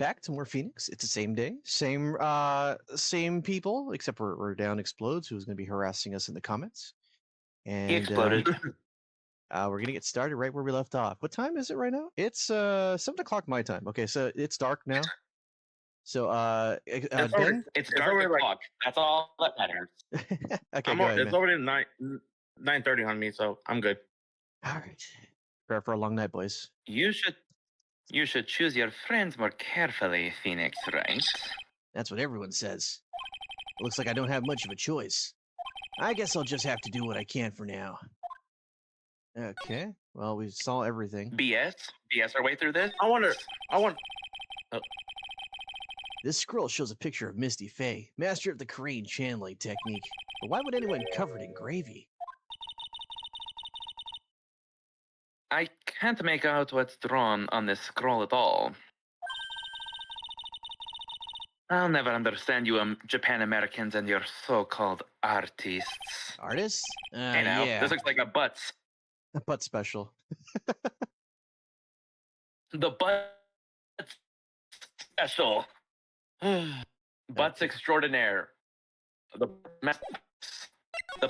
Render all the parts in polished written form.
back to more Phoenix. It's the same day, same people, except we're down Explodes, who's going to be harassing us in the comments. He And exploded. we're gonna get started right where we left off. What time is it right now? It's 7 o'clock my time. Okay, so it's dark now. So Ben, It's dark already like o'clock. That's all that matters. okay, go ahead, it's man. already 9:30 on me, so I'm good. All right, prepare for a long night, boys. You should choose your friends more carefully, Phoenix, right? That's what everyone says. It looks like I don't have much of a choice. I guess I'll just have to do what I can for now. Okay, well, we saw everything. BS our way through this. I want. This scroll shows a picture of Misty Faye, master of the Korean channeling technique. But why would anyone cover it in gravy? I can't make out what's drawn on this scroll at all. I'll never understand you Japan Americans and your so-called artists. Artists? Hey now, Yeah. this looks like a butts. A butt special. The butt special. Butts extraordinaire. The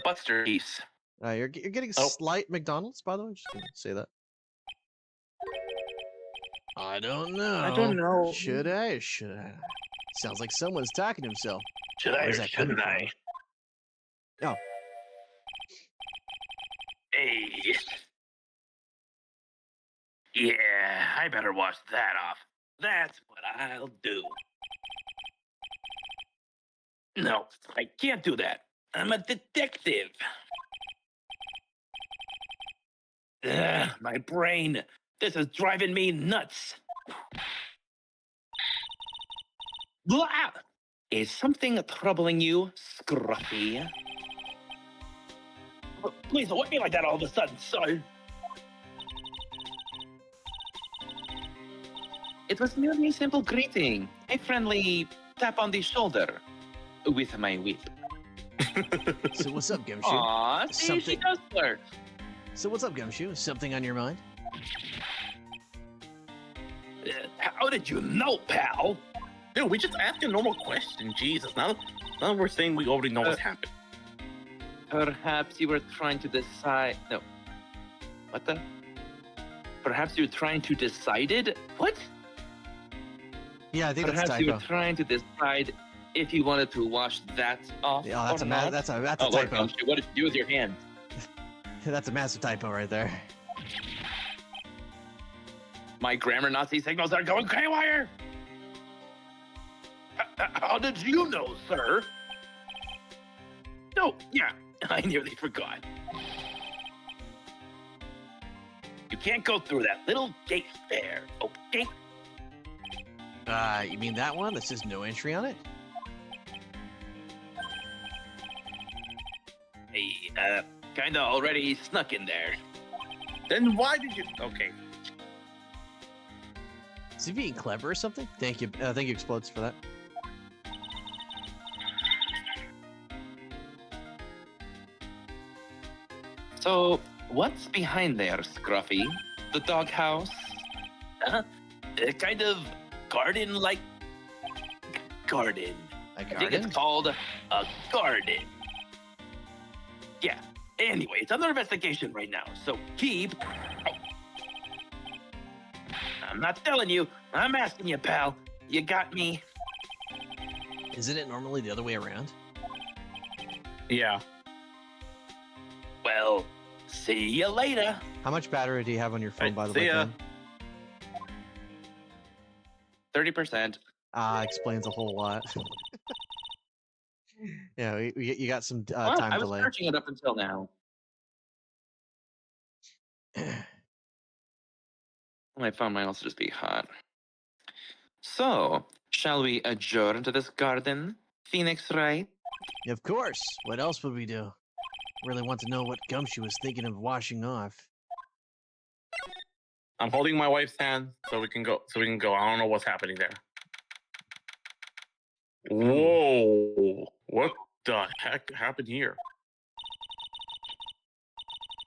Butster piece. You're getting slight McDonald's, by the way. Just gonna say that. I don't know. Should I? Should I? Sounds like someone's talking to himself. Should I? Where's that coming Shouldn't I? Oh. Hey. Yeah, I better wash that off. That's what I'll do. No, I can't do that. I'm a detective. Ugh, my brain. This is driving me nuts. Blah! Is something troubling you, Scruffy? Please don't look at me like that all of a sudden, son. It was merely a simple greeting, a friendly tap on the shoulder with my whip. So what's up, Gumshoe? Aw, see, she does flirt. So what's up, Gumshoe? Something on your mind? How did you know, pal? Dude, we just asked a normal question. Jesus, now we're saying we already know what's happened. Perhaps you were trying to decide. No. What the? Perhaps you were trying to decide it? What? Yeah, I think Perhaps that's a you were typo. trying to decide if you wanted to wash that off. Yeah, that's or a not. that's a Oh, typo. what did you do with your hand? That's a massive typo right there. My grammar Nazi signals are going haywire. How did you know, sir? Oh, yeah, I nearly forgot. You can't go through that little gate there, okay? You mean that one that says no entry on it? Hey, kinda already snuck in there. Then why did you? Okay. Is he being clever or something? Thank you, Explodes, for that. So, what's behind there, Scruffy? The doghouse? A kind of garden-like garden. A I think garden? it's called a garden. Yeah. Anyway, it's under investigation right now, so keep. I'm not telling you. I'm asking you, pal. You got me? Isn't it normally the other way around? Yeah. Well, see you later. How much battery do you have on your phone, Right, by the see way, ya. Ben? 30%. Explains a whole lot. Yeah, you got some Well, time I was delay. searching it up until now. My phone might also just be hot. So, shall we adjourn to this garden, Phoenix, right? Of course. What else would we do? Really want to know what Gumshoe was thinking of washing off. I'm holding my wife's hand so we can go. I don't know what's happening there. Whoa! What the heck happened here?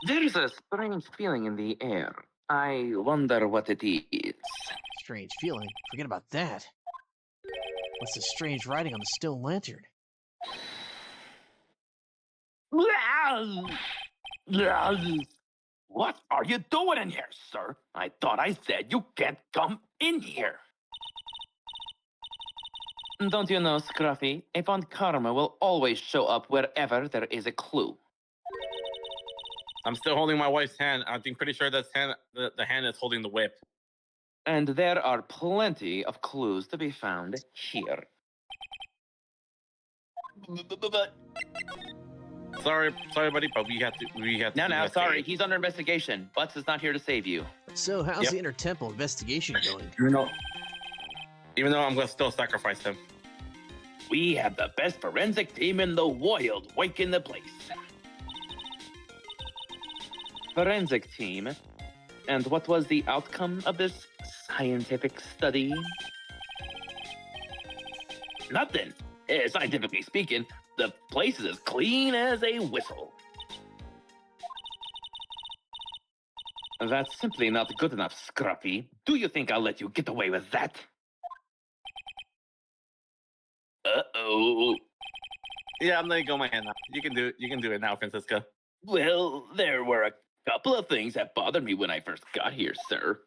There's a strange feeling in the air. I wonder what it is. Strange feeling. Forget about that. What's the strange writing on the stone lantern? What are you doing in here, sir? I thought I said you can't come in here. Don't you know, Scruffy? A Von Karma will always show up wherever there is a clue. I'm still holding my wife's hand. I'm pretty sure that's the hand that's holding the whip. And there are plenty of clues to be found here. Sorry, buddy, but we have to. No, investigate. sorry. He's under investigation. Butts is not here to save you. So, how's Yep. the Intertemple investigation going? Even though I'm gonna still sacrifice him. We have the best forensic team in the world working the place. Forensic team? And what was the outcome of this scientific study? Nothing. Scientifically speaking, the place is as clean as a whistle. That's simply not good enough, Scruffy. Do you think I'll let you get away with that? Uh-oh. Yeah, I'm letting go of my hand now. You can do it now, Francisca. Well, there were a couple of things that bothered me when I first got here, sir.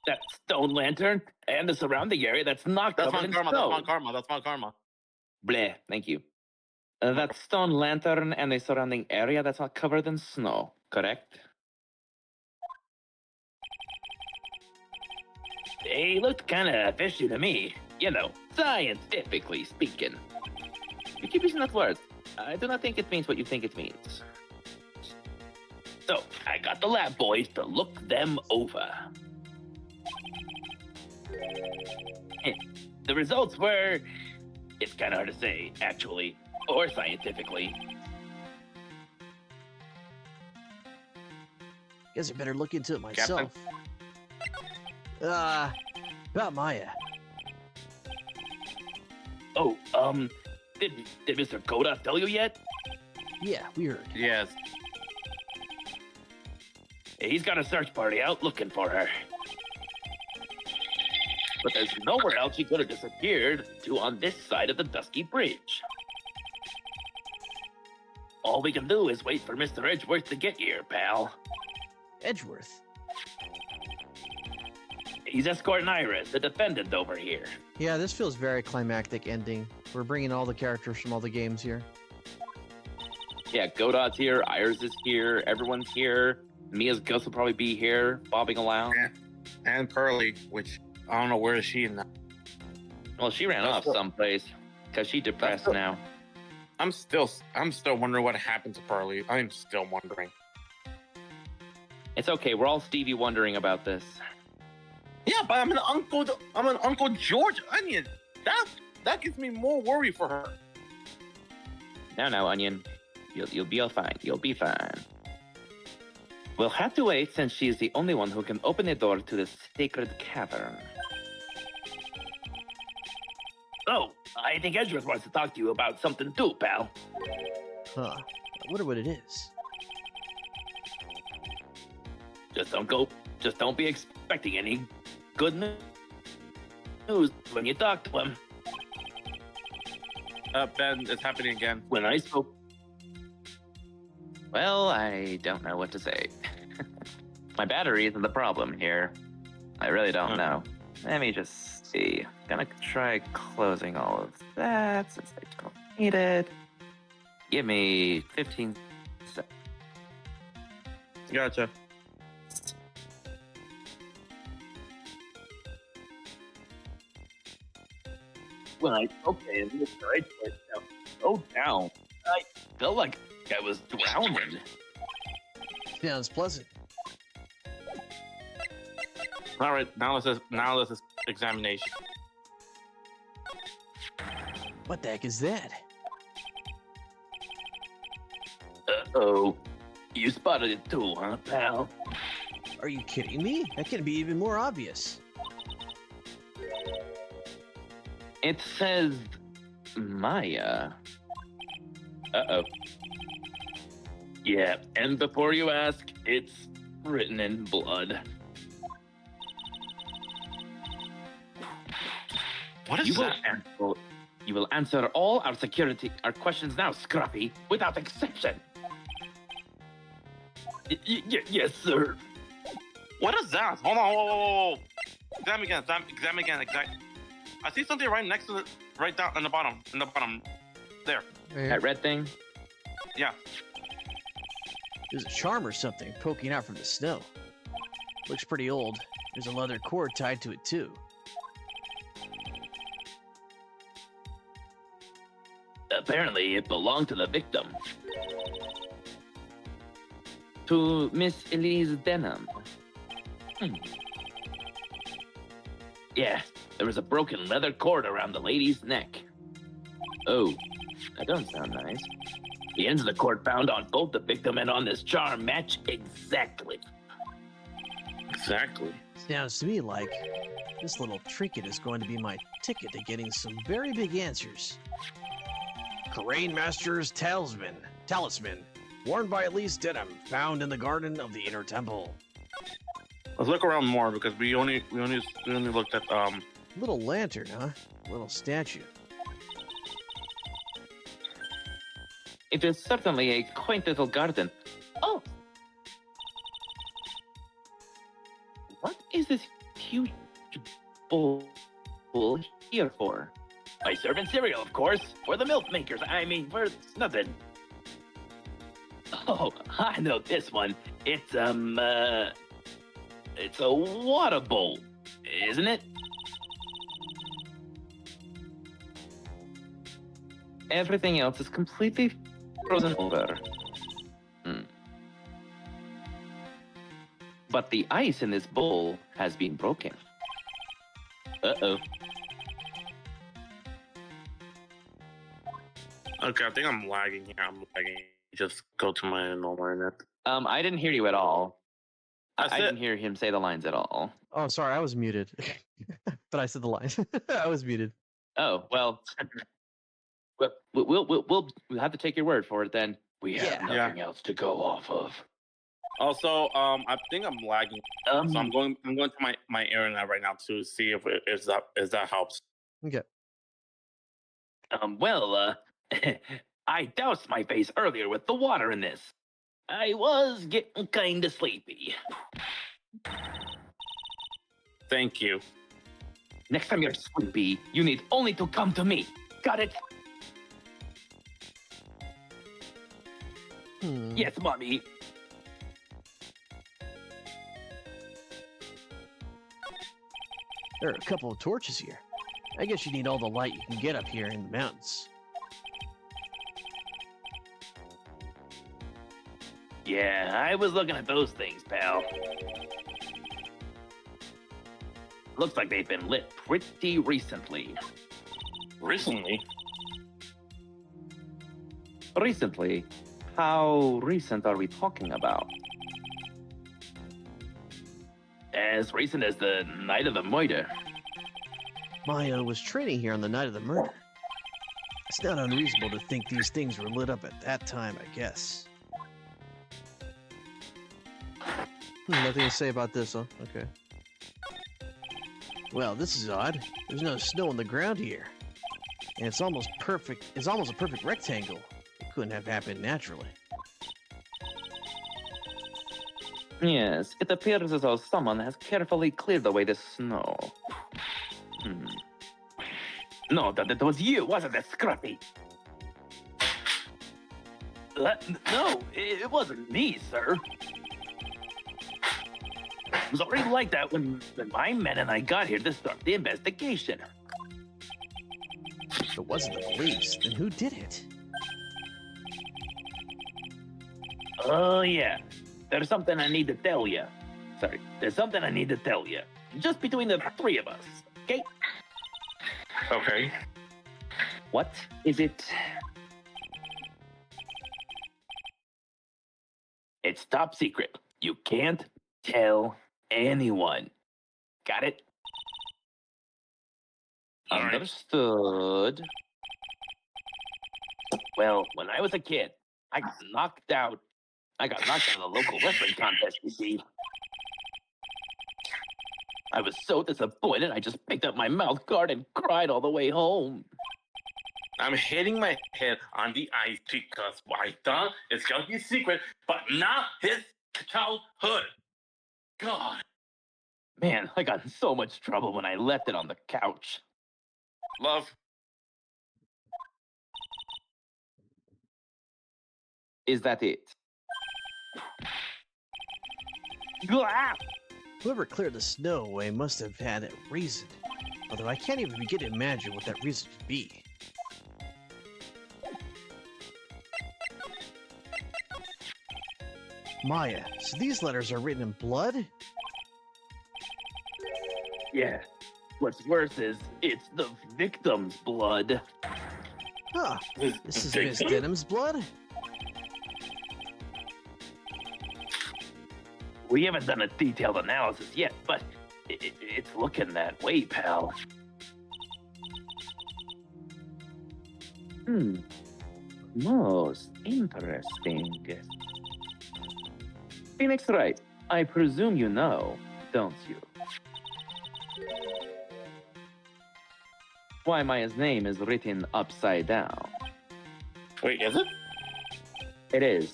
That stone lantern and the surrounding area that's not That's covered Von in Karma. snow. That's Von Karma. That's Von Karma. Bleh, thank you. That stone lantern and the surrounding area that's not covered in snow, correct? They looked kind of fishy to me. You know, scientifically speaking. You keep using that word. I do not think it means what you think it means. So, I got the lab boys to look them over. The results were... It's kind of hard to say, actually, or scientifically. Guess I better look into it myself. About Maya. Oh, did Mr. Koda tell you yet? Yeah, we heard. Yes. He's got a search party out looking for her. But there's nowhere else she could have disappeared to on this side of the Dusky Bridge. All we can do is wait for Mr. Edgeworth to get here, pal. Edgeworth? He's escorting Iris, the defendant over here. Yeah, this feels very climactic ending. We're bringing all the characters from all the games here. Yeah, Godot's here, Iris is here, everyone's here. Mia's ghost will probably be here, bobbing around. And Pearly, which I don't know where is she in that. Well, she ran off someplace because she's depressed now. I'm still wondering what happened to Pearly. I'm still wondering. It's okay. We're all Stevie wondering about this. Yeah, but I'm an Uncle George Onion. That gives me more worry for her. No, Onion. You'll be all fine. You'll be fine. We'll have to wait since she's the only one who can open the door to this sacred cavern. Oh, I think Edgeworth wants to talk to you about something too, pal. Huh. I wonder what it is. Just don't be expecting any good news when you talk to him. Ben, it's happening again. When I spoke... Well, I don't know what to say. My battery isn't the problem here. I really don't know. Let me just see. Gonna try closing all of that since I don't need it. Give me 15 seconds. Gotcha. When I okay, and Mr. Edgeworth now go down. I felt like I was drowning. Sounds pleasant. All right, now let's just examination. What the heck is that? Uh-oh. You spotted it too, huh, pal? Are you kidding me? That can be even more obvious. It says Maya. Uh-oh. Yeah, and before you ask, it's written in blood. What is You will that? answer. You will answer all our questions now, Scruffy, without exception. Yes, sir. What is that? Hold on. Whoa. Examine again. Examine again. I see something right next to it, right down in the bottom. There. That red thing? Yeah. There's a charm or something poking out from the snow. Looks pretty old. There's a leather cord tied to it, too. Apparently, it belonged to the victim. To Miss Elise Denham. Yeah, there was a broken leather cord around the lady's neck. Oh, that don't sound nice. The ends of the cord found on both the victim and on this charm match exactly. Exactly. Sounds to me like this little trinket is going to be my ticket to getting some very big answers. Terrain Master's Talisman, worn by Elise Denham, found in the garden of the Inner Temple. Let's look around more because we only looked at Little lantern, huh? Little statue. It is certainly a quaint little garden. Oh! What is this huge bowl here for? My servant cereal, of course. For the milk makers. I mean, for nothing. Oh, I know this one. It's a water bowl, isn't it? Everything else is completely frozen over. But the ice in this bowl has been broken. Uh-oh. Okay, I think I'm lagging here. Just go to my normal internet. I didn't hear you at all. That's I it. didn't hear him say the lines at all. Oh, sorry, I was muted. But I said the lines. I was muted. Oh, well, we'll have to take your word for it then. We have nothing else to go off of. Also, I think I'm lagging, so I'm going to my internet right now to see if that helps. Okay. I doused my face earlier with the water in this. I was getting kinda sleepy. Thank you. Next time you're sleepy, you need only to come to me. Got it? Yes, Mommy. There are a couple of torches here. I guess you need all the light you can get up here in the mountains. Yeah, I was looking at those things, pal. Looks like they've been lit pretty recently. Recently? Recently? How recent are we talking about? As recent as the night of the murder. Maya was training here on the night of the murder. It's not unreasonable to think these things were lit up at that time, I guess. Nothing to say about this, huh? Okay. Well, this is odd. There's no snow on the ground here. And it's almost perfect. It's almost a perfect rectangle. It couldn't have happened naturally. Yes, it appears as though someone has carefully cleared away the snow. No, that was you, wasn't it, Scruffy? No, it wasn't me, sir. It was already like that when my men and I got here to start the investigation. If it wasn't the police, then who did it? Oh, yeah. There's something I need to tell you. Sorry, there's something I need to tell you. Just between the three of us, okay? Okay. What is it? It's top secret. You can't tell anyone. Got it? All right. Understood. Well, when I was a kid, I got knocked out of the local wrestling contest, you see. I was so disappointed, I just picked up my mouth guard and cried all the way home. I'm hitting my head on the ice because I thought it's gonna be a secret, but not his childhood. God. Man, I got in so much trouble when I left it on the couch. Love. Is that it? Blah! Whoever cleared the snow away must have had a reason. Although I can't even begin to imagine what that reason could be. Maya, so these letters are written in blood? Yeah. What's worse is, it's the victim's blood. Huh. This is Miss Denham's blood? We haven't done a detailed analysis yet, but it's looking that way, pal. Most interesting. Phoenix Wright, I presume you know, don't you? Why Maya's name is written upside down. Wait, is it? It is.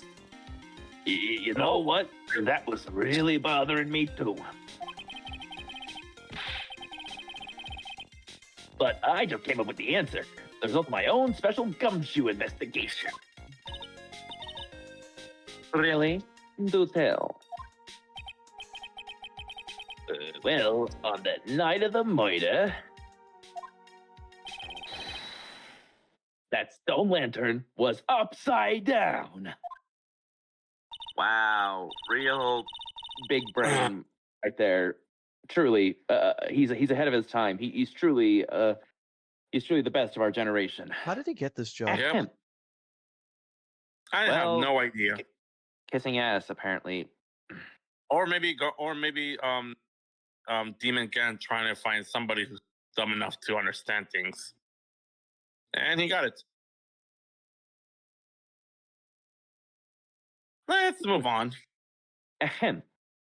You know what? That was really bothering me too. But I just came up with the answer. The result of my own special gumshoe investigation. Really? Do tell. Well, on the night of the murder, that stone lantern was upside down. Wow, real big brain right there. Truly, he's ahead of his time. He's truly the best of our generation. How did he get this job? Yeah. I have no idea. Kissing ass, apparently. Or maybe Demon Gan trying to find somebody who's dumb enough to understand things. And he got it. Let's move on. Ahem.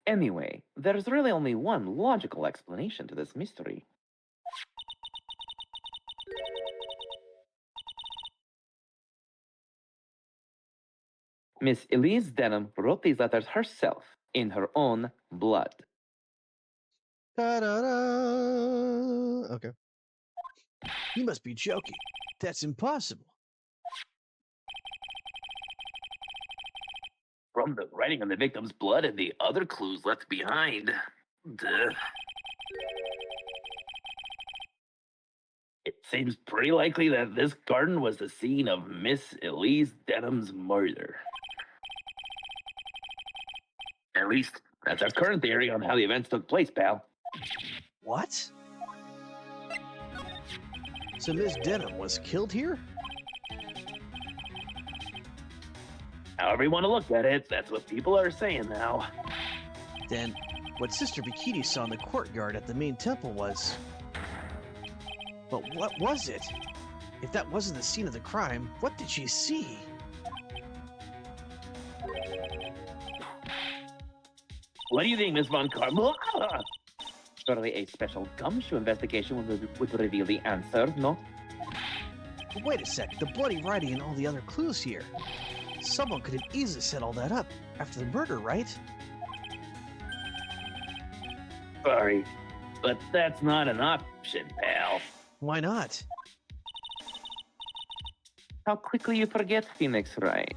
Anyway, there's really only one logical explanation to this mystery. Miss Elise Denham wrote these letters herself in her own blood. Ta-da-da! Okay. You must be joking. That's impossible. From the writing on the victim's blood and the other clues left behind. Duh. It seems pretty likely that this garden was the scene of Miss Elise Denham's murder. At least, that's our current theory on how the events took place, pal. What? So Miss Denham was killed here? However you want to look at it, that's what people are saying now. Then, what Sister Bikini saw in the courtyard at the main temple was... But what was it? If that wasn't the scene of the crime, what did she see? What do you think, Miss Von Carmel? Surely a special gumshoe investigation would reveal the answer, no? But wait a sec, the bloody writing and all the other clues here. Someone could have easily set all that up after the murder, right? Sorry, but that's not an option, pal. Why not? How quickly you forget, Phoenix Wright.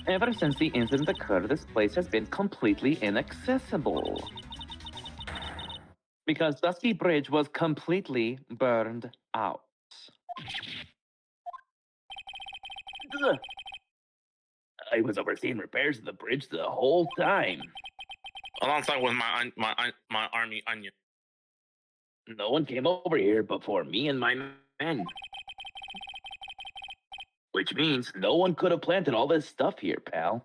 Ever since the incident occurred, this place has been completely inaccessible. Because Dusky Bridge was completely burned out. Ugh. I was overseeing repairs to the bridge the whole time. Alongside with my army onion. No one came over here before me and my men. Which means no one could have planted all this stuff here, pal.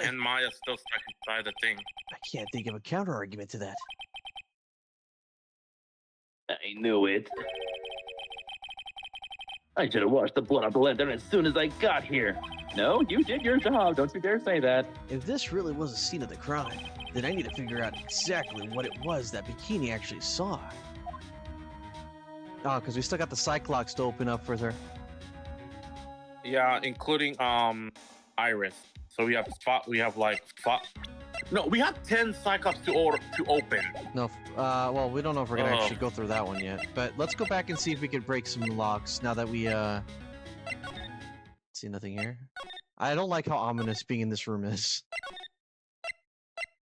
And Maya's still stuck inside the thing. I can't think of a counter-argument to that. I knew it. I should have washed the blood off the lantern as soon as I got here. No, you did your job. Don't you dare say that. If this really was a scene of the crime, Then I need to figure out exactly what it was that Bikini actually saw. Oh, because we still got the Cyclops to open up for her. Yeah, including Iris. So we have spot. We have like spot. No, we have 10 Cyclops to open. No, well, we don't know if we're gonna Oh. actually go through that one yet. But let's go back and see if we can break some locks now that we, see nothing here. I don't like how ominous being in this room is.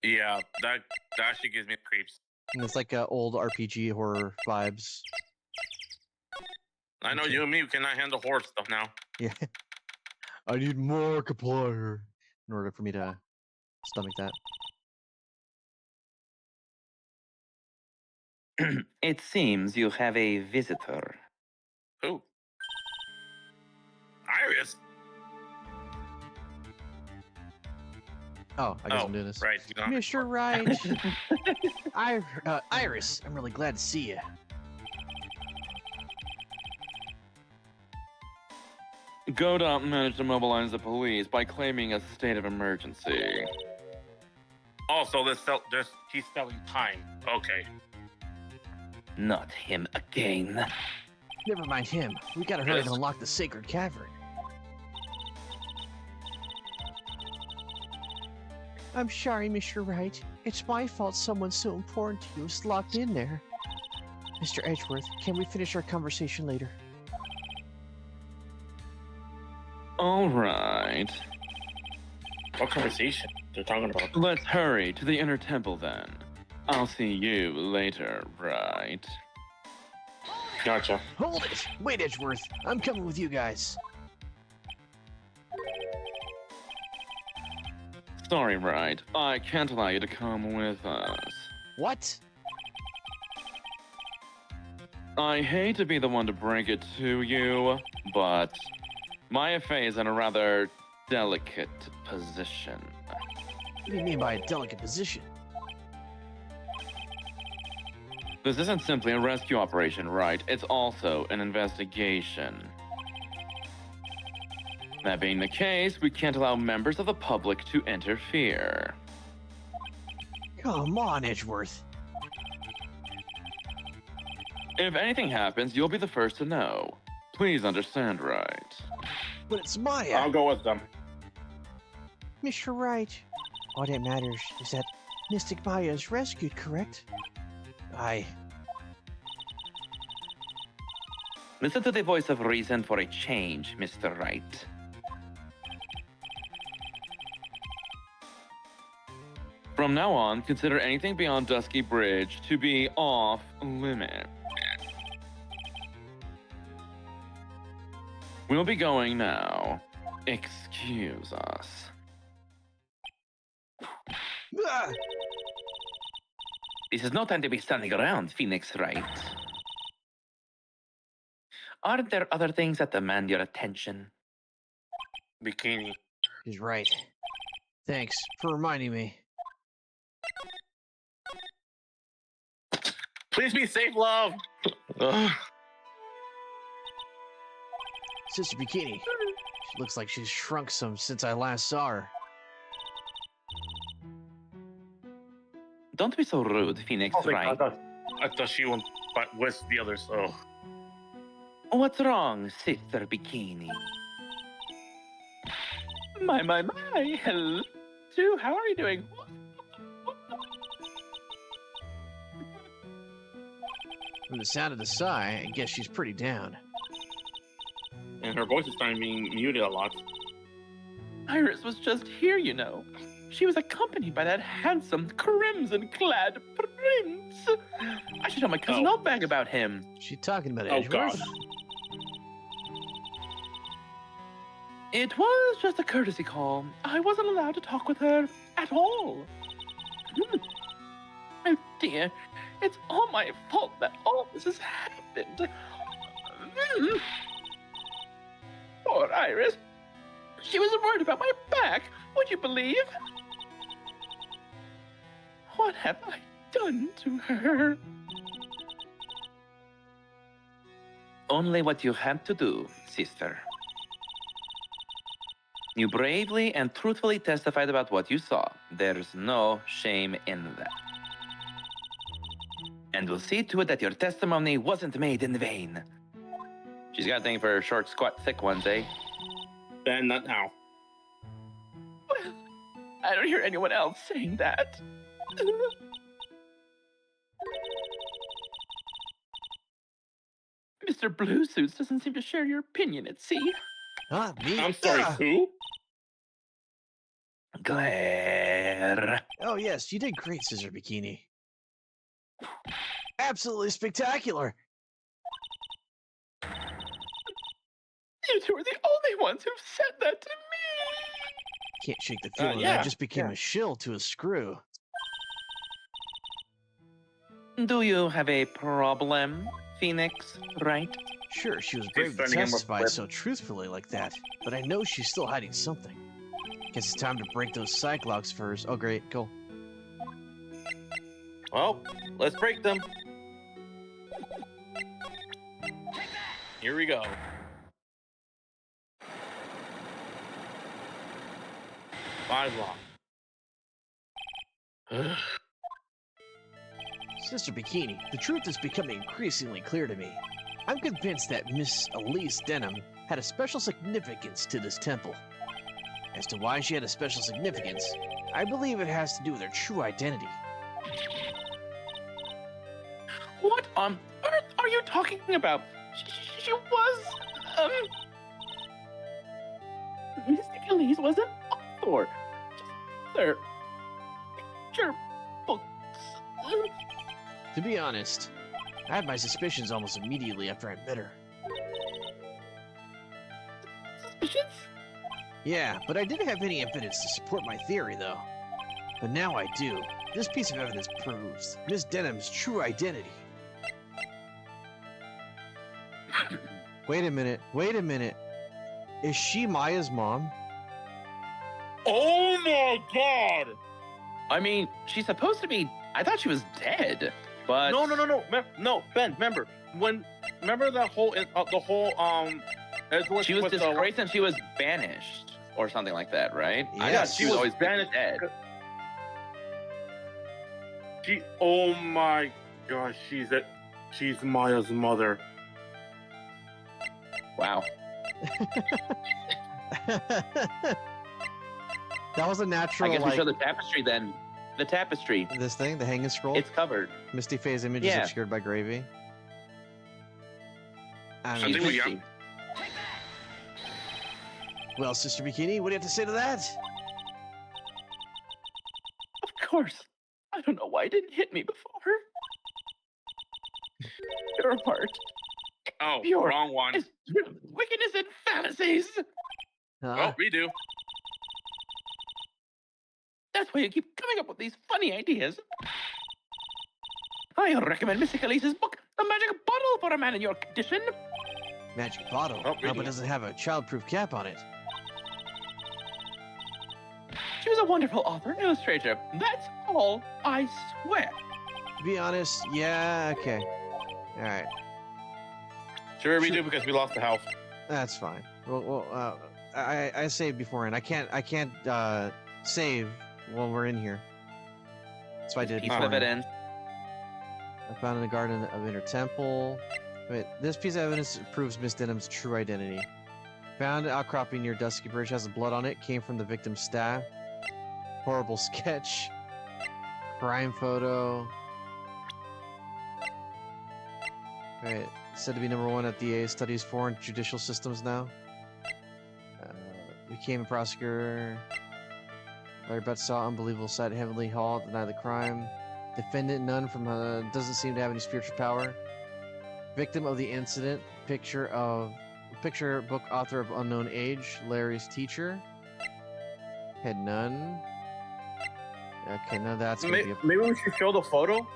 Yeah, that actually gives me creeps. And it's like old RPG horror vibes. I know Okay. you and me cannot handle horror stuff now. Yeah. I need more Markiplier in order for me to stomach that. It seems you have a visitor. Who? Iris. Oh, I guess I'm doing this. Right. Mr. Right. Iris, I'm really glad to see you. Godot managed to mobilize the police by claiming a state of emergency. Also, he's selling time. Okay. Not him again. Never mind him. We gotta hurry and unlock the sacred cavern. I'm sorry, Mr. Wright. It's my fault someone so important to you is locked in there. Mr. Edgeworth, can we finish our conversation later? All right. What conversation they're talking about? Let's hurry to the inner temple then. I'll see you later, right? Gotcha. Hold it! Wait, Edgeworth. I'm coming with you guys. Sorry, right. I can't allow you to come with us. What? I hate to be the one to break it to you, but Maya Fey is in a rather delicate position. What do you mean by a delicate position? This isn't simply a rescue operation, right? It's also an investigation. That being the case, we can't allow members of the public to interfere. Come on, Edgeworth. If anything happens, you'll be the first to know. Please understand, right? But it's Maya. I'll go with them. Mr. Wright. All that matters is that Mystic Maya is rescued, correct? Listen to the voice of reason for a change, Mr. Wright. From now on, consider anything beyond Dusky Bridge to be off limit. We'll be going now. Excuse us. Ah! This is no time to be standing around, Phoenix Wright. Aren't there other things that demand your attention? Bikini. He's right. Thanks for reminding me. Please be safe, love. Ugh. Sister Bikini. She looks like she's shrunk some since I last saw her. Don't be so rude, Phoenix Wright. I thought she went with the others. Oh. What's wrong, Sister Bikini? My. Hello. How are you doing? From the sound of the sigh, I guess she's pretty down. And her voice is starting being muted a lot. Iris was just here, you know. She was accompanied by that handsome, crimson-clad prince. I should tell my cousin Outback about him. She talking about Oh, Edgeworth? God. It was just a courtesy call. I wasn't allowed to talk with her at all. Oh dear, it's all my fault that all this has happened. Poor Iris. She was worried about my back, would you believe? What have I done to her? Only what you had to do, sister. You bravely and truthfully testified about what you saw. There's no shame in that. And we'll see to it that your testimony wasn't made in vain. She's got a thing for short, squat, thick ones, eh? Ben, not now. Well, I don't hear anyone else saying that. Mr. Blue Suits doesn't seem to share your opinion at sea. Huh? Me? I'm sorry, who? Claire. Oh, yes, you did great, Scissor Bikini. Absolutely spectacular. You two are the only ones who've said that to me. Can't shake the feeling that yeah, I just became yeah. a shill to a screw. Do you have a problem, Phoenix, right? Sure, she was brave to sending him a testify flip. so truthfully like that, but I know she's still hiding something. Guess it's time to break those cyclops of hers. Oh, great, cool. Well, let's break them. Here we go. Five long. Sister Bikini, the truth is becoming increasingly clear to me. I'm convinced that Miss Elise Denham had a special significance to this temple. As to why she had a special significance, I believe it has to do with her true identity. What on earth are you talking about? She was, Mystic Elise was an author. Their picture books. To be honest, I had my suspicions almost immediately after I met her. Suspicions? Yeah, but I didn't have any evidence to support my theory, though. But now I do. This piece of evidence proves Miss Denham's true identity. Wait a minute. Is she Maya's mom? Oh my god! I mean, she's supposed to be. I thought she was dead, but No, no, Ben. Remember that whole she was disgraced and she was banished or something like that, right? I Yes. thought she was always banished dead. Oh my gosh, she's Maya's mother. Wow. That was a natural, I guess we like, show the tapestry then. The tapestry. this thing, the hanging scroll. It's covered. Misty Faye's image is Yeah. obscured by gravy. I I mean, think we She's got- misty. well, Sister Bikini, what do you have to say to that? Of course. I don't know why it didn't hit me before. Your heart Oh, Pure. wrong one. is wickedness and fantasies. Huh? Oh, redo. That's why you keep coming up with these funny ideas. I recommend Mystic Elise's book, The Magic Bottle, for a man in your condition. Magic bottle. Oh, But redo. it doesn't have a childproof cap on it. She was a wonderful author and illustrator. That's all, I swear. To be honest, yeah, okay. Alright, Sure, Sure. redo because we lost the health. that's fine. Well, I saved beforehand. I can't save while we're in here. That's why I did it Piece of beforehand. evidence. I found in the garden of Inner Temple. Wait, this piece of evidence proves Miss Denham's true identity. Found outcropping near Dusky Bridge has blood on it. Came from the victim's staff. Horrible sketch. Crime photo. Right, said to be #1 at DA. Studies foreign judicial systems now. Became a prosecutor. Larry Butts saw unbelievable sight. Heavenly Hall denied the crime. Defendant none from doesn't seem to have any spiritual power. Victim of the incident. Picture book author of unknown age. Larry's teacher. Had none. Okay, now that's gonna be a Maybe we should show the photo,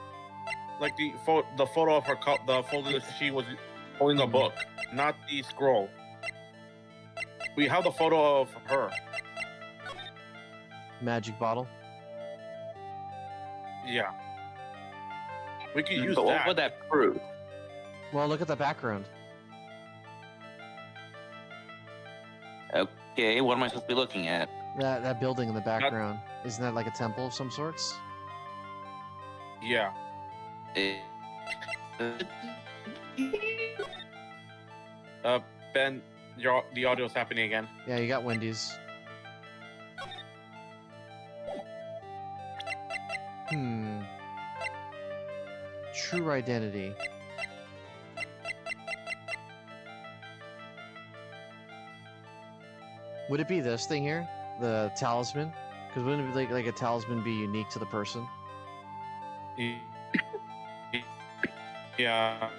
like the photo of her the photo that she was holding the book, not the scroll. We have the photo of her. magic bottle. Yeah. We could use But what that. would that prove? Well, look at the background. Okay, Okay, what am I supposed to be looking at? That building in the background. Isn't that like a temple of some sorts? Yeah. It- Ben, the audio's happening again. Yeah, you got Wendy's. True identity. Would it be this thing here? The talisman? Because wouldn't it be like a talisman be unique to the person? Yeah.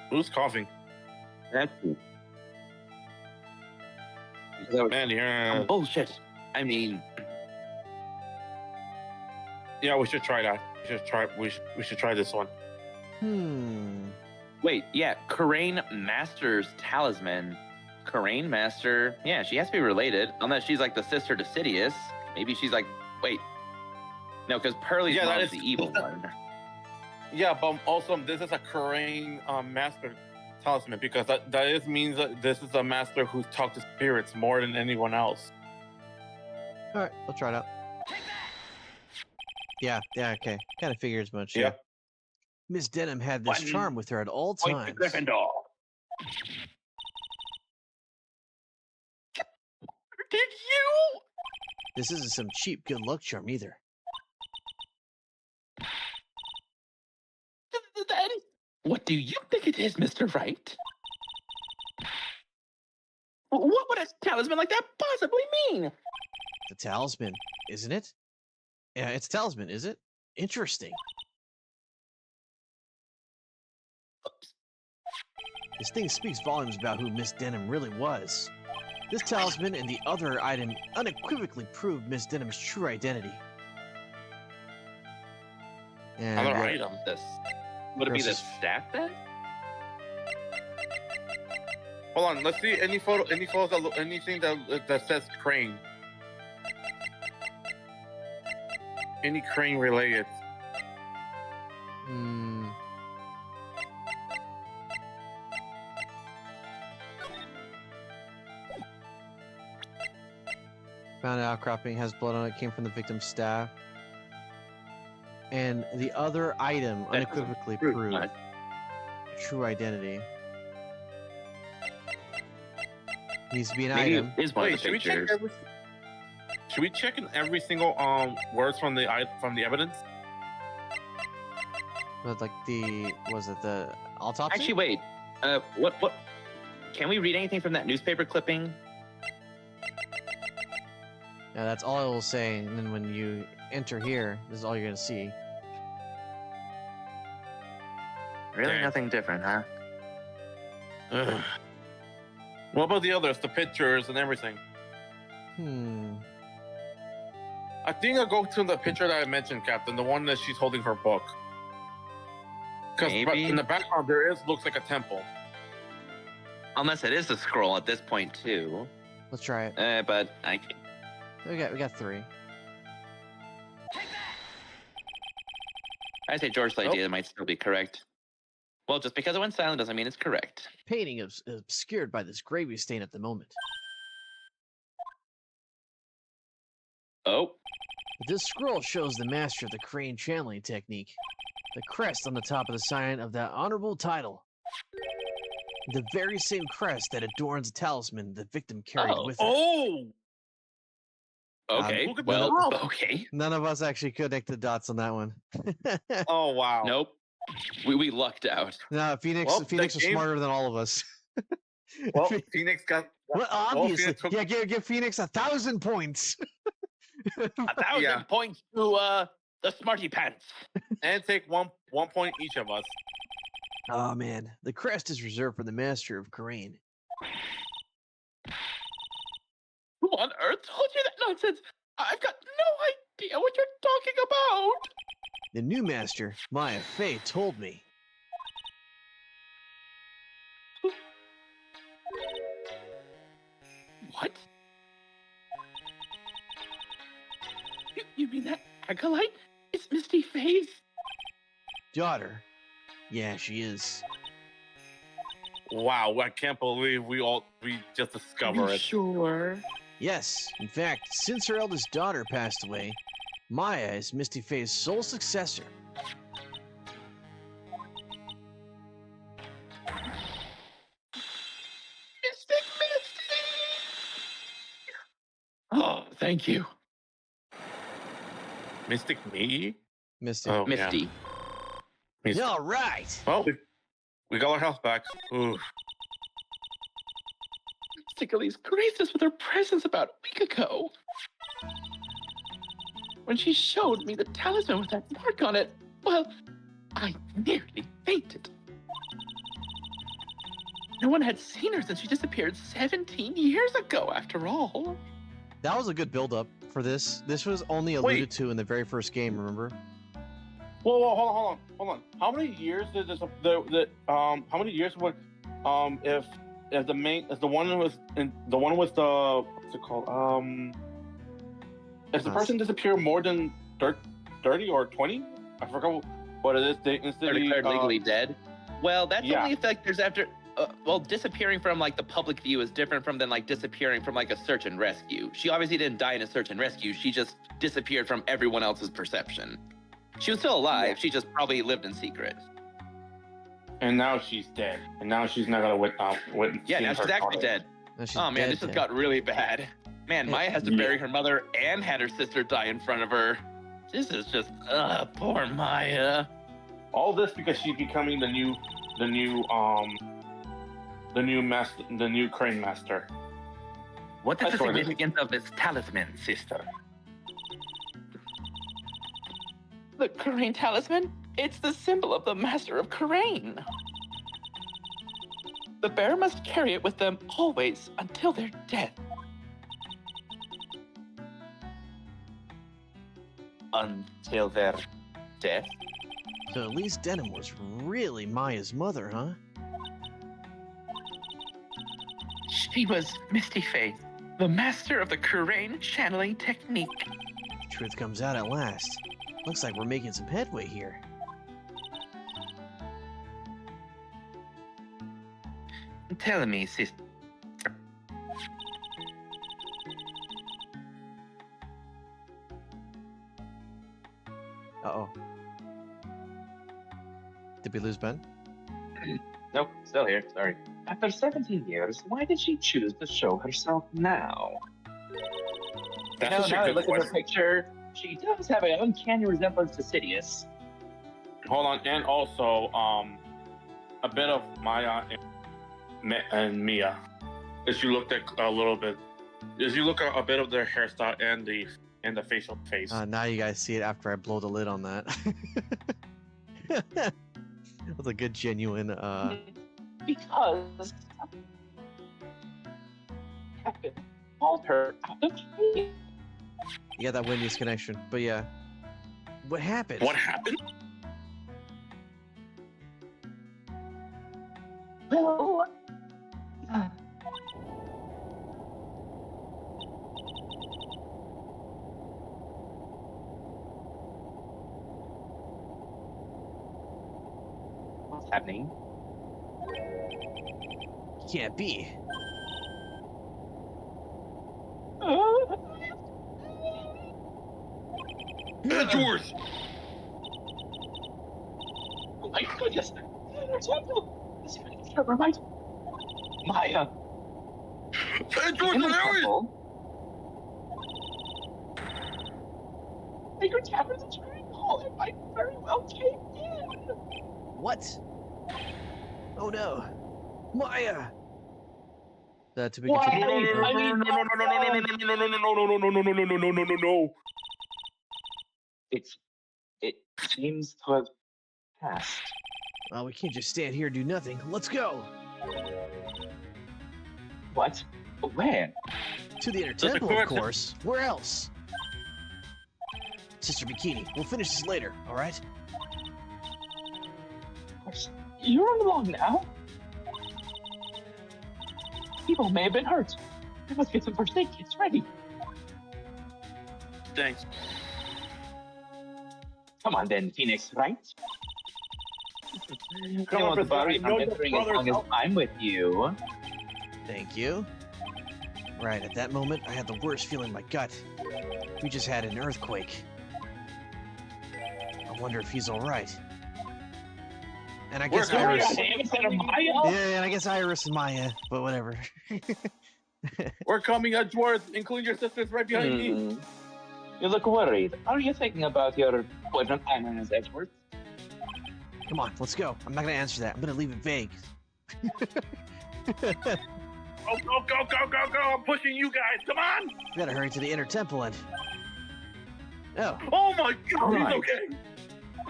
Who's coughing? That's Man, yeah. bullshit. I mean, Yeah, we should try that. We should try this one. wait, yeah, Karain Master's talisman. Karain Master, yeah, she has to be related, unless she's like the sister to Sidious. Maybe she's like, wait, no, because Pearly's Yeah, that mom is is- the evil one. Yeah, but also this is a Karain master talisman because that means that this is a master who's talked to spirits more than anyone else. All right, we'll try it out. Yeah, okay. Kind of figure as much. Yeah. Miss Denham had this 1 charm with her at all Point to times. Gryffindor. Did you? This isn't some cheap good luck charm either. Then what do you think it is, Mr. Wright? What would a talisman like that possibly mean? The talisman, isn't it? Yeah, it's a talisman, is it? Interesting. This thing speaks volumes about who Miss Denham really was. This talisman and the other item unequivocally prove Miss Denham's true identity. And Another yeah, item. This would it be the Versus- staff then? Hold on, let's see any photos that anything that says crane. Any crane related. Hmm. Found an outcropping, has blood on it, came from the victim's staff. And the other item That doesn't unequivocally prove proved much. true identity. Needs to be an Maybe item. it is one Wait, of the should we check pictures. should we check in every single words from the evidence? But like was it the autopsy? Actually, wait. What? Can we read anything from that newspaper clipping? Yeah, that's all it will say. And then when you enter here, this is all you're gonna see. Really, Dang. nothing different, huh? Ugh. What about the others, the pictures and everything? I think I'll go to the picture that I mentioned, Captain, the one that she's holding her book. Because Maybe. in the background looks like a temple. Unless it is the scroll at this point too. Let's try it. But I. We got 3. I say George's Nope. idea might still be correct. Well, just because it went silent doesn't mean it's correct. Painting is obscured by this gravy stain at the moment. Oh, But this scroll shows the master of the crane channeling technique. The crest on the top of the sign of that honorable title. The very same crest that adorns the talisman the victim carried Oh. with her. Oh! okay. look at Well, that. okay. None of us actually connected dots on that one. Oh, wow. Nope. We lucked out. No, Phoenix Well, Phoenix that is game- smarter than all of us. Well, Phoenix got... Well, obviously. Phoenix took- Yeah, give Phoenix 1,000 points. 1,000 Yeah. points to the smarty pants. And take one point each of us. Oh man, the crest is reserved for the master of Karain. Who on earth told you that nonsense? I've got no idea what you're talking about. The new master, Maya Fey, told me. What? You mean that acolyte is Misty Faye's? Daughter. Yeah, she is. Wow, I can't believe we just discovered it. Sure. Yes, in fact, since her eldest daughter passed away, Maya is Misty Faye's sole successor. Mystic Misty! Oh, thank you. Mystic me? Misty. Oh, Misty. yeah. Mystic. All right. Well, we got our health back. Ooh. Mystic at least graced us with her presence about a week ago. When she showed me the talisman with that mark on it, well, I nearly fainted. No one had seen her since she disappeared 17 years ago, after all. That was a good build-up for this. This was only alluded to in the very first game, remember? Whoa, hold on. How many years did this? How many years would if the one with the what's it called? If the person disappeared more than 30 or 20, I forgot what it is. They instantly Declared legally dead. Well, that's yeah. only if like there's after. Well, disappearing from like the public view is different from than like disappearing from like a search and rescue. She obviously didn't die in a search and rescue. She just disappeared from everyone else's perception. She was still alive. Yeah. She just probably lived in secret. And now she's dead. And now she's not gonna witness. Yeah, now she's actually dead. No, she's Oh man, dead, this just Tim. got really bad. Man, Yeah. Maya has to bury her mother and had her sister die in front of her. This is just, poor Maya. All this because she's becoming the new crane master. What is I the swear this- significance of this talisman, sister? The Karain talisman? It's the symbol of the master of Karain. The bearer must carry it with them always until their death. Until their death? So at least Denham was really Maya's mother, huh? She was Misty Faith, the master of the Karain channeling technique. The truth comes out at last. Looks like we're making some headway here. Tell me, sister. Uh-oh. Did we lose Ben? Nope, still here, sorry. After 17 years, why did she choose to show herself now? That's Now such a that I good look at her question. picture, she does have an uncanny resemblance to Sidious. Hold on, and also a bit of Maya and Mia. As you looked at a little bit, as you look at a bit of their hairstyle and the facial face. Now you guys see it after I blow the lid on that. That was a good, genuine, Because Captain called her out of cave. You got that Wendy's connection. But yeah. What happened? What happened? Well, what's happening? Can't be. It's yours! Oh my goodness! The temple! This is her, right? Maya! It's yours, Larry! Sacred Tavern's a turning hall. It might very well cave in. What? Oh no. Maya! To be Why? continued. I mean, No. It seems to have passed. Well, we can't just stand here and do nothing. Let's go! What? Where? To the inner That's a temple, of correct- course. Where else? Sister Bikini, we'll finish this later, alright? You're along now. People may have been hurt. I must get some first aid kits ready. Thanks. Come on then, Phoenix, right? Come You on, want the Priscilla, body? I know I'm your entering as brother's long as out. I'm with you. Thank you. Right, at that moment, I had the worst feeling in my gut. We just had an earthquake. I wonder if he's alright. And I guess We're coming Iris... up. Instead of Maya? Yeah, and I guess Iris and Maya, but whatever. We're coming, Edgeworth, including your sisters right behind me. Hmm. You look worried. Are you thinking about your boyfriend Iron's Edgeworth? Come on, let's go. I'm not gonna answer that. I'm gonna leave it vague. Go, go, go, go, go, go! I'm pushing you guys. Come on! We gotta hurry to the inner temple and... Oh, Oh my God, Right. he's okay.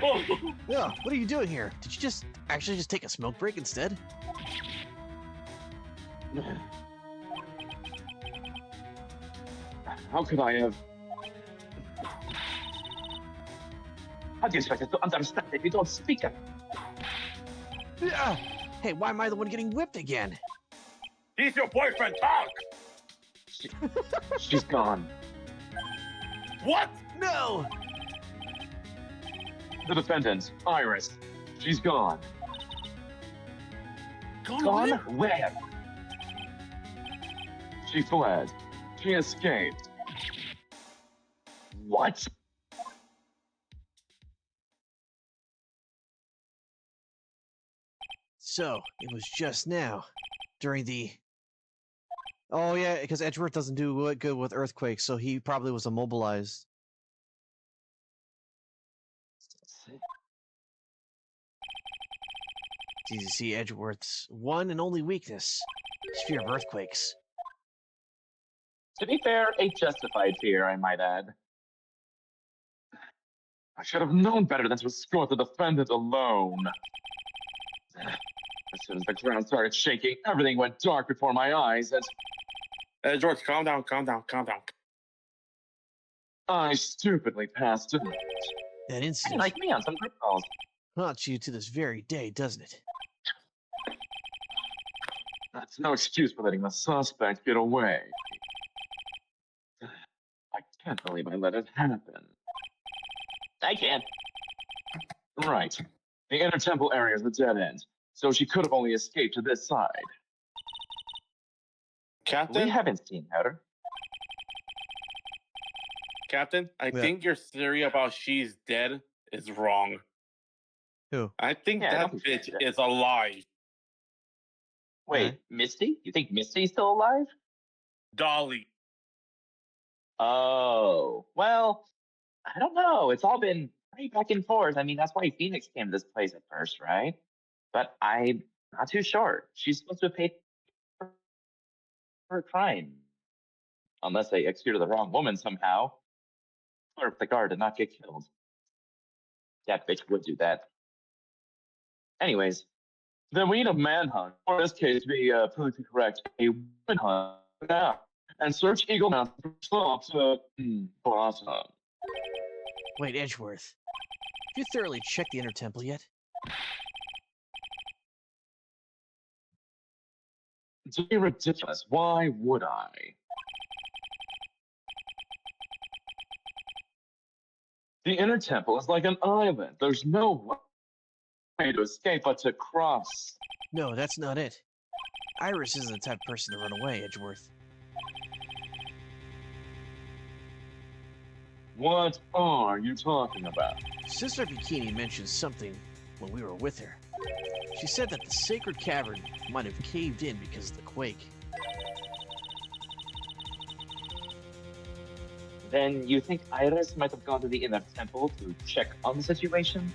Oh. oh, what are you doing here? Did you just actually just take a smoke break instead? How could I have? How do you expect us to understand if you don't speak it? Yeah. Hey, why am I the one getting whipped again? He's your boyfriend. Talk. She's gone. What? No! The defendant, Iris. She's gone. Gone where? Where? She fled. She escaped. What? So, it was just now, during the... Oh yeah, because Edgeworth doesn't do good with earthquakes, so he probably was immobilized. It's easy to see Edgeworth's one and only weakness, his fear of earthquakes. To be fair, a justified fear, I might add. I should have known better than to escort the defendant alone. As soon as the ground started shaking, everything went dark before my eyes, and George, calm down, calm down, calm down. I stupidly passed out. That incident Like me on some group calls. haunts you to this very day, doesn't it? That's no excuse for letting the suspect get away. I can't believe I let it happen. I can. Right. The inner temple area is the dead end, so she could have only escaped to this side. Captain, We haven't seen her. Captain, I Yeah. think your theory about she's dead is wrong. Who? I think Yeah, that don't be bitch stupid. is alive. Wait, Okay. Misty? You think Misty's still alive? Dolly. Oh, well, I don't know. It's all been pretty back and forth. I mean, that's why Phoenix came to this place at first, right? But I'm not too sure. She's supposed to have paid for her crime. Unless they executed the wrong woman somehow. Or if the guard did not get killed. That bitch would do that. Anyways, then we need a manhunt, or in this case, to be politically correct, a woman hunt now. And search Eagle Mountain for stops bottom. Wait, Edgeworth. Have you thoroughly checked the inner temple yet? It's really ridiculous. Why would I? The inner temple is like an island. There's no way to escape but to cross. No, that's not it. Iris isn't the type of person to run away, Edgeworth. What are you talking about? Sister Bikini mentioned something when we were with her. She said that the sacred cavern might have caved in because of the quake. Then you think Iris might have gone to the inner temple to check on the situation?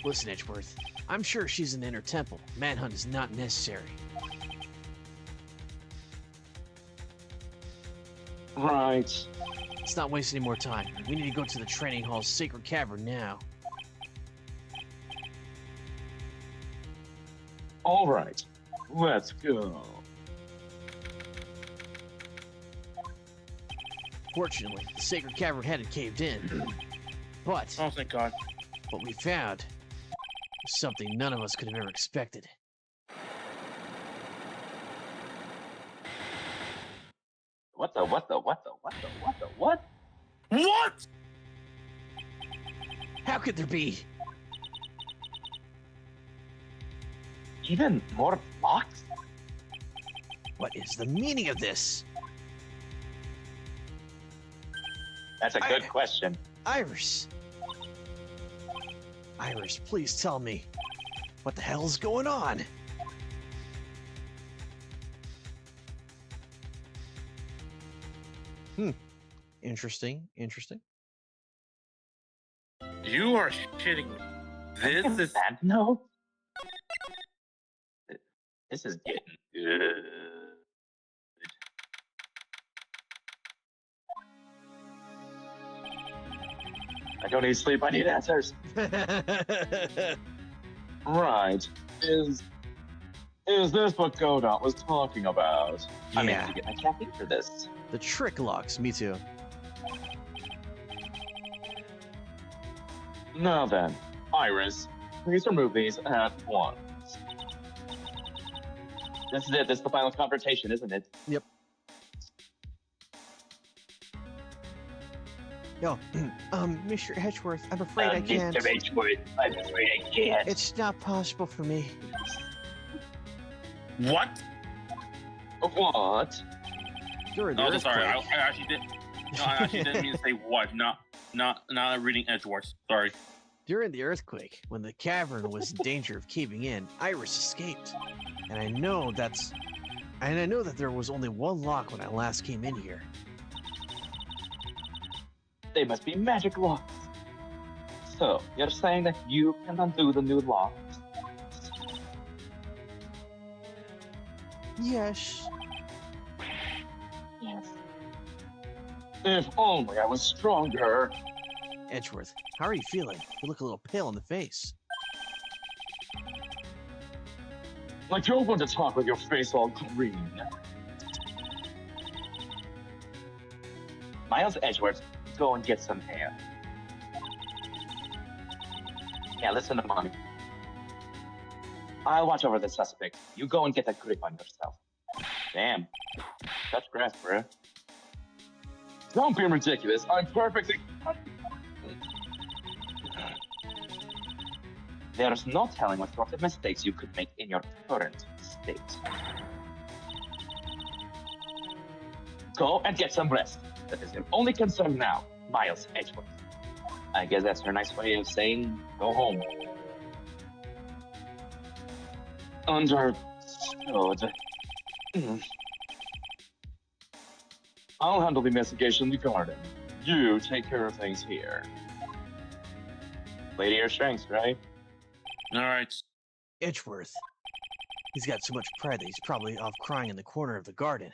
Listen, Edgeworth, I'm sure she's in the inner temple. Manhunt is not necessary. Right. Let's not waste any more time. We need to go to the training hall's sacred cavern now. All right. Let's go. Fortunately, the sacred cavern hadn't caved in. But Oh, thank God. what we found was something none of us could have ever expected. What? What? How could there be? Even more locks? What is the meaning of this? That's a good question. Iris! Iris, please tell me. What the hell's going on? Interesting. You are shitting me. This is that no. This is getting good. I don't need sleep. I need answers. Right. Is this what Godot was talking about? I mean, Yeah. to get my caffeine for this. The trick locks, me too. Now then, Iris, please remove these at once. This is it. This is the final confrontation, isn't it? Yep. Yo, Mr. Edgeworth, I'm afraid I can't. Mr. Edgeworth, I'm afraid I can't. It's not possible for me. what? What? During the Oh, sorry. I earthquake, actually did. No, I actually didn't mean to say what. Not reading Edgeworth. Sorry. during the earthquake, when the cavern was in danger of caving in, Iris escaped. And I know that there was only one lock when I last came in here. They must be magic locks. So, you're saying that you can undo the new lock? Yes. Yes. If only I was stronger. Edgeworth, how are you feeling? You look a little pale in the face. I don't want to talk with your face all green. Miles Edgeworth, go and get some air. Yeah, listen to mommy. I'll watch over the suspect. You go and get a grip on yourself. Damn. Touch grass, bruh. Don't be ridiculous. I'm perfectly... There's no telling what sort of mistakes you could make in your current state. Go and get some rest. That is your only concern now, Miles Edgeworth. I guess that's her nice way of saying go home. Understood. I'll handle the investigation in the garden. You take care of things here. Play to your strengths, right? All right. Edgeworth. He's got so much pride that he's probably off crying in the corner of the garden.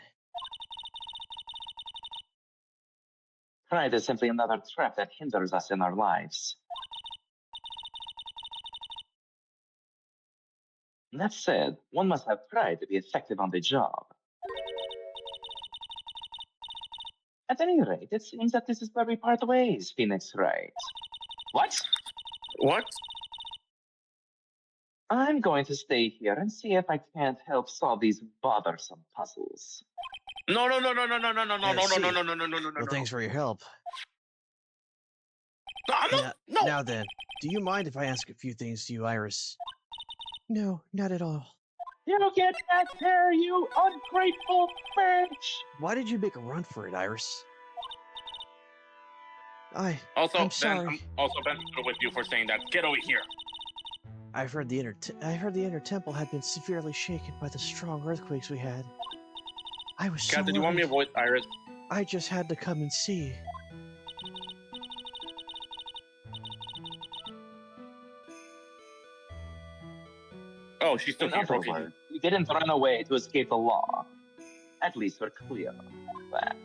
Pride is simply another trap that hinders us in our lives. That said, one must have pride to be effective on the job. At any rate, it seems that this is where we part ways, Phoenix Wright. What? What? I'm going to stay here and see if I can't help solve these bothersome puzzles. No. Well, thanks for your help. No. Now then, do you mind if I ask a few things to you, Iris? No, not at all. You get back here, you ungrateful bitch! Why did you make a run for it, Iris? I'm Ben, sorry. I'm also Ben with you for saying that. Get over here. I've heard the inner temple had been severely shaken by the strong earthquakes we had. I was so Cat, did you want me to worried. voice Iris? I just had to come and see. Oh, she's still In here. other Okay. words, you didn't run away to escape the law. At least we're clear on that.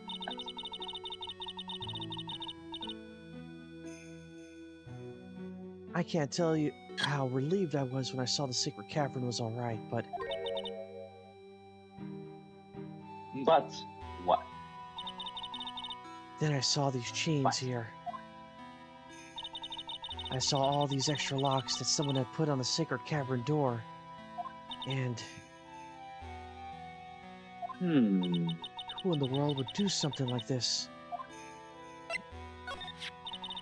I can't tell you how relieved I was when I saw the secret cavern was alright, but But what? then I saw these chains What? here. I saw all these extra locks that someone had put on the sacred cavern door. And who in the world would do something like this?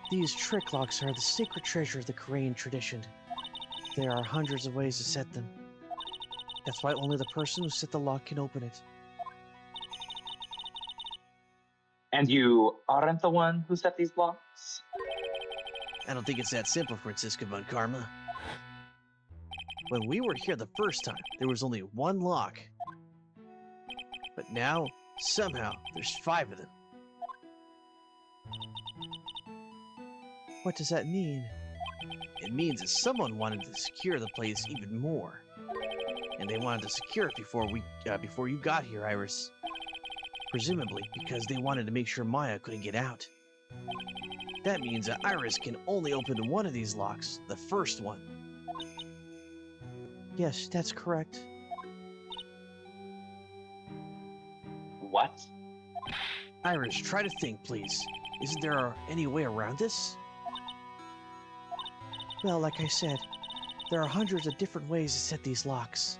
These trick locks are the secret treasure of the Korean tradition. There are hundreds of ways to set them. That's why only the person who set the lock can open it. And you aren't the one who set these locks? I don't think it's that simple, Francisca Von Karma. When we were here the first time, there was only one lock. But now, somehow, there's 5 of them. What does that mean? It means that someone wanted to secure the place even more. And they wanted to secure it before you got here, Iris. Presumably because they wanted to make sure Maya couldn't get out. That means that Iris can only open one of these locks, the first one. Yes, that's correct. What? Iris, try to think, please. Isn't there any way around this? Well, like I said, there are hundreds of different ways to set these locks.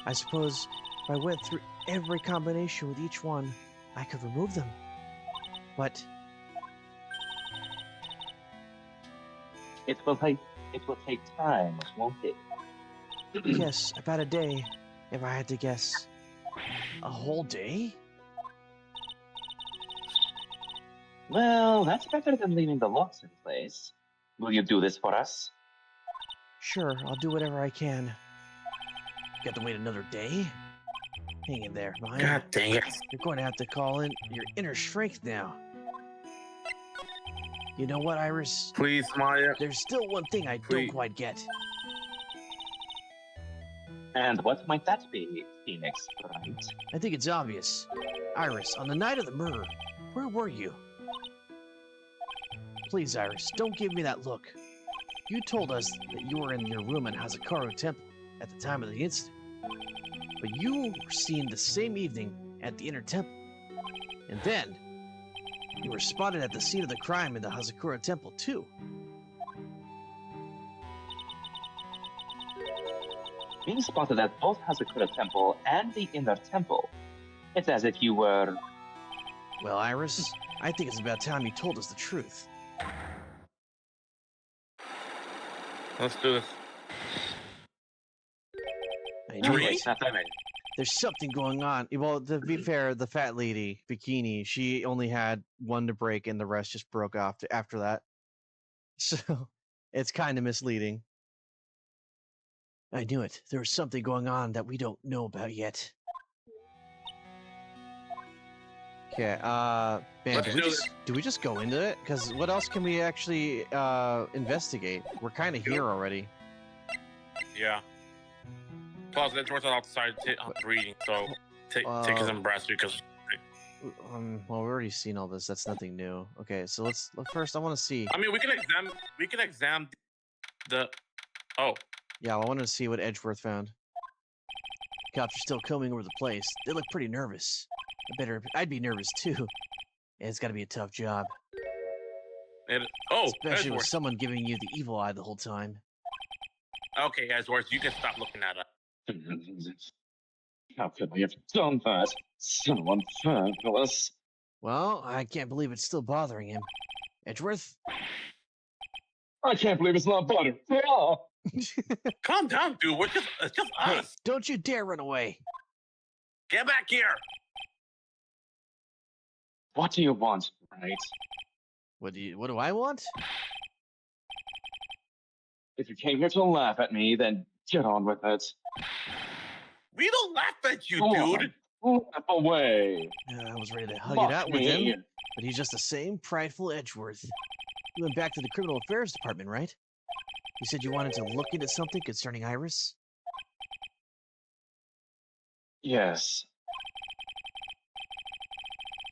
I suppose if I went through every combination with each one, I could remove them. But It will take time, won't it? yes, about a day, if I had to guess. A whole day? Well, that's better than leaving the locks in place. Will you do this for us? Sure, I'll do whatever I can. Got to wait another day? Hang in there, Maya. God dang it. You're going to have to call in your inner strength now. You know what, Iris? Please, Maya. There's still one thing I don't Please. quite get. And what might that be, Phoenix, right? I think it's obvious. Iris, on the night of the murder, where were you? Please, Iris, don't give me that look. You told us that you were in your room at Hazakaru Temple at the time of the incident. But you were seen the same evening at the Inner Temple. And then, you were spotted at the scene of the crime in the Hazakura Temple, too. Being spotted at both Hazakura Temple and the Inner Temple. It's as if you were... Well, Iris, I think it's about time you told us the truth. Let's do this. I knew Three? it. Not that many. There's something going on. Well, to be fair, the fat lady, Bikini, she only had one to break and the rest just broke off after that. So, it's kind of misleading. I knew it. There was something going on that we don't know about yet. Okay, man, Let's do we just go into it? Because what else can we actually investigate? We're kind of here already. Yeah. Plus, Edgeworth's outside reading, so take his breath because. Well, we've already seen all this. That's nothing new. Okay, so let's first. I want to see. I mean, we can examine the. Oh. Yeah, I wanted to see what Edgeworth found. Cops are still combing over the place. They look pretty nervous. I'd be nervous too. It's got to be a tough job. Especially with Edgeworth. someone giving you the evil eye the whole time. Okay, Edgeworth, you can stop looking at it. How could we have done that? Someone fabulous. Well, I can't believe it's still bothering him. Edgeworth? I can't believe it's not butter. Yeah. Calm down, dude. It's just Hey, us. don't you dare run away. Get back here. What do you want, right? What do I want? If you came here to laugh at me, then get on with it. We don't laugh at you, Come dude. on, laugh away. I was ready to hug Mock it out with me. him, but he's just the same prideful Edgeworth. You went back to the criminal affairs department, right? You said you wanted to look into something concerning Iris? Yes.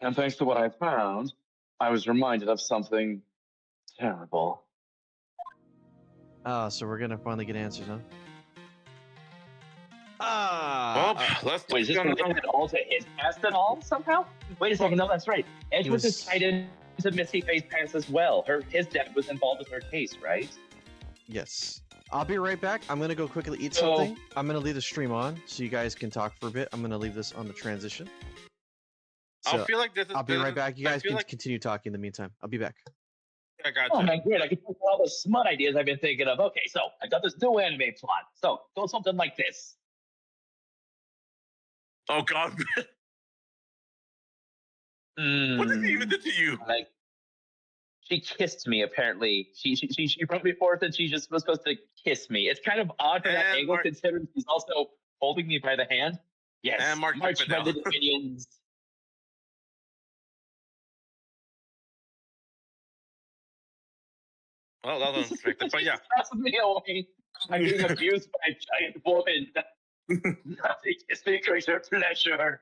And thanks to what I found, I was reminded of something terrible. Oh, so we're gonna finally get answers, huh? Well, let's. Wait, is this related all to his past at all, somehow? Wait a second, no, that's right. Edgeworth is tied into Misty Faye's past as well. His death was involved with her case, right? Yes. I'll be right back. I'm gonna go quickly eat something. I'm gonna leave the stream on so you guys can talk for a bit. I'm gonna leave this on the transition. So I feel like this is. I'll be right back. You guys can like, continue talking in the meantime. I'll be back. I got Oh you. man, great. I can put all the smut ideas I've been thinking of. Okay, so I got this new anime plot. So go something like this. Oh God, what did he even do to you? Like, she kissed me. Apparently, she brought me forth, and she just was supposed to kiss me. It's kind of odd from that And angle, considering she's also holding me by the hand. Yes, And Mark march by Infidel. the Dominions. Well, that was unexpected, but yeah. Toss me away. I'm being abused by a giant woman. Nothing gives me greater pleasure.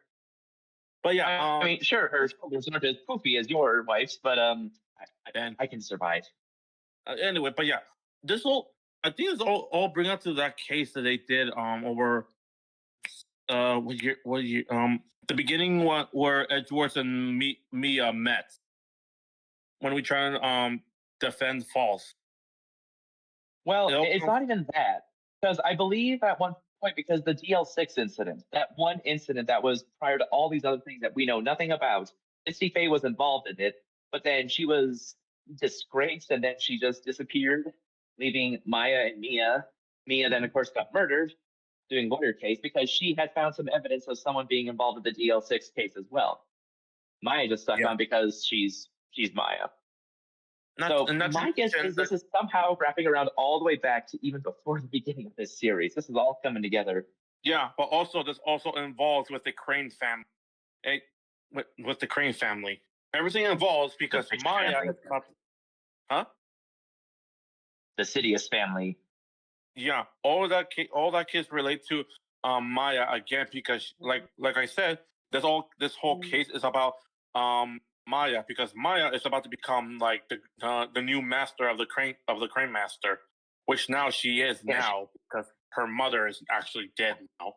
But yeah, I mean, sure, her shoulders aren't as poofy as your wife's, but I can survive. Anyway, but yeah, this whole I think it's all bring up to that case that they did over what year the beginning where Edgeworth and Mia met when we try and defend false. Well, it's not even that, because I believe at one point, because the DL6 incident, that one incident that was prior to all these other things that we know nothing about, Misty Faye was involved in it, but then she was disgraced and then she just disappeared, leaving Maya and Mia. Mia then, of course, got murdered doing lawyer case because she had found some evidence of someone being involved in the DL6 case as well. Maya just stuck on because she's Maya. My guess is this is somehow wrapping around all the way back to even before the beginning of this series. This is all coming together. Yeah, but also this also involves with the Crane family. With the Crane family, everything involves because Maya is not. Huh? The Sidious family. Yeah, all that kids relate to Maya again because like I said, this whole case is about Maya because Maya is about to become like the new master of the crane master, which now she is now because her mother is actually dead now.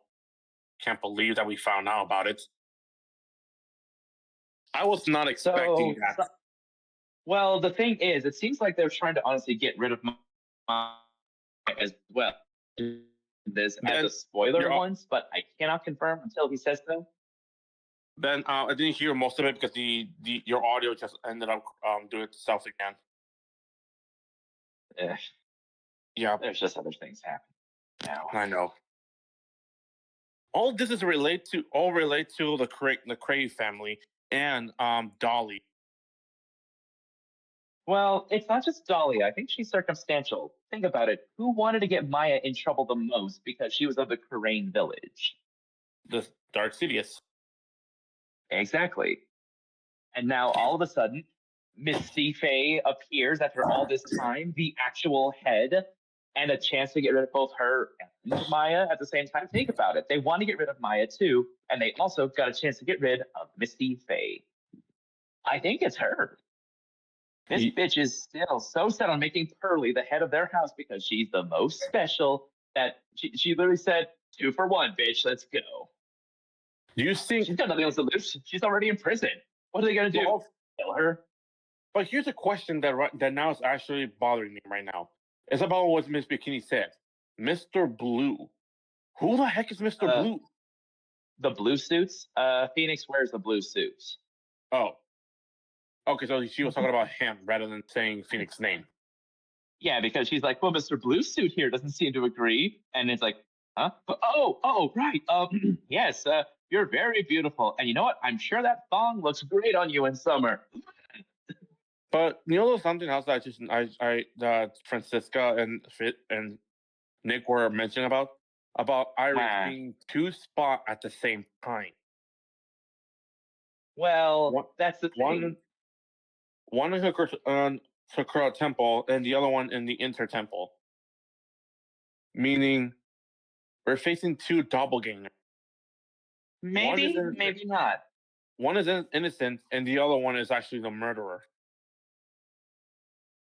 Can't believe that we found out about it. I was not expecting that. Well, the thing is, it seems like they're trying to honestly get rid of Maya as well. This as a spoiler once, but I cannot confirm until he says so. Ben, I didn't hear most of it because your audio just ended up doing itself again. Yeah, there's just other things happening now. I know. All this is relate to the Crave family and Dolly. Well, it's not just Dolly. I think she's circumstantial. Think about it. Who wanted to get Maya in trouble the most because she was of the Karain village? The Dark Sidious. Exactly. And now all of a sudden, Misty Faye appears after all this time, the actual head, and a chance to get rid of both her and Maya at the same time. Think about it. They want to get rid of Maya too, and they also got a chance to get rid of Misty Faye. I think it's her. This bitch is still so set on making Pearly the head of their house because she's the most special that she literally said, 2 for 1, bitch, let's go. Do you think she's got nothing else to lose? She's already in prison. What are they gonna do? Kill her? But here's a question that now is actually bothering me right now. It's about what Miss Bikini said. Mr. Blue. Who the heck is Mr. Blue? The blue suits? Phoenix wears the blue suits. Oh. Okay, so she was talking about him rather than saying Phoenix's name. Yeah, because she's like, well, Mr. Blue Suit here doesn't seem to agree. And it's like, huh? Oh, right. Yes, you're very beautiful. And you know what? I'm sure that thong looks great on you in summer. But you know something else that that Francisca and Nick were mentioning about Iris being 2 spots at the same time. Well, that's the thing. One in Sakura Temple and the other one in the Inter Temple. Meaning, we're facing 2 doppelgangers. Maybe not. One is innocent and the other one is actually the murderer.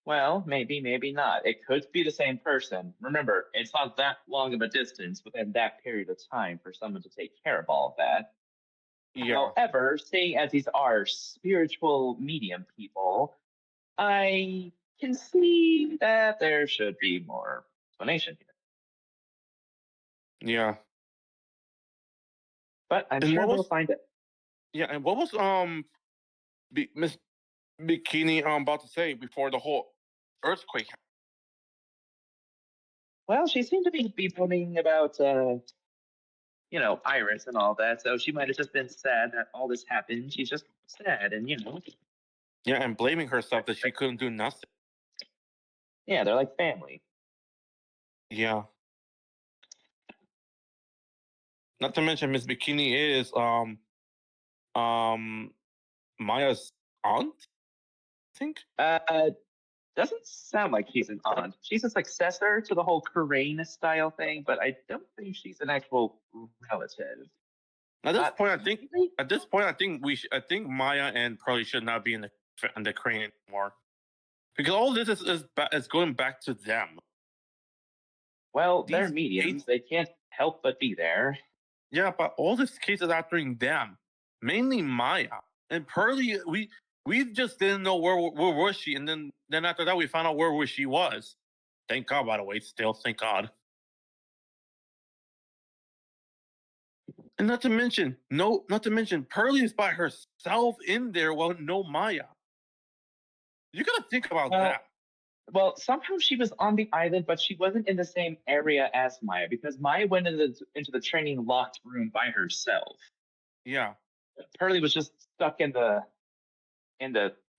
Well, maybe not. It could be the same person. Remember, it's not that long of a distance within that period of time for someone to take care of all of that. Yeah. However, seeing as these are spiritual medium people, I can see that there should be more explanation here. Yeah. But I'm sure we'll find it. Yeah, and what was Miss Bikini about to say before the whole earthquake? Well, she seemed to be booming about Iris and all that. So she might have just been sad that all this happened. She's just sad, and Yeah, and blaming herself that she couldn't do nothing. yeah, they're like family. Yeah. Not to mention Miss Bikini is um Maya's aunt, I think. Doesn't sound like she's an aunt. She's a successor to the whole Karain style thing, but I don't think she's an actual relative. At this point, I think Maybe? I think Maya and Pearly should not be in the crane anymore, because all this is going back to them. Well, they're These mediums. cases, They can't help but be there. yeah, but all these cases are doing them, mainly Maya and Pearly. We just didn't know where was she, and then after that we found out where she was. Thank God, by the way. Still, thank God. And not to mention, Pearly is by herself in there. Well, no Maya. You gotta think about Well, that. well, somehow she was on the island, but she wasn't in the same area as Maya because Maya went into the training locked room by herself. Yeah, Pearly was just stuck in the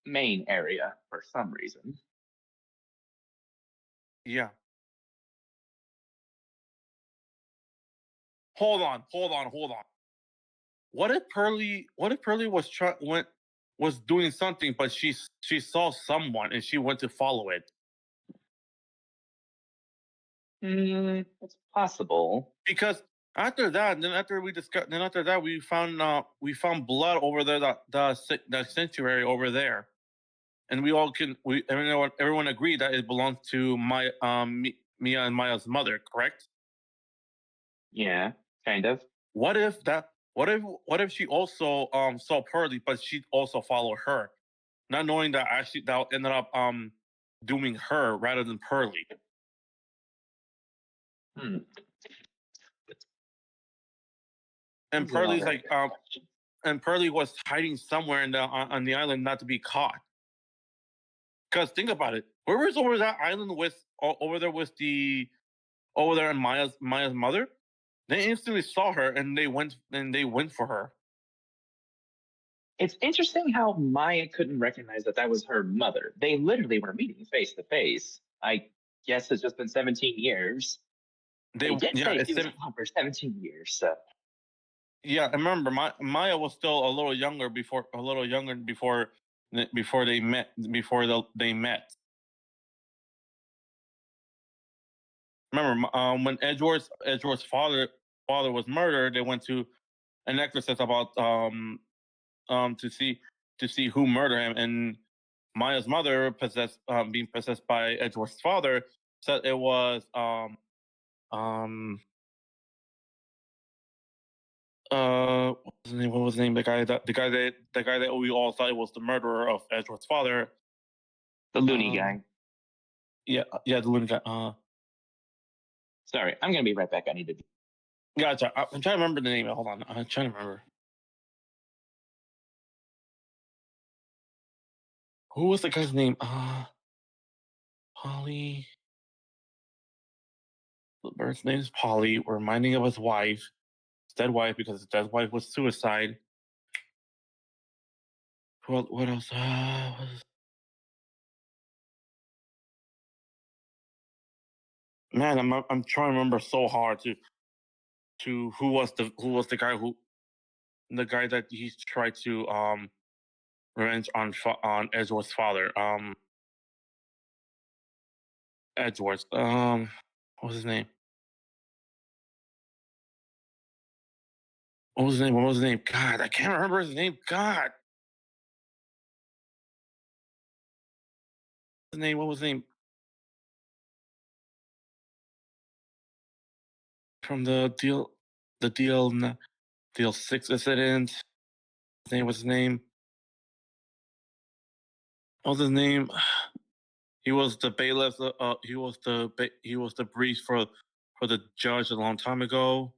main area for some reason. yeah. Hold on. What if Pearly? What if Pearly was doing something, but she saw someone and she went to follow it? It's possible. Because after that, then after we discussed, then after that we found blood over there, the sanctuary over there, and everyone agreed that it belonged to Mia and Maya's mother, correct? Yeah, kind of. What if that? What if she also saw Pearly, but she also followed her, not knowing that actually that ended up dooming her rather than Pearly. Hmm. And These are all Pearly's very like good questions. and Pearly was hiding somewhere on the island not to be caught. Because think about it, where was over that island with over there with the over there and Maya's mother? They instantly saw her and they went for her. It's interesting how Maya couldn't recognize that was her mother. They literally were meeting face to face. I guess it's just been 17 years. They did Yeah, say she was gone for 17 years, so. yeah. I remember Maya was still a little younger before they met they met. Remember, when Edward's father was murdered, they went to an exorcist about to see who murdered him, and Maya's mother being possessed by Edward's father said it was um what was his name? The guy that we all thought was the murderer of Edward's father. The loony guy. Yeah, the loony guy. Sorry, I'm going to be right back. I need to. Gotcha. I'm trying to remember the name. Hold on, I'm trying to remember. Who was the guy's name? Polly. The bird's name is Polly. We're reminding of his wife, his dead wife, because his dead wife was suicide. What else? Man, I'm trying to remember so hard to who was the guy that he tried to revenge on Edward's father. Edwards. What was his name? What was his name? What was his name? God, I can't remember his name. God. His name? What was his name? From the deal 6 incident. His name was his name. What was his name? He was the bailiff. He was the brief for the judge a long time ago.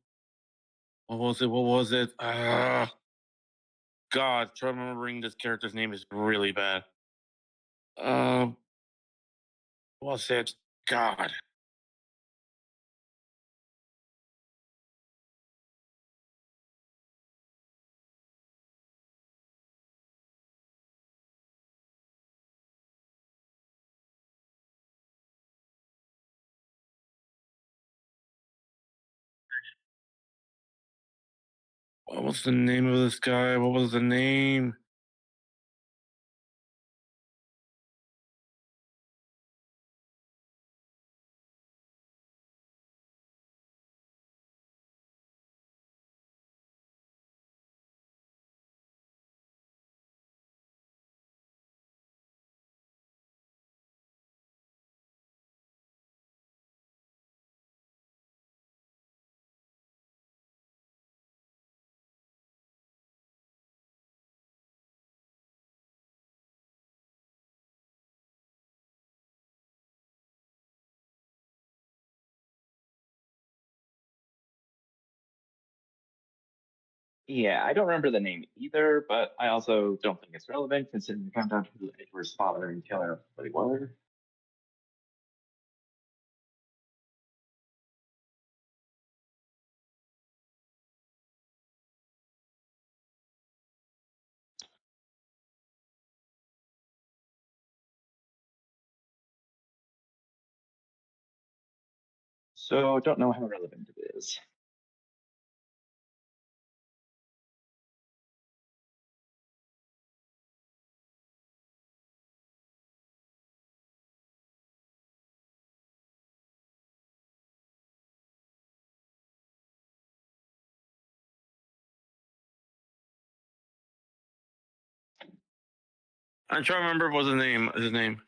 What was it? What was it? God, trying remembering this character's name is really bad. What was it? God. What was the name of this guy? What was the name? Yeah, I don't remember the name either, but I also don't think it's relevant considering we found out who Edward's father and killer really were. So don't know how relevant it is. I'm trying to remember what was the name. His name.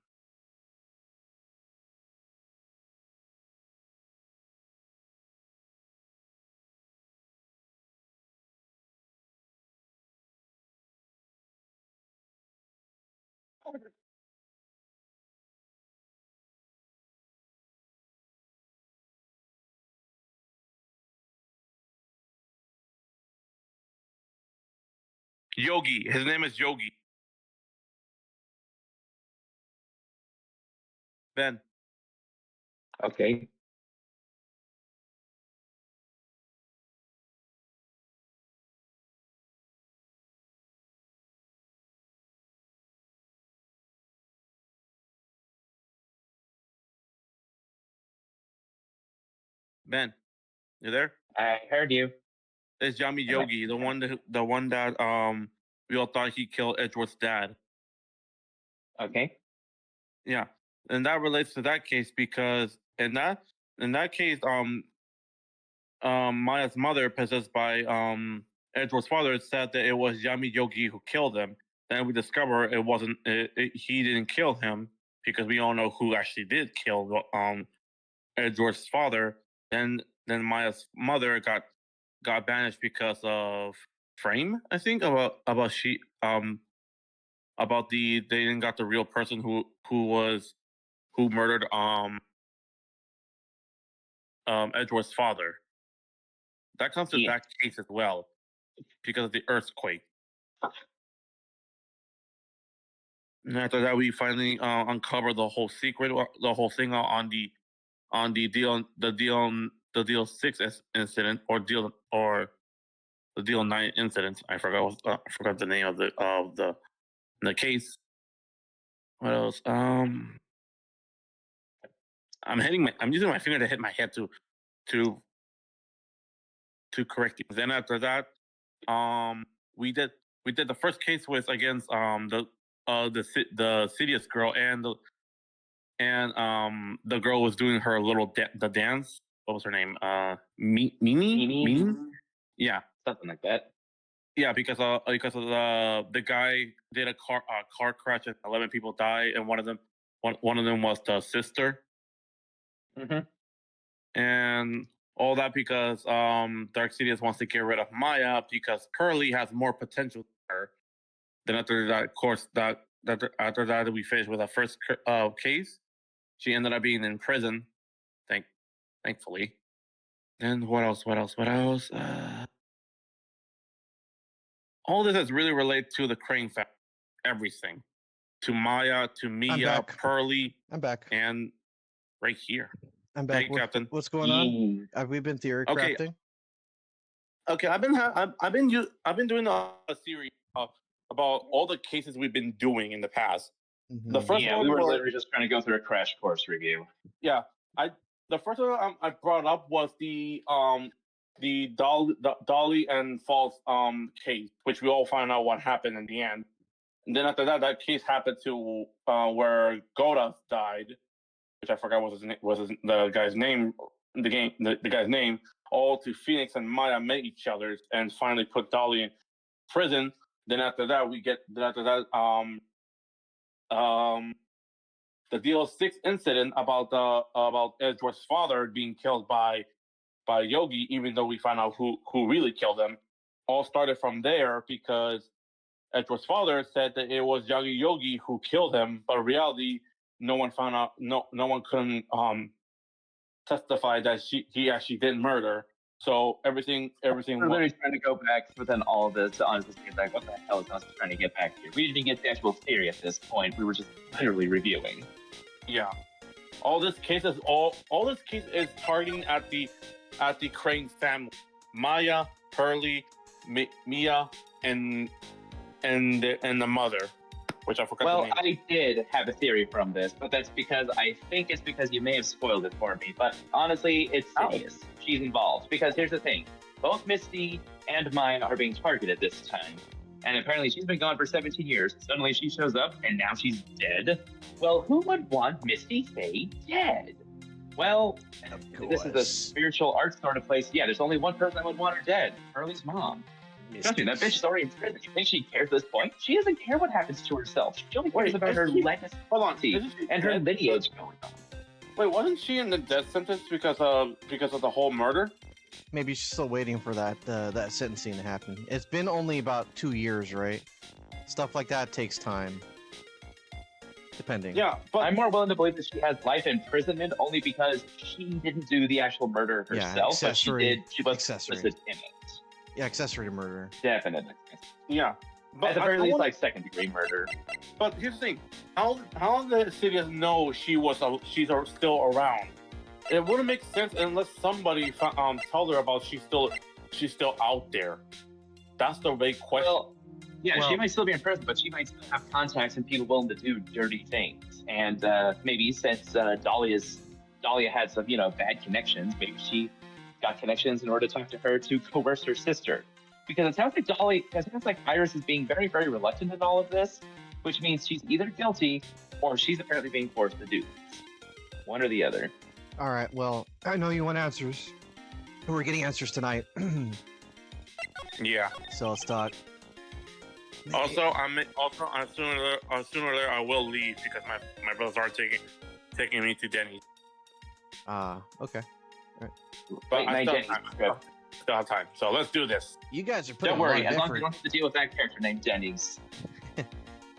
Yogi. His name is Yogi. Ben. Okay. Ben. You there? I heard you. It's Yami Am I- Yogi, the one that we all thought he killed Edward's dad. Okay. Yeah, and that relates to that case because in that case, Maya's mother, possessed by Edward's father, said that it was Yami Yogi who killed him. Then we discover it wasn't. He didn't kill him because we all know who actually did kill Edward's father. Then Maya's mother got banished because of frame. I think about they didn't got the real person who murdered Edward's father. That comes to Yeah. that case as well because of the earthquake. And after that, we finally uncover the whole secret, the whole thing on the deal 6 incident or the deal 9 incident. I forgot the name of the case. What else? I'm using my finger to hit my head to correct you. Then after that, we did the first case was against the Sidious girl and the girl was doing her little the dance. What was her name? Mimi. Mimi? Yeah, Something like that. yeah. Because of the guy did a car crash and 11 people died, and one of them was the sister, Mm-hmm. and all that because Dark Sidious wants to get rid of Maya because Curly has more potential than her. Then after that, of course, after that we finished with our first case. She ended up being in prison, thankfully. And what else? All this is really related to the Crane family. Everything. To Maya, to Mia, back. Pearly, I'm back. and right here. I'm back. Hey, Captain. What's going on? Yeah. Have we been theory Okay. crafting? Okay, I've been doing a series about all the cases we've been doing in the past. The Mhm. first Yeah, one we were was literally just trying to go through a crash course review. yeah. The first one I brought up was the Dolly and False case, which we all find out what happened in the end. And then after that, that case happened to where Goda died, which I forgot the guy's name. The guy's name. All to Phoenix and Maya met each other and finally put Dolly in prison. Then after that, the DL6 incident about Edgeworth's father being killed by Yogi, even though we found out who really killed him, all started from there because Edgeworth's father said that it was Yogi who killed him, but in reality, no one found out. No one couldn't testify that he actually did murder. So everything. We're literally trying to go back within all of this to honestly get back. What the hell is us trying to get back here? We didn't get the actual theory at this point. We were just literally reviewing. Yeah, all this case is targeting at the Crane family: Maya, Hurley, Mia, and the mother, which I forgot. Well, the name. I did have a theory from this, but that's because I think it's because you may have spoiled it for me. But honestly, it's Sidious. She's involved because here's the thing: both Misty and Maya are being targeted this time, and apparently she's been gone for 17 years. Suddenly she shows up, and now she's dead. Well, who would want Misty stay dead? Well, this is a spiritual art sort of place. Yeah, there's only one person that would want her dead: Hurley's mom. Trust me, that bitch is already in prison. You think she cares at this point? She doesn't care what happens to herself. She only cares about her legacy and her lineage going on. Wait, wasn't she in the death sentence because of the whole murder? Maybe she's still waiting for that sentencing to happen. It's been only about 2 years, right? Stuff like that takes time. Depending. Yeah, but I'm more willing to believe that she has life imprisonment only because she didn't do the actual murder herself, but she did. She was complicit in it. Yeah, accessory to murder. Definitely. Yeah. But at the very least, like second-degree murder. But here's the thing: how the Sidious know she's still around? It wouldn't make sense unless somebody tell her about she's still out there. That's the big question. Well, she might still be in prison, but she might still have contacts and people willing to do dirty things. And maybe since Dahlia had some bad connections, maybe she got connections in order to talk to her to coerce her sister. Because it sounds like Iris is being very, very reluctant in all of this, which means she's either guilty or she's apparently being forced to do this. One or the other. All right, well, I know you want answers. We're getting answers tonight. Yeah. So let's talk. Also, sooner or later I will leave because my brothers are taking me to Denny's. Okay. But I still have time, so let's do this. You guys are putting Don't worry, a lot of as long as effort. you don't have to deal with that character named Denny's. You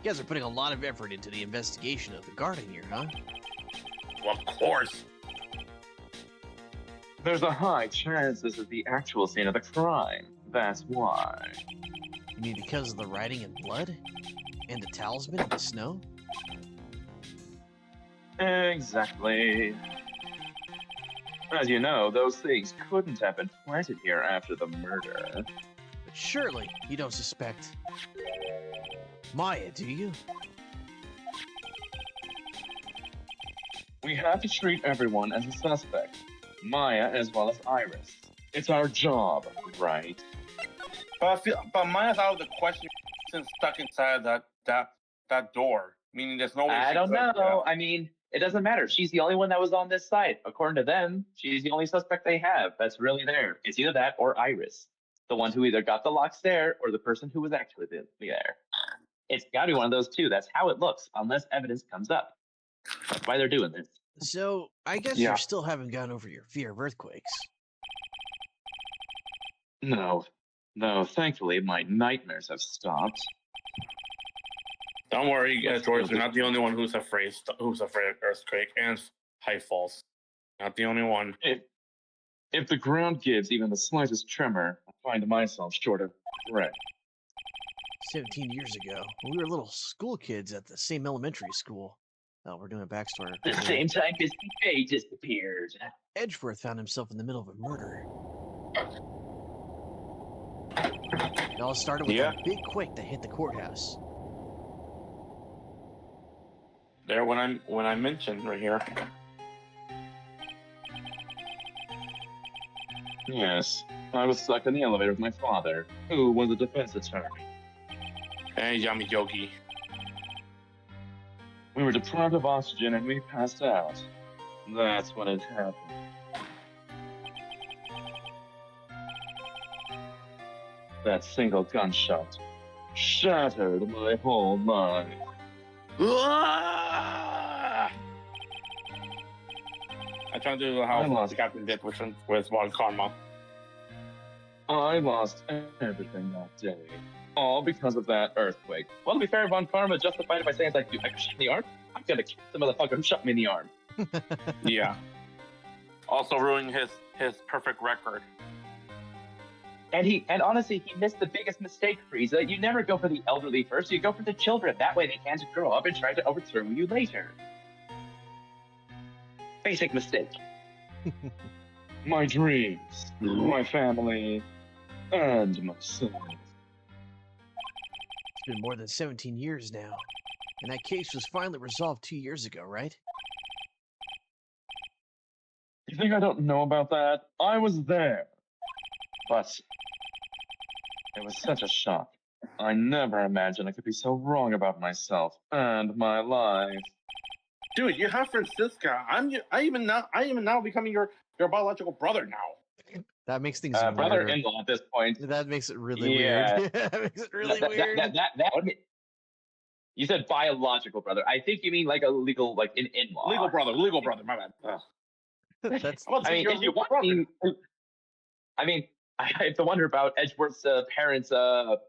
guys are putting a lot of effort into the investigation of the garden here, huh? Well, of course. There's a high chance this is the actual scene of the crime. That's why. You mean because of the writing in blood? And the talisman in the snow? Exactly. As you know, those things couldn't have been planted here after the murder. But surely you don't suspect Maya, do you? We have to treat everyone as a suspect. Maya as well as Iris. It's our job, right? But Maya's out of the question since stuck inside that door. Meaning there's no way. I don't know. I mean, it doesn't matter. She's the only one that was on this site. According to them, she's the only suspect they have that's really there. It's either that or Iris. The one who either got the locks there or the person who was actually there. It's got to be one of those two. That's how it looks, unless evidence comes up. That's why they're doing this. So, I guess you still haven't gotten over your fear of earthquakes. No, thankfully my nightmares have stopped. Don't worry, George. You're not the only one who's afraid of earthquake and high falls. Not the only one. If the ground gives even the slightest tremor, I find myself short of breath. 17 years ago, when we were little school kids at the same elementary school. Oh, we're doing a backstory. The same time Misty Faye disappeared. Edgeworth found himself in the middle of a murder. It all started with a big quake that hit the courthouse. There, when I mentioned right here. Yes, I was stuck in the elevator with my father, who was a defense attorney. And Yami Yogi. We were deprived of oxygen and we passed out. That's when it happened. That single gunshot shattered my whole life. I tried to do I how lost. the captain did with One Karma. I lost everything that day. All because of that earthquake. Well, to be fair, Von Karma justified it by saying, like, I got shot in the arm? I'm gonna kill the motherfucker who shot me in the arm. Yeah. Also ruining his perfect record. And honestly, he missed the biggest mistake, Frieza. You never go for the elderly first, you go for the children. That way they can't grow up and try to overthrow you later. Basic mistake. My dreams, my family, and myself. It's been more than 17 years now. And that case was finally resolved 2 years ago, right? You think I don't know about that? I was there. But it was such a shock. I never imagined I could be so wrong about myself and my life. Dude, you have Francisca. I even now becoming your biological brother now. That makes things weirder. Brother-in-law at this point. That makes it really Yeah. weird. That makes it really That weird. would be... You said biological brother. I think you mean like a legal, like an in-law. Legal brother. My bad. Ugh. That's I'm about to I say mean, you're if you legal want, brother. I have to wonder about Edgeworth's parents'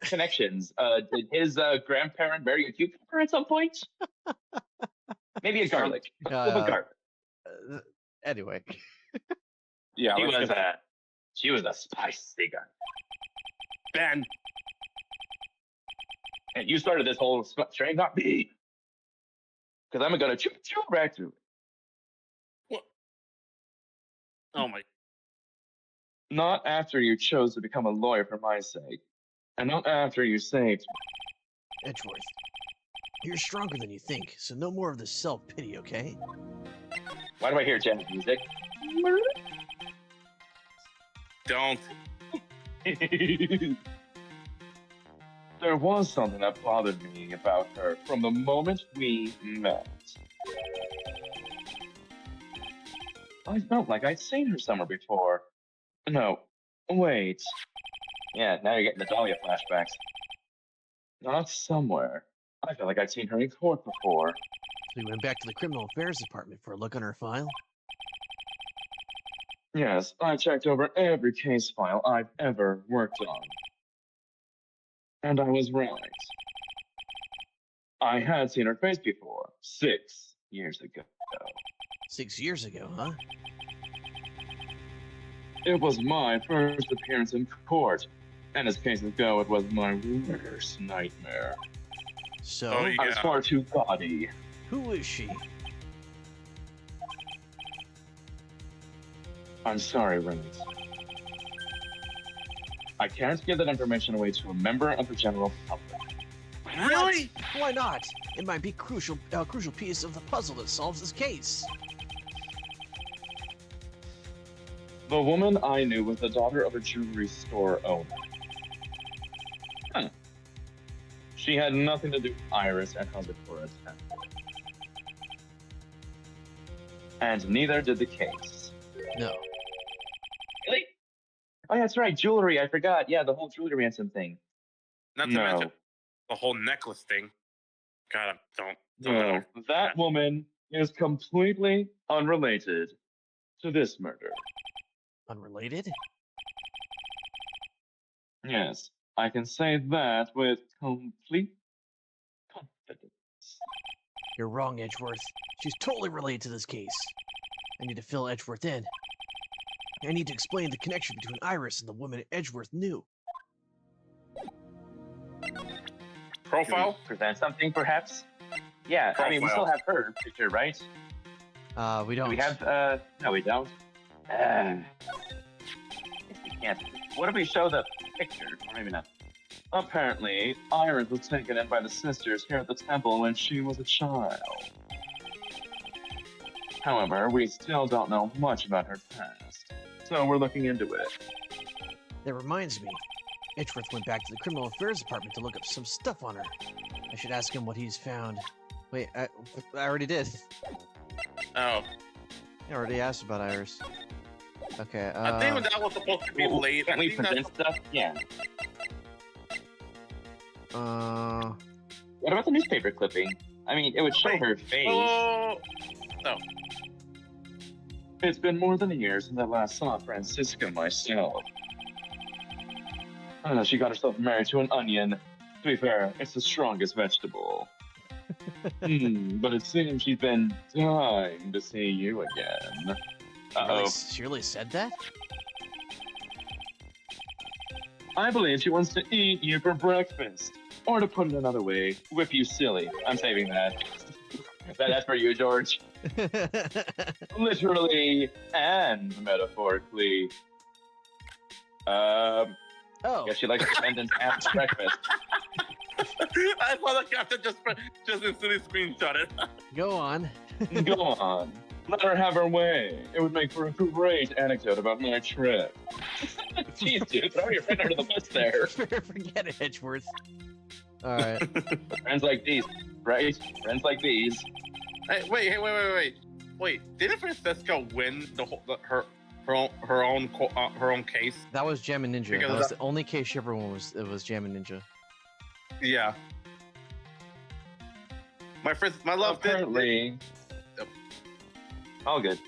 connections. Did his grandparent marry a cucumber at some point? Maybe a garlic. A garlic. Anyway. Yeah, She was a spicy girl. Ben. And you started this whole train, not me. Because I'm gonna choo right through it. Oh my. Not after you chose to become a lawyer for my sake. And not after you saved me. Edgeworth, you're stronger than you think, so no more of this self-pity, okay? Why do I hear jazz music? Don't. There was something that bothered me about her from the moment we met. I felt like I'd seen her somewhere before. No, wait. Yeah, now you're getting the Dahlia flashbacks. Not somewhere. I felt like I'd seen her in court before. So we went back to the criminal affairs department for a look on her file. Yes, I checked over every case file I've ever worked on. And I was right. I had seen her face before, 6 years ago. 6 years ago, huh? It was my first appearance in court, and as cases go, it was my worst nightmare. So, Oh, yeah. I was far too gaudy. who is she? I'm sorry, Reynolds. I can't give that information away to a member of the general public. Really? What? Why not? It might be crucial piece of the puzzle that solves this case. The woman I knew was the daughter of a jewelry store owner. Huh. She had nothing to do with Iris and Hazakura Temple. And neither did the case. No. Really? Oh, yeah, that's right. Jewelry. I forgot. Yeah, the whole jewelry ransom thing. Not to No. mention the whole necklace thing. God, don't. No, that woman is completely unrelated to this murder. Unrelated? Yes, I can say that with complete confidence. You're wrong, Edgeworth. She's totally related to this case. I need to fill Edgeworth in. I need to explain the connection between Iris and the woman Edgeworth knew. Profile? Should we present something, perhaps? Yeah, I mean, we still Profile. have her picture, right? We don't. Do we have, no, we don't. We can't. What if we show the picture? Or maybe not. Apparently, Iris was taken in by the sisters here at the temple when she was a child. However, we still don't know much about her past, so we're looking into it. That reminds me. Edgeworth went back to the criminal affairs department to look up some stuff on her. I should ask him what he's found. Wait, I already did. Oh. I already asked about Iris. Okay, I think that was supposed to be late. Can't I we think present stuff? Yeah. What about the newspaper clipping? I mean, it would show her face. Oh. No. It's been more than a year since I last saw Francisca myself. She got herself married to an onion. To be fair, it's the strongest vegetable. But it seems she's been dying to see you again. Uh-oh. She really said that? I believe she wants to eat you for breakfast. Or to put it another way, whip you silly. I'm saving that. That's for you, George. Literally and metaphorically. Oh. Guess she likes defendants after breakfast. I saw the captain just instantly screenshot it. Go on. Go on. Let her have her way. It would make for a great anecdote about my trip. Jeez, dude, throw your friend under the bus there. Forget it, Edgeworth. Alright. Friends like these, right? Friends like these. Hey, wait! Didn't Francisca win her own case? That was Jam and Ninja. Because That was the only case she ever won. Was Jam and Ninja. Yeah. My love Apparently. Yep. All good.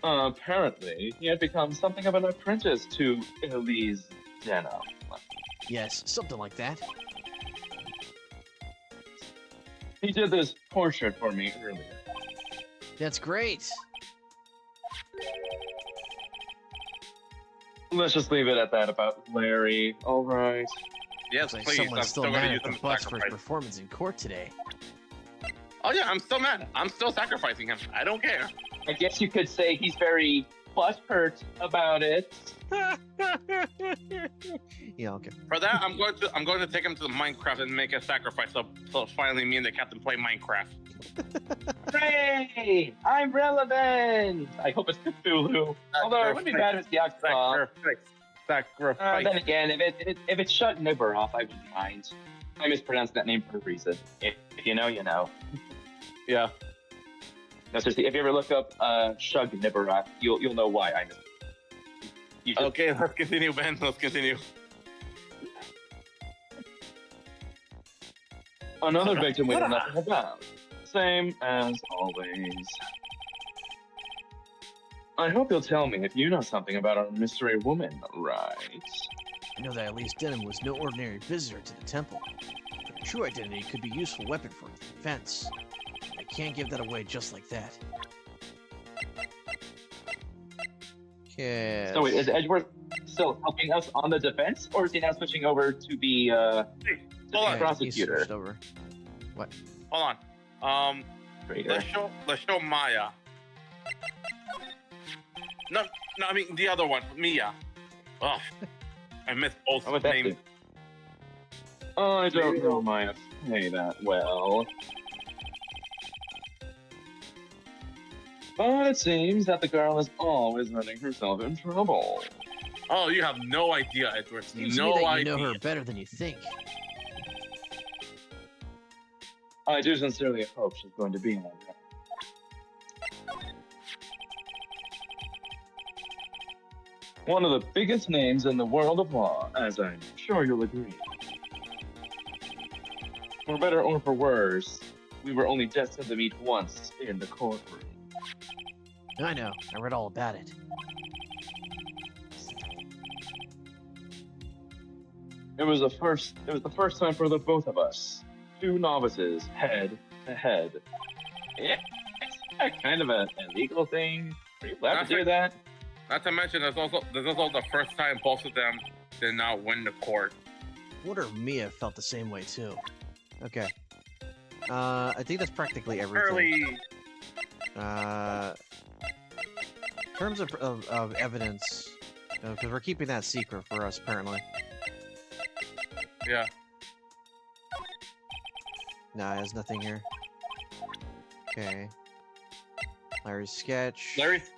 Apparently, he had become something of an apprentice to Elise Denham. Yes, something like that. He did this portrait for me earlier. That's great. Let's just leave it at that about Larry. All right. Yes, Looks like please. I'm someone's still still gonna mad use at the them bus to for his sacrifice. performance in court today. Oh yeah, I'm still mad. I'm still sacrificing him. I don't care. I guess you could say he's very butthurt about it. Yeah, okay. For that, I'm going to take him to the Minecraft and make a sacrifice. So finally, me and the captain play Minecraft. Hooray! I'm relevant! I hope it's Cthulhu. Although it wouldn't be bad if it's the Octopus. Sacrifice. Then again, if it shut Nibber off, I wouldn't mind. I mispronounced that name for a reason. If you know, you know. Yeah. No, seriously, if you ever look up Shug Nibberock, you'll know why I miss. Okay, let's continue, Ben. Let's continue. Another victim we know nothing about. Same as always. I hope you'll tell me if you know something about our mystery woman, right? I know that Elise Denham was no ordinary visitor to the temple. Her true identity could be a useful weapon for defense. I can't give that away just like that. Okay. So wait, is Edgeworth still helping us on the defense, or is he now switching over to be Hold on. He prosecutor? switched over. What? Hold on. Traitor. Let's show Maya. No, I mean the other one, Mia. Ugh, I missed both How would that names. do? I don't know my Hey that well. But it seems that the girl is always running herself in trouble. Oh, you have no idea, Edward. Seems to No me that idea. you know her better than you think. I do sincerely hope she's going to be like that. One of the biggest names in the world of law, as I'm sure you'll agree. For better or for worse, we were only destined to meet once in the courtroom. I know. I read all about it. It was the first time for the both of us. Two novices, head to head. Yeah, it's kind of an illegal thing. Are you allowed to do that? Not to mention, there's also the first time both of them did not win the court. I wonder if Mia felt the same way too. Okay. I think that's practically everything. Early. In terms of evidence, because we're keeping that secret for us apparently. Yeah. Nah, there's nothing here. Okay. Larry's sketch. Larry's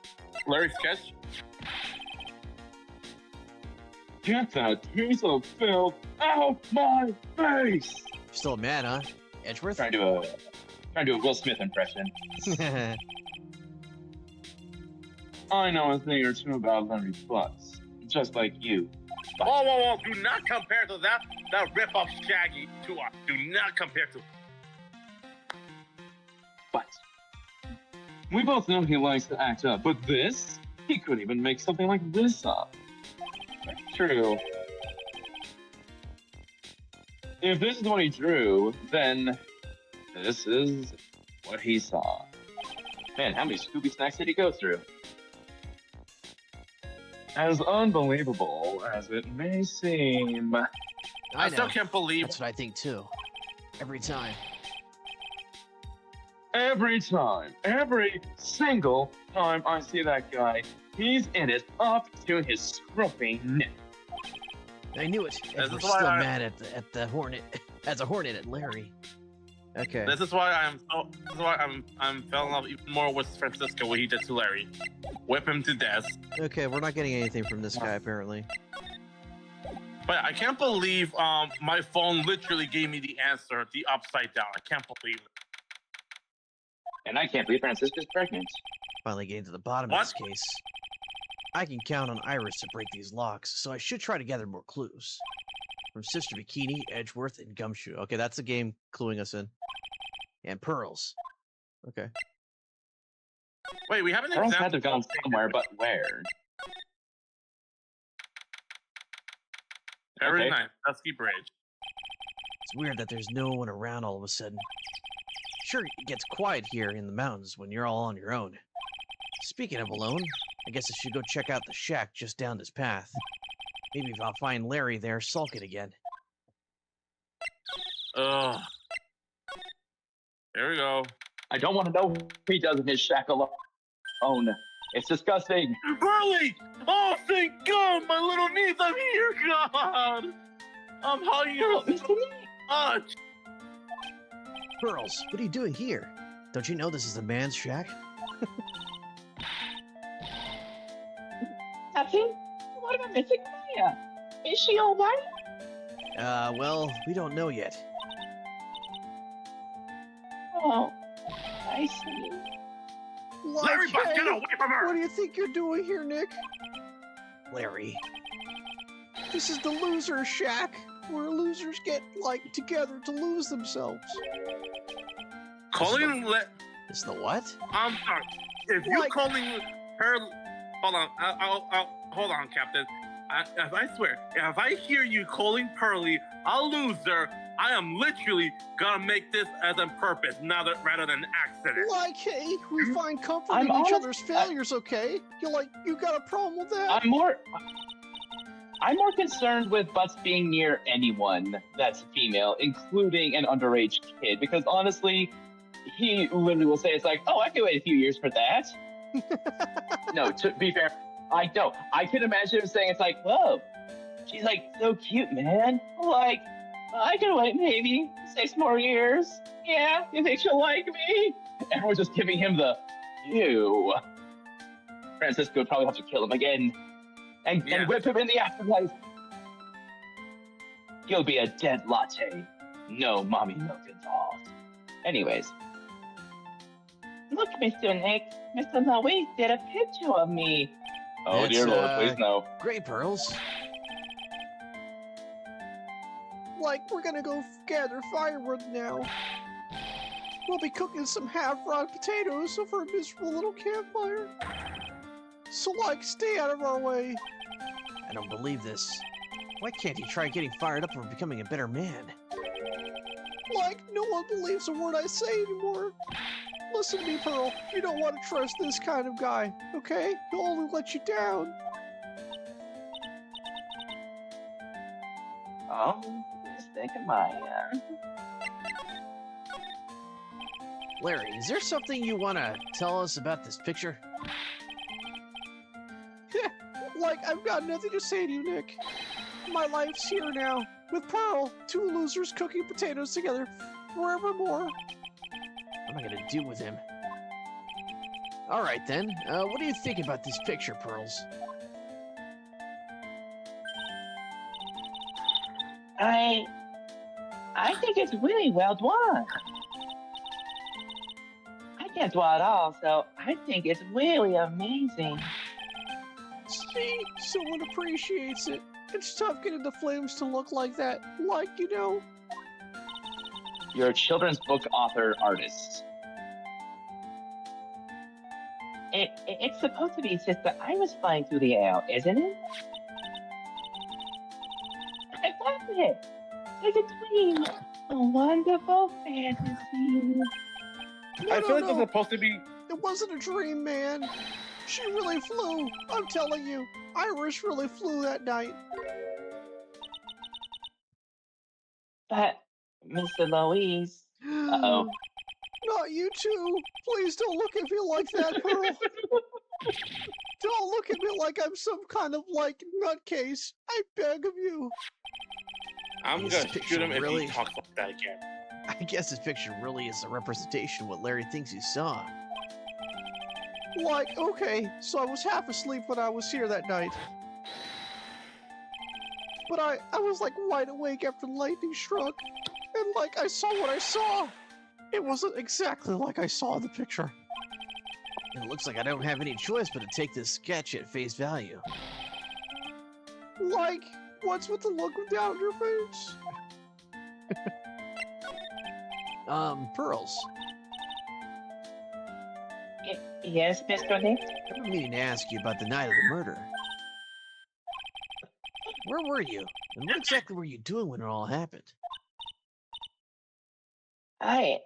sketch. Get that piece of filth out my face! Still mad, huh? Edgeworth? Trying to do a Will Smith impression. I know a thing or two about Larry Butts, just like you. Whoa! Do not compare to that rip-off Shaggy to us. Do not compare to. But we both know he likes to act up, but this? He couldn't even make something like this up. True. If this is what he drew, then this is what he saw. Man, how many Scooby snacks did he go through? As unbelievable as it may seem, I still know. can't believe. That's what I think too. Every time. every single time I see that guy, he's in it up to his scruffy neck. I knew it. This Edgeworth's is still why mad at the Hornet, as a Hornet at Larry. Okay. This is why I'm fell in love even more with Francisco. What he did to Larry, whip him to death. Okay, we're not getting anything from this guy apparently. But I can't believe my phone literally gave me the answer, the upside down. I can't believe it. And I can't believe Francisca's pregnant. Finally getting to the bottom of this case. I can count on Iris to break these locks, so I should try to gather more clues. From Sister Bikini, Edgeworth, and Gumshoe. Okay, that's the game cluing us in. And Pearls. Okay. Wait, we have an Pearls example. had to have gone somewhere, but where? Very Okay. nice. Dusky Bridge. It's weird that there's no one around all of a sudden. Sure, it gets quiet here in the mountains when you're all on your own. Speaking of alone, I guess I should go check out the shack just down this path. Maybe if I'll find Larry there sulking again. Ugh. There we go. I don't want to know what he does in his shack alone. It's disgusting. Burley! Oh, thank God, my little niece, I'm here, God! I'm hugging her so much. Pearls, what are you doing here? Don't you know this is a man's shack? Nothing? What about missing Maya? Is she alright? Well, we don't know yet. Oh, I see. Larry, Bus, get away from her! What do you think you're doing here, Nick? Larry. This is the loser shack, where losers get, together to lose themselves. Calling Is the what? I'm sorry. If you Like- calling her, hold on. I'll hold on, Captain. I swear, if I hear you calling Pearly a loser, I am literally gonna make this as on purpose, rather than an accident. Hey, we find comfort I'm in each honest- other's failures, okay? You got a problem with that? I'm more concerned with Butts being near anyone that's female, including an underage kid, because honestly, he literally will say, it's like, oh, I can wait a few years for that. No, to be fair, I don't. I can imagine him saying, it's like, whoa, she's so cute, man. I can wait maybe 6 more years. Yeah, you think she'll like me? Everyone's just giving him the ew. Francisco would probably have to kill him again and whip him in the afterlife. He'll be a dead latte. No mommy milk involved. Anyways, Look, Mr. Nick, Mr. Louise did a picture of me. oh That's, dear Lord, please no. Great, Pearls. We're gonna go gather firewood now. We'll be cooking some half-raw potatoes over a miserable little campfire. So, stay out of our way. I don't believe this. Why can't he try getting fired up for becoming a better man? No one believes a word I say anymore. Listen to me, Pearl. You don't want to trust this kind of guy, okay? He'll only let you down. Oh, mistake of Maya. Larry, is there something you want to tell us about this picture? I've got nothing to say to you, Nick. My life's here now, with Pearl, 2 losers cooking potatoes together forevermore. What am I gonna do with him? Alright then, what do you think about this picture, Pearls? I think it's really well done. I can't draw at all, so I think it's really amazing. See, someone appreciates it. It's tough getting the flames to look like that. Like, You're a children's book author artist. It's supposed to be Sister Iris flying through the air, isn't it? I love it. It's a dream. A wonderful fantasy. I feel like this is supposed to be. It wasn't a dream, man. She really flew. I'm telling you, Iris really flew that night. But, Mr. Louise. Uh-oh. Not you too. Please don't look at me like that, Pearl. Don't look at me like I'm some kind of, nutcase. I beg of you. I'm This gonna picture shoot him really- if he talks like that again. I guess this picture really is a representation of what Larry thinks he saw. Okay, so I was half asleep when I was here that night. But I was wide awake after the lightning struck. And I saw what I saw. It wasn't exactly like I saw in the picture. And it looks like I don't have any choice but to take this sketch at face value. What's with the look of doubt on your face? Pearls. Yes, Mr. Nick? I've been meaning to ask you about the night of the murder. Where were you? And what exactly were you doing when it all happened? I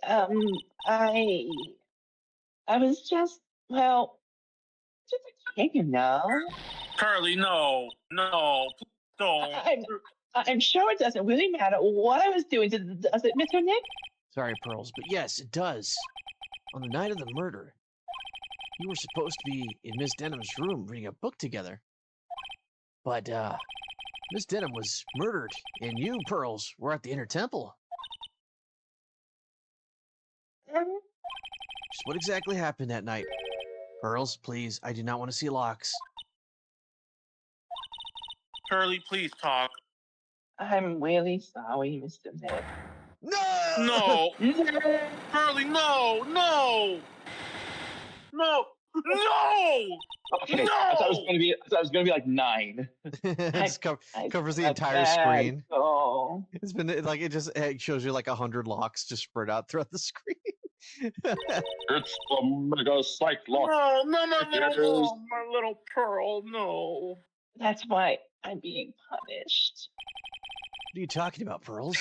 was just a kid, Carly, no, please don't. I'm sure it doesn't really matter what I was doing, does it, Mr. Nick? Sorry, Pearls, but yes, it does. On the night of the murder, you were supposed to be in Miss Denham's room reading a book together. But, Miss Denham was murdered, and you, Pearls, were at the Inner Temple. Just what exactly happened that night? Pearls, please, I do not want to see locks. Carly, please talk. I'm really sorry, Mr. Nick. No! No, No! Carly, no. Okay, No! I thought it was gonna be like 9. It covers the I entire bet screen. so. It's been it shows you 100 locks just spread out throughout the screen. It's the Mega Cyclops. No, Yes. my little Pearl, no. That's why I'm being punished. What are you talking about, Pearls?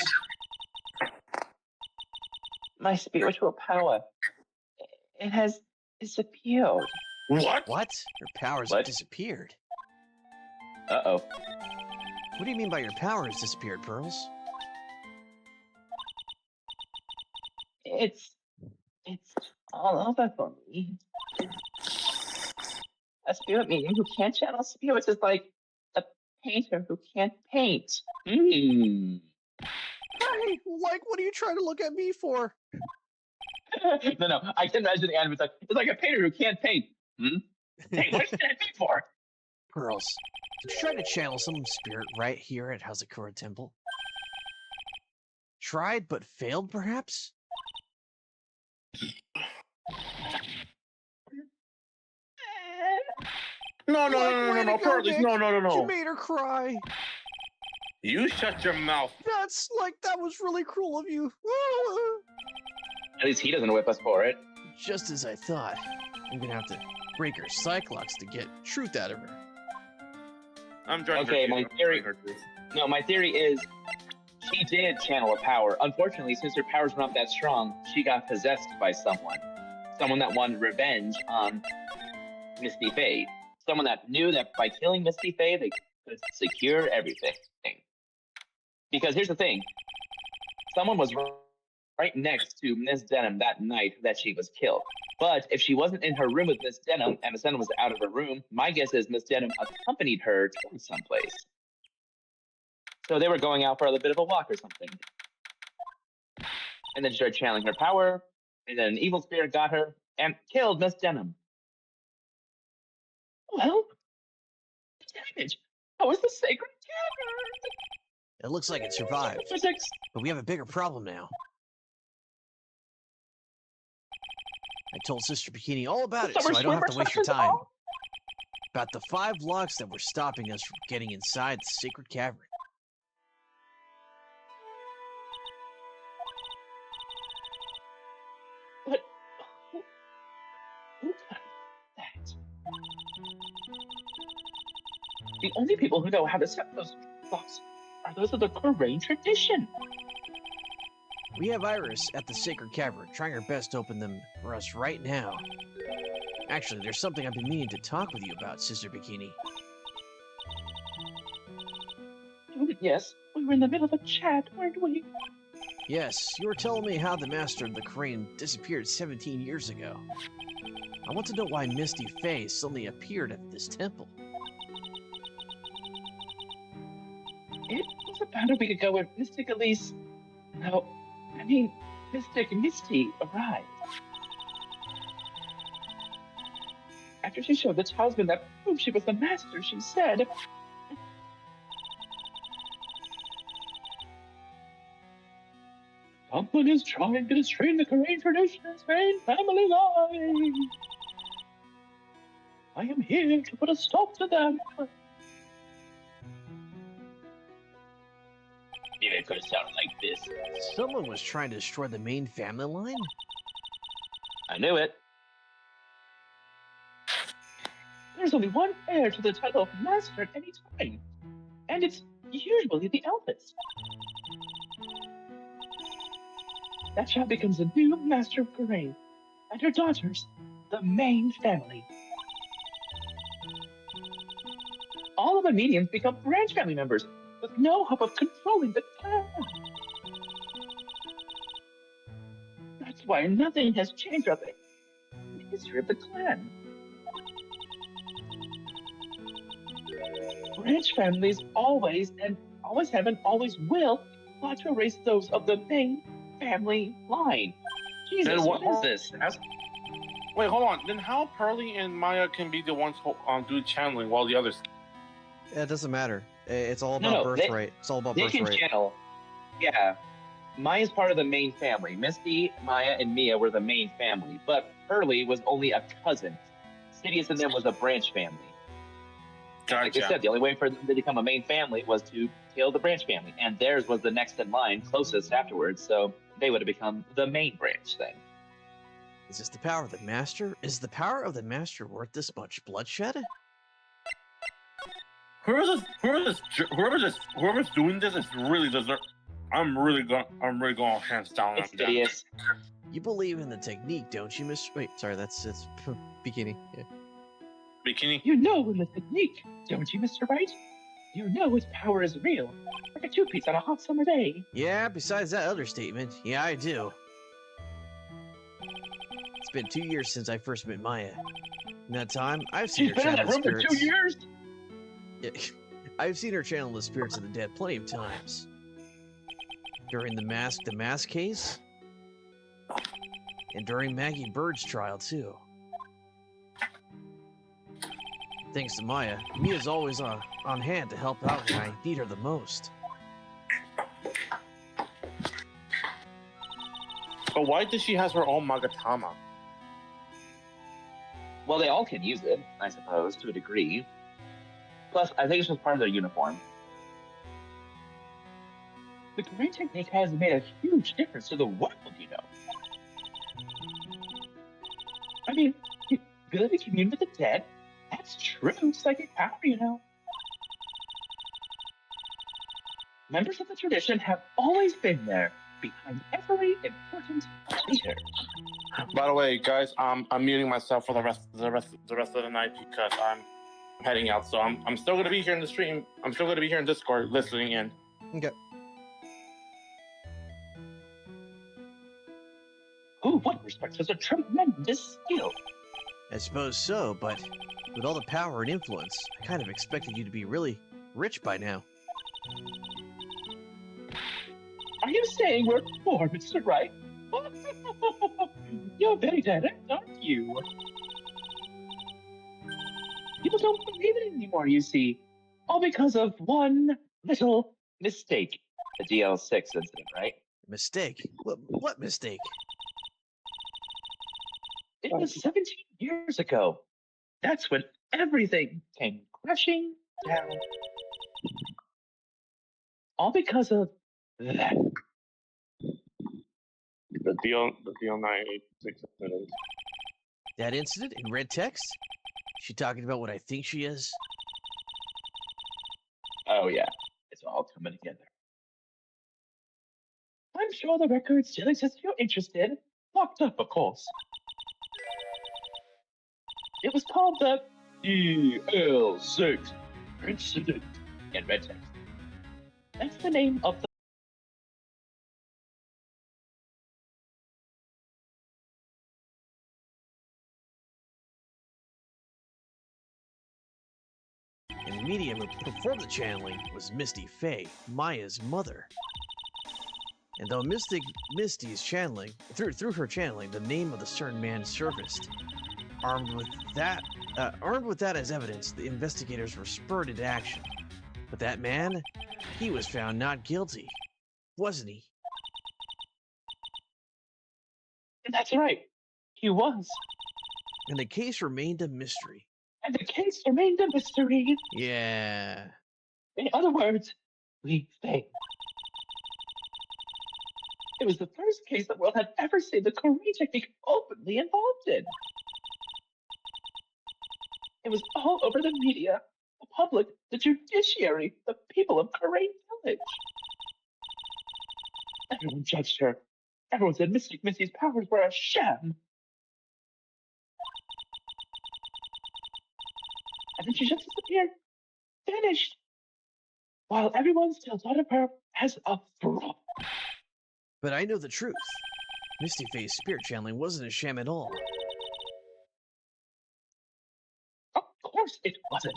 My spiritual power. It has disappeared. What? What? Your powers What? have disappeared. Uh-oh. What do you mean by your powers disappeared, Pearls? It's all over for me. A spirit medium who can't channel spirits is like a painter who can't paint. Hey, what are you trying to look at me for? No, I can imagine the anime. It's like a painter who can't paint. Hey, what is that paint for? Pearls, did you try to channel some spirit right here at Hazakura Temple? Tried but failed, perhaps? No, way to go, Pearly, Nick. no. You made her cry. You shut your mouth. That was really cruel of you. At least he doesn't whip us for it. Just as I thought. I'm gonna have to break her Cyclops to get truth out of her. I'm trying Okay, to my theory- No, my theory is she did channel a power. Unfortunately, since her powers were not that strong, she got possessed by someone. Someone that wanted revenge on Misty Faye. Someone that knew that by killing Misty Faye, they could secure everything. Because here's the thing. Someone was right next to Miss Denham that night that she was killed. But if she wasn't in her room with Miss Denham and Miss Denham was out of her room, my guess is Miss Denham accompanied her to someplace. So they were going out for a little bit of a walk or something. And then she started channeling her power, and then an evil spirit got her and killed Miss Denham. Well, damage. How was the sacred cavern? It looks like it survived, Physics. but we have a bigger problem now. I told Sister Bikini all about it, so I don't have to waste your time. About the 5 locks that were stopping us from getting inside the sacred cavern. But who got that? The only people who know how to set those locks are those of the Korean tradition. We have Iris at the sacred cavern, trying her best to open them for us right now. Actually, there's something I've been meaning to talk with you about, Sister Bikini. Yes, we were in the middle of a chat, weren't we? Yes, you were telling me how the master of the crane disappeared 17 years ago. I want to know why Misty Faye suddenly appeared at this temple. It was about a week ago when Mystic Elise... No, I mean, Mystic Misty arrived. After she showed the talisman that proved she was the master, she said... Someone is trying to destroy the Korean tradition and Spain family line. I am here to put a stop to them. Maybe it could have sounded like this. Someone was trying to destroy the main family line? I knew it. There's only one heir to the title of master at any time, and it's usually the eldest. That child becomes the new master of Korea, and her daughters, the main family. All of the mediums become branch family members, with no hope of controlling the clan. That's why nothing has changed about the history of the clan. Branch families always have and always will want to erase those of the main family line. Jesus, Then what is this? Wait, hold on. Then how Pearly and Maya can be the ones do channeling while the others? It doesn't matter. It's all about No, birthright. It's all about They can birthright. channel. Yeah. Maya's part of the main family. Misty, Maya, and Mia were the main family, but Pearly was only a cousin. Sidious and them was a branch family. Like I said, the only way for them to become a main family was to kill the branch family, and theirs was the next in line, closest afterwards, so they would have become the main branch thing. Is this the power of the master? Is the power of the master worth this much bloodshed? Whoever's doing this is really deserve. I'm really going hands down It's on that. Sidious. You believe in the technique, don't you, Miss? Wait, sorry, it's Bikini. Yeah. Bikini. You know in the technique, don't you, Mr. Wright? You know its power is real, like a 2-piece on a hot summer day. Yeah, besides that other statement, yeah, I do. It's been 2 years since I first met Maya. In that time, I've seen She's her been in that channel the room for spirits. 2 years? Yeah, I've seen her channel the spirits of the dead plenty of times. During the mask case, and during Maggie Bird's trial too. Thanks to Maya, Mia's always on hand to help out when I need her the most. But why does she has her own Magatama? Well, they all can use it, I suppose, to a degree. Plus, I think it's just part of their uniform. The Korean technique has made a huge difference to the world, you know. I mean, the ability to commune with the dead, that's true psychic power, you know. Members of the tradition have always been there, behind every important leader. By the way, guys, I'm muting myself for the rest of the night because I'm heading out. So I'm still gonna be here in the stream. I'm still gonna be here in Discord listening in. Okay. Who one respects as a tremendous skill. I suppose so, but with all the power and influence, I kind of expected you to be really rich by now. Are you saying we're poor, Mr. Wright? You're very direct, aren't you? People don't believe it anymore, you see. All because of one little Mistake. The DL6 incident, right? Mistake? What mistake? It was 17 years ago. That's when everything came crashing down. All because of that. The DL986 incident. That incident in red text? She talking about what I think she is? Oh, yeah. It's all coming together. I'm sure the record still exists if you're interested. Locked up, of course. It was called the EL6 incident in red text. That's the name of the. And the medium who performed the channeling was Misty Faye, Maya's mother. And though Misty's channeling, through her channeling, the name of the certain man surfaced. Armed with that as evidence, the investigators were spurred into action. But that man, he was found not guilty, wasn't he? That's right. He was. And the case remained a mystery. And the case remained a mystery. Yeah. In other words, we failed. It was the first case the world had ever seen the Korean technique openly involved in. It was all over the media, the public, the judiciary, the people of Korean Village. Everyone judged her. Everyone said Mystic Missy's powers were a sham. And then she just disappeared. Vanished. While everyone still thought of her as a fraud. But I know the truth. Misty Faye's spirit channeling wasn't a sham at all. Of course it wasn't.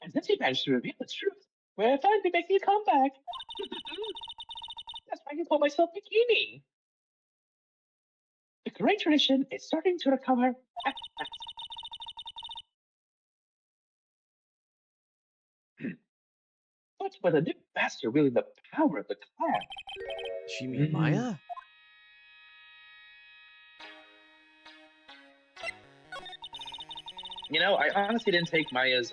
And then she managed to reveal the truth. We're finally making a comeback. That's why I can call myself Bikini. The Korean tradition is starting to recover. But with a new master wielding the power of the clan. She mean Maya? You know, I honestly didn't take Maya's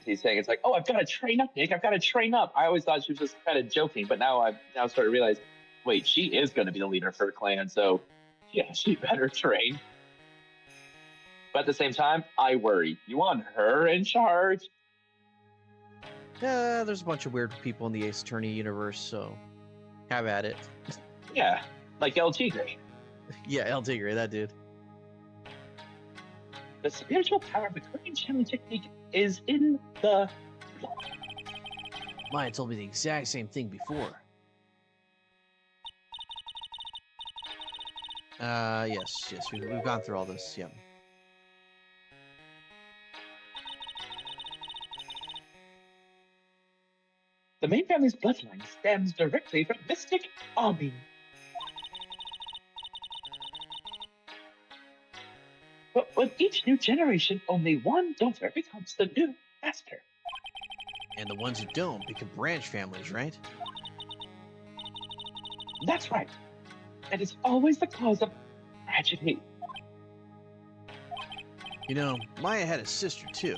he's saying it's like, oh, I've got to train up, Nick. I've got to train up. I always thought she was just kind of joking, but now I've started to realize, wait, she is going to be the leader of her clan, so yeah, she better train. But at the same time, I worry. You want her in charge? Yeah, there's a bunch of weird people in the Ace Attorney universe, so have at it. Yeah, like El Tigre. Yeah, El Tigre, that dude. The spiritual power of the Korean channeling technique is in the blood. Maya told me the exact same thing before. Yes, we've gone through all this, yeah. The main family's bloodline stems directly from Mystic Army. But with each new generation, only one daughter becomes the new master. And the ones who don't become branch families, right? That's right. And it's always the cause of tragedy. You know, Maya had a sister too.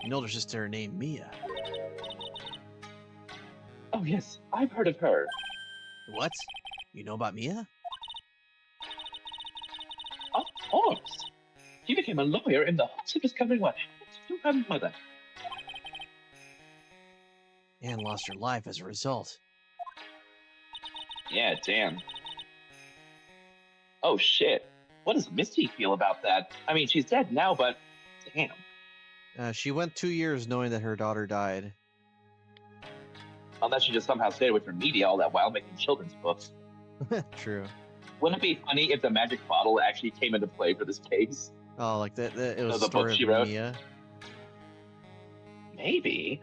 An older sister named Mia. Oh yes, I've heard of her. What? You know about Mia? Of course. She became a lawyer in the hopes of discovering what happened to her mother. And lost her life as a result. Yeah, damn. Oh shit. What does Misty feel about that? I mean, she's dead now, but damn. She went 2 years knowing that her daughter died. Unless she just somehow stayed with her media all that while making children's books. True. Wouldn't it be funny if the magic bottle actually came into play for this case? Oh, like that it was the a story book of she wrote? Mia. Maybe.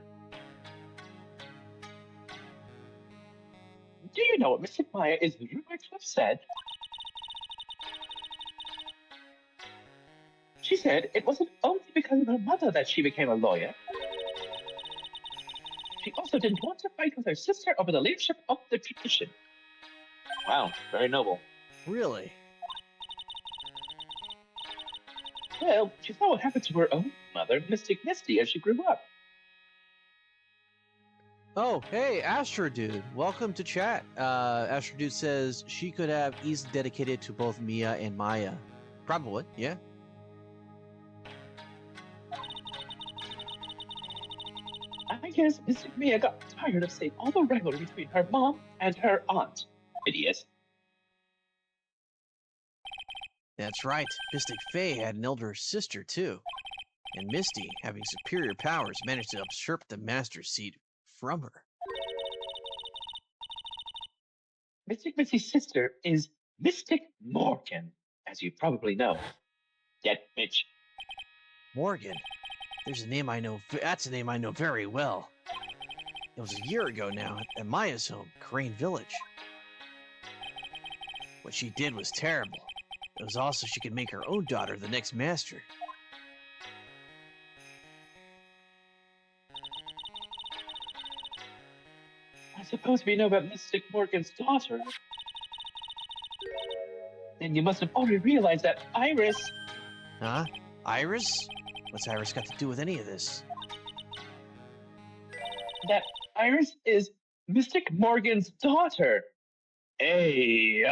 Do you know what Mystic Maya is rumored to have said? She said it wasn't only because of her mother that she became a lawyer. She also didn't want to fight with her sister over the leadership of the tradition. Wow, very noble. Really? Well, she saw what happened to her own mother, Mystic Misty, as she grew up. Oh, hey, Astro Dude. Welcome to chat. Astro Dude says she could have easily dedicated to both Mia and Maya. Probably, yeah. I guess Mystic Mia got tired of seeing all the rivalry between her mom and her aunt. Idiot. That's right. Mystic Faye had an elder sister, too. And Misty, having superior powers, managed to usurp the Master Seat from her. Mystic Misty's sister is Mystic Morgan, as you probably know. That bitch. Morgan. There's a name I know. That's a name I know very well. It was a year ago now at Maya's home, Crane Village. What she did was terrible. It was also she could make her own daughter the next master. I suppose we know about Mystic Morgan's daughter. Then you must have already realized that Iris. Huh? Iris? What's Iris got to do with any of this? That Iris is Mystic Morgan's daughter. Hey,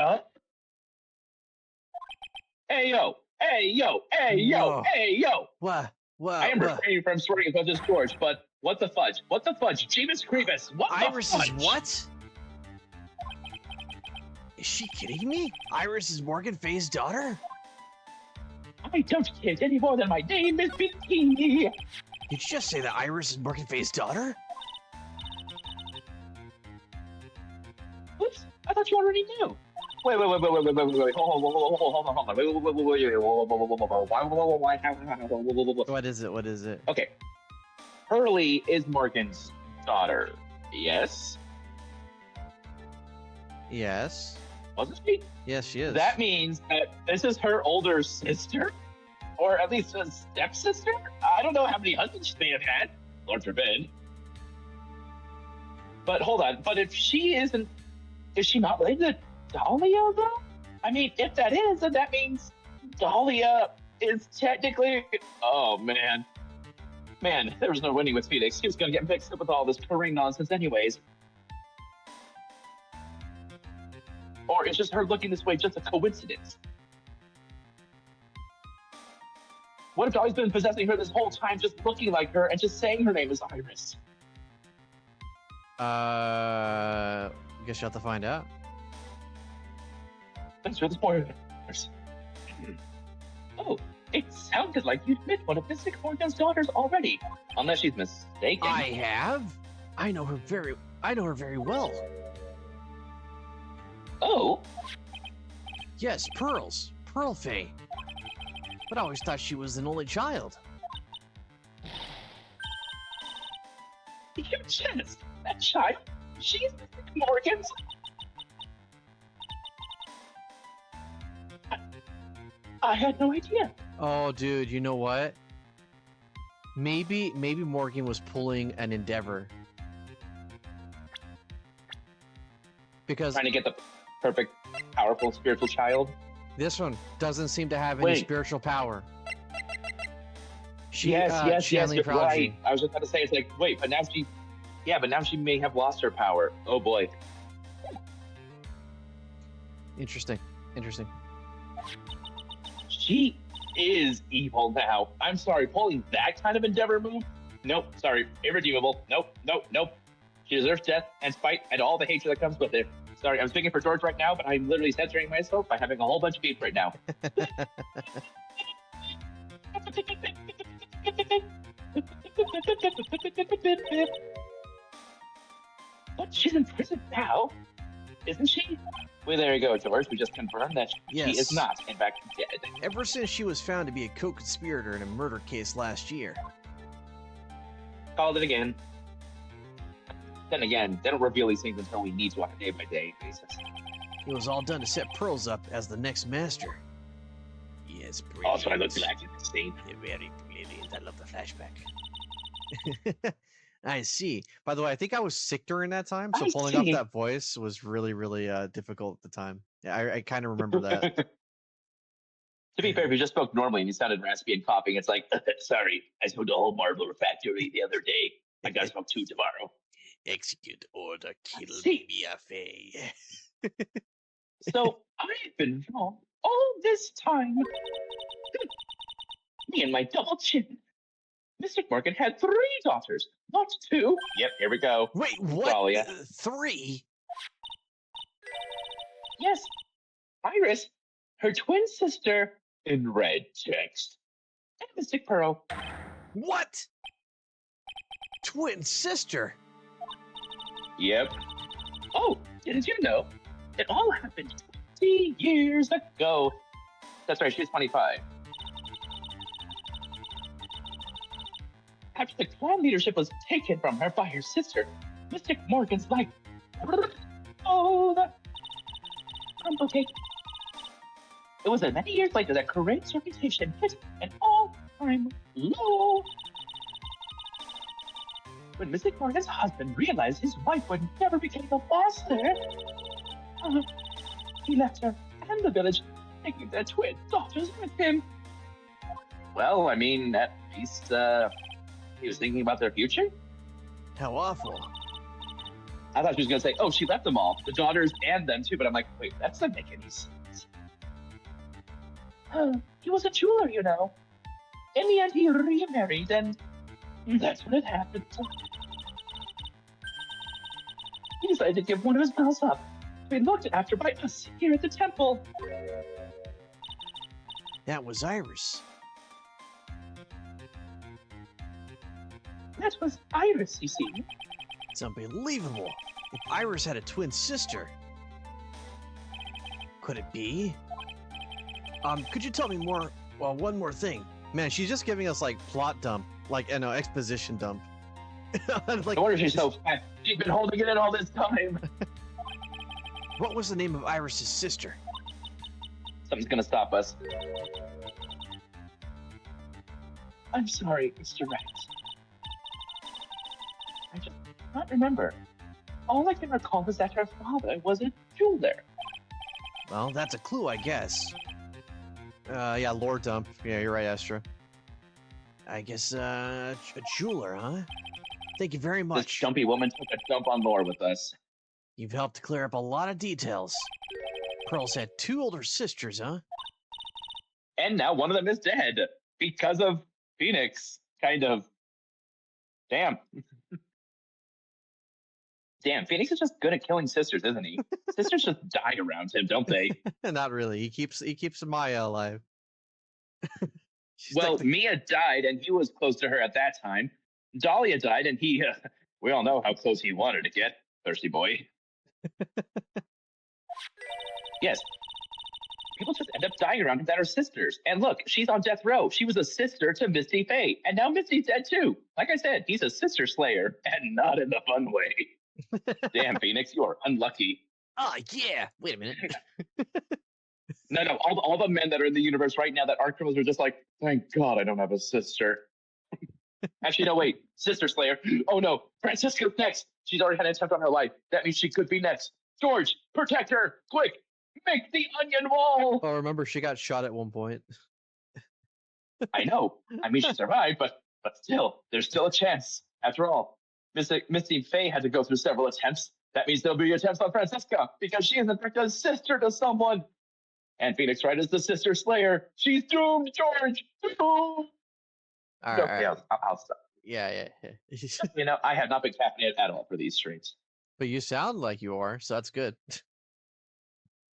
Hey, yo! Hey, yo! Hey, yo! Whoa. Hey, yo! What? I am refraining from swearing as much as George, but what the fudge? What the fudge? Jeebus Creepus! What Iris the fudge? is what? Is she kidding me? Iris is Morgan Faye's daughter? I don't kid any more than my name is Bikini. Did you just say that Iris is Morgan Faye's daughter? Oops, I thought you already knew. Wait, hold on. What is it? What is it? Okay. Hurley is Morgan's daughter. Yes? Yes. Wasn't she? Yes, she is. That means that this is her older sister? Or at least a stepsister? I don't know how many husbands she may have had. Lord forbid. But hold on. But if she isn't... Is she not related to Dahlia, though? I mean, if that is, then that means Dahlia is technically... Oh, man. Man, there was no winning with Phoenix. He was going to get mixed up with all this Kareem nonsense anyways. Or is just her looking this way just a coincidence? What if Dolly's been possessing her this whole time, just looking like her and just saying her name is Iris? Guess you'll have to find out. Thanks for the spoilers. Oh, it sounded like you'd met one of Mystic Morgan's daughters already, unless she's mistaken. I have. I know her very well. Oh, Yes, Pearls. Pearl Faye. But I always thought she was an only child. you just that child. She's Mystic Morgan's. I had no idea. Oh, dude, you know what? Maybe Morgan was pulling an Endeavor. Because Trying to get the perfect, powerful, spiritual child. this one doesn't seem to have any Wait. spiritual power. Yes, channeling you're prodigy. right. I was just about to say, it's like, wait, but now she may have lost her power. Oh boy. Interesting. She is evil now. I'm sorry, pulling that kind of Endeavor move? Nope, sorry, irredeemable. Nope. She deserves death and spite and all the hatred that comes with it. Sorry, I'm speaking for George right now, but I'm literally censoring myself by having a whole bunch of beef right now. But she's in prison now, isn't she? Well, there you go, George. We just confirmed that she Yes. is not, in fact, dead. Ever since she was found to be a co-conspirator in a murder case last year. Called it again. Then again, they don't reveal these things until we need to on a day-by-day basis. It was all done to set Pearls up as the next master. Yes, brilliant. Also, I look back at the scene. Very brilliant. I love the flashback. I see. By the way, I think I was sick during that time, so I pulling off see. that voice was really, really difficult at the time. Yeah, I kind of remember that. To be fair, if you just spoke normally and you sounded raspy and coughing, it's like, sorry, I smoked a whole marble factory the other day. I gotta smoke 2 tomorrow. Execute order, kill see. Biafé. So I've been wrong all this time. Me and my double chin. Mr. Morgan had 3 daughters, not 2. Yep, here we go. Wait, what? Dahlia. 3? Yes, Iris, her twin sister, in red text. And Mystic Pearl. What? Twin sister? Yep. Oh, didn't you know? It all happened 20 years ago. That's right, she's 25. After the clan leadership was taken from her by her sister, Mystic Morgan's life. Oh, the crumble cake. It was many years later that Corain's reputation hit an all-time low. When Mystic Morgan's husband realized his wife would never become the boss there, he left her and the village, taking their twin daughters with him. Well, I mean, at least he was thinking about their future. How awful. I thought she was going to say, oh, she left them all, the daughters and them too, but I'm like, wait, that doesn't make any sense. He was a jeweler, you know. In the end, he remarried, and that's when it happened. He decided to give one of his bells up to be looked after by us here at the temple. That was Iris. That was Iris, you see. It's unbelievable. If Iris had a twin sister. Could it be? Could you tell me more? Well, one more thing. Man, she's just giving us like plot dump, like exposition dump. Like, I wonder if she's so fat. She's been holding it in all this time. What was the name of Iris's sister? Something's gonna stop us. I'm sorry, Mr. Rat. I just can't remember. All I can recall is that her father was a jeweler. Well, that's a clue, I guess. Yeah, lore dump. Yeah, you're right, Astra. I guess, a jeweler, huh? Thank you very This much. jumpy woman took a jump on lore with us. You've helped clear up a lot of details. Pearl's had 2 older sisters, huh? And now one of them is dead. Because of Phoenix, kind of. Damn. Damn, Phoenix is just good at killing sisters, isn't he? Sisters just die around him, don't they? Not really. He keeps Maya alive. She's Well, technic- Mia died, and he was close to her at that time. Dahlia died, and he, we all know how close he wanted to get, thirsty boy. Yes. People just end up dying around him that are sisters. And look, she's on death row. She was a sister to Misty Faye, and now Misty's dead too. Like I said, he's a sister slayer, and not in the fun way. Damn, Phoenix, you are unlucky. Oh, yeah. Wait a minute. No, all the men that are in the universe right now that are criminals are just like, thank God I don't have a sister. Actually, no, wait. Sister Slayer. Oh no, Francisca's next. She's already had an attempt on her life. That means she could be next. George, protect her. Quick, make the onion wall. Oh, remember, she got shot at one point. I know. I mean, she survived, but still, there's still a chance. After all, Misty Faye had to go through several attempts. That means there'll be attempts on Francisca because she is in fact a sister to someone. And Phoenix Wright is the sister slayer. She's doomed, George. Doomed. All Okay, right. I'll stop. Yeah. You know, I have not been caffeinated at all for these streams. But you sound like you are, so that's good.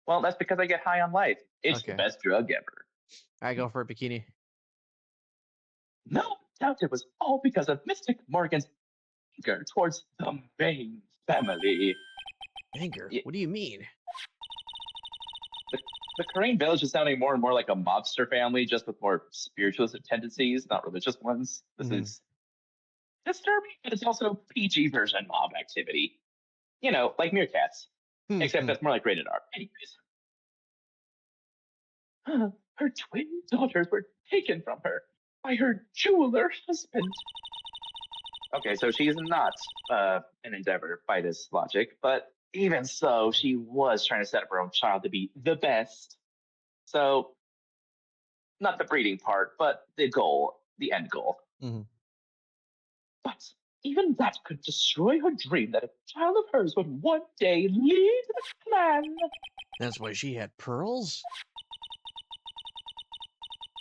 Well, that's because I get high on life. It's Okay. the best drug ever. All right, go for it, Bikini. No doubt it was all because of Mystic Morgan's anger towards the main family. Anger? Yeah. What do you mean? The Korean village is sounding more and more like a mobster family, just with more spiritualist tendencies, not religious ones. This is disturbing, but it's also PG version mob activity. You know, like meerkats. Except that's more like rated R. Anyways. Her twin daughters were taken from her by her jeweler husband. Okay, so she is not an endeavor by this logic, but even so, she was trying to set up her own child to be the best. So, not the breeding part, but the goal, the end goal. Mhm. But even that could destroy her dream that a child of hers would one day lead the clan. That's why she had pearls?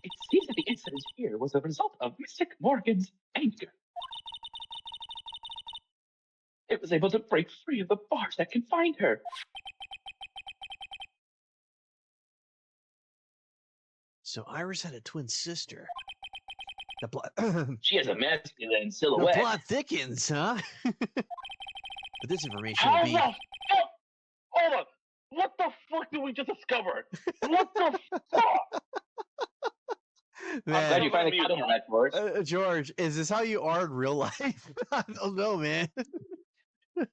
It seems that the incident here was a result of Mystic Morgan's anger. It was able to break free of the bars that confined her. So Iris had a twin sister. The plot, She has a masculine the silhouette. plot thickens, huh? But this information How will the be... fuck? Hold on. What the fuck did we just discover? What the fuck? I'm Man, glad you finally got on that, George. George, is this how you are in real life? I don't know, man. Like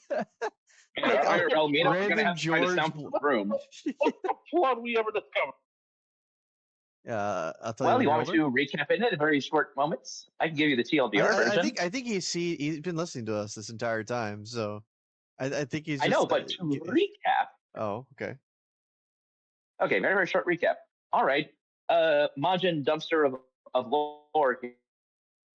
a IRL meetup, we're gonna random have to find a George. soundproof room. What the plot we ever discovered? I'll tell Well, you. you want me to recap it in very short moments? I can give you the TLDR version. I think he's been listening to us this entire time, so I think he's. I Just, know, but to recap. Oh, okay. Okay, very, very short recap. All right. Majin Dumpster of lore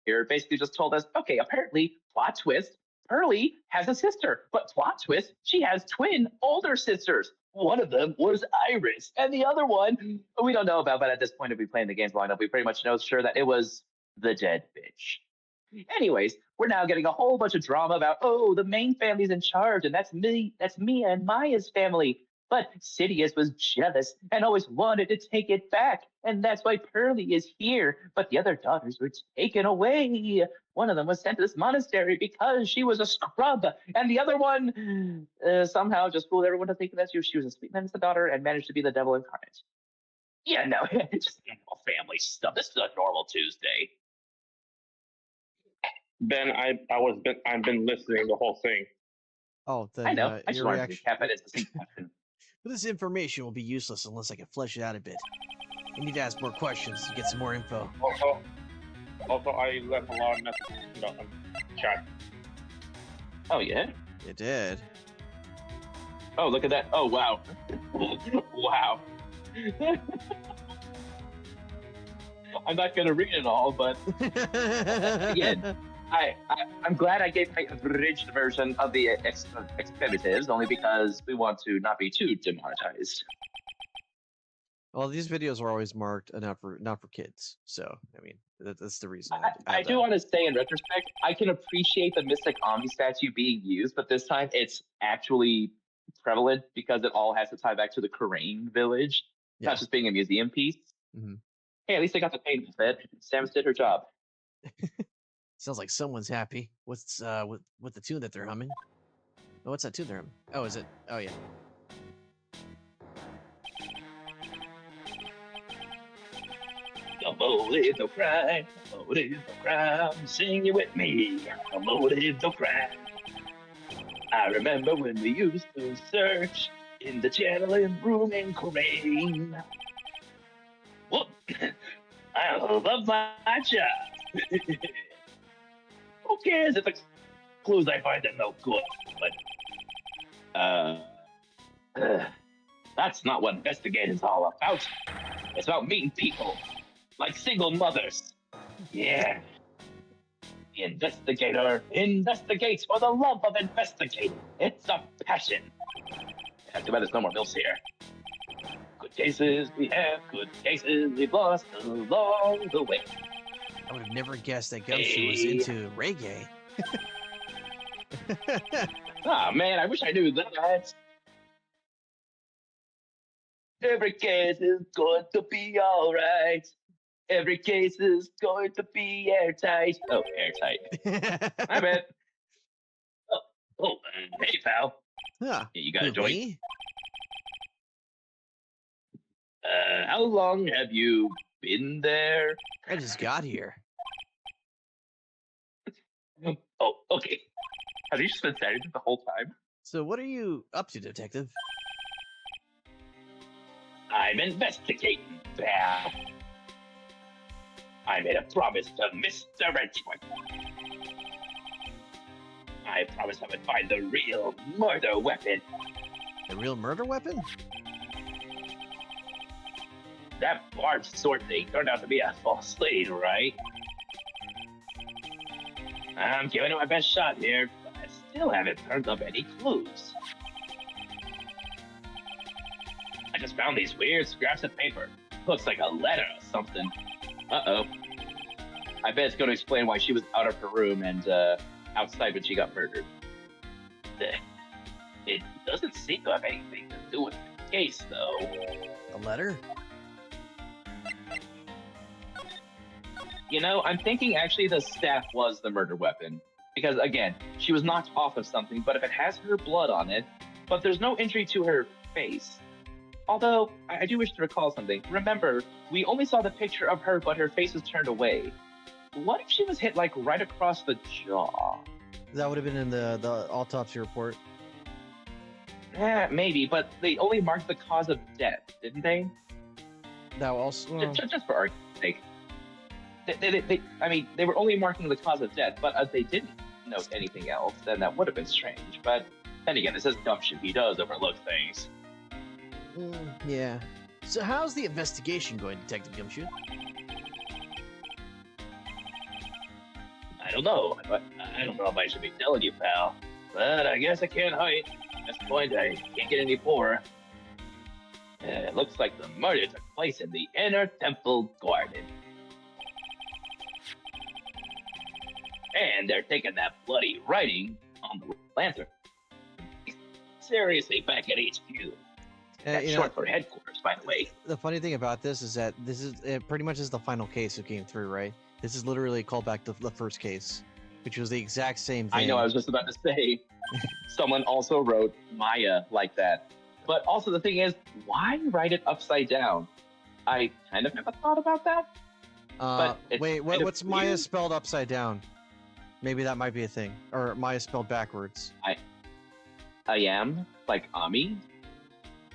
here basically just told us, okay, apparently, plot twist, Pearly has a sister, but plot twist, she has twin older sisters. One of them was Iris, and the other one, we don't know about, but at this point, if we playing the games long enough, we pretty much know sure that it was the dead bitch. Anyways, we're now getting a whole bunch of drama about, oh, the main family's in charge, and that's Mia and Maya's family. But Sidious was jealous and always wanted to take it back, and that's why Pearly is here. But the other daughters were taken away. One of them was sent to this monastery because she was a scrub, and the other one somehow just fooled everyone to think that she was a sweet medicine daughter and managed to be the devil incarnate. Yeah, no, it's just normal family stuff. This is a normal Tuesday. Ben, I've been listening the whole thing. Oh, then I know. I just your wanted reaction. to recap it as a single question. But this information will be useless unless I can flesh it out a bit. I need to ask more questions to get some more info. Also, I left a lot of messages in the chat. Oh, yeah? You did. Oh, look at that. Oh, wow. Wow. I'm not going to read it all, but again, I'm glad I gave my abridged version of the explanatives, only because we want to not be too demonetized. Well, these videos are always marked not for kids, so I mean that's the reason. I do want to say, in retrospect, I can appreciate the Mystic Omni statue being used, but this time it's actually prevalent because it all has to tie back to the Karain village, not just being a museum piece. Mm-hmm. Hey, at least they got the paint with it. Samus did her job. Sounds like someone's happy. What's with the tune that they're humming? Oh, what's that tune they're humming? Oh, is it? Oh, yeah. No little crime, no little crime, sing it with me. No little crime. I remember when we used to search in the channeling room in Karain. Whoop! I love my job. Who cares if the clues I find are no good? But that's not what investigating's all about. It's about meeting people, like single mothers. Yeah. The investigator investigates for the love of investigating. It's a passion. Yeah, too bad there's no more mills here. Good cases we have, good cases we've lost along the way. I would have never guessed that Gumshoe was into reggae. Ah, man, I wish I knew that. Every case is going to be alright. Every case is going to be airtight. Oh, airtight. I bet. Hey, pal. Huh. You got a Who, joint? me? How long have you been there? I just got here. Oh, okay. Have you just been standing there the whole time? So what are you up to, detective? I'm investigating, pal. I made a promise to Mr. Ridgeway. I promised I would find the real murder weapon. The real murder weapon? That barbed sword thing turned out to be a false lead, right? I'm giving it my best shot here, but I still haven't turned up any clues. I just found these weird scraps of paper. Looks like a letter or something. Uh-oh. I bet it's going to explain why she was out of her room and outside when she got murdered. It doesn't seem to have anything to do with the case, though. A letter? You know, I'm thinking actually the staff was the murder weapon. Because, again, she was knocked off of something, but if it has her blood on it, but there's no injury to her face. Although, I do wish to recall something. Remember, we only saw the picture of her, but her face was turned away. What if she was hit, like, right across the jaw? That would have been in the autopsy report. Yeah, maybe, but they only marked the cause of death, didn't they? That also... well, Just for argument's sake. They were only marking the cause of death, but if they didn't note anything else, then that would have been strange. But then again, this is gumption. He does overlook things. yeah. So how's the investigation going, Detective Gumshoe? I don't know. I don't know if I should be telling you, pal. But I guess I can't hide. At this point, I can't get any poorer. It looks like the murder took place in the inner temple garden. And they're taking that bloody writing on the lantern. Seriously, back at HQ. That's short for headquarters, by the way. The funny thing about this is that it pretty much is the final case that came through, right? This is literally a callback to the first case, which was the exact same thing. I know, I was just about to say, someone also wrote Maya like that. But also the thing is, why write it upside down? I kind of never thought about that. Wait, what's Maya spelled upside down? Maybe that might be a thing. Or Maya spelled backwards. I am, like Ami.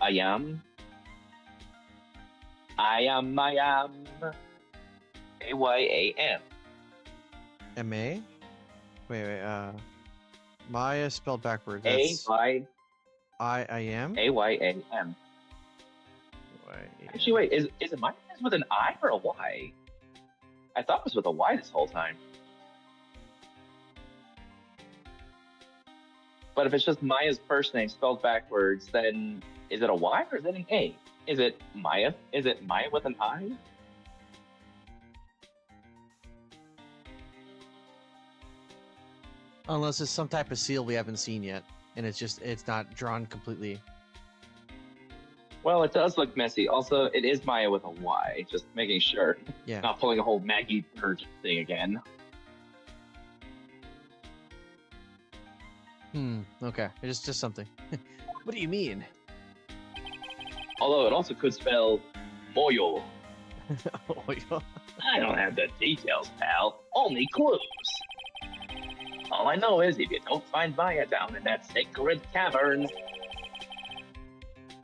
I am. AYAM. M-A? Wait, Maya spelled backwards. A-Y. I-am? AYAM. Actually, wait, is it Maya with an I or a Y? I thought it was with a Y this whole time. But if it's just Maya's first name spelled backwards, then is it a Y or is it an A? Is it Maya? Is it Maya with an I? Unless it's some type of seal we haven't seen yet, and it's not drawn completely. Well, it does look messy. Also, it is Maya with a Y, just making sure. Yeah. Not pulling a whole Maggie Bird thing again. Okay. It's just something. What do you mean? Although it also could spell Moyo. Oil. I don't have the details, pal. Only clues. All I know is if you don't find Maya down in that sacred cavern,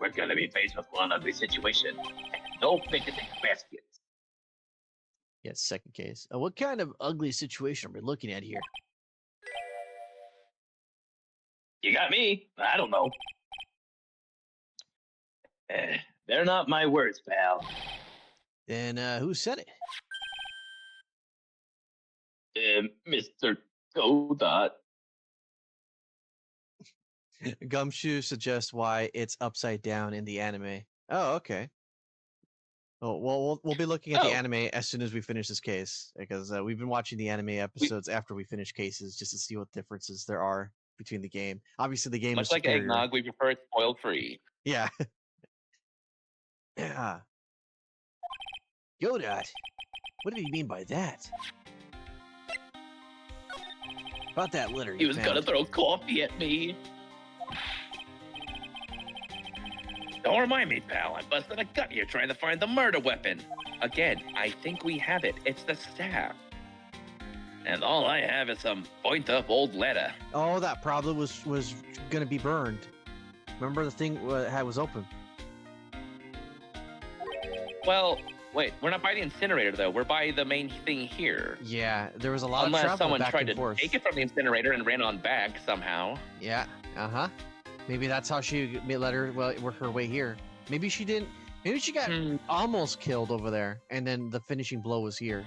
we're gonna be faced with one ugly situation. And no picnic baskets. Yes, second case. What kind of ugly situation are we looking at here? You got me. I don't know. They're not my words, pal. Then who said it? Mr. Godot. Gumshoe suggests why it's upside down in the anime. Oh, okay. Oh, well, we'll be looking at the anime as soon as we finish this case, because we've been watching the anime episodes after we finish cases just to see what differences there are between the game. Obviously, the game Much is like superior. eggnog, we prefer it spoiled free. Yeah. Yeah. Godot, what did he mean by that? About that letter He you was found. gonna throw coffee at me. Don't remind me, pal. I busted a gut here trying to find the murder weapon. Again, I think we have it. It's the staff. And all I have is some point-up old letter. Oh, that probably was gonna be burned. Remember the thing was open. Well, Wait, we're not by the incinerator though. We're by the main thing here. Yeah, there was a lot of Unless travel someone back tried and to forth. take it from the incinerator and ran on back somehow. Yeah, uh-huh. Maybe that's how she let her work her way here. Maybe she didn't. Maybe she got almost killed over there, and then the finishing blow was here.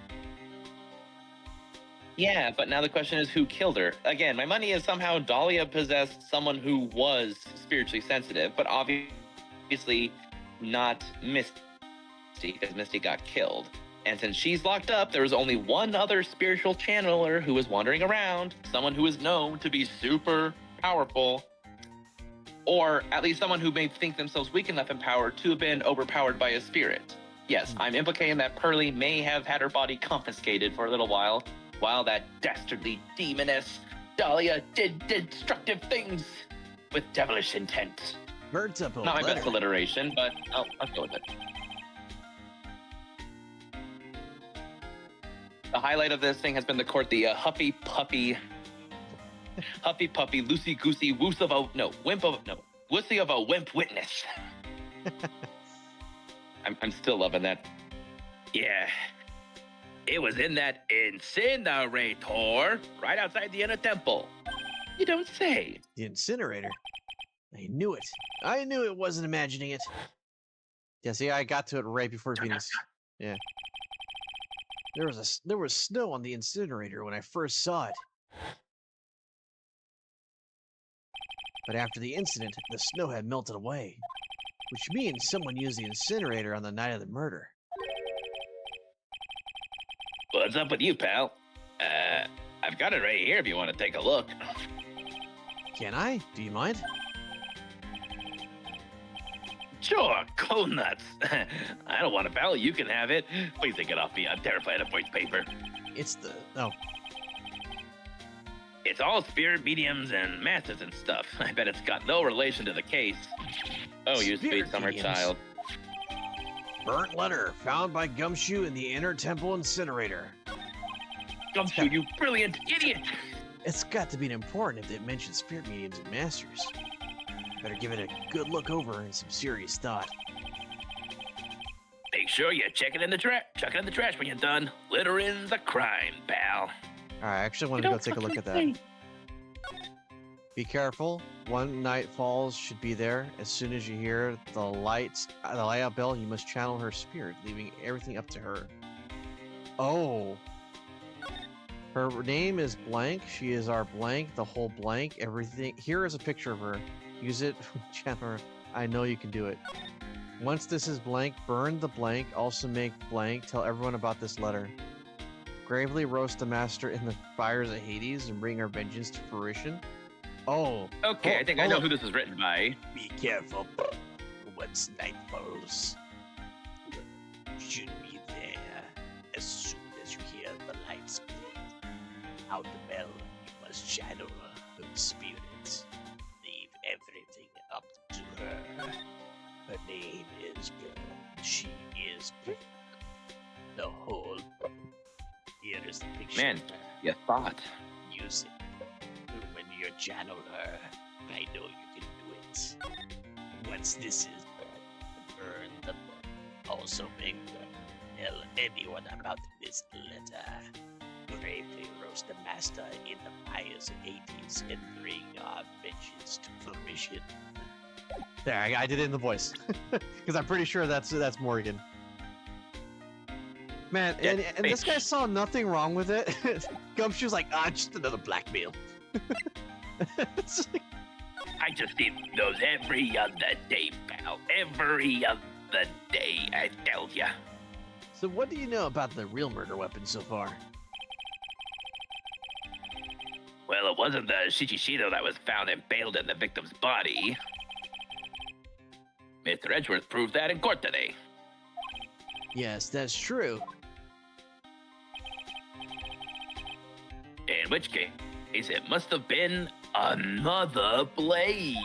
Yeah, but now the question is who killed her? Again, my money is somehow Dahlia possessed someone who was spiritually sensitive, but obviously not Misty, because Misty got killed. And since she's locked up, there was only one other spiritual channeler who was wandering around, someone who is known to be super powerful, or at least someone who may think themselves weak enough in power to have been overpowered by a spirit. Yes, I'm implicating that Pearlie may have had her body confiscated for a little while that dastardly demoness Dahlia did destructive things with devilish intent. Bird temple. Not my best alliteration, but I'll go with it. The highlight of this thing has been the court, the huffy puffy, loosey goosey wussy of a wimp witness. I'm still loving that. Yeah. It was in that incinerator right outside the inner temple. You don't say. The incinerator. I knew it. I knew it wasn't imagining it. Yeah, see, I got to it right before Venus. Yeah. There was snow on the incinerator when I first saw it. But after the incident, the snow had melted away, which means someone used the incinerator on the night of the murder. What's up with you, pal? I've got it right here if you want to take a look. Can I? Do you mind? Sure, go nuts. I don't want it, pal. You can have it. Please take it off me. I'm terrified of voice paper. It's the... Oh. It's all spirit mediums and masters and stuff. I bet it's got no relation to the case. Oh, you sweet summer mediums. child. Burnt letter found by Gumshoe in the inner temple incinerator. Gumshoe, you brilliant idiot! It's got to be important if it mentions spirit mediums and masters. Better give it a good look over and some serious thought. Make sure you check it in the trash. Chuck it in the trash when you're done. Littering's a crime, pal. Alright, I actually want to go take a look at that. Be careful. One night falls should be there. As soon as you hear the layout bell, you must channel her spirit, leaving everything up to her. Oh. Her name is blank. She is our blank, the whole blank, everything. Here is a picture of her. Use it, channel her. I know you can do it. Once this is blank, burn the blank. Also make blank. Tell everyone about this letter. Gravely roast the master in the fires of Hades and bring our vengeance to fruition. Oh. Okay, I think I know who this is written by. Be careful. Once night falls, you should be there as soon as you hear the lights split. Out the bell, you must channel her spirit. Leave everything up to her. Her name is Blood. She is Blood. The whole. Here is the picture. Man, you thought. Use it. When you channel her, I know you can do it. Once this is burn the blood. Also make blood. Tell anyone about this letter. Gravely roast the master in the fires of Hades and bring our vengeance to fruition. There, I did it in the voice. Because I'm pretty sure that's Morgan. Man, Yeah, and this guy saw nothing wrong with it. Gumshoe's like, just another blackmail. It's like, I just see those every other day, pal. Every other day, I tell ya. so what do you know about the real murder weapon so far? Well, it wasn't the Shichishido that was found impaled in the victim's body. Mr. Edgeworth proved that in court today. Yes, that's true. In which case, it must have been another blade.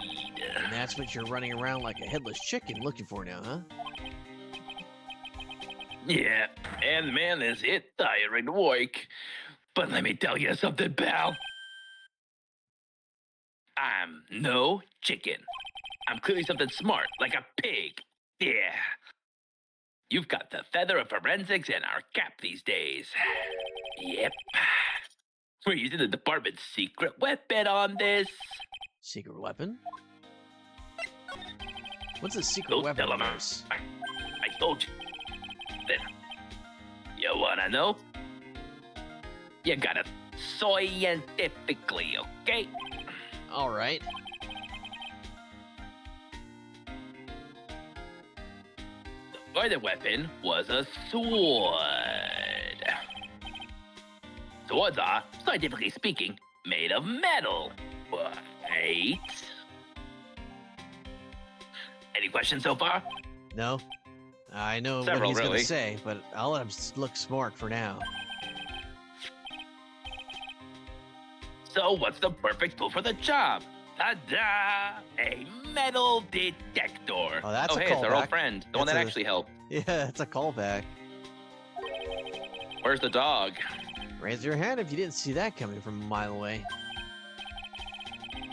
And that's what you're running around like a headless chicken looking for now, huh? Yeah, and man, is it tiring work. But let me tell you something, pal. I'm no chicken. I'm clearly something smart, like a pig. Yeah. You've got the feather of forensics in our cap these days. Yep. We're using the department's secret weapon on this. Secret weapon? What's a secret Don't weapon tell of him. yours? I told you. Then, you wanna know? You gotta scientifically, okay? All right. The weapon was a sword. Swords are, scientifically speaking, made of metal. Right? Any questions so far? No. I know what Several, he's going really. to say, but I'll let him look smart for now. So what's the perfect tool for the job? Ta-da! A metal detector. Oh, that's a hey, it's our old callback. friend, the one that That's a- actually helped. Yeah, it's a callback. Where's the dog? Raise your hand if you didn't see that coming from a mile away.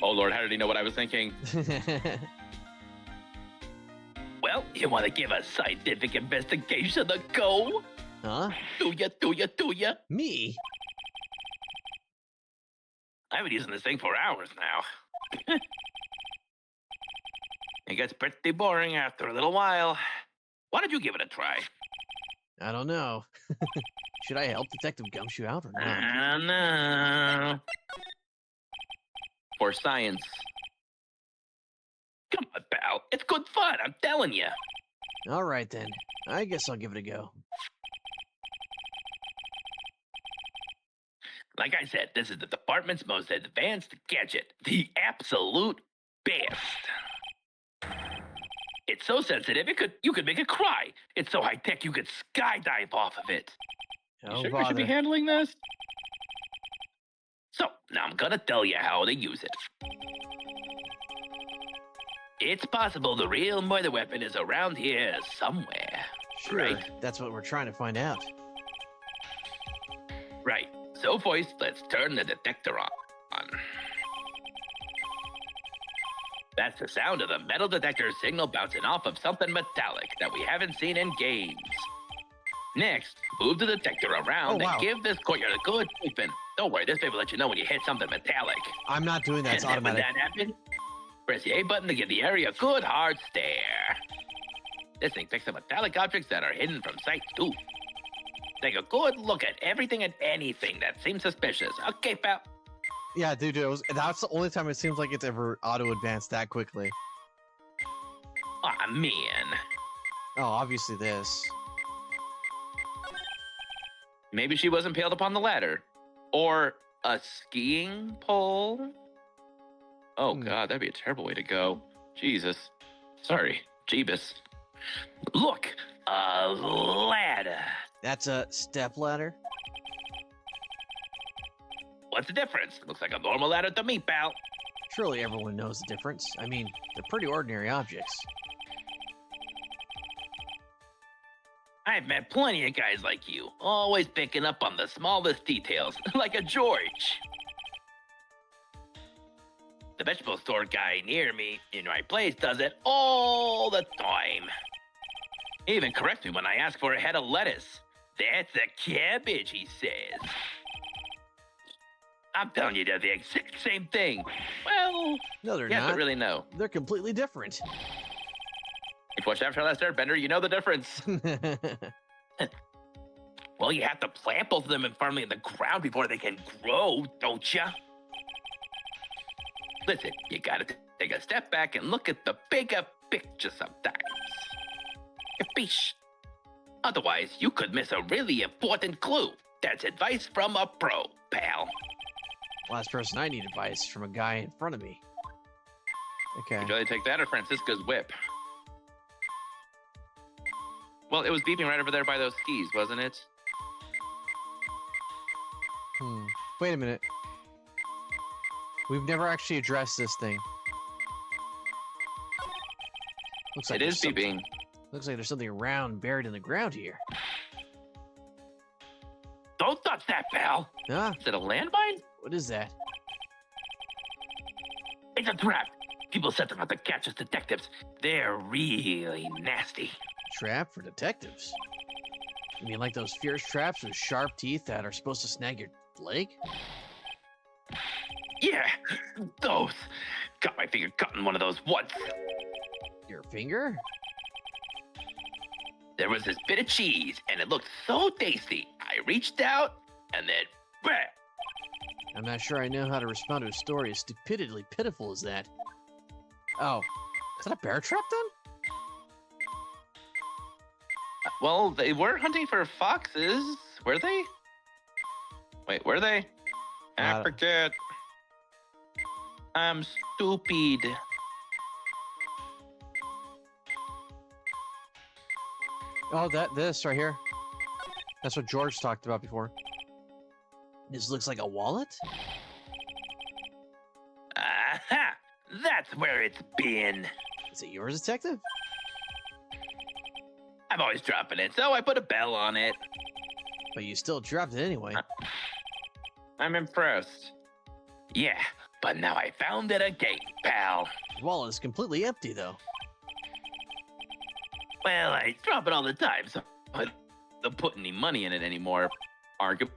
Oh Lord, how did he know what I was thinking? Well, you want to give a scientific investigation a go? Huh? Do ya? Me? I've been using this thing for hours now. It gets pretty boring after a little while. Why don't you give it a try? I don't know. Should I help Detective Gumshoe out or not? I don't know. For science. Come on, pal. It's good fun, I'm telling you. All right, then. I guess I'll give it a go. Like I said, this is the department's most advanced gadget. The absolute best. It's so sensitive, you could make it cry. It's so high-tech, you could skydive off of it. Oh, you sure you bother. should be handling this? So, now I'm gonna tell you how to use it. It's possible the real murder weapon is around here somewhere. Sure, Right. that's what we're trying to find out. Right. So, voice, let's turn the detector on. That's the sound of the metal detector signal bouncing off of something metallic that we haven't seen in games. Next, move the detector around Oh, wow. and give this courtyard a good sweeping. Don't worry, this paper will let you know when you hit something metallic. I'm not doing that. It's And then when automatic. that happens, press the A button to give the area a good hard stare. This thing picks up metallic objects that are hidden from sight too. Take a good look at everything and anything that seems suspicious. Okay, pal. Yeah, dude, that's the only time it seems like it's ever auto-advanced that quickly. Aw, man. Oh, obviously this. Maybe she was impaled upon the ladder. Or a skiing pole? Oh, God, that'd be a terrible way to go. Jesus. Sorry, Jeebus. Look, a ladder. That's a step ladder? What's the difference? Looks like a normal ladder to me, pal. Surely everyone knows the difference. I mean, they're pretty ordinary objects. I've met plenty of guys like you, always picking up on the smallest details, like a George. The vegetable store guy near me in my place does it all the time. He even corrects me when I ask for a head of lettuce. That's a cabbage, he says. I'm telling you, they're the exact same thing. Well, No, they're yes, not. but really no. They're completely different. If you watched After Last Airbender, you know the difference. Well, you have to plant both of them firmly in the ground before they can grow, don't ya? Listen, you gotta take a step back and look at the bigger picture sometimes. Capiche? Otherwise, you could miss a really important clue. That's advice from a pro, pal. Last person I need advice from a guy in front of me. Okay. Would you rather take that or Francisco's whip? Well, it was beeping right over there by those skis, wasn't it? Wait a minute. We've never actually addressed this thing. Looks like It is there's something- beeping. Looks like there's something round buried in the ground here. Don't touch that, pal. Huh? Is it a landmine? What is that? It's a trap. People set them out to catch us detectives. They're really nasty. trap for detectives. You mean like those fierce traps with sharp teeth that are supposed to snag your leg? Yeah, those. Got my finger caught in one of those once. Your finger? There was this bit of cheese, and it looked so tasty. I reached out, and then, bah! I'm not sure I know how to respond to a story as stupidly pitiful as that. Oh, is that a bear trap then? Well, they were hunting for foxes, were they? Wait, were they? I forget. I'm stupid. Oh, this right here. That's what George talked about before. This looks like a wallet? Aha! That's where it's been. Is it yours, detective? I'm always dropping it, so I put a bell on it. But you still dropped it anyway. I'm impressed. Yeah, but now I found it again, pal. The wallet is completely empty, though. Well, I drop it all the time, so I don't put any money in it anymore. Arguably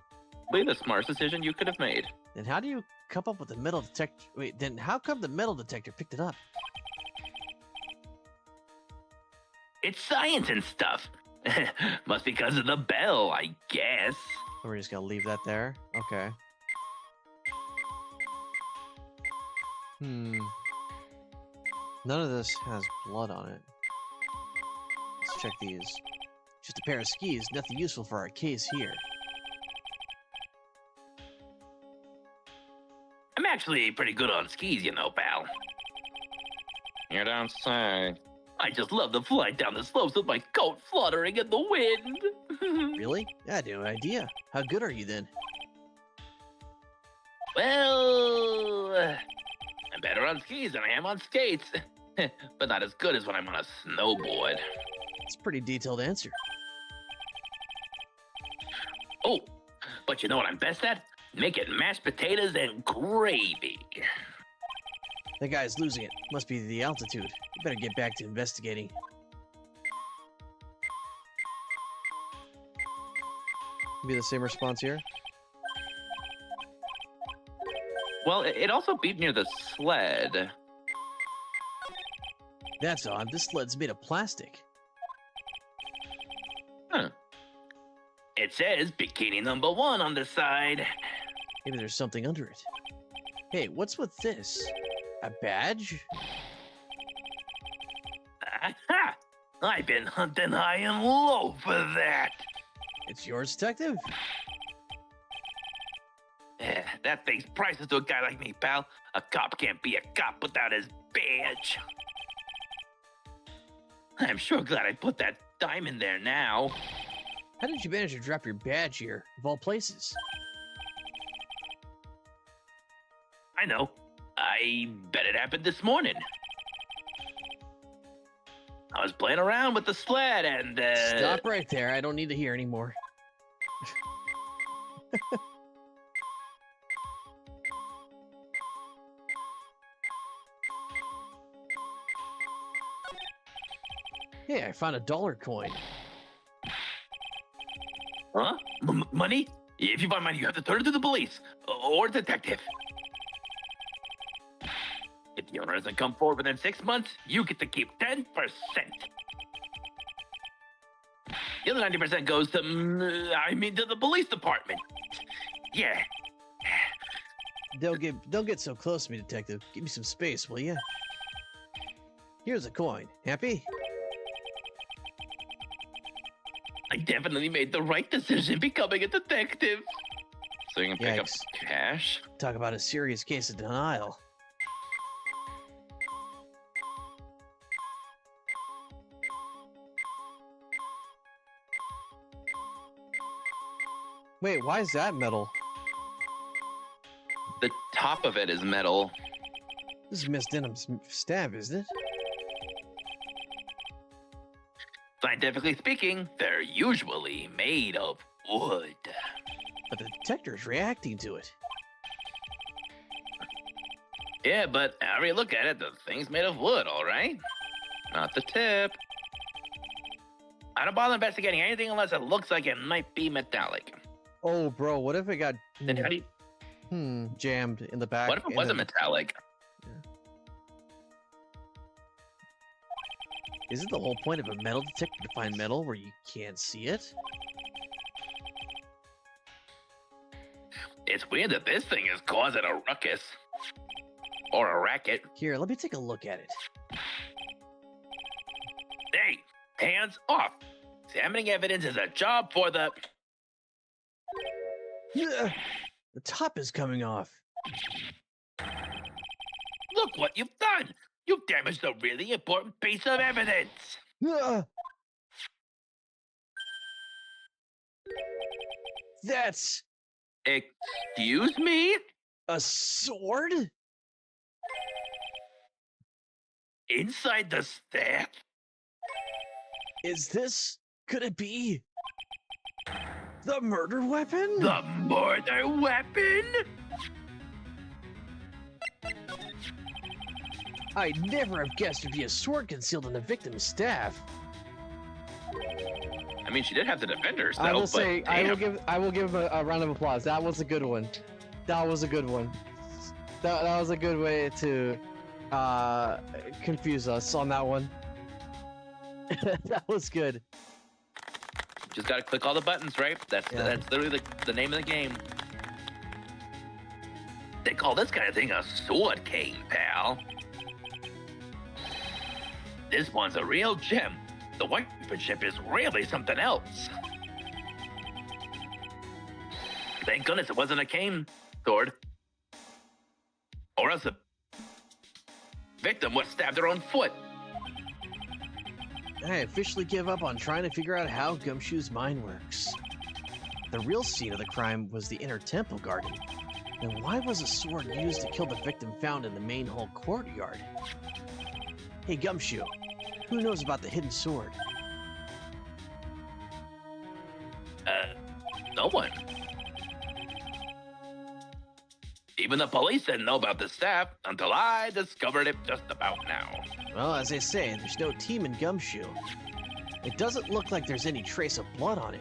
the smartest decision you could have made. Then how do you come up with the metal detector? Wait, then how come the metal detector picked it up? It's science and stuff. Must be because of the bell, I guess. We're just gonna leave that there. Okay. None of this has blood on it. Let's check these. Just a pair of skis, nothing useful for our case here. I'm actually pretty good on skis, you know, pal. You don't say. I just love to fly down the slopes with my coat fluttering in the wind. Really? I had no idea. How good are you then? Well, I'm better on skis than I am on skates, but not as good as when I'm on a snowboard. It's a pretty detailed answer. Oh, but you know what I'm best at? Making mashed potatoes and gravy. That guy's losing it. Must be the altitude. We better get back to investigating. Be the same response here? Well, it also beeped near the sled. That's odd. This sled's made of plastic. Huh. It says bikini number 1 on the side. Maybe there's something under it. Hey, what's with this? A badge? Aha! I've been hunting high and low for that. It's yours, detective? That thing's priceless to a guy like me, pal. A cop can't be a cop without his badge. I'm sure glad I put that dime in there now. How did you manage to drop your badge here, of all places? I know. I bet it happened this morning. I was playing around with the sled and, Stop right there. I don't need to hear anymore. Hey, I found a dollar coin. Huh? Money? If you find money, you have to turn it to the police or detective. If the owner doesn't come forward within 6 months, you get to keep 10%. The other 90% goes to, to the police department. Yeah. Don't get so close to me, detective. Give me some space, will ya? Here's a coin. Happy? I definitely made the right decision becoming a detective. So you can pick up Yikes. cash? Talk about a serious case of denial. Wait, why is that metal? The top of it is metal. This is Miss Denham's stab, isn't it? Scientifically speaking, they're usually made of wood. But the detector is reacting to it. Yeah, but however you look at it, the thing's made of wood, all right? Not the tip. I don't bother investigating anything unless it looks like it might be metallic. Oh, bro, what if it got Then how do you, jammed in the back? what if it and wasn't then- metallic? Isn't the whole point of a metal detector to find metal where you can't see it? It's weird that this thing is causing a ruckus. Or a racket. Here, let me take a look at it. Hey, hands off. Examining evidence is a job for the... Ugh, the top is coming off. Look what you've done. You've damaged a really important piece of evidence. Ugh. That's Excuse me? a sword? Inside the staff? Could it be the murder weapon? The murder weapon? I'd never have guessed there'd be a sword concealed in the victim's staff. I mean, she did have to defend herself, I will but say, damn. I will give a round of applause. That was a good one. That was a good one. That was a good way to confuse us on that one. That was good. Just gotta click all the buttons, right? That's literally the name of the game. They call this kind of thing a sword cane, pal. This one's a real gem. The workmanship is really something else. Thank goodness it wasn't a cane sword. Or else the victim would have stabbed her own foot. I officially give up on trying to figure out how Gumshoe's mind works. The real scene of the crime was the inner temple garden. Then why was a sword used to kill the victim found in the main hall courtyard? Hey Gumshoe, who knows about the hidden sword? No one. Even the police didn't know about the staff until I discovered it just about now. Well, as they say, there's no team in Gumshoe. It doesn't look like there's any trace of blood on it.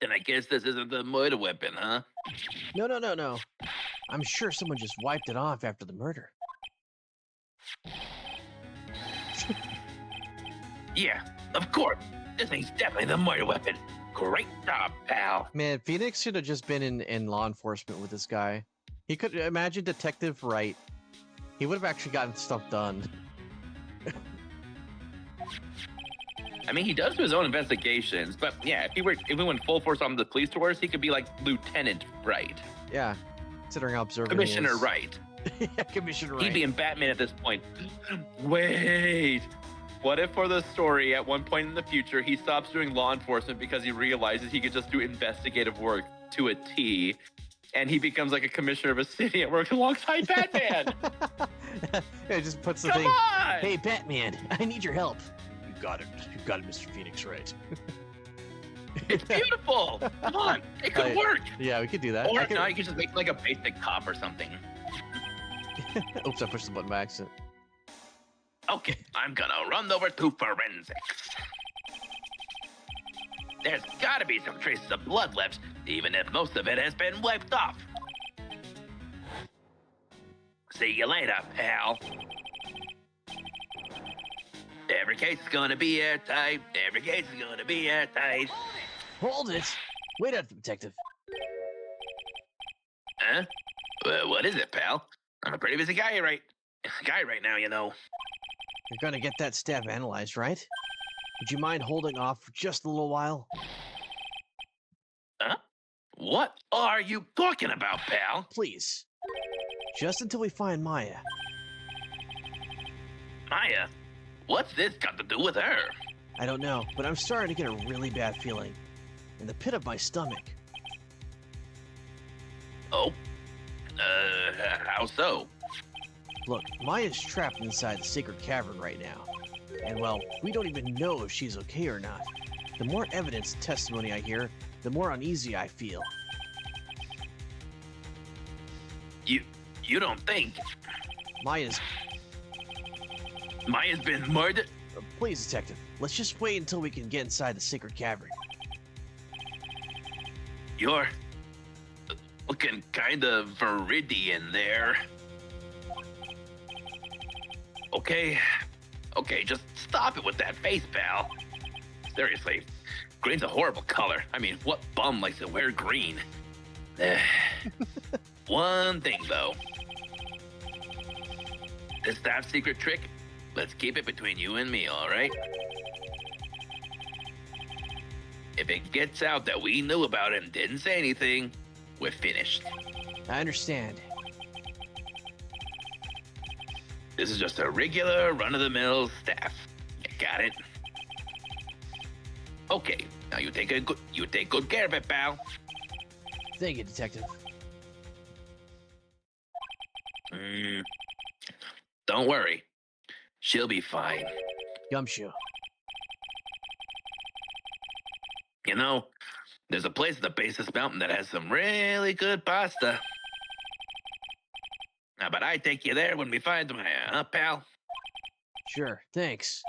Then I guess this isn't the murder weapon, huh? No. I'm sure someone just wiped it off after the murder. Yeah, of course. This thing's definitely the murder weapon. Great job, pal. Man, Phoenix should have just been in law enforcement with this guy. He could imagine Detective Wright. He would have actually gotten stuff done. I mean, he does do his own investigations, but yeah, if we went full force on the police force, he could be like Lieutenant Wright. Yeah, considering how observant Commissioner he is. Wright. Yeah, Commissioner He'd Wright. be in Batman at this point. Wait. What if for the story, at one point in the future, he stops doing law enforcement because he realizes he could just do investigative work to a T, and he becomes like a commissioner of a city and works alongside Batman? Yeah, he just puts the Come thing. on! Hey, Batman, I need your help. You got it, Mr. Phoenix Wright. It's beautiful! Come on, it could Right. work! Yeah, we could do that. Or I could- no, you could just make like a basic cop or something. Oops, I pushed the button by accident. Okay, I'm gonna run over to forensics. There's gotta be some traces of blood left, even if most of it has been wiped off. See you later, pal. Every case is gonna be airtight. Every case is gonna be airtight. Hold it. Wait up, detective. Huh? What is it, pal? I'm a pretty busy guy right now, you know. You're gonna get that stab analyzed, right? Would you mind holding off for just a little while? Huh? What are you talking about, pal? Please. Just until we find Maya. Maya? What's this got to do with her? I don't know, but I'm starting to get a really bad feeling. In the pit of my stomach. Oh? How so? Look, Maya's trapped inside the sacred cavern right now. And well, we don't even know if she's okay or not. The more evidence and testimony I hear, the more uneasy I feel. You don't think? Maya's... Maya's been murdered. Please, Detective, let's just wait until we can get inside the sacred cavern. You're looking kind of viridian there. Okay, just stop it with that face, pal. Seriously, green's a horrible color. I mean, what bum likes to wear green? One thing, though. This staff secret trick, let's keep it between you and me, all right? If it gets out that we knew about it and didn't say anything, we're finished. I understand. This is just a regular run-of-the-mill staff. You got it? Okay, now you take good care of it, pal. Thank you, Detective. Don't worry. She'll be fine. Gumshoe. You know, there's a place at the base of this mountain that has some really good pasta. How about I take you there when we find Maya, huh, pal? Sure, thanks.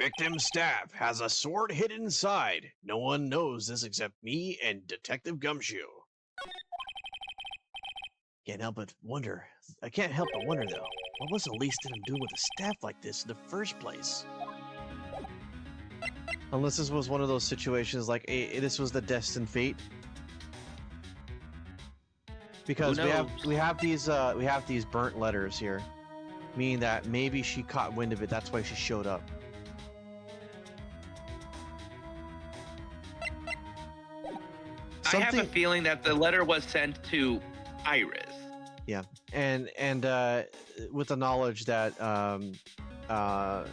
Victim staff has a sword hidden inside. No one knows this except me and Detective Gumshoe. I can't help but wonder, though. What was Elise didn't do with a staff like this in the first place? Unless this was one of those situations like this was the destined fate. Because we have these burnt letters here, meaning that maybe she caught wind of it. That's why she showed up. I have a feeling that the letter was sent to Iris. Yeah, and with the knowledge that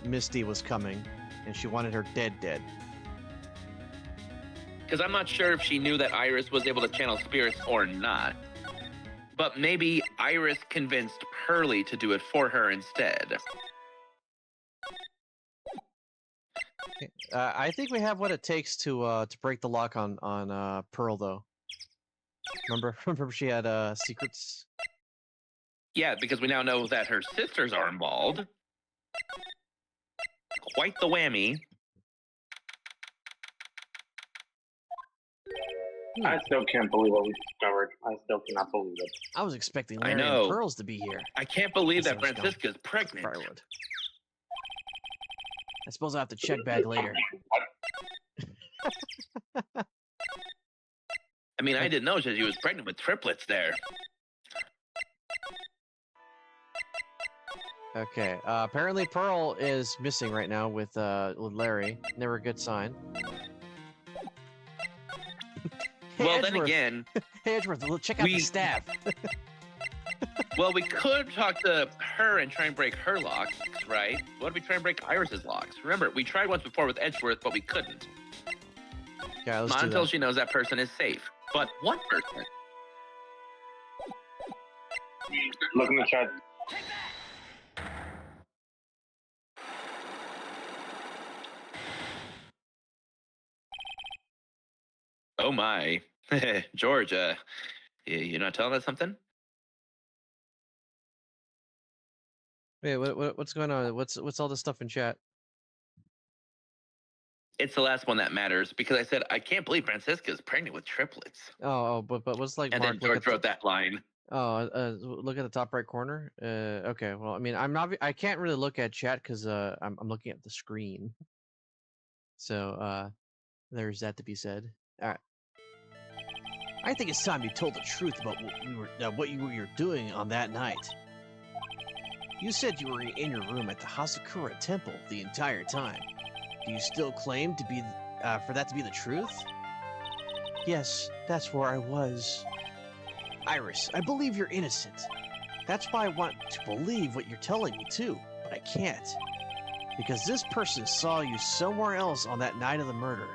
Misty was coming, and she wanted her dead. Because I'm not sure if she knew that Iris was able to channel spirits or not. But maybe Iris convinced Hurley to do it for her instead. I think we have what it takes to break the lock on Pearl, though. Remember she had secrets. Yeah, because we now know that her sisters are involved. Quite the whammy. I still can't believe what we discovered. I still cannot believe it. I was expecting I Larry know. and Pearls to be here. I can't believe that That's where it's Francisca's pregnant. Probably would. I suppose I'll have to check back later. I mean, I didn't know she was pregnant with triplets there. Okay. Apparently, Pearl is missing right now with Larry. Never a good sign. Hey, Well, Edgeworth. then again, Hey, Edgeworth, check out the staff. well, we could talk to her and try and break her locks, right? What if we try and break Iris's locks? Remember, we tried once before with Edgeworth, but we couldn't. Yeah, let's Not do until that. she knows that person is safe. But what person? Look in the chat. Oh my. George, you're not telling us something? Wait, what's going on? What's all this stuff in chat? It's the last one that matters because I said, I can't believe Francisca's pregnant with triplets. But what's like And Mark, then George wrote that line. look at the top right corner. Okay. Well, I mean, I can't really look at chat because I'm looking at the screen. So there's that to be said. All right. I think it's time you told the truth about what you were doing on that night. You said you were in your room at the Hasakura Temple the entire time. Do you still claim to be for that to be the truth? Yes, that's where I was. Iris, I believe you're innocent. That's why I want to believe what you're telling me too, but I can't. Because this person saw you somewhere else on that night of the murder.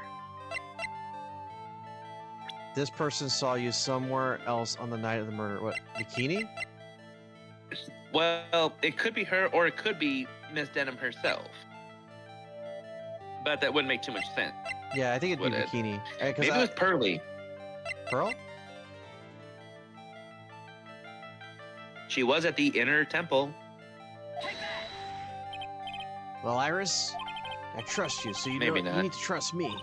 This person saw you somewhere else on the night of the murder. What, bikini? Well, it could be her or it could be Miss Denham herself. But that wouldn't make too much sense. Yeah, I think it'd be Would it? bikini. Maybe it was Pearly. Pearl? She was at the inner temple. Well, Iris, I trust you, so you Maybe know not. you need to trust me.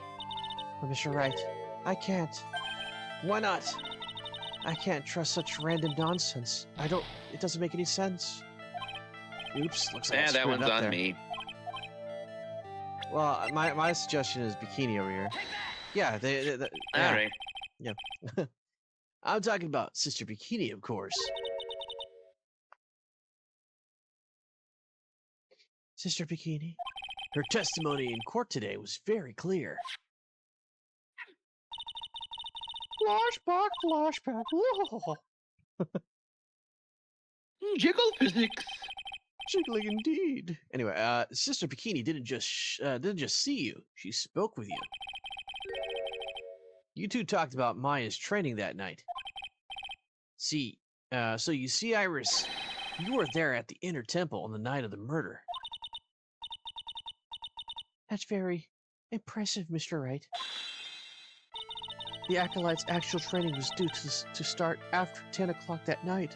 But Mr. Wright, I can't. Why not? I can't trust such random nonsense. It doesn't make any sense. Oops, looks like I Yeah, that screwed one's up on there. me. Well, my suggestion is bikini over here. Yeah, yeah. All right. I'm talking about Sister Bikini, of course. Sister Bikini. Her testimony in court today was very clear. Flashback, flashback. Whoa. Jiggle physics. Jiggling indeed. Anyway, Sister Bikini didn't just see you; she spoke with you. You two talked about Maya's training that night. See, so you see, Iris, you were there at the Inner Temple on the night of the murder. That's very impressive, Mr. Wright. The Acolyte's actual training was due to start after 10 o'clock that night.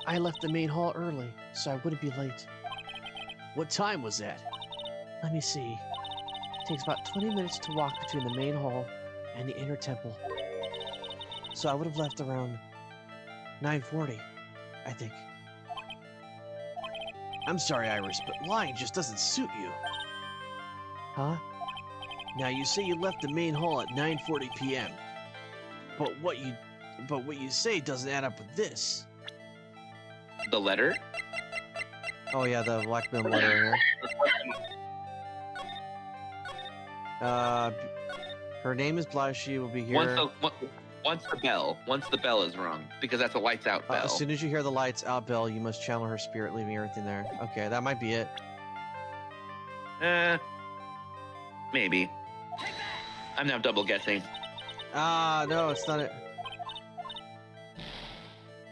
I left the main hall early, so I wouldn't be late. What time was that? Let me see. It takes about 20 minutes to walk between the main hall and the Inner Temple. So I would have left around 9:40, I think. I'm sorry, Iris, but lying just doesn't suit you. Huh? Now you say you left the main hall at 9:40 p.m. But what you say doesn't add up with this. The letter? Oh yeah, the blackmail letter here. Her name is Blythe. She will be here. Once the bell is rung, because that's a lights out bell. As soon as you hear the lights out bell, you must channel her spirit, leaving everything there. Okay, that might be it. Maybe. I'm now double guessing. No, it's not it.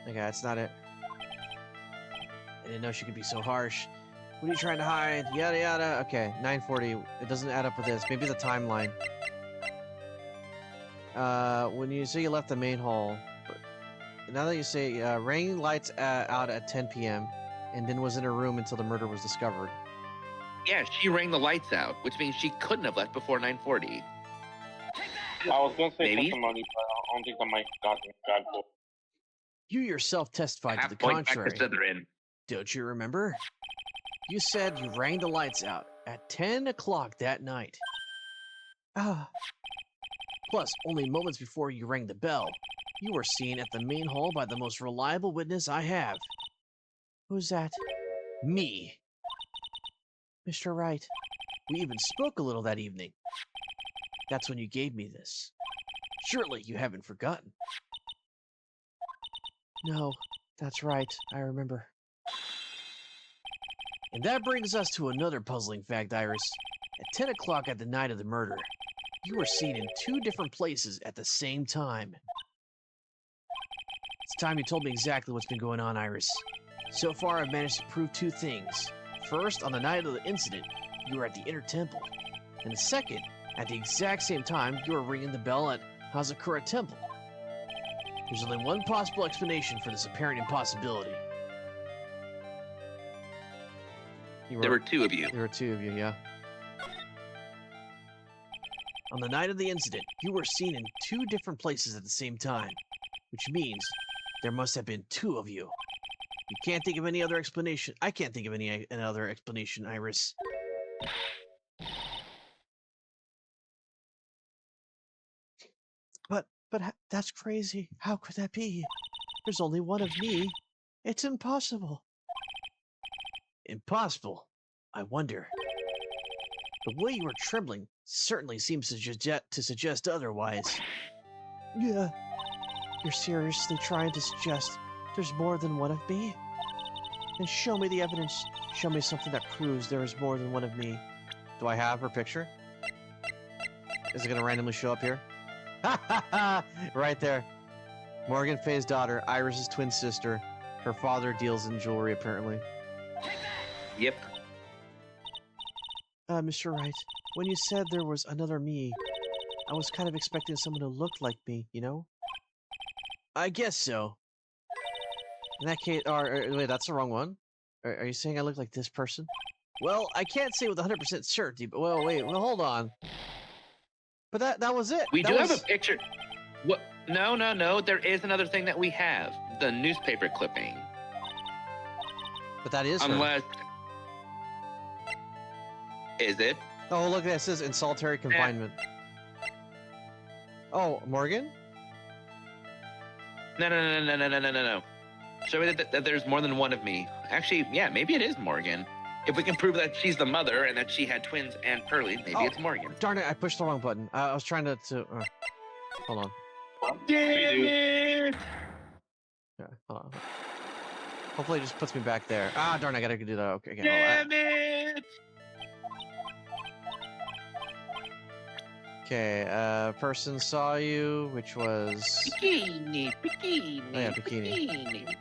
Okay, it's not it. I didn't know she could be so harsh. What are you trying to hide? Yada yada. Okay, 9:40. It doesn't add up with this. Maybe the timeline. When you say you left the main hall, now that you say rang lights out at 10 p.m. and then was in her room until the murder was discovered. Yeah, she rang the lights out, which means she couldn't have left before 9:40. I was gonna say Maybe. testimony, but I don't think the mic got full. You yourself testified to Half the point back to contrary. Slytherin. Don't you remember? You said you rang the lights out at 10 o'clock that night. Ah, Plus, only moments before you rang the bell, you were seen at the main hall by the most reliable witness I have. who's that? Me. Mr. Wright. We even spoke a little that evening. That's when you gave me this. Surely you haven't forgotten. No, that's right. I remember. And that brings us to another puzzling fact, Iris. At 10 o'clock at the night of the murder, you were seen in 2 different places at the same time. It's time you told me exactly what's been going on, Iris. So far, I've managed to prove 2 things. First, on the night of the incident, you were at the Inner Temple. And the second, at the exact same time, you were ringing the bell at Hazakura Temple. There's only one possible explanation for this apparent impossibility. There were 2 of you. There were 2 of you, yeah. On the night of the incident, you were seen in 2 different places at the same time, which means there must have been 2 of you. You can't think of any other explanation. I can't think of any other explanation, Iris. That's crazy. How could that be? There's only one of me. It's impossible. Impossible. I wonder. The way you were trembling certainly seems to suggest otherwise. Yeah. You're seriously trying to suggest there's more than one of me? Then show me the evidence. Show me something that proves there is more than one of me. Do I have her picture? Is it going to randomly show up here? Ha ha ha! Right there. Morgan Faye's daughter, Iris's twin sister. Her father deals in jewelry, apparently. Yep. Mr. Wright, when you said there was another me, I was kind of expecting someone who looked like me, you know? I guess so. In that case, wait, that's the wrong one. Are you saying I look like this person? Well, I can't say with 100% certainty, but wait, hold on. But that was it. We That do have was- a picture. What? No. There is another thing that we have. The newspaper clipping. But that is her. Unless. Is it? Oh, look, that says in solitary confinement. Oh, Morgan? No. Show me that there's more than one of me. Actually, yeah, maybe it is Morgan. If we can prove that she's the mother and that she had twins and Pearly, maybe Oh. it's Morgan. Darn it, I pushed the wrong button. I was trying to hold on. Damn it! Yeah, hold on. Hopefully it just puts me back there. Ah, darn, I gotta do that. Okay, Damn it! Okay, person saw you, which was... Bikini. Oh, yeah, bikini.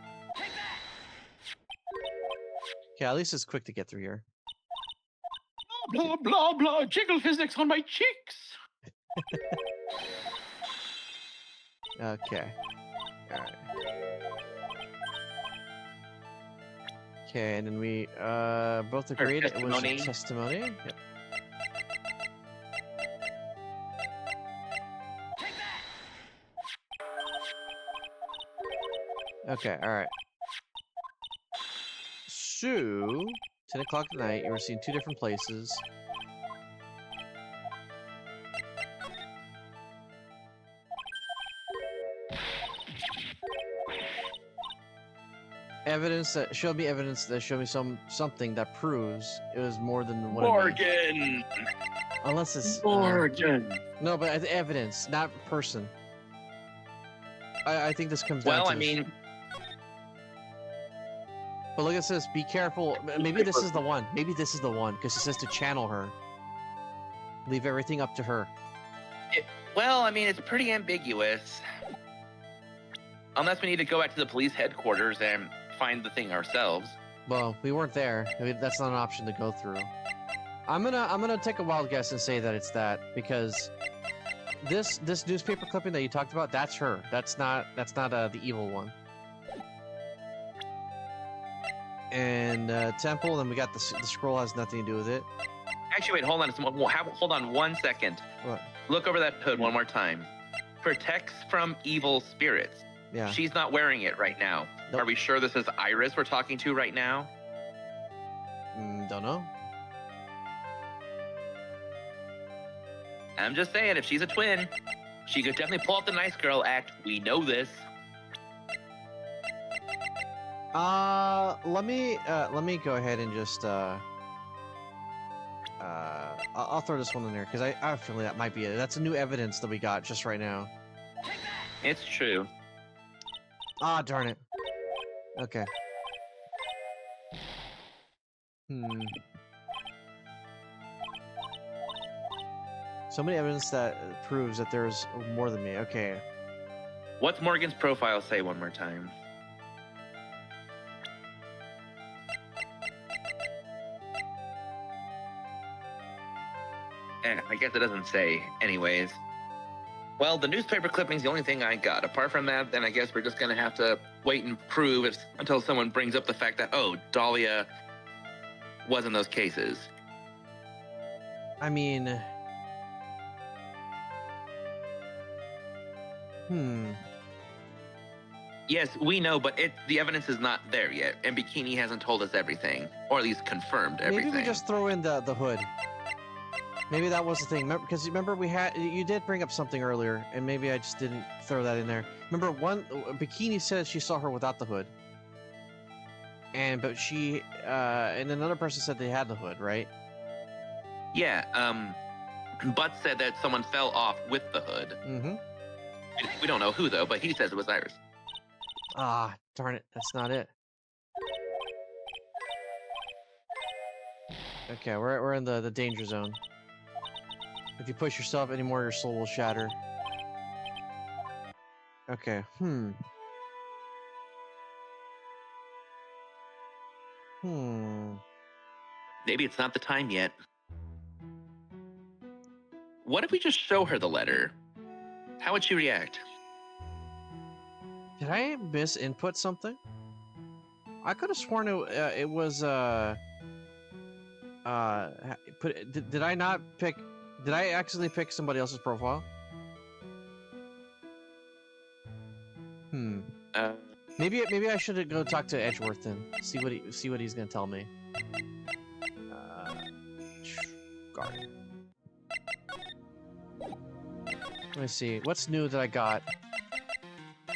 Okay, at least it's quick to get through here. Blah, blah, blah. Jiggle physics on my cheeks. Okay. Alright. Okay, and then we both agreed it was testimony. testimony. Yep. Okay, alright. So, 10 o'clock at night, you were seen 2 different places. Evidence that show me something that proves it was more than one. Morgan. Unless it's Morgan. no, but evidence, not person. I think this comes down Well, to. I mean, But look, it says be careful. Maybe this is the one. Maybe this is the one because it says to channel her. Leave everything up to her. it's pretty ambiguous. Unless we need to go back to the police headquarters and find the thing ourselves. Well, we weren't there. I mean, that's not an option to go through. I'm gonna take a wild guess and say that it's that because this newspaper clipping that you talked about, that's her. That's not the evil one. And Temple, then we got the scroll has nothing to do with it. Actually, wait, hold on 1 second. What? Look over that hood one more time. Protects from evil spirits. Yeah. She's not wearing it right now. Nope. Are we sure this is Iris we're talking to right now? Don't know. I'm just saying, if she's a twin, she could definitely pull out the nice girl act. We know this. Let me go ahead and just I'll throw this one in there because I feel that might be it. That's a new evidence that we got just right now. It's true. Ah, darn it. Okay. So many evidence that proves that there's more than me. Okay. What's Morgan's profile say one more time? I guess it doesn't say. Anyways. Well, the newspaper clipping's the only thing I got. Apart from that, then I guess we're just gonna have to wait and prove until someone brings up the fact that, oh, Dahlia was in those cases. I mean... Yes, we know, but the evidence is not there yet, and Bikini hasn't told us everything, or at least confirmed everything. Maybe we just throw in the hood. Maybe that was the thing. Because remember you did bring up something earlier, and maybe I just didn't throw that in there. Remember Bikini said she saw her without the hood, but she and another person said they had the hood, right? Yeah. Butts said that someone fell off with the hood. Mm-hmm. We don't know who though, but he says it was Iris. Ah, darn it, that's not it. Okay, we're in the danger zone. If you push yourself anymore, your soul will shatter. Okay, Maybe it's not the time yet. What if we just show her the letter? How would she react? Did I misinput something? I could have sworn it was Did I not pick? Did I accidentally pick somebody else's profile? Uh, Maybe I should go talk to Edgeworth then. See what he's gonna tell me. Garden. Let me see. What's new that I got?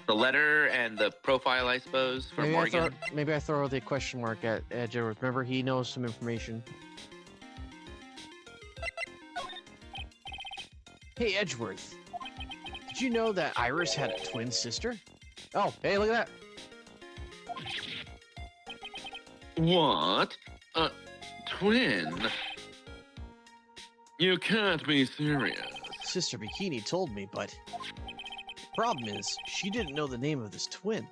The letter and the profile, I suppose, for Morgan. Maybe I throw the question mark at Edgeworth. Remember, he knows some information. Hey, Edgeworth. Did you know that Iris had a twin sister? Oh, hey, look at that. What? A twin? You can't be serious. Sister Bikini told me, but problem is, she didn't know the name of this twin.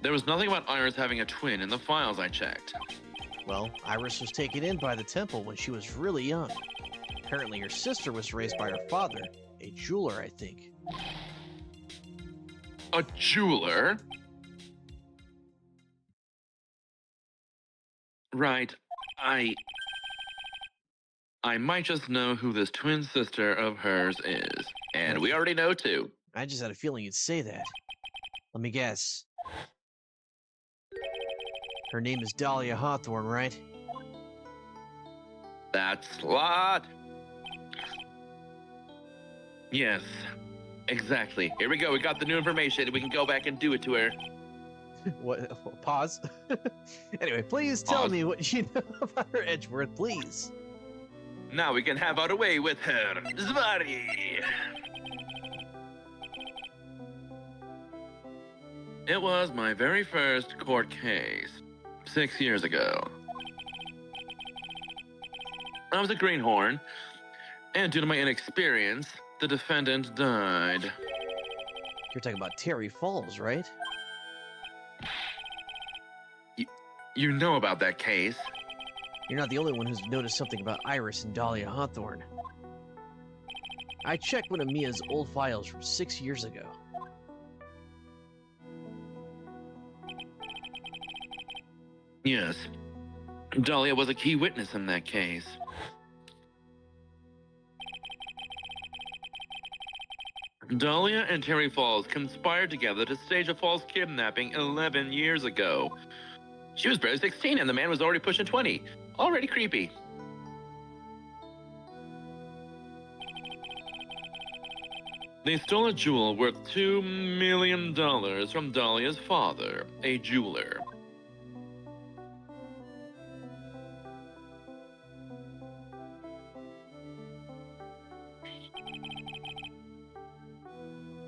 There was nothing about Iris having a twin in the files I checked. Well, Iris was taken in by the temple when she was really young. Apparently, her sister was raised by her father, a jeweler, I think. A jeweler? Right. I might just know who this twin sister of hers is. And we already know too. I just had a feeling you'd say that. Let me guess. Her name is Dahlia Hawthorne, right? That's a lot. Yes, exactly. Here we go. We got the new information. We can go back and do it to her. What? Pause. Anyway, please tell Pause. me what you know about her, Edgeworth, please. Now we can have our way with her. Zvari. It was my very first court case, 6 years ago. I was a greenhorn, and due to my inexperience, the defendant died. You're talking about Terry Falls, right? You know about that case? You're not the only one who's noticed something about Iris and Dahlia Hawthorne. I checked one of Mia's old files from 6 years ago. Yes. Dahlia was a key witness in that case. Dahlia and Terry Falls conspired together to stage a false kidnapping 11 years ago. She was barely 16 and the man was already pushing 20. Already creepy. They stole a jewel worth $2 million from Dahlia's father, a jeweler.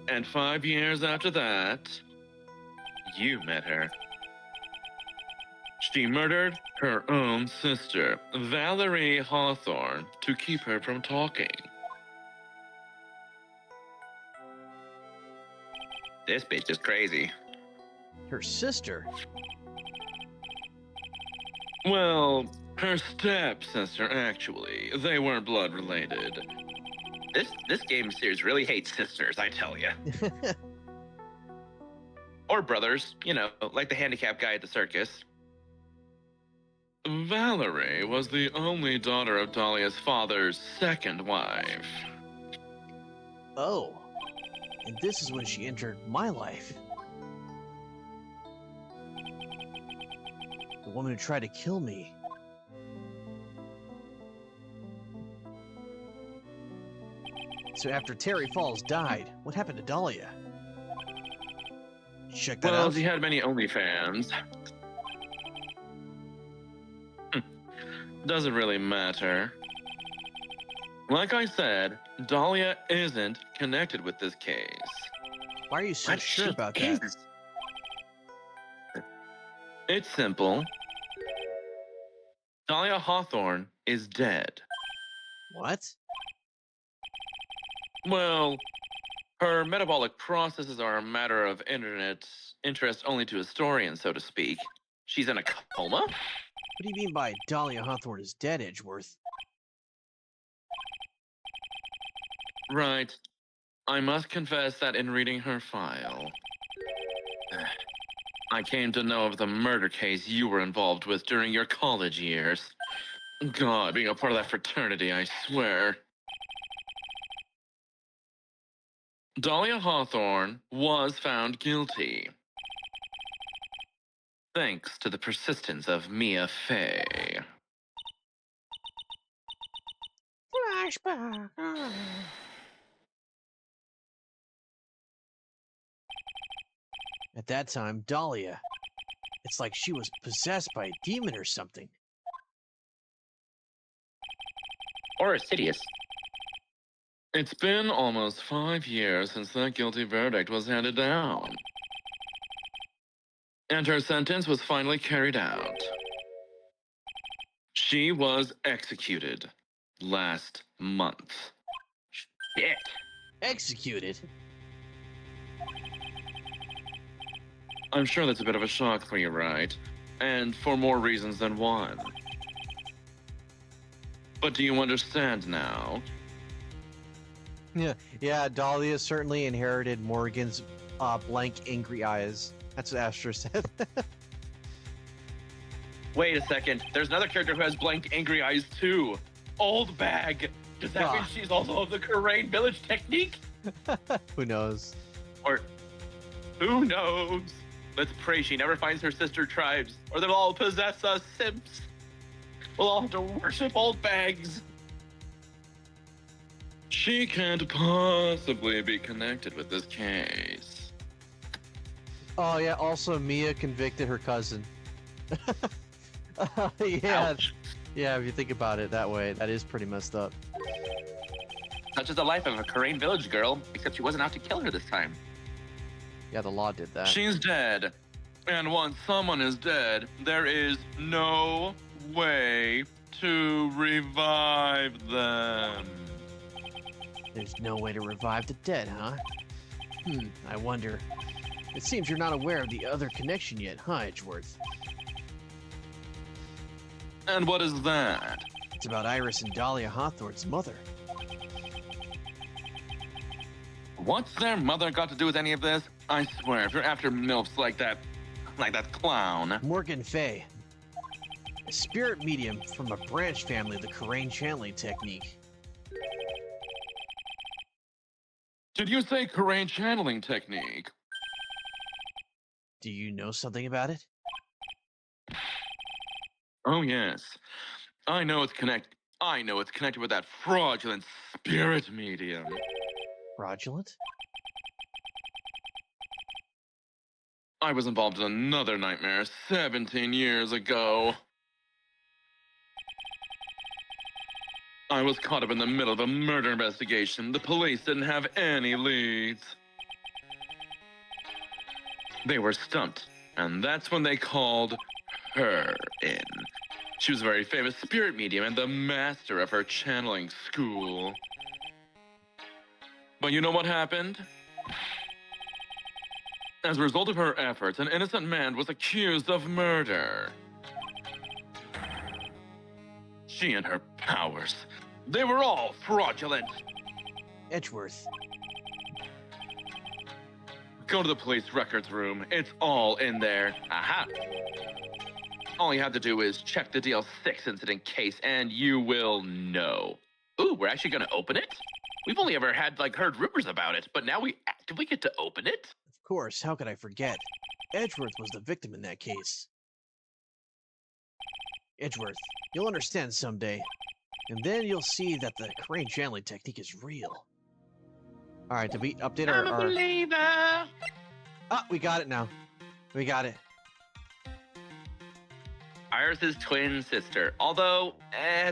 And 5 years after that, you met her. She murdered her own sister, Valerie Hawthorne, to keep her from talking. This bitch is crazy. Her sister? Well, her stepsister, actually. They weren't blood related. This game series really hates sisters, I tell ya. Or brothers, you know, like the handicapped guy at the circus. Valerie was the only daughter of Dahlia's father's second wife. Oh. And this is when she entered my life. The woman who tried to kill me. So after Terry Falls died, what happened to Dahlia? Check that Well, out. she had many OnlyFans. Doesn't really matter. Like I said, Dahlia isn't connected with this case. Why are you so But sure she about is. that? It's simple. Dahlia Hawthorne is dead. What? Well, her metabolic processes are a matter of internet interest only to historians, so to speak. She's in a coma? What do you mean by Dahlia Hawthorne is dead, Edgeworth? Right. I must confess that in reading her file, I came to know of the murder case you were involved with during your college years. God, being a part of that fraternity, I swear. Dahlia Hawthorne was found guilty. Thanks to the persistence of Mia Fey. Flashback. At that time, Dahlia. It's like she was possessed by a demon or something. Or Sidious. It's been almost 5 years since that guilty verdict was handed down. And her sentence was finally carried out. She was executed last month. Shit. Executed? I'm sure that's a bit of a shock for you, right? And for more reasons than one. But do you understand now? Yeah, Dahlia certainly inherited Morgan's blank, angry eyes. That's what Astra said. Wait a second. There's another character who has blank, angry eyes too. Old Bag. Does that mean she's also of the Karain Village technique? Who knows? Or who knows? Let's pray she never finds her sister tribes, or they'll all possess us simps. We'll all have to worship old bags. She can't possibly be connected with this case. Oh yeah, also Mia convicted her cousin. Yeah, Ouch. yeah, if you think about it that way, that is pretty messed up. Such is the life of a Karain Village girl, except she wasn't out to kill her this time. Yeah, the law did that. She's dead. And once someone is dead, there is no way to revive them. There's no way to revive the dead, huh? I wonder. It seems you're not aware of the other connection yet, huh, Edgeworth? And what is that? It's about Iris and Dahlia Hawthorne's mother. What's their mother got to do with any of this? I swear, if you're after MILFs like that clown. Morgan Fey. A spirit medium from a branch family of the Karain channeling technique. Did you say Karain channeling technique? Do you know something about it? Oh yes. I know it's connected with that fraudulent spirit medium. Fraudulent? I was involved in another nightmare 17 years ago. I was caught up in the middle of a murder investigation. The police didn't have any leads. They were stumped, and that's when they called her in. She was a very famous spirit medium and the master of her channeling school. But you know what happened? As a result of her efforts, an innocent man was accused of murder. She and her powers, they were all fraudulent. Edgeworth. Go to the police records room. It's all in there. Aha. All you have to do is check the DL6 incident case and you will know. Ooh, we're actually gonna open it? We've only ever heard rumors about it, but now we actively get to open it? Of course, how could I forget? Edgeworth was the victim in that case. Edgeworth, you'll understand someday. And then you'll see that the Karain channeling technique is real. Alright, did we update our... I'm a believer. Ah, we got it now. We got it. Iris's twin sister. Although,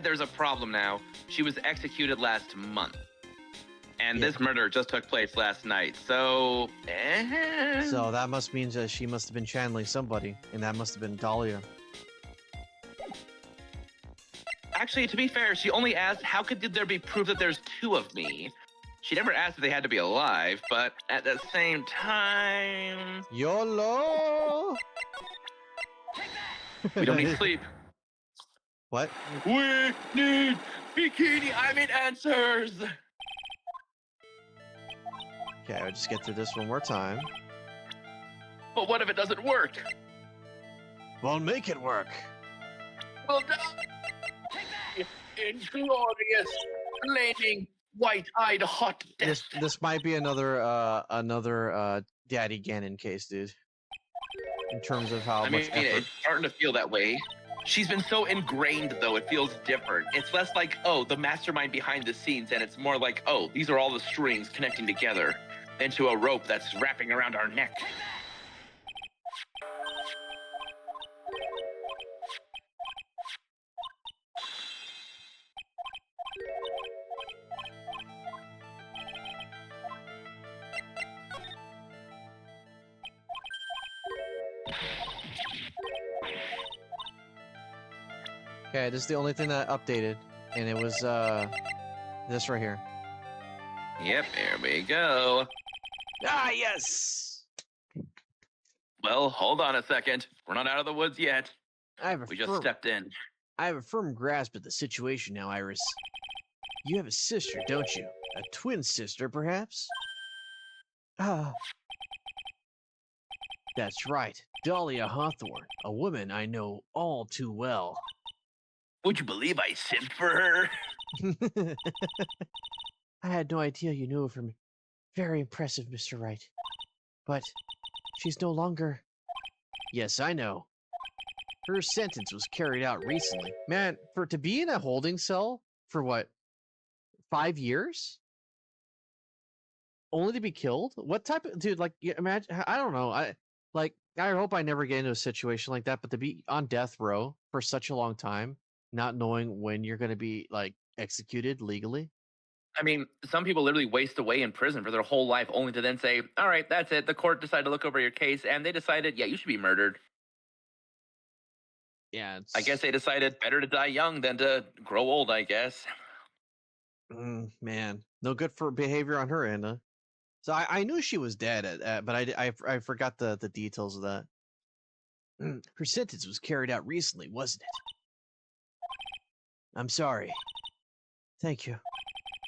there's a problem now. She was executed last month. And this murder just took place last night, so... So that must mean that she must have been channeling somebody, and that must have been Dahlia. Actually, to be fair, she only asked, how could there be proof that there's two of me? She never asked if they had to be alive, but at the same time... YOLO! We don't need sleep. What? We need bikini. I mean answers. Okay, I'll just get through this one more time. But what if it doesn't work? Well, make it work. Well done. Inglorious, flaming, white-eyed hot death. This might be another Daddy Ganon case, dude. In terms of how I mean, much effort. it's starting to feel that way. She's been so ingrained, though, it feels different. It's less like, oh, the mastermind behind the scenes, and it's more like, oh, these are all the strings connecting together into a rope that's wrapping around our neck. Okay, this is the only thing that updated, and it was this right here. Yep, there we go. Ah, yes. Well, hold on a second. We're not out of the woods yet. I have a We just firm, stepped in. I have a firm grasp of the situation now, Iris. You have a sister, don't you? A twin sister, perhaps? Ah. That's right, Dahlia Hawthorne, a woman I know all too well. Would you believe I simped for her? I had no idea you knew of her. Very impressive, Mr. Wright. But she's no longer... Yes, I know. Her sentence was carried out recently. Man, to be in a holding cell for what? 5 years? Only to be killed? What type of... Dude, like, imagine... I don't know. I hope I never get into a situation like that, but to be on death row for such a long time, not knowing when you're going to be, like, executed legally. I mean, some people literally waste away in prison for their whole life only to then say, all right, that's it. The court decided to look over your case, and they decided, yeah, you should be murdered. Yeah, I guess they decided better to die young than to grow old, I guess. Man, no good for behavior on her end, huh? So I knew she was dead, but I forgot the details of that. Her sentence was carried out recently, wasn't it? I'm sorry. Thank you.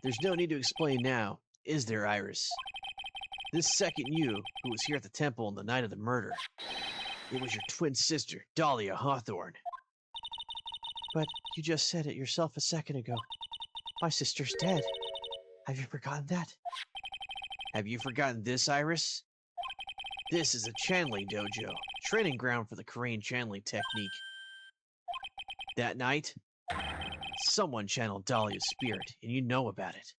There's no need to explain now, is there, Iris? This second you, who was here at the temple on the night of the murder, it was your twin sister, Dahlia Hawthorne. But you just said it yourself a second ago. My sister's dead. Have you forgotten that? Have you forgotten this, Iris? This is a channeling dojo, training ground for the Korean channeling technique. That night, someone channeled Dahlia's spirit, and you know about it.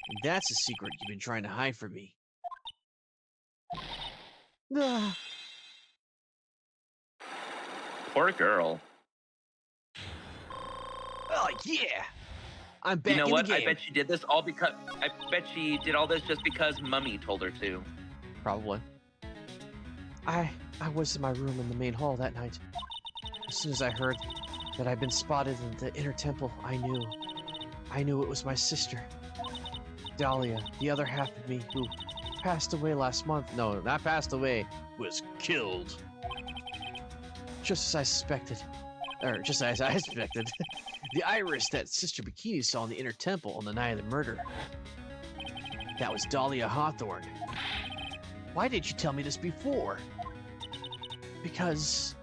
And that's a secret you've been trying to hide from me. Ah. Poor girl. Oh, yeah. I'm back You know in what? the game. I bet she did this all because I bet she did all this just because Mummy told her to. Probably. I was in my room in the main hall that night. As soon as I heard that I'd been spotted in the inner temple, I knew it was my sister. Dahlia, the other half of me, who passed away last month. No, not passed away, was killed. Just as I suspected. Or, just as I expected. The Iris that Sister Bikini saw in the inner temple on the night of the murder. That was Dahlia Hawthorne. Why didn't you tell me this before? Because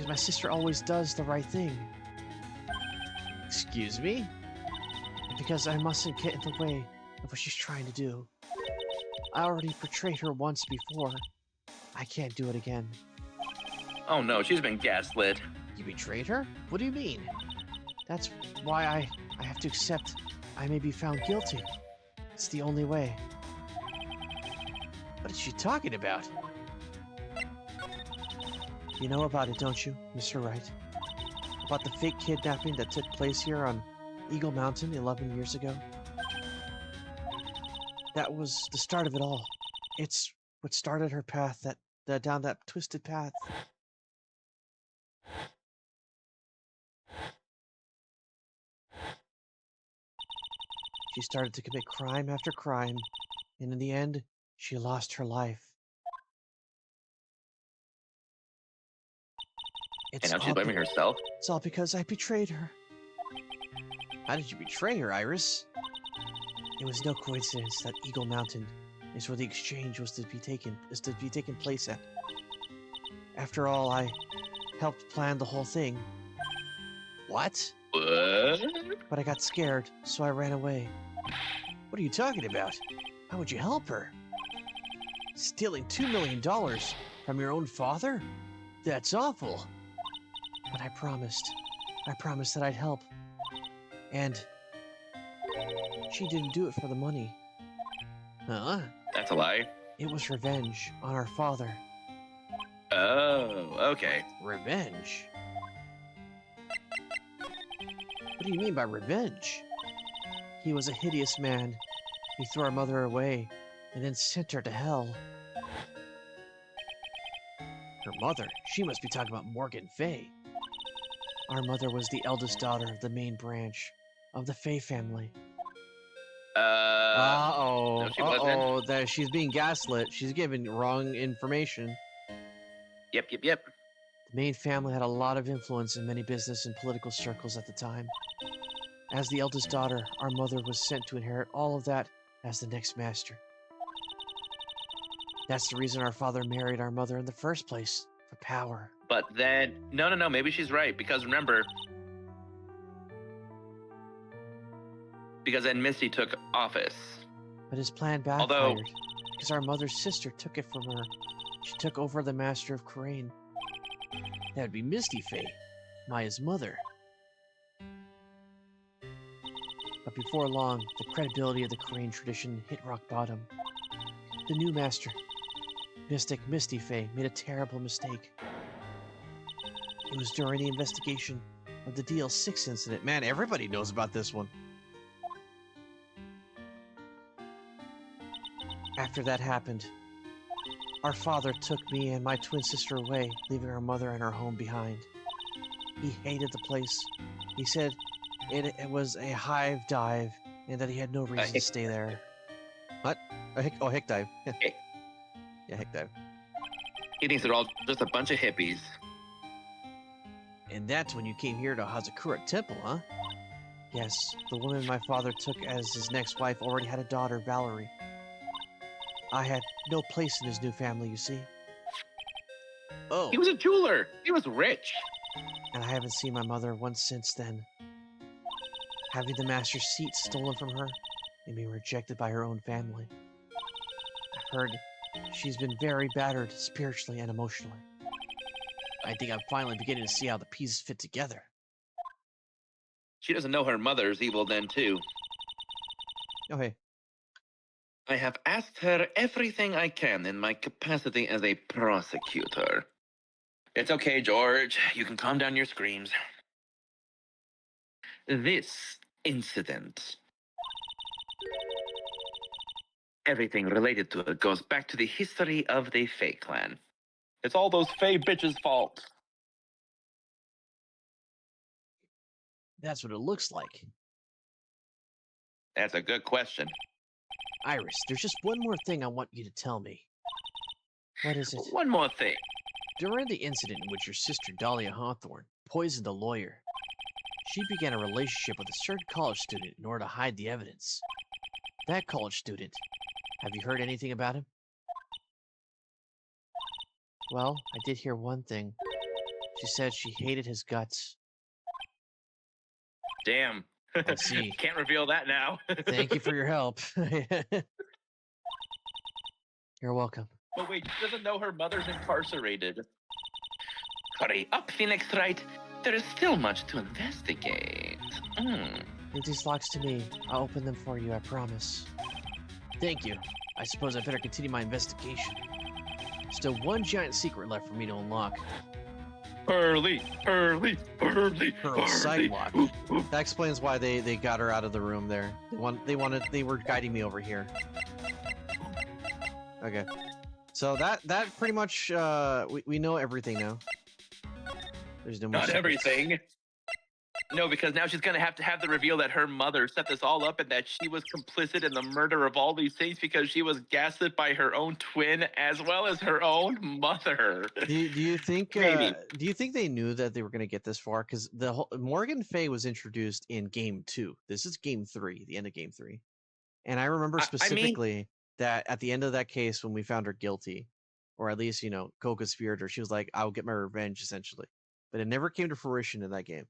my sister always does the right thing. Excuse me? Because I mustn't get in the way of what she's trying to do. I already betrayed her once before. I can't do it again. Oh no, she's been gaslit. You betrayed her? What do you mean? That's why I have to accept I may be found guilty. It's the only way. What is she talking about? You know about it, don't you, Mr. Wright? About the fake kidnapping that took place here on Eagle Mountain 11 years ago? That was the start of it all. It's what started her path down that twisted path. She started to commit crime after crime, and in the end, she lost her life. And now she's blaming herself? It's all because I betrayed her. How did you betray her, Iris? It was no coincidence that Eagle Mountain is where the exchange was to be taken place at. After all, I helped plan the whole thing. What? What? But I got scared, so I ran away. What are you talking about? How would you help her? Stealing $2 million from your own father? That's awful. But I promised that I'd help. And she didn't do it for the money. Huh? That's a lie. It was revenge on our father. Oh, okay. Revenge? What do you mean by revenge? He was a hideous man. He threw our mother away and then sent her to hell. Her mother? She must be talking about Morgan Fay. Our mother was the eldest daughter of the main branch of the Fay family. Uh-oh. no, she wasn't. That she's being gaslit. She's giving wrong information. Yep. The main family had a lot of influence in many business and political circles at the time. As the eldest daughter, our mother was sent to inherit all of that as the next master. That's the reason our father married our mother in the first place, for power. But then, no, maybe she's right, because remember, because then Misty took office. But his plan backfired, Although- because our mother's sister took it from her. She took over the Master of Crane. That'd be Misty Fay, Maya's mother. But before long, the credibility of the Crane tradition hit rock bottom. The new master, Mystic Misty Fay, made a terrible mistake. It was during the investigation of the DL6 incident. Man, everybody knows about this one. After that happened, our father took me and my twin sister away, leaving our mother and our home behind. He hated the place. He said it was a hive dive and that he had no reason to stay there. What? Hick dive. Hey. Yeah, hick dive. He thinks they're all just a bunch of hippies. And that's when you came here to Hazakura Temple, huh? Yes, the woman my father took as his next wife already had a daughter, Valerie. I had no place in his new family, you see. Oh. He was a jeweler. He was rich. And I haven't seen my mother once since then. Having the master's seat stolen from her and being rejected by her own family. I've heard she's been very battered spiritually and emotionally. I think I'm finally beginning to see how the pieces fit together. She doesn't know her mother's evil then, too. Oh, hey. I have asked her everything I can in my capacity as a prosecutor. It's okay, George. You can calm down your screams. This incident, everything related to it goes back to the history of the Fae clan. It's all those Fae bitches' fault. That's what it looks like. That's a good question. Iris, there's just one more thing I want you to tell me. What is it? One more thing. During the incident in which your sister Dahlia Hawthorne poisoned a lawyer, she began a relationship with a certain college student in order to hide the evidence. That college student, have you heard anything about him? Well, I did hear one thing. She said she hated his guts. Damn. I see. Can't reveal that now. Thank you for your help. You're welcome. But wait, she doesn't know her mother's incarcerated. Hurry up, Phoenix Wright. There is still much to investigate. Leave these locks to me. I'll open them for you, I promise. Thank you. I suppose I better continue my investigation. Still one giant secret left for me to unlock. Pearly. Pearl sidewalk. That explains why they got her out of the room there. They were guiding me over here. Okay. So that pretty much we know everything now. There's no more Not secrets. everything. No, because now she's gonna have to have the reveal that her mother set this all up and that she was complicit in the murder of all these things because she was gaslit by her own twin as well as her own mother. Do you think Maybe. do you think they knew that they were going to get this far? Because the whole Morgan Fay was introduced in Game 2. This is Game 3, the end of Game 3. And I remember I mean- specifically that at the end of that case, when we found her guilty, or at least, co-conspirator, her, she was like, "I'll get my revenge," essentially. But it never came to fruition in that game.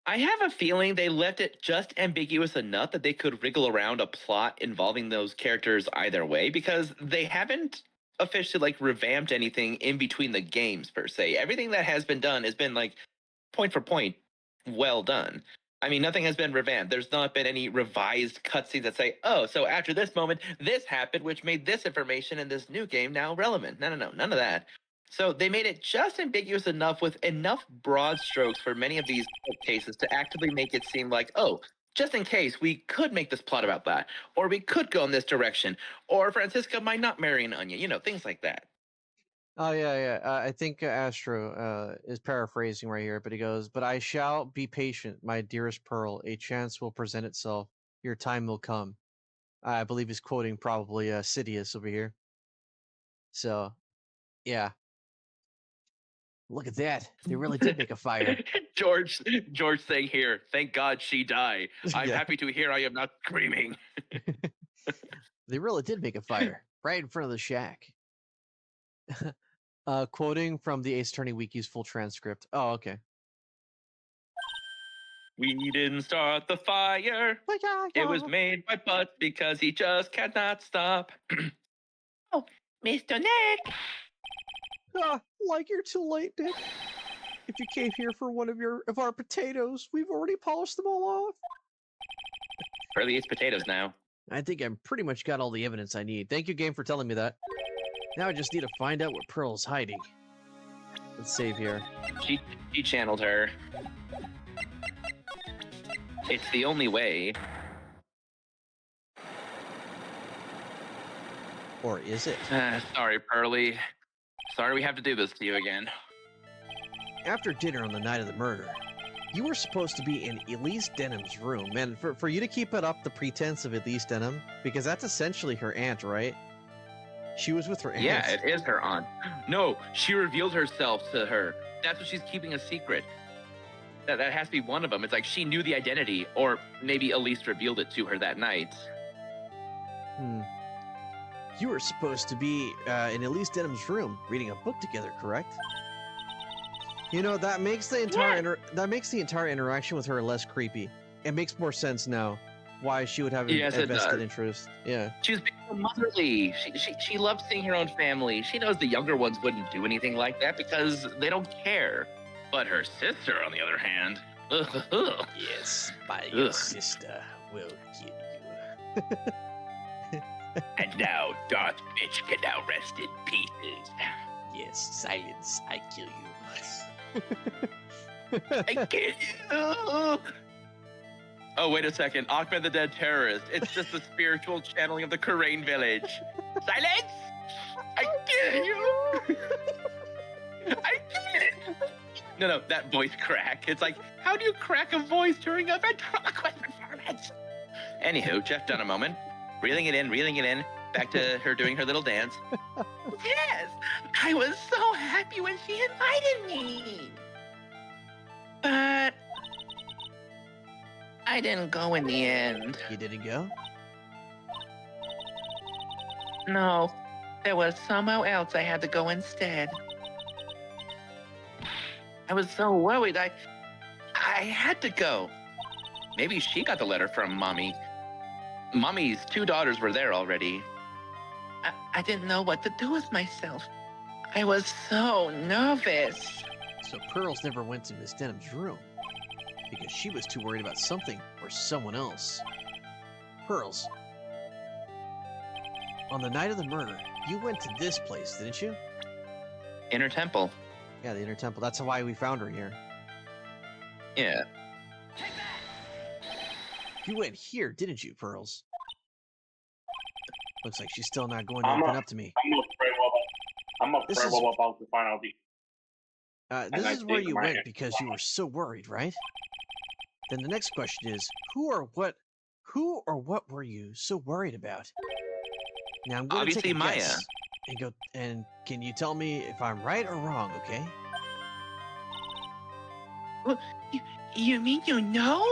I have a feeling they left it just ambiguous enough that they could wriggle around a plot involving those characters either way, because they haven't officially like revamped anything in between the games per se. Everything that has been done has been like point for point well done. I mean, nothing has been revamped. There's not been any revised cutscenes that say, "Oh, so after this moment, this happened, which made this information in this new game now relevant." No, none of that. So they made it just ambiguous enough with enough broad strokes for many of these cases to actively make it seem like, oh, just in case, we could make this plot about that, or we could go in this direction, or Francisca might not marry an onion, things like that. Oh yeah. I think Astro is paraphrasing right here, but he goes, "But I shall be patient, my dearest Pearl. A chance will present itself. Your time will come." I believe he's quoting probably Sidious over here. So, yeah. Look at that. They really did make a fire. George saying here, "Thank God she died. I'm Yeah. happy to hear I am not screaming." They really did make a fire right in front of the shack. Quoting from the Ace Attorney Wiki's full transcript. Oh, okay. "We didn't start the fire. It was made by Butts because he just cannot stop." "Oh, Mr. Nick." Like you're too late, Nick. If you came here for one of our potatoes, we've already polished them all off. Pearly eats potatoes now. I think I'm pretty much got all the evidence I need. Thank you, game, for telling me that. Now I just need to find out where Pearl's hiding. Let's save here. She channeled her. It's the only way. Or is it? Sorry, Pearly. Sorry we have to do this to you again. After dinner on the night of the murder, you were supposed to be in Elise Denham's room, and for you to keep it up the pretense of Elise Denham, because that's essentially her aunt, right? She was with her aunt. Yeah, it is her aunt. No, she revealed herself to her. That's what she's keeping a secret. That has to be one of them. It's like she knew the identity, or maybe Elise revealed it to her that night. You were supposed to be in Elise Denham's room, reading a book together, correct? That makes the entire interaction with her less creepy. It makes more sense now why she would have a vested interest. Yeah. She was being so motherly. She loved seeing her own family. She knows the younger ones wouldn't do anything like that because they don't care. But her sister, on the other hand, yes, your sister will kill you. And now Darth Mitch can now rest in pieces. Yes, silence, I kill you. I kill you. Oh, wait a second. Ahmed the Dead Terrorist. It's just the spiritual channeling of the Karain village. Silence! I kill you! I kill you! No, that voice crack. It's like, how do you crack a voice during a ventriloquist performance? Anywho, Jeff done a moment. Reeling it in. Back to her doing her little dance. Yes, I was so happy when she invited me. But I didn't go in the end. You didn't go? No, there was somewhere else I had to go instead. I was so worried. I had to go. Maybe she got the letter from Mommy. Mommy's 2 daughters were there already. I didn't know what to do with myself. I was so nervous. So Pearls never went to Miss Denham's room because she was too worried about something or someone else. Pearls, on the night of the murder, you went to this place, didn't you? Inner Temple. Yeah, the Inner Temple. That's why we found her here. Yeah. You went here, didn't you, Pearls? Looks like she's still not going to open up to me. I'm afraid we're about to find out this is where you went because you were so worried, right? Then the next question is, who or what were you so worried about? Now I'm going to take a guess and can you tell me if I'm right or wrong, okay? Well, you mean you know?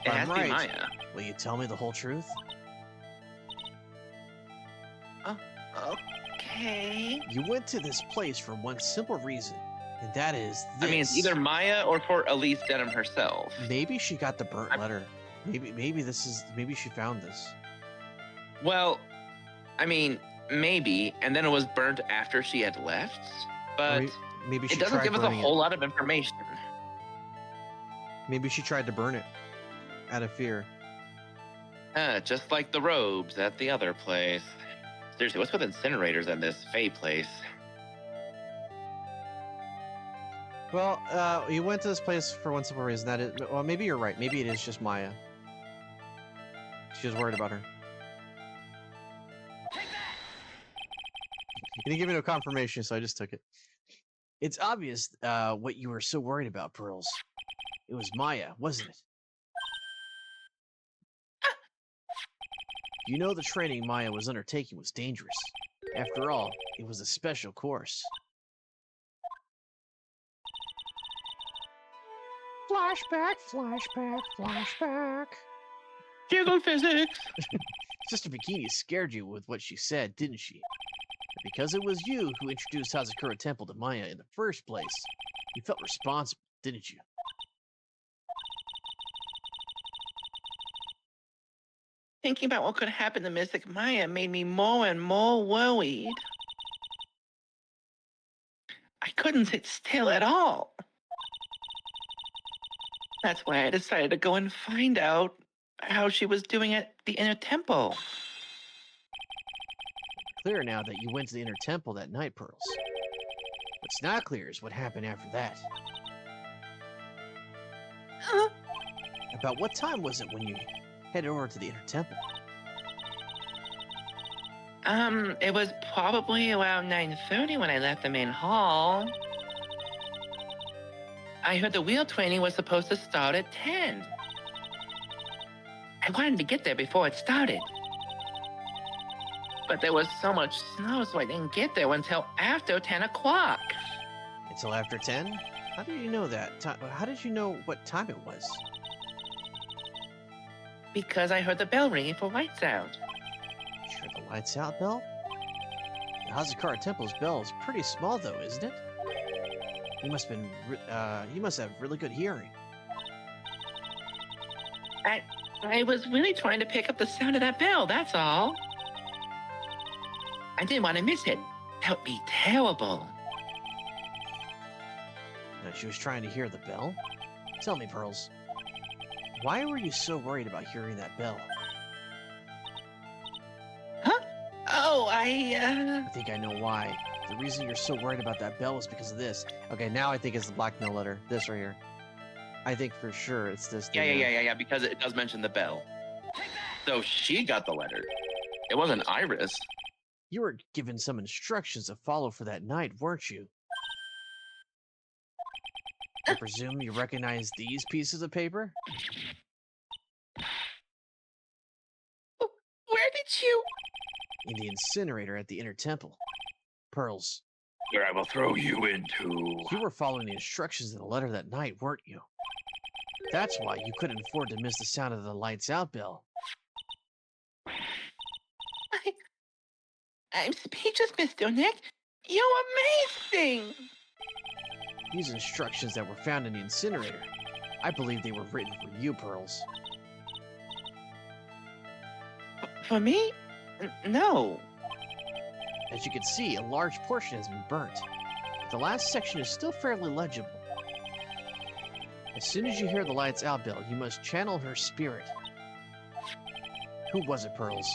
It If has I'm to be right, Maya. will you tell me the whole truth? Okay. You went to this place for one simple reason, and that is this. I mean, it's either Maya or for Elise Denham herself. Maybe she got the burnt I'm- letter. Maybe she found this. Well, I mean, maybe, and then it was burnt after she had left, but Maybe she it doesn't tried give us a burning whole lot of information. Maybe she tried to burn it out of fear. Just like the robes at the other place. Seriously, what's with incinerators in this Fae place? Well, you went to this place for one simple reason. That is, well, maybe you're right. Maybe it is just Maya. She was worried about her. You didn't give me no confirmation, so I just took it. It's obvious what you were so worried about, Pearls. It was Maya, wasn't it? You know the training Maya was undertaking was dangerous. After all, it was a special course. Flashback, flashback, flashback. Jiggle physics! Sister Bikini scared you with what she said, didn't she? And because it was you who introduced Hazakura Temple to Maya in the first place, you felt responsible, didn't you? Thinking about what could happen to Mystic Maya made me more and more worried. I couldn't sit still at all. That's why I decided to go and find out how she was doing at the inner temple. Clear now that you went to the inner temple that night, Pearls. What's not clear is what happened after that. Huh? About what time was it when you headed over to the inner temple? It was probably around 9:30 when I left the main hall. I heard the wheel training was supposed to start at 10. I wanted to get there before it started. But there was so much snow, so I didn't get there until after 10 o'clock. Until after 10? How did you know that? How did you know what time it was? Because I heard the bell ringing for lights out. You heard the lights out bell? The Hazakura Temple's bell is pretty small, though, isn't it? You must have really good hearing. I was really trying to pick up the sound of that bell, that's all. I didn't want to miss it. That would be terrible. Now, she was trying to hear the bell? Tell me, Pearls, why were you so worried about hearing that bell? Huh? Oh, I think I know why. The reason you're so worried about that bell is because of this. Okay, now I think it's the blackmail letter. This right here. I think for sure it's this thing. Yeah, because it does mention the bell. So she got the letter. It wasn't Iris. You were given some instructions to follow for that night, weren't you? I presume you recognize these pieces of paper? Where did you? In the incinerator at the inner temple. Pearls, Where I will throw you into. you were following the instructions in the letter that night, weren't you? That's why you couldn't afford to miss the sound of the lights out bell. I'm speechless, Mr. Nick. You're amazing. These instructions that were found in the incinerator, I believe they were written for you, Pearls. For me? No. As you can see, a large portion has been burnt. The last section is still fairly legible. As soon as you hear the lights out bell, you must channel her spirit. Who was it, Pearls?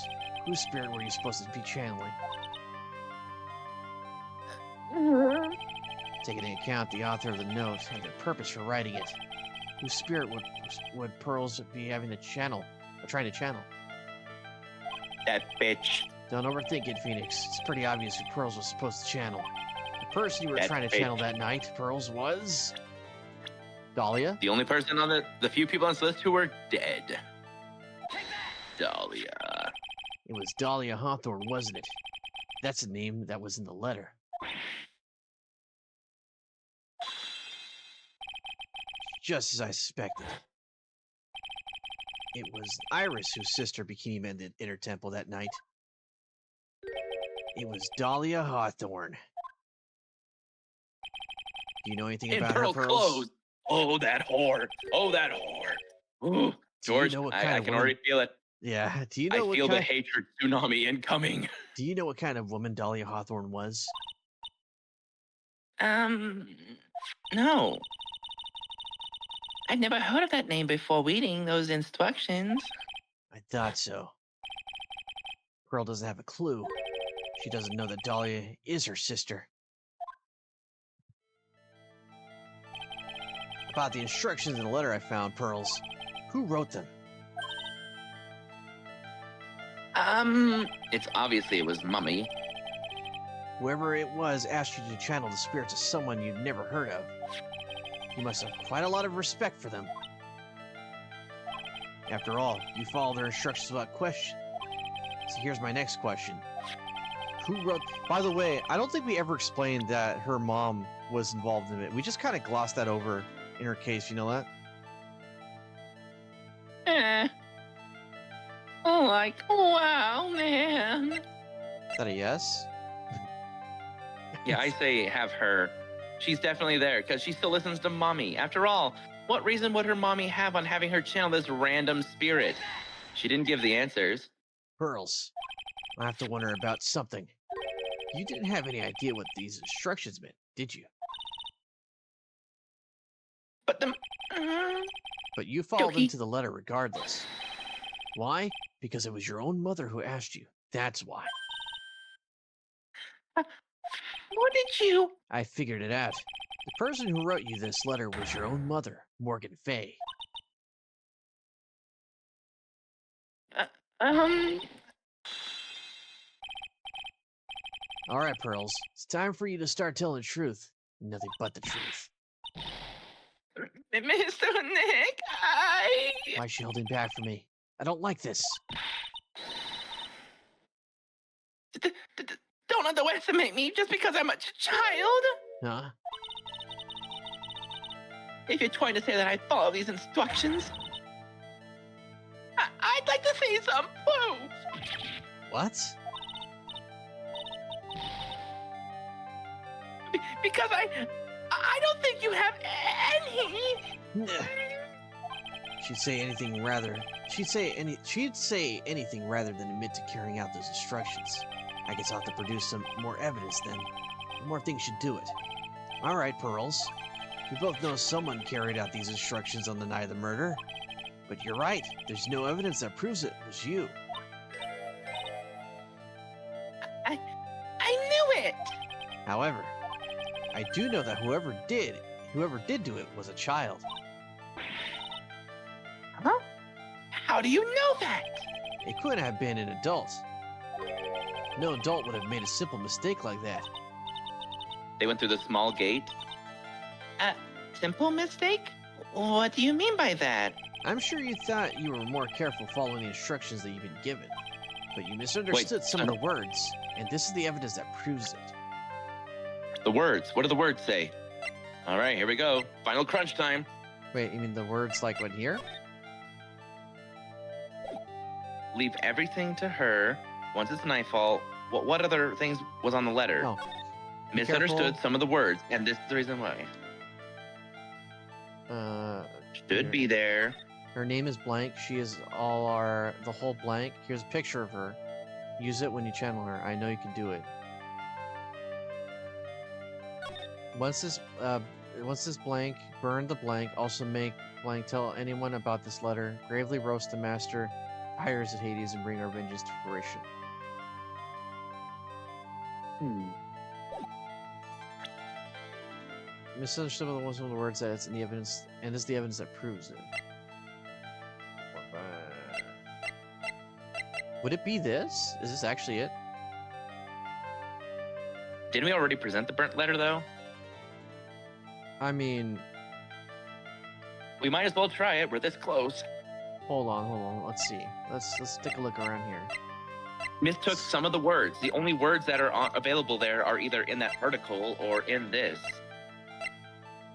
Whose spirit were you supposed to be channeling? Taking into account the author of the note and their purpose for writing it, whose spirit would Pearls be having to channel, or trying to channel? That bitch. Don't overthink it, Phoenix. It's pretty obvious who Pearls was supposed to channel. The person you were That trying to bitch. channel that night, Pearls, was... Dahlia? The only person on the few people on this list who were dead. Dahlia. It was Dahlia Hawthorne, wasn't it? That's the name that was in the letter. Just as I suspected. It was Iris whose sister Bikini mended Inner Temple that night. It was Dahlia Hawthorne. Do you know anything In about her, Pearl's Pearls? clothes. Oh, that whore. Oh, that whore. Ooh, Do George, you know what I kind of can woman... already feel it. Yeah. Do you I know what feel the kind? hatred tsunami incoming. Do you know what kind of woman Dahlia Hawthorne was? No. I'd never heard of that name before reading those instructions. I thought so. Pearl doesn't have a clue. She doesn't know that Dahlia is her sister. About the instructions in the letter I found, Pearls. Who wrote them? It's obviously it was Mummy. Whoever it was asked you to channel the spirits of someone you've never heard of. You must have quite a lot of respect for them. After all, you follow their instructions without question. So here's my next question. Who wrote... By the way, I don't think we ever explained that her mom was involved in it. We just kind of glossed that over in her case, you know that? Like, wow, man. Is that a yes? Yeah, I say have her. She's definitely there because she still listens to Mommy. After all, what reason would her mommy have on having her channel this random spirit? She didn't give the answers. Pearls, I have to wonder about something. You didn't have any idea what these instructions meant, did you? But the... But you followed them Yogi. to the letter regardless. Why? Because it was your own mother who asked you. That's why. What did you... I figured it out. The person who wrote you this letter was your own mother, Morgan Fay. All right, Pearls. It's time for you to start telling the truth. Nothing but the truth. Mr. Nick, Why is she holding back from me? I don't like this. Don't underestimate me just because I'm a child. Huh? If you're trying to say that I follow these instructions, I'd like to see some proof. What? Because I don't think you have any. She'd say anything rather than admit to carrying out those instructions. I guess I'll have to produce some more evidence then. More things should do it. All right, Pearls. We both know someone carried out these instructions on the night of the murder. But you're right. There's no evidence that proves it was you. I knew it. However, I do know that whoever did do it was a child. Huh? How do you know that? It couldn't have been an adult. No adult would have made a simple mistake like that. They went through the small gate. Simple mistake? What do you mean by that? I'm sure you thought you were more careful following the instructions that you've been given. But you misunderstood some of the words, and this is the evidence that proves it. The words. What do the words say? All right, here we go. Final crunch time. Wait, you mean the words like what here? Leave everything to her. Once it's nightfall. What other things was on the letter? Oh. Misunderstood careful. some of the words, and this is the reason why. Should be there. Her name is blank. She is the whole blank. Here's a picture of her. Use it when you channel her. I know you can do it. Once this blank, burn the blank. Also make blank tell anyone about this letter. Gravely roast the master, fires at Hades, and bring our vengeance to fruition. Misunderstood one of the words that it's in the evidence, and this is the evidence that proves it. Would it be this? Is this actually it? Didn't we already present the burnt letter, though? I mean, We might as well try it. We're this close. hold on. Let's see. Let's take a look around here. Mistook some of the words. The only words that are available there are either in that article or in this.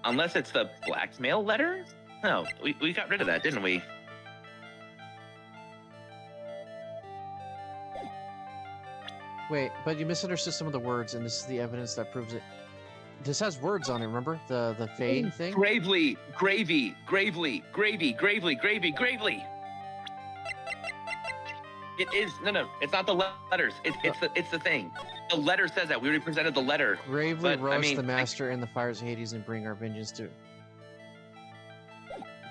Unless it's the blackmail letter? No, we got rid of that, didn't we? Wait, but you misunderstood some of the words, and this is the evidence that proves it. This has words on it, remember? The Fae thing? Gravely, gravy, gravely, gravy, gravely, gravy, gravely. It is no. It's not the letters. It's the thing. The letter says that. We already presented the letter. Gravely but, roast I mean, the master in the fires of Hades and bring our vengeance to.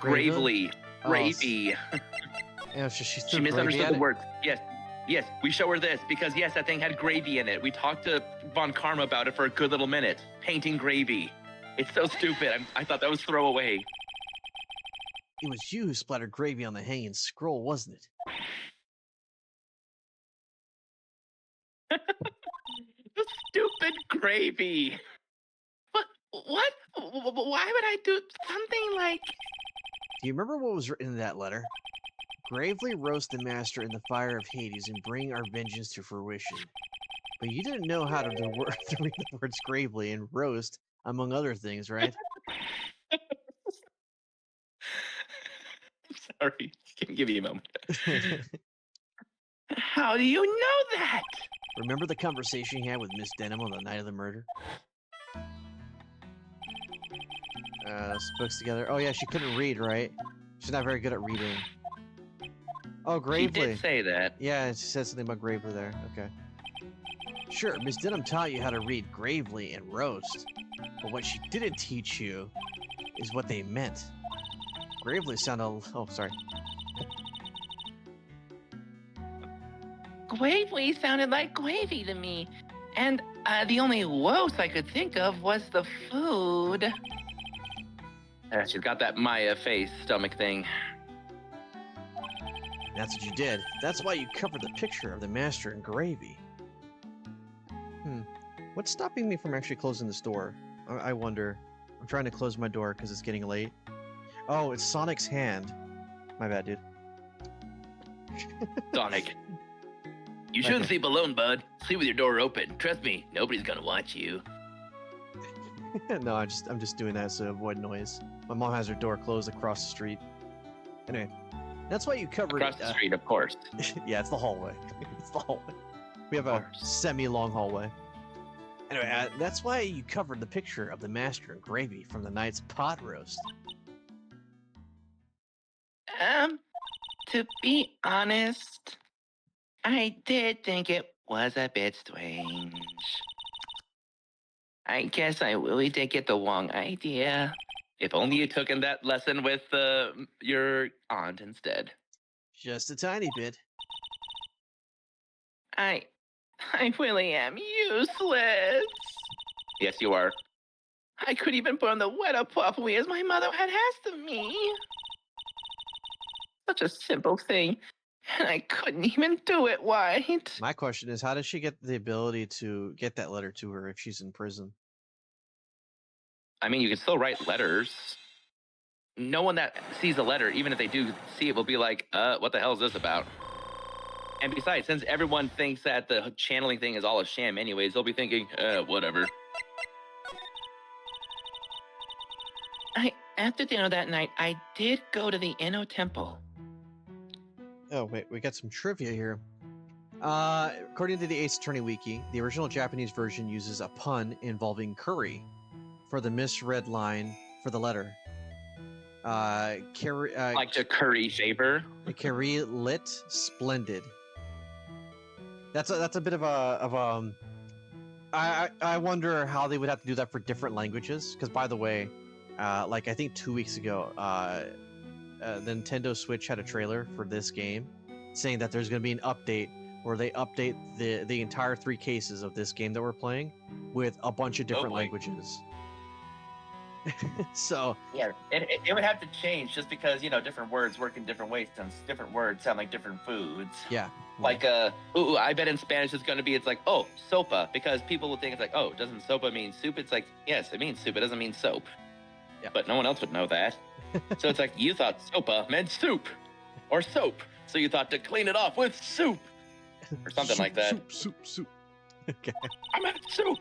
Gravely, Oh, gravy. Yeah, she She threw gravy misunderstood at the it? words. Yes. We show her this because yes, that thing had gravy in it. We talked to Von Karma about it for a good little minute. Painting gravy. It's so stupid. I thought that was throwaway. It was you who splattered gravy on the hanging scroll, wasn't it? The stupid gravy. What? Why would I do something like? Do you remember what was written in that letter? Gravely roast the master in the fire of Hades and bring our vengeance to fruition. But you didn't know how to, to read the words gravely and roast, among other things, right? Sorry. Give me a moment. How do you know that? Remember the conversation you had with Miss Denham on the night of the murder? Books together. Oh yeah, she couldn't read, right? She's not very good at reading. Oh, She gravely. did say that. Yeah, she said something about gravely there. Okay. Sure, Miss Denham taught you how to read gravely and roast. But what she didn't teach you is what they meant. Gravely sounded... Oh, sorry. Gravely sounded like gravy to me. And the only roast I could think of was the food. She's got that Maya face stomach thing. That's what you did. That's why you covered the picture of the master in gravy. What's stopping me from actually closing this door? I wonder. I'm trying to close my door because it's getting late. Oh, it's Sonic's hand. My bad, dude. Sonic. You shouldn't sleep alone, bud. Sleep with your door open. Trust me, nobody's gonna watch you. No, I'm just doing that to avoid noise. My mom has her door closed across the street. Anyway, that's why you covered Across the street, of course. Yeah, it's the hallway. It's the hallway. We have a course. semi-long hallway. Anyway, that's why you covered the picture of the master in gravy from the night's pot roast. To be honest, I did think it was a bit strange. I guess I really did get the wrong idea. If only you took in that lesson with your aunt instead. Just a tiny bit. I really am useless. Yes, you are. I couldn't even burn the weather properly as my mother had asked of me. Such a simple thing, and I couldn't even do it right. My question is, how does she get the ability to get that letter to her if she's in prison? I mean, you can still write letters. No one that sees a letter, even if they do see it, will be like, what the hell is this about? And besides, since everyone thinks that the channeling thing is all a sham anyways, they'll be thinking, whatever. After dinner that night, I did go to the Inno Temple. Oh, wait, we got some trivia here. According to the Ace Attorney Wiki, the original Japanese version uses a pun involving curry for the misread line for the letter. Like the curry favor. Curry lit splendid. That's a bit of a I wonder how they would have to do that for different languages. Because by the way, like I think 2 weeks ago, the Nintendo Switch had a trailer for this game, saying that there's going to be an update where they update the entire 3 cases of this game that we're playing with a bunch of different languages. So yeah, it would have to change just because different words work in different ways. Since different words sound like different foods. Yeah. Like I bet in Spanish it's like sopa, because people will think it's like doesn't sopa mean soup? It's like yes, it means soup. It doesn't mean soap. Yeah. But no one else would know that. So it's like you thought sopa meant soup or soap, so you thought to clean it off with soup or something like that. Soup. Okay. I meant soup.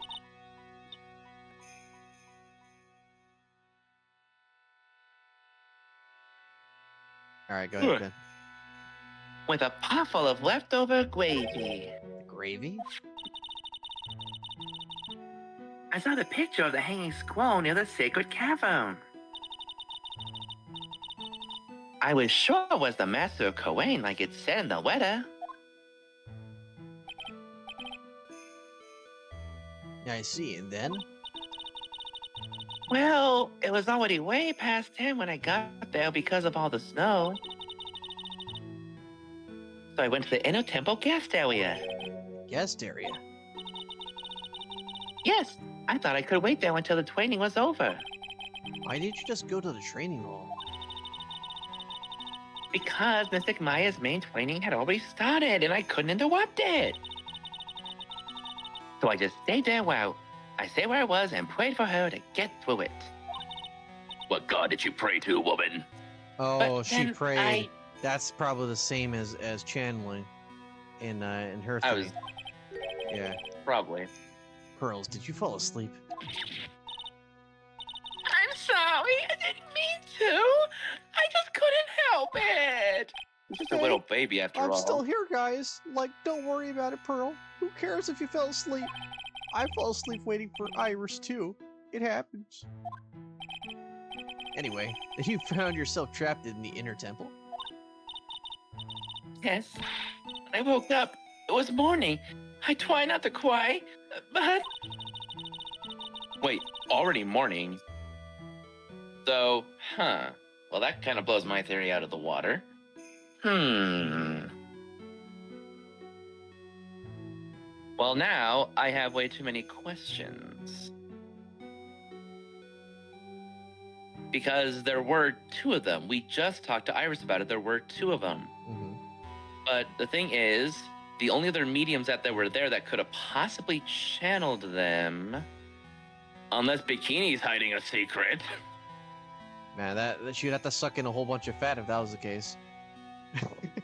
All right, go ahead, Ben. With a pot full of leftover gravy. Gravy? I saw the picture of the hanging scroll near the sacred cavern. I was sure it was the Master of Koane like it said in the letter. I see, and then? Well, it was already way past 10 when I got there because of all the snow. So I went to the inner temple guest area. Guest area. Yes, I thought I could wait there until the training was over. Why didn't you just go to the training hall? Because Mystic Maya's main training had already started and I couldn't interrupt it. So I just stayed there while I stayed where I was and prayed for her to get through it. What god did you pray to, woman? Oh, But she then prayed. That's probably the same as channeling in her I thing. was Yeah. probably. Pearls, did you fall asleep? I'm sorry, I didn't mean to. I just couldn't help it. Just a Okay, little baby after I'm all. still here, guys. Like, don't worry about it, Pearl. Who cares if you fell asleep? I fell asleep waiting for Iris, too. It happens. Anyway, you found yourself trapped in the inner temple? Yes. When I woke up, it was morning. I try not to cry, but... Wait, already morning? So, well, that kind of blows my theory out of the water. Well, now I have way too many questions. Because there were two of them. We just talked to Iris about it. There were two of them. Mm-hmm. But the thing is, the only other mediums that were there that could have possibly channeled them, unless Bikini's hiding a secret. Man, that she'd have to suck in a whole bunch of fat if that was the case.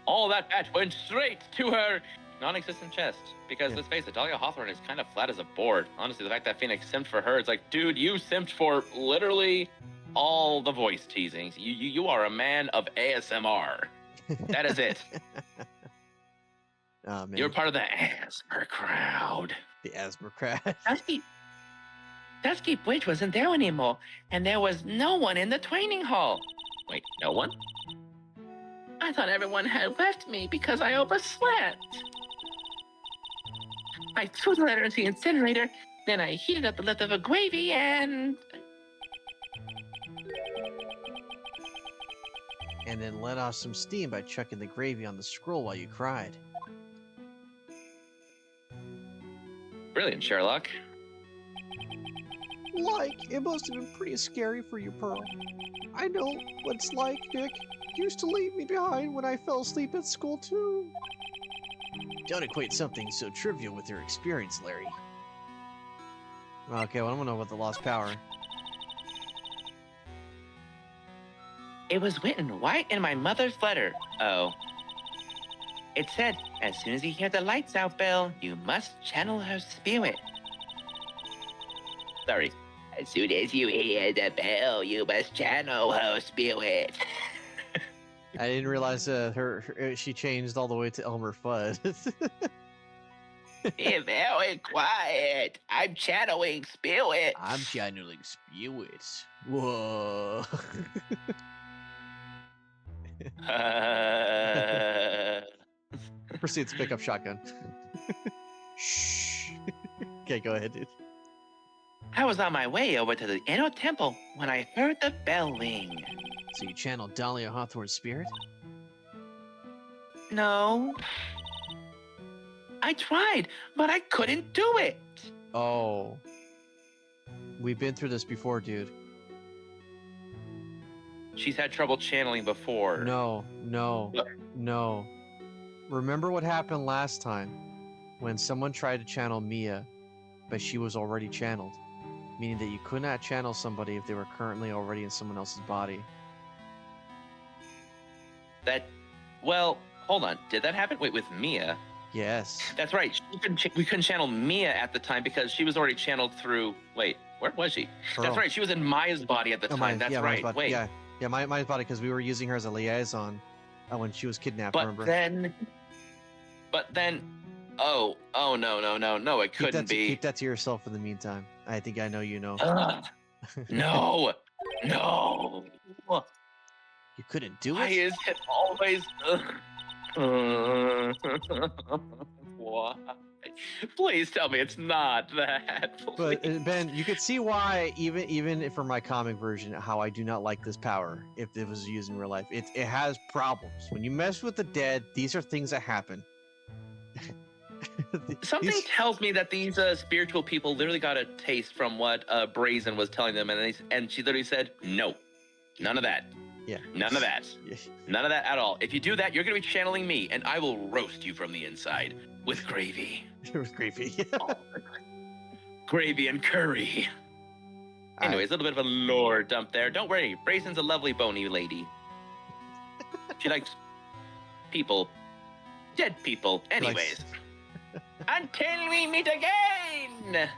All that fat went straight to her non-existent chest. Because Yeah. let's face it, Dahlia Hawthorne is kind of flat as a board. Honestly, the fact that Phoenix simped for her, it's like, dude, you simped for literally all the voice teasings. You are a man of ASMR. That is it. Oh, man. You're part of the ASMR crowd. The asthma crash. Dusky Bridge wasn't there anymore, and there was no one in the training hall. Wait, no one? I thought everyone had left me because I overslept. I threw the letter into the incinerator, then I heated up the leftover gravy and... And then let off some steam by chucking the gravy on the scroll while you cried. Brilliant, Sherlock. Like, it must have been pretty scary for you, Pearl. I know what it's like, Nick. You used to leave me behind when I fell asleep at school, too. Don't equate something so trivial with your experience, Larry. Okay, well, I don't know about the lost power. It was written right in my mother's letter. Oh. It said, as soon as you hear the lights out bell, you must channel her spirit. Sorry. As soon as you hear the bell, you must channel her spirit. I didn't realize she changed all the way to Elmer Fudd. Be very quiet. I'm channeling spirit. I'm channeling spirits. Whoa. Proceeds to pick up shotgun. Shh. Okay, go ahead, dude. I was on my way over to the inner temple when I heard the bell ring. So you channeled Dahlia Hawthorne's spirit? No. I tried, but I couldn't do it. Oh. We've been through this before, dude. She's had trouble channeling before. No. What? No. Remember what happened last time when someone tried to channel Mia, but she was already channeled? Meaning that you could not channel somebody if they were currently already in someone else's body. Well, hold on. Did that happen? Wait, with Mia? Yes. That's right. We couldn't channel Mia at the time because she was already channeled through... Wait, where was she? Pearl. That's right. She was in Maya's body at the time. Maya's- That's yeah, Maya's right. body. Wait. Yeah, Maya's body, because we were using her as a liaison when she was kidnapped, But remember? then... Oh, no, it couldn't be. Keep that to yourself in the meantime. I think I know you know. Ugh. No, no. You couldn't do Why it? is it always? Why? Please tell me it's not that. But please. Ben, you could see why, even for my comic version, how I do not like this power if it was used in real life. It has problems. When you mess with the dead, these are things that happen. Something These- tells me that these spiritual people literally got a taste from what Brazen was telling them, and she literally said, "No, none of that. Yeah. None of that. Yeah. None of that at all. If you do that, you're going to be channeling me, and I will roast you from the inside with gravy, It was creepy. gravy and curry." Anyways, a little bit of a lore dump there. Don't worry, Brazen's a lovely bony lady. She likes people, dead people. Anyways, until we meet again.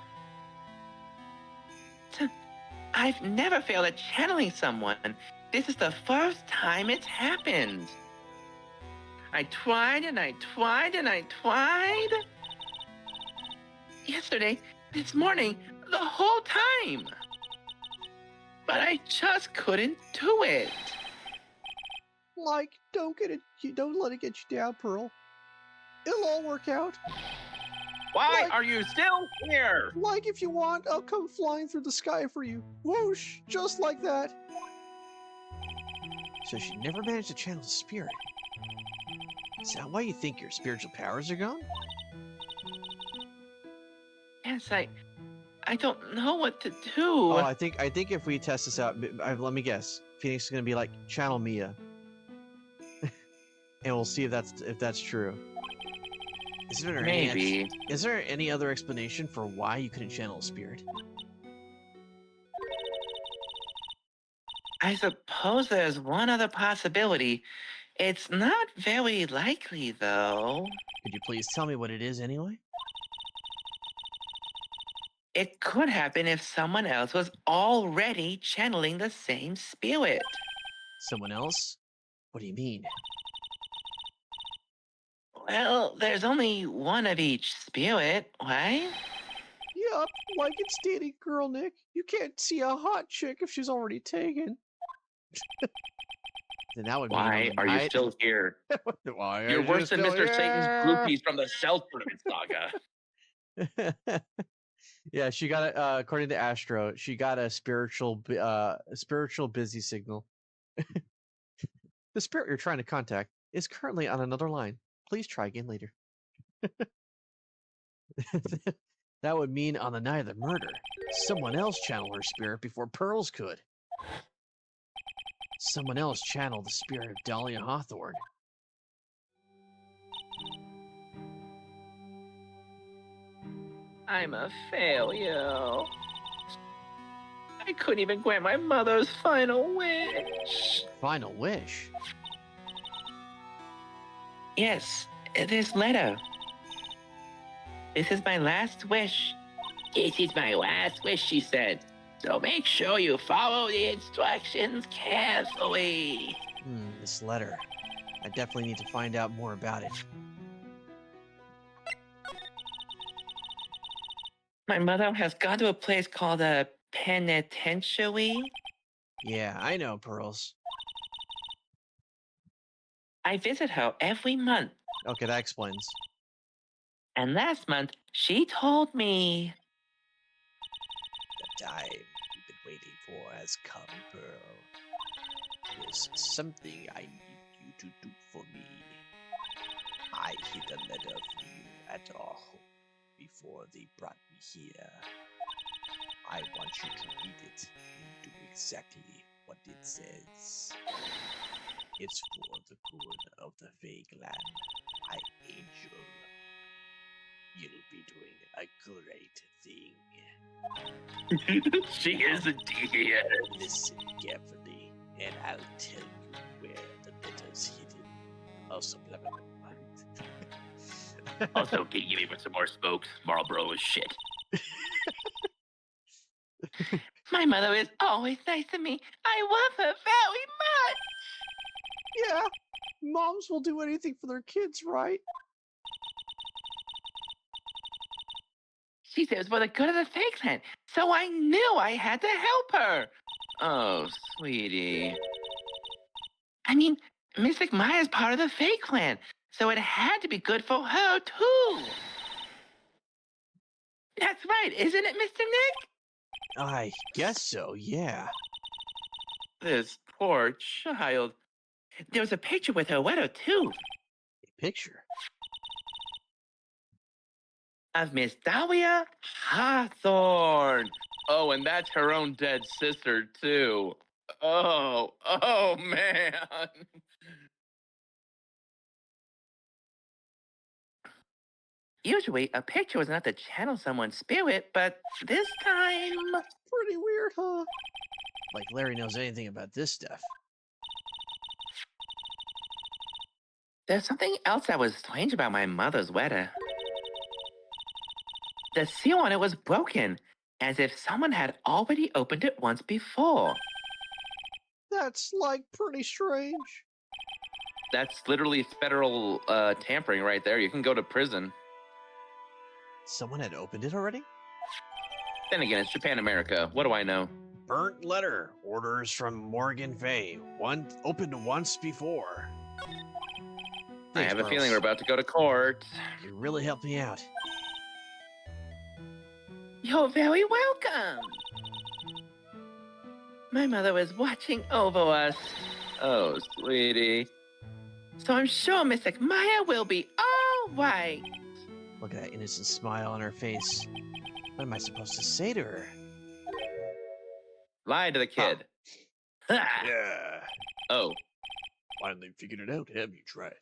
I've never failed at channeling someone. This is the first time it's happened. I tried and I tried and I tried. Yesterday, this morning, the whole time. But I just couldn't do it. Like, don't let it get you down, Pearl. It'll all work out. Why Like- are you still here? Like, if you want, I'll come flying through the sky for you. Whoosh, just like that. So she never managed to channel the spirit. Is that why you think your spiritual powers are gone? Yes, I don't know what to do. Oh, I think if we test this out, let me guess. Phoenix is gonna be like, channel Mia, and we'll see if that's true. Is there any other explanation for why you couldn't channel a spirit? I suppose there's one other possibility. It's not very likely, though. Could you please tell me what it is anyway? It could happen if someone else was already channeling the same spirit. Someone else? What do you mean? Well, there's only one of each spirit, right? Yup, like it's dating girl, Nick. You can't see a hot chick if she's already taken. Then that would mean Why on the are you night- still here? Why are You're you worse than still Mr. Satan's here? groupies from the Cell Tournament saga. Yeah, she got a, according to Astro, she got a spiritual busy signal. The spirit you're trying to contact is currently on another line. Please try again later. That would mean on the night of the murder, someone else channeled her spirit before Pearls could. Someone else channeled the spirit of Dahlia Hawthorne. I'm a failure. I couldn't even grant my mother's final wish. Final wish? Yes, this letter. This is my last wish. This is my last wish, she said. So make sure you follow the instructions carefully. This letter. I definitely need to find out more about it. My mother has gone to a place called a penitentiary. Yeah, I know, Pearls. I visit her every month. Okay, that explains. And last month, she told me. The time you've been waiting for has come, Pearl. There's something I need you to do for me. I hid a letter from you at our home before they brought me here. I want you to read it and do exactly what it says. It's for the good of the fake land, my angel. You'll be doing a great thing. She is indeed. Listen carefully, and I'll tell you where the letter's hidden. Also, blah, blah, blah. Also, can you give me some more smokes? Marlboro is shit. My mother is always nice to me. I love her very much. Yeah, moms will do anything for their kids, right? She said it was for the good of the fake clan, so I knew I had to help her. Oh, sweetie. I mean, Mystic Maya is part of the fake clan, so it had to be good for her, too. That's right, isn't it, Mr. Nick? I guess so, yeah. This poor child. There was a picture with her widow, too, A picture. of Miss Dahlia Hawthorne. Oh, and that's her own dead sister, too. Oh, man. Usually, a picture was enough to channel someone's spirit, but this time. Pretty weird, huh? Like Larry knows anything about this stuff. There's something else that was strange about my mother's letter. The seal on it was broken, as if someone had already opened it once before. That's like pretty strange. That's literally federal tampering right there. You can go to prison. Someone had opened it already? Then again, it's Japan America. What do I know? Burnt letter. Orders from Morgan Fay. One opened once before. I Thanks, have a feeling Burles. we're about to go to court. You really helped me out. You're very welcome. My mother was watching over us. Oh, sweetie. So I'm sure Mystic Maya will be all right. Look at that innocent smile on her face. What am I supposed to say to her? Lie to the kid. Ha! Yeah. Oh, Finally figured it out, have you, tried?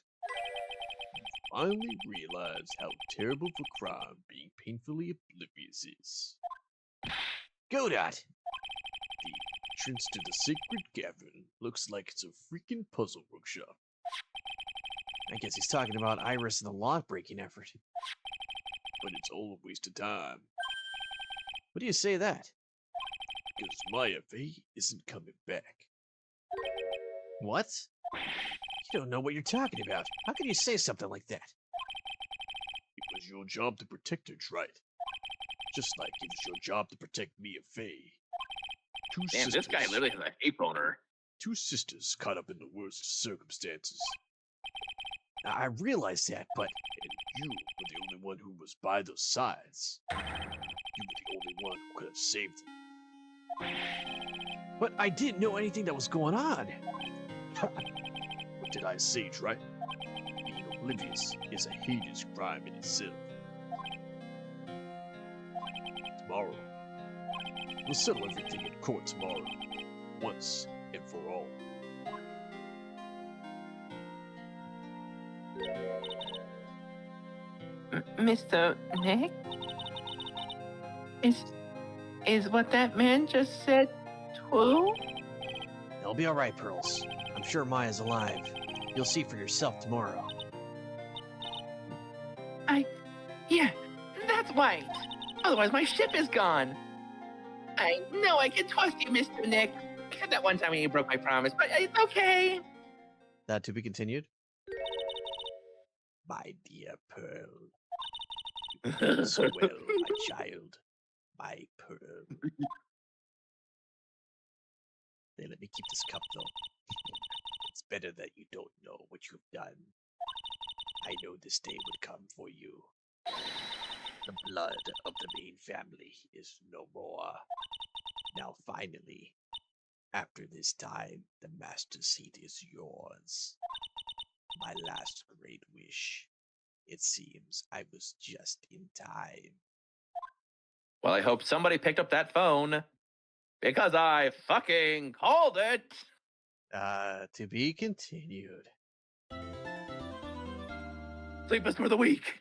Finally realized how terrible of a crime being painfully oblivious is. Godot! The entrance to the sacred cavern looks like it's a freaking puzzle workshop. I guess he's talking about Iris and the lock-breaking effort. But it's all a waste of time. What do you say to that? Because Maya Fey isn't coming back. What? You don't know what you're talking about. How can you say something like that? It was your job to protect her, right? Just like it was your job to protect Mia Fey. damn, this guy literally has a hate boner. Two sisters caught up in the worst circumstances. I realize that, but and you were the only one who was by those sides. You were the only one who could have saved them. But I didn't know anything that was going on. What did I say, right? Being oblivious is a heinous crime in itself. Tomorrow, we'll settle everything in court tomorrow, once and for all. Mr. Nick? Is what that man just said true? It'll be alright, Pearls. I'm sure Maya's alive. You'll see for yourself tomorrow. Yeah, that's right. Otherwise, my ship is gone. I know I can trust you, Mr. Nick. Except that one time when you broke my promise, but it's okay. That to be continued. My dear Pearl. You did so well, my child. My Pearl. They let me keep this cup, though. It's better that you don't know what you've done. I know this day would come for you. The blood of the main family is no more. Now finally, after this time, the master seat is yours. My last great wish. It seems I was just in time. Well, I hope somebody picked up that phone. Because I fucking called it. To be continued. Sleep is for the weak.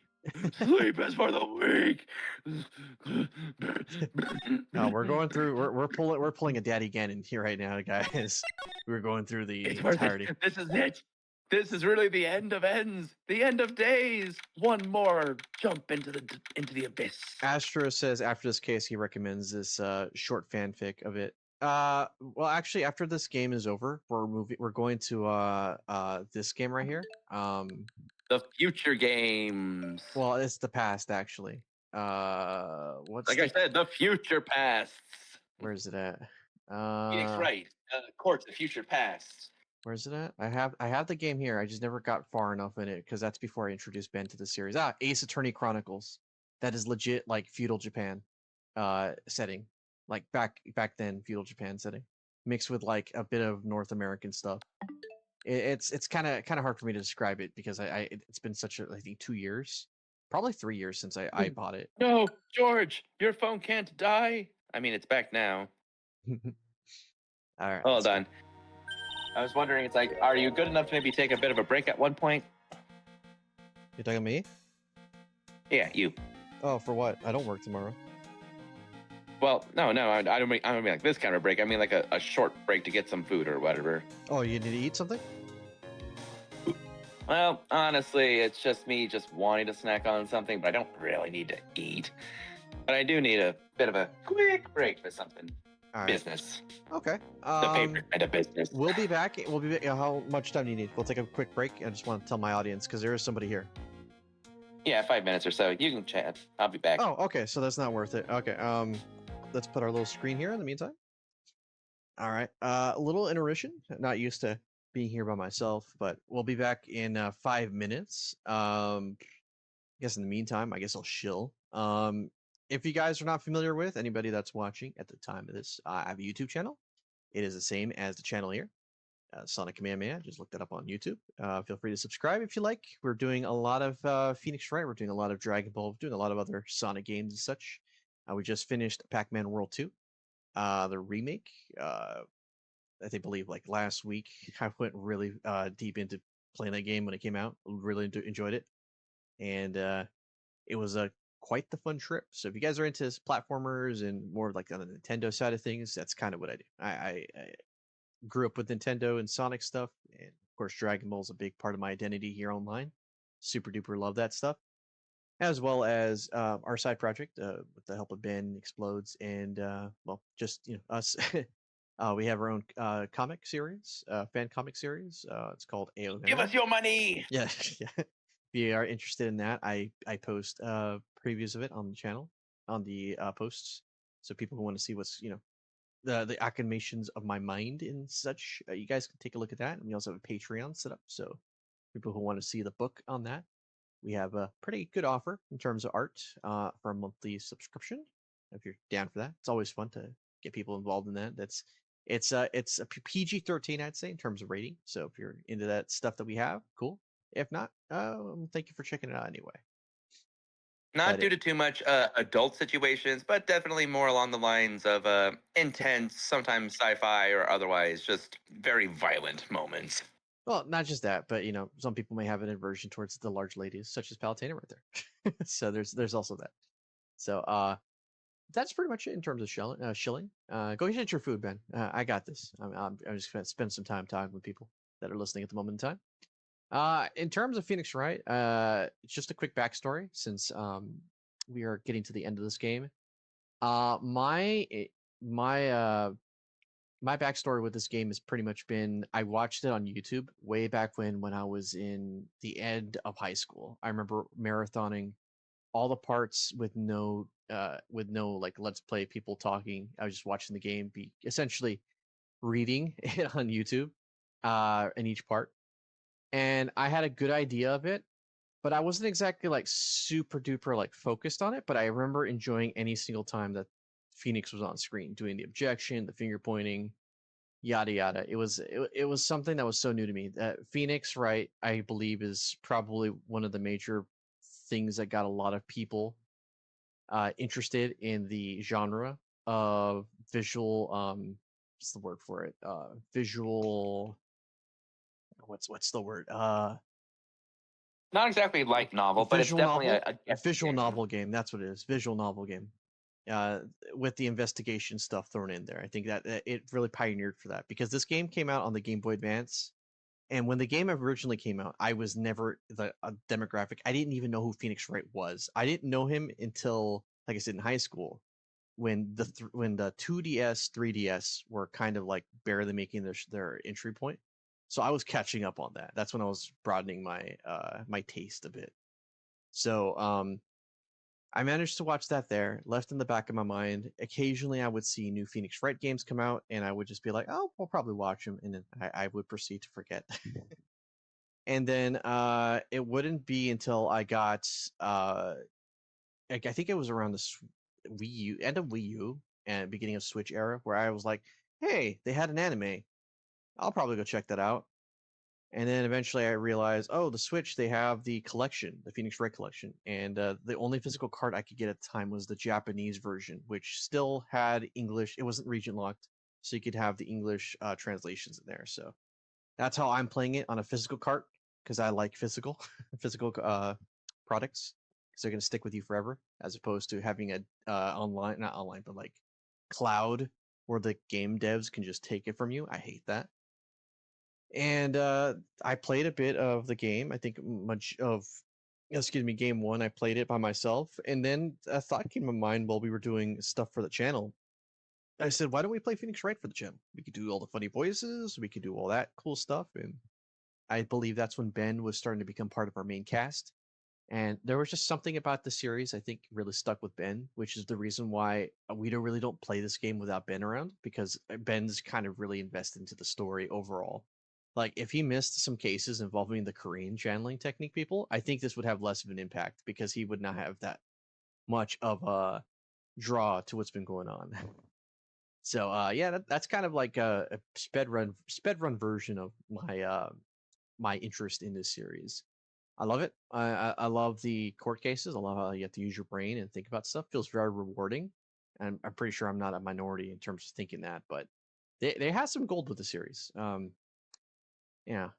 Sleep is for the weak. No, we're going through. We're pulling a Daddy Ganon here right now, guys. We're going through the It's worth entirety. it. This is it. This is really the end of ends, the end of days. One more jump into the abyss. Astro says after this case, he recommends this short fanfic of it. Well, actually, after this game is over, we're going to this game right here. The future games. Well, it's the past actually. What's Like I said, the future past. where is it at? Phoenix Wright, Courts, the future past. Where's it at? I have the game here. I just never got far enough in it because that's before I introduced Ben to the series. Ace Attorney Chronicles. That is legit like feudal Japan setting. Like back then feudal Japan setting. Mixed with like a bit of North American stuff. It's kind of hard for me to describe it because it's been such I think 2 years, probably 3 years since I bought it. No, George, your phone can't die. I mean, it's back now. All right. Hold on. I was wondering, it's like, are you good enough to maybe take a bit of a break at one point? You're talking to me? Yeah, you. Oh, for what? I don't work tomorrow. Well, no, I don't mean like this kind of break. I mean like a short break to get some food or whatever. Oh, you need to eat something? Well, honestly, it's just me just wanting to snack on something, but I don't really need to eat. But I do need a bit of a quick break for something. All right. Business. Okay. The paper kind of business. We'll be back. How much time do you need? We'll take a quick break. I just want to tell my audience because there is somebody here. Yeah, 5 minutes or so. You can chat. I'll be back. Oh, okay. So that's not worth it. Okay. Let's put our little screen here in the meantime. All right. A little intermission. Not used to being here by myself, but we'll be back in 5 minutes. I guess in the meantime, I guess I'll shill. If you guys are not familiar with anybody that's watching at the time of this, I have a YouTube channel. It is the same as the channel here, Sonic Kamehameha. Just look that up on YouTube. Feel free to subscribe if you like. We're doing a lot of Phoenix Wright. We're doing a lot of Dragon Ball. We're doing a lot of other Sonic games and such. We just finished Pac-Man World 2, the remake. I believe like last week. I went really deep into playing that game when it came out. Really enjoyed it, and it was quite the fun trip. So if you guys are into platformers and more like on the Nintendo side of things, that's kind of what I do. I grew up with Nintendo and Sonic stuff, and of course Dragon Ball is a big part of my identity here online. Super duper love that stuff, as well as our side project with the help of Ben Explodes and well, just us. We have our own comic series, fan comic series. It's called AO. Give us your money. Yeah, yeah. If you are interested in that, I post previews of it on the channel, on the posts, so people who want to see what's the acclamations of my mind and such, you guys can take a look at that. And we also have a Patreon set up, so people who want to see the book on that, we have a pretty good offer in terms of art for a monthly subscription. If you're down for that, it's always fun to get people involved in that. It's a PG-13, I'd say, in terms of rating. So if you're into that stuff that we have, cool. If not, thank you for checking it out anyway. Not due to too much adult situations, but definitely more along the lines of intense, sometimes sci-fi or otherwise, just very violent moments. Well, not just that, but some people may have an aversion towards the large ladies, such as Palutena right there. So there's also that. So that's pretty much it in terms of shilling. Go get your food, Ben. I got this. I'm just gonna spend some time talking with people that are listening at the moment in time. In terms of Phoenix Wright, it's just a quick backstory since we are getting to the end of this game. My backstory with this game has pretty much been I watched it on YouTube way back when I was in the end of high school. I remember marathoning all the parts with no like let's play people talking. I was just watching the game, be essentially reading it on YouTube in each part. And I had a good idea of it, but I wasn't exactly like super duper like focused on it. But I remember enjoying any single time that Phoenix was on screen, doing the objection, the finger pointing, yada yada. It was something that was so new to me. Phoenix Wright, I believe, is probably one of the major things that got a lot of people interested in the genre of visual. What's the word for it? Visual. What's the word? Not exactly light novel, but it's definitely a visual game. novel game. That's what it is. Visual novel game. With the investigation stuff thrown in there. I think that it really pioneered for that because this game came out on the Game Boy Advance, and when the game originally came out, I was never a demographic. I didn't even know who Phoenix Wright was. I didn't know him until, like I said, in high school, when the 2DS, 3DS were kind of like barely making their entry point. So I was catching up on that. That's when I was broadening my my taste a bit. So I managed to watch that there, left in the back of my mind. Occasionally, I would see new Phoenix Wright games come out, and I would just be like, "Oh, we'll probably watch them," and then I would proceed to forget. And then it wouldn't be until I got I think it was around the Wii U, end of Wii U and beginning of Switch era, where I was like, "Hey, they had an anime. I'll probably go check that out." And then eventually I realized, oh, the Switch, they have the collection, the Phoenix Wright collection. And the only physical card I could get at the time was the Japanese version, which still had English. It wasn't region locked, so you could have the English translations in there. So that's how I'm playing it on a physical cart because I like physical physical products because they're going to stick with you forever, as opposed to having a online, not online, but like cloud where the game devs can just take it from you. I hate that. And I played a bit of the game. I think much of, excuse me, game one. I played it by myself, and then a thought came to mind while we were doing stuff for the channel. I said, "Why don't we play Phoenix Wright for the channel? We could do all the funny voices. We could do all that cool stuff." And I believe that's when Ben was starting to become part of our main cast. And there was just something about the series I think really stuck with Ben, which is the reason why we really don't play this game without Ben around, because Ben's kind of really invested into the story overall. Like if he missed some cases involving the Korean channeling technique people, I think this would have less of an impact because he would not have that much of a draw to what's been going on. So yeah, that's kind of like a sped run version of my interest in this series. I love it. I love the court cases. I love how you have to use your brain and think about stuff. Feels very rewarding. And I'm pretty sure I'm not a minority in terms of thinking that, but they have some gold with the series. Yeah,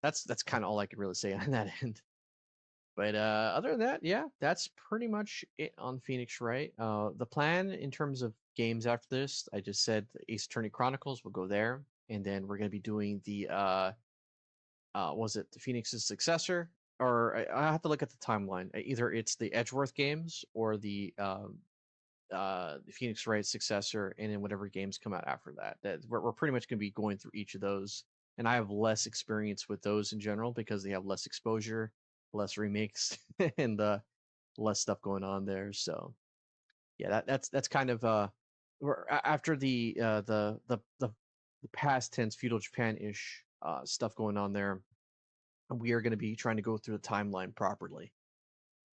that's kind of all I could really say on that end. But other than that, yeah, that's pretty much it on Phoenix Wright. The plan in terms of games after this, I just said the Ace Attorney Chronicles will go there, and then we're gonna be doing the was it the Phoenix's successor? Or I have to look at the timeline. Either it's the Edgeworth games or the Phoenix Wright successor, and then whatever games come out after that. That we're pretty much going to be going through each of those, and I have less experience with those in general because they have less exposure, less remakes, and less stuff going on there. So yeah, that's kind of after the past tense feudal Japan ish stuff going on there. We are going to be trying to go through the timeline properly,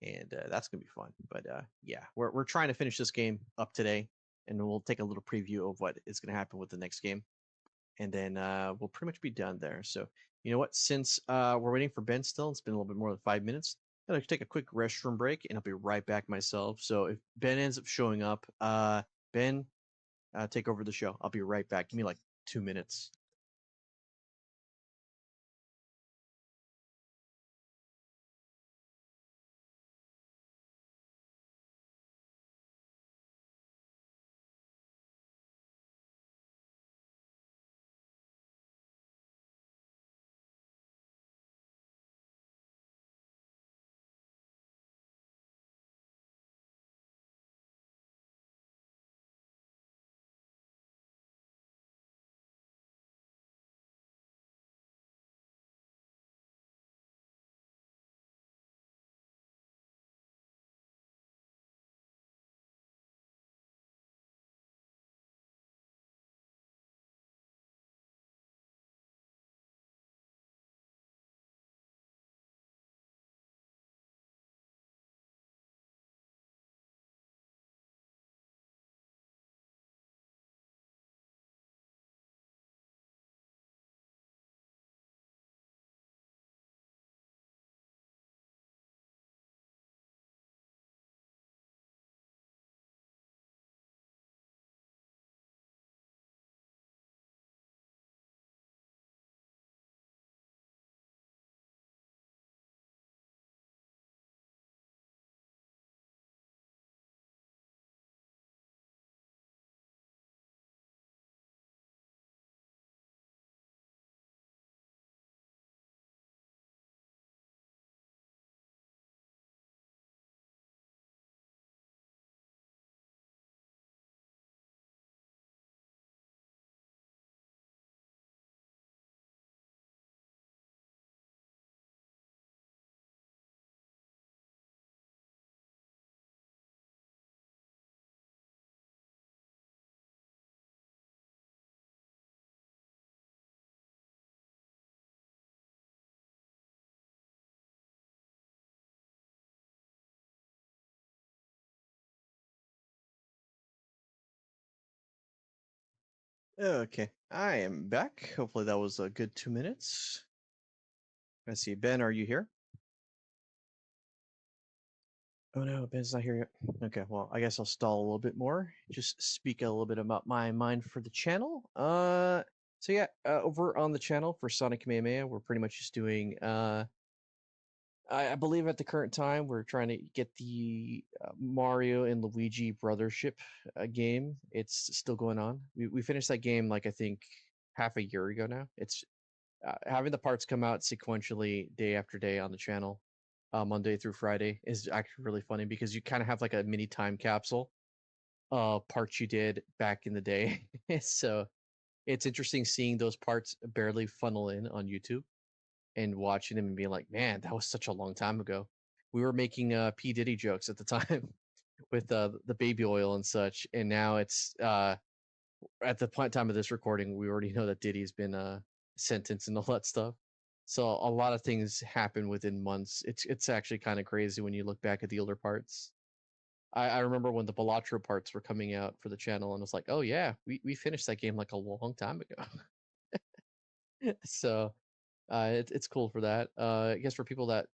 and that's gonna be fun. But yeah, we're trying to finish this game up today, and we'll take a little preview of what is gonna happen with the next game, and then we'll pretty much be done there. So you know what? Since we're waiting for Ben still, it's been a little bit more than 5 minutes. I'm gonna take a quick restroom break, and I'll be right back myself. So if Ben ends up showing up, Ben, take over the show. I'll be right back. Give me like 2 minutes. Okay, I am back. Hopefully that was a good 2 minutes. Let's see, Ben, are you here? Oh no, Ben's not here yet. Okay, well, I guess I'll stall a little bit more. Just speak a little bit about my mind for the channel. So yeah, over on the channel for Sonic Kamehameha, we're pretty much just doing I believe at the current time we're trying to get the Mario and Luigi Brothership game. It's still going on. We finished that game like I think half a year ago now. It's having the parts come out sequentially day after day on the channel, Monday through Friday, is actually really funny because you kind of have like a mini time capsule parts you did back in the day. So it's interesting seeing those parts barely funnel in on YouTube and watching them and being like, man, that was such a long time ago. We were making P Diddy jokes at the time with the baby oil and such, and now it's at the point time of this recording, we already know that Diddy's been sentenced and all that stuff. So a lot of things happen within months. It's actually kind of crazy when you look back at the older parts. I remember when the Balatro parts were coming out for the channel, and it's like, oh yeah, we finished that game like a long time ago. So it's cool for that. I guess for people that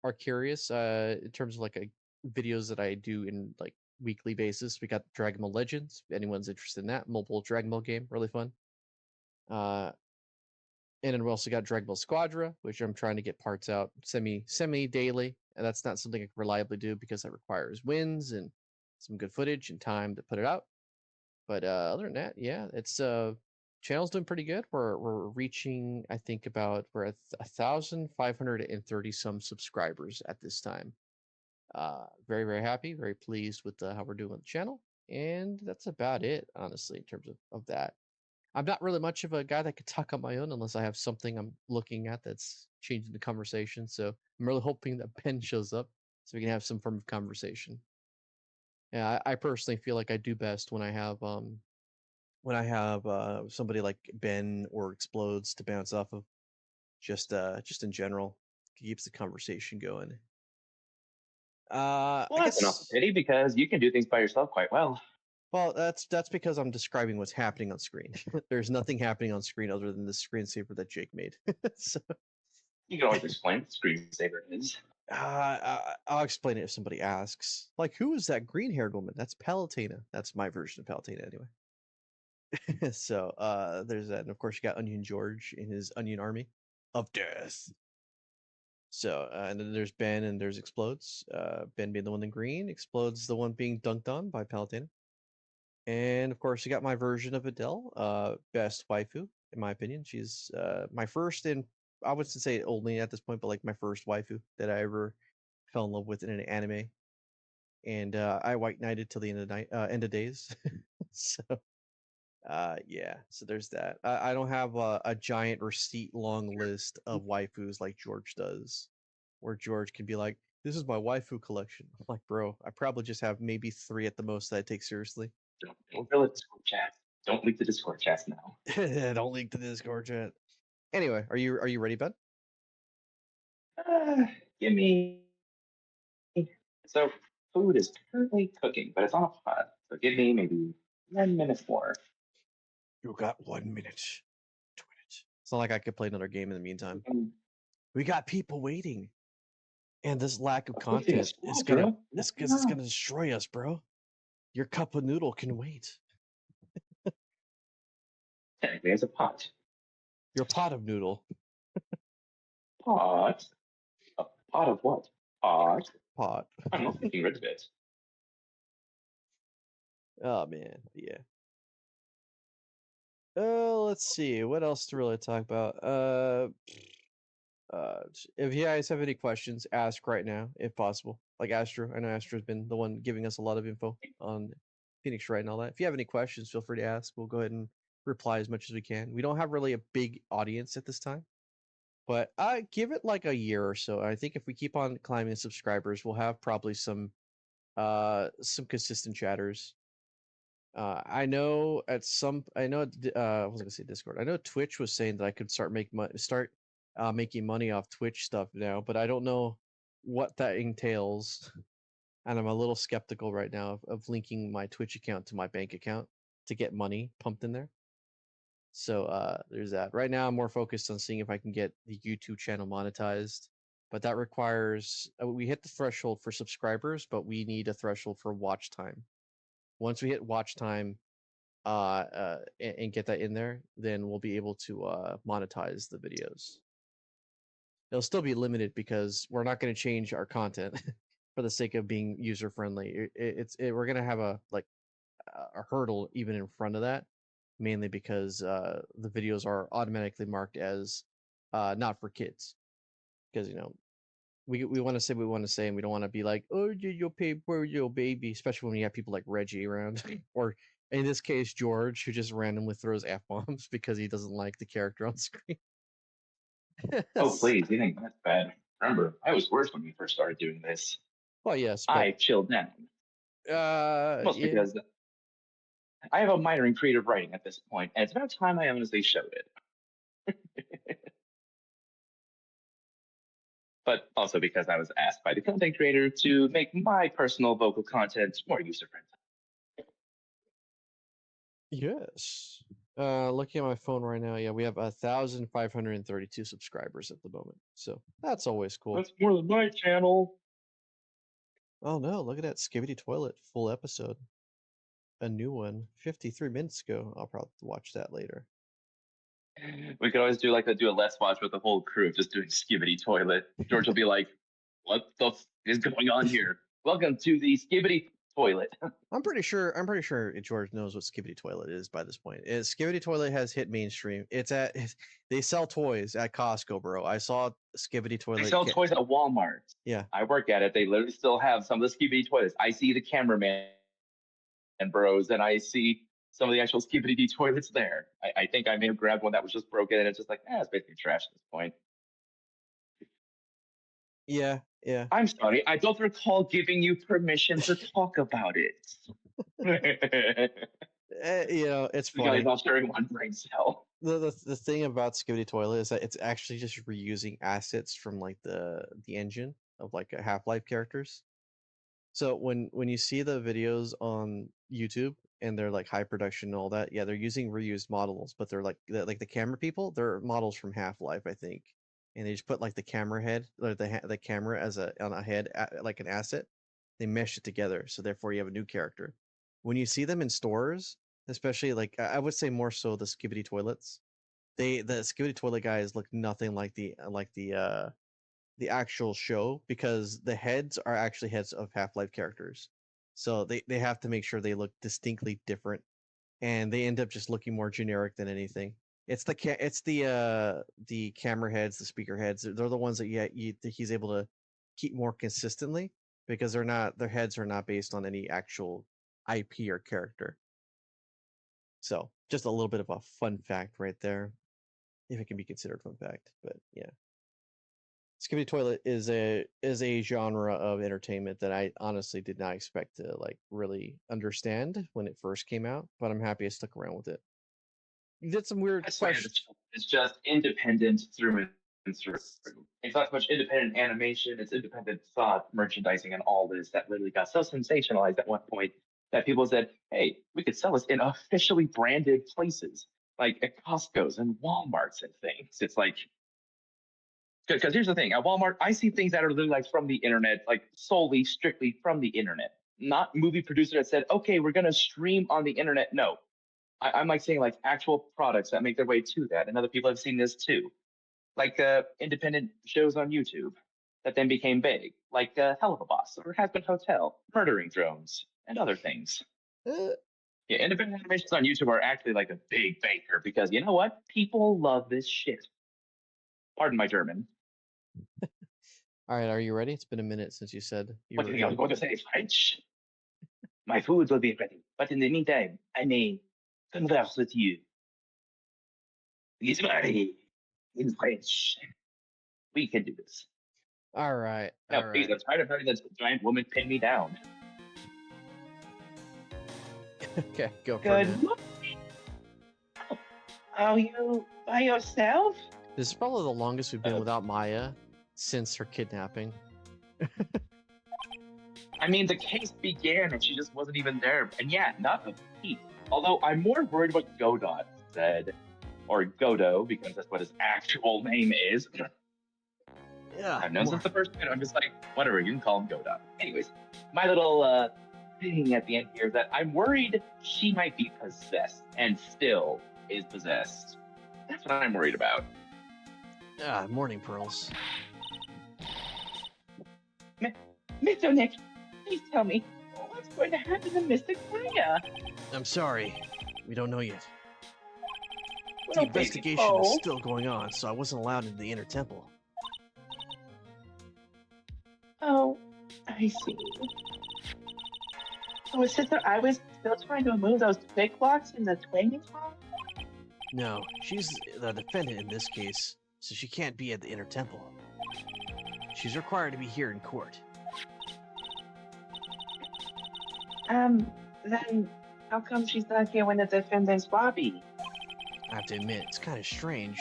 are curious, in terms of like videos that I do in like weekly basis, we got Dragon Ball Legends. If anyone's interested in that mobile Dragon Ball game, really fun. Uh, and then we also got Dragon Ball Squadra, which I'm trying to get parts out semi daily, and that's not something I can reliably do because that requires wins and some good footage and time to put it out. But other than that, yeah, it's channel's doing pretty good. We're reaching, I think about we're at 1,530 some subscribers at this time. Very happy, very pleased with how we're doing with the channel, and that's about it, honestly, in terms of that. I'm not really much of a guy that could talk on my own unless I have something I'm looking at that's changing the conversation. So I'm really hoping that Ben shows up so we can have some form of conversation. Yeah, I personally feel like I do best when I have somebody like Ben or Explodes to bounce off of, just in general, keeps the conversation going. Well, I that's enough guess. pity because you can do things by yourself quite well. Well, that's because I'm describing what's happening on screen. There's nothing happening on screen other than the screensaver that Jake made. So You can always explain what screensaver is. I'll explain it if somebody asks. Like, who is that green-haired woman? That's Palutena. That's my version of Palutena, anyway. So there's that, and of course you got Onion George in his Onion Army of Death. So and then there's Ben and there's Explodes. Ben being the one in green, Explodes the one being dunked on by Palutena. And of course you got my version of Adele, best waifu in my opinion. She's my first and I wouldn't say only at this point, but like my first waifu that I ever fell in love with in an anime. And I white knighted till the end of night, end of days. So yeah, so there's that. I don't have a giant receipt long list of waifus like George does, where George can be like, "This is my waifu collection." I'm like, bro, I probably just have maybe 3 at the most that I take seriously. Don't reveal the Discord chat. Don't leak the Discord chats now. Don't leak to the Discord chat. Anyway, are you ready, bud? Uh, give me. So, food is currently cooking, but it's on a pot. So, give me maybe 10 minutes more. You got 1 minute. Do it. It's not like I could play another game in the meantime. Um, We got people waiting, and this lack of I'm cooking a content squad, is gonna bro. it's gonna destroy us, bro. Your cup of noodle can wait. Technically, it's a pot. Your pot of noodle. Pot? A pot of what? Pot? Pot. I'm not getting rid of it. Oh man, yeah. Let's see. What else to really talk about? If you guys have any questions, ask right now, if possible. Like Astro, I know Astro's been the one giving us a lot of info on Phoenix Wright and all that. If you have any questions, feel free to ask. We'll go ahead and reply as much as we can. We don't have really a big audience at this time, but I give it like a year or so. I think if we keep on climbing subscribers, we'll have probably some consistent chatters. I know I know I was gonna say Discord. I know Twitch was saying that I could start making money off Twitch stuff now, but I don't know what that entails, and I'm a little skeptical right now of linking my Twitch account to my bank account to get money pumped in there. So there's that. Right now, I'm more focused on seeing if I can get the YouTube channel monetized, but that requires we hit the threshold for subscribers, but we need a threshold for watch time. Once we hit watch time, and get that in there, then we'll be able to monetize the videos. It'll still be limited because we're not going to change our content for the sake of being user friendly. We're going to have a hurdle even in front of that, mainly because the videos are automatically marked as not for kids, because we want to say what we want to say, and we don't want to be like, oh, you'll pay for your baby, especially when you have people like Reggie around, or in this case George, who just randomly throws f bombs because he doesn't like the character on screen. Oh, please, you think that's bad? Remember, I was worse when we first started doing this. Well, yes, I chilled down. Mostly yeah. because I have a minor in creative writing at this point, and it's about time I honestly showed it. But also because I was asked by the content creator to make my personal vocal content more user-friendly. Yes. Looking at my phone right now, yeah, we have 1,532 subscribers at the moment, so that's always cool. That's more than my channel. Oh no, look at that Skibidi Toilet full episode. A new one, 53 minutes ago. I'll probably watch that later. We could always do a Let's Watch with the whole crew just doing Skibidi Toilet. George will be like, what the f is going on here? Welcome to the Skibidi Toilet. I'm pretty sure George knows what Skibidi Toilet is by this point. Skibidi Toilet has hit mainstream. They sell toys at Costco, bro. I saw Skibidi Toilet. They sell toys at Walmart. Yeah. I work at it. They literally still have some of the Skibidi toilets. I see the cameraman and bros, and I see some of the actual Skibidi toilets there. I think I may have grabbed one that was just broken, and it's just like, it's basically trash at this point. Yeah. I'm sorry, I don't recall giving you permission to talk about it. It's funny. You guys all sharing one brain cell. The thing about Skibidi Toilet is that it's actually just reusing assets from like the engine of like Half-Life characters. So when you see the videos on YouTube and they're like high production and all that, yeah, they're using reused models, but they're like the camera people, they're models from Half-Life, I think, and they just put like the camera head or the camera as on a head like an asset. They mesh it together, so therefore you have a new character. When you see them in stores, especially like I would say more so the Skibidi Toilets, the Skibidi Toilet guys look nothing like the actual show, because the heads are actually heads of Half-Life characters. So they have to make sure they look distinctly different, and they end up just looking more generic than anything. It's the camera heads, the speaker heads. They're the ones that he's able to keep more consistently, because their heads are not based on any actual IP or character. So just a little bit of a fun fact right there, if it can be considered fun fact. But yeah. Skibidi Toilet is a genre of entertainment that I honestly did not expect to like really understand when it first came out, but I'm happy I stuck around with it. You did some weird questions. It's just independent through and through. It's not so much independent animation, it's independent thought, merchandising, and all this that literally got so sensationalized at one point that people said, hey, we could sell this in officially branded places, like at Costco's and Walmarts and things. It's like, because here's the thing, at Walmart, I see things that are literally like from the internet, like solely, strictly from the internet. Not movie producer that said, okay, we're gonna stream on the internet. No, I'm like saying like actual products that make their way to that. And other people have seen this too. Like independent shows on YouTube that then became big, like Hell of a Boss or Has Been Hotel, Murdering Drones, and other things. Yeah, independent animations on YouTube are actually like a big baker, because you know what? People love this shit. Pardon my German. All right, are you ready? It's been a minute since you said you what do you think I was going to say? French? My food will be ready, but in the meantime, I may converse with you. It's ready in French. We can do this. All right. No, please, I'm tired of having this giant woman pin me down. Okay, go for it. Good morning. Are you by yourself? This is probably the longest we've been without Maya since her kidnapping. I mean, the case began and she just wasn't even there. And yeah, not a peep. Although I'm more worried what Godot said. or Godo, because that's what his actual name is. Yeah. I've known since the first minute. I'm just like, whatever, you can call him Godo. Anyways, my little thing at the end here is that I'm worried she might be possessed and still is possessed. That's what I'm worried about. Morning, Pearls. Mr. Nick, please tell me, what's going to happen to Mr. Kaya? I'm sorry. We don't know yet. The Well, investigation baby, is still going on, so I wasn't allowed into the inner temple. Oh, I see. Oh, sister, I was still trying to remove those big blocks in the training hall? No, she's the defendant in this case, so she can't be at the inner temple. She's required to be here in court. Then how come she's not here when the defendant's lobby? I have to admit, it's kind of strange.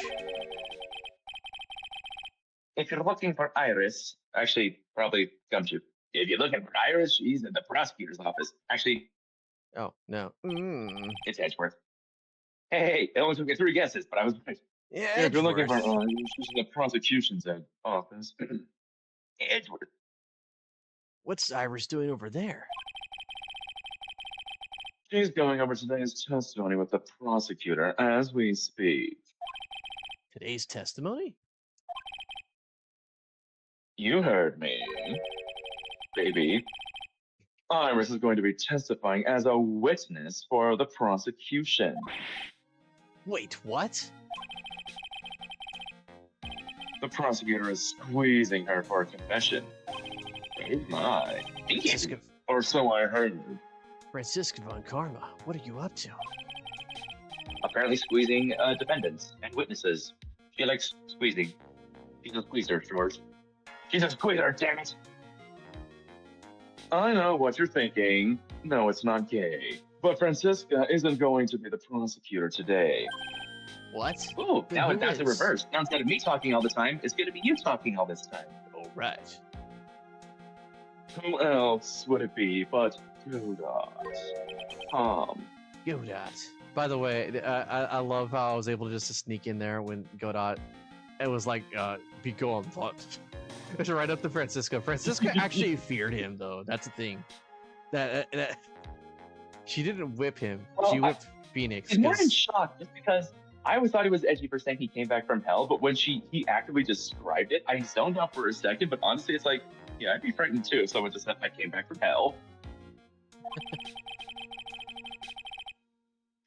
If you're looking for Iris, actually, probably come to. If you're looking for Iris, she's in the prosecutor's office. Actually, Oh, no. it's Edgeworth. Hey, it only took me 3 guesses, but I was right. Yeah, If you're looking for Edgeworth. she's in the prosecution's office. Edgeworth. What's Iris doing over there? She's going over today's testimony with the prosecutor as we speak. Today's testimony? You heard me, baby. Iris is going to be testifying as a witness for the prosecution. Wait, what? The prosecutor is squeezing her for a confession. Oh my. Francisca, Or so I heard. Francisca von Karma, what are you up to? Apparently squeezing defendants and witnesses. She likes squeezing. She's a squeezer, George. She's a squeezer, damn it. I know what you're thinking. No, it's not gay. But Francisca isn't going to be the prosecutor today. What? Ooh, Then now who it's the is? reverse. Now instead of me talking all the time, it's going to be you talking all this time. All right. Who else would it be but Godot? Godot. By the way, I love how I was able to just to sneak in there when Godot. It was like, be gone, thought. It's right up to Francisca. Francisca actually feared him, though. That's the thing. That she didn't whip him. Well, She whipped Phoenix. I'm more in 'cause- shock just because I always thought he was edgy for saying he came back from hell, but when he actively described it, I zoned out for a second, but honestly, it's like, yeah, I'd be frightened too if someone just said I came back from hell.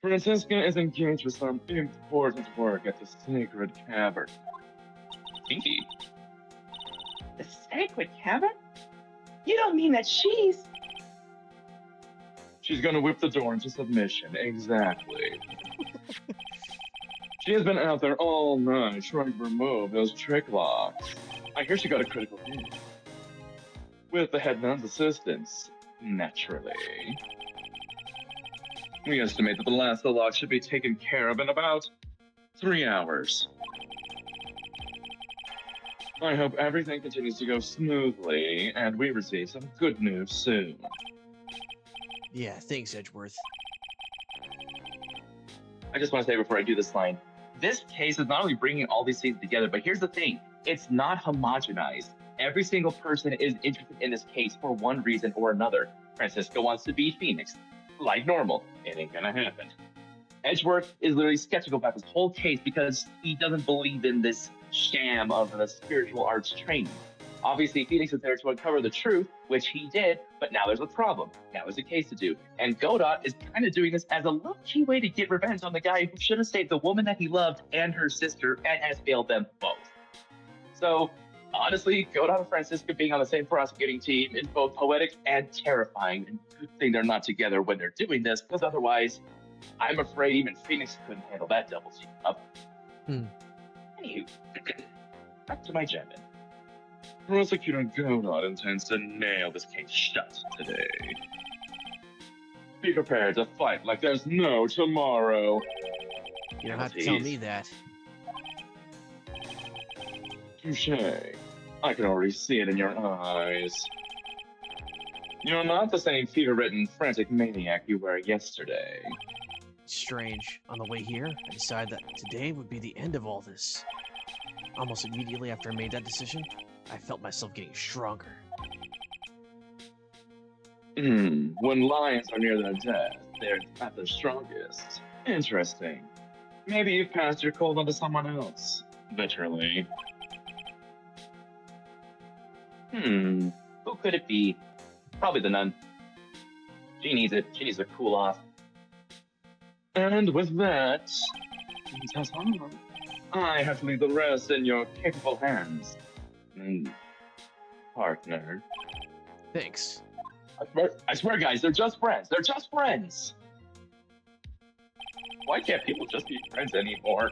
Francisca is engaged with some important work at the Sacred Cavern. Kinky. The Sacred Cavern? You don't mean that she's... She's gonna whip the door into submission, exactly. She has been out there all night trying to remove those trick locks. I hear she got a critical hit. With the head nun's assistance, naturally. We estimate that the last of the locks should be taken care of in about 3 hours. I hope everything continues to go smoothly and we receive some good news soon. Yeah, thanks, Edgeworth. I just want to say before I do this line, this case is not only bringing all these things together, but here's the thing. It's not homogenized. Every single person is interested in this case for one reason or another. Francisco wants to beat Phoenix. Like normal. It ain't gonna happen. Edgeworth is literally skeptical about this whole case because he doesn't believe in this sham of the spiritual arts training. Obviously, Phoenix is there to uncover the truth, which he did, but now there's a problem. Now there's a case to do. And Godot is kind of doing this as a low-key way to get revenge on the guy who should have saved the woman that he loved and her sister and has failed them both. So, honestly, Godot and Francisca being on the same prosecuting team is both poetic and terrifying. And good thing they're not together when they're doing this, because otherwise, I'm afraid even Phoenix couldn't handle that double team up. Anywho, back to my German. Prosecutor Godot intends to nail this case shut today. Be prepared to fight like there's no tomorrow. You don't have to Jeez. tell me that. Touche. I can already see it in your eyes. You're not the same fever-ridden, frantic maniac you were yesterday. Strange. On the way here, I decided that today would be the end of all this. Almost immediately after I made that decision, I felt myself getting stronger. When lions are near their death, they're at their strongest. Interesting. Maybe you've passed your cold onto someone else. Literally. Who could it be? Probably the nun. She needs it. She needs to cool off. And with that, I have to leave the rest in your capable hands. Partner. Thanks. I swear, guys, they're just friends. They're just friends. Why can't people just be friends anymore?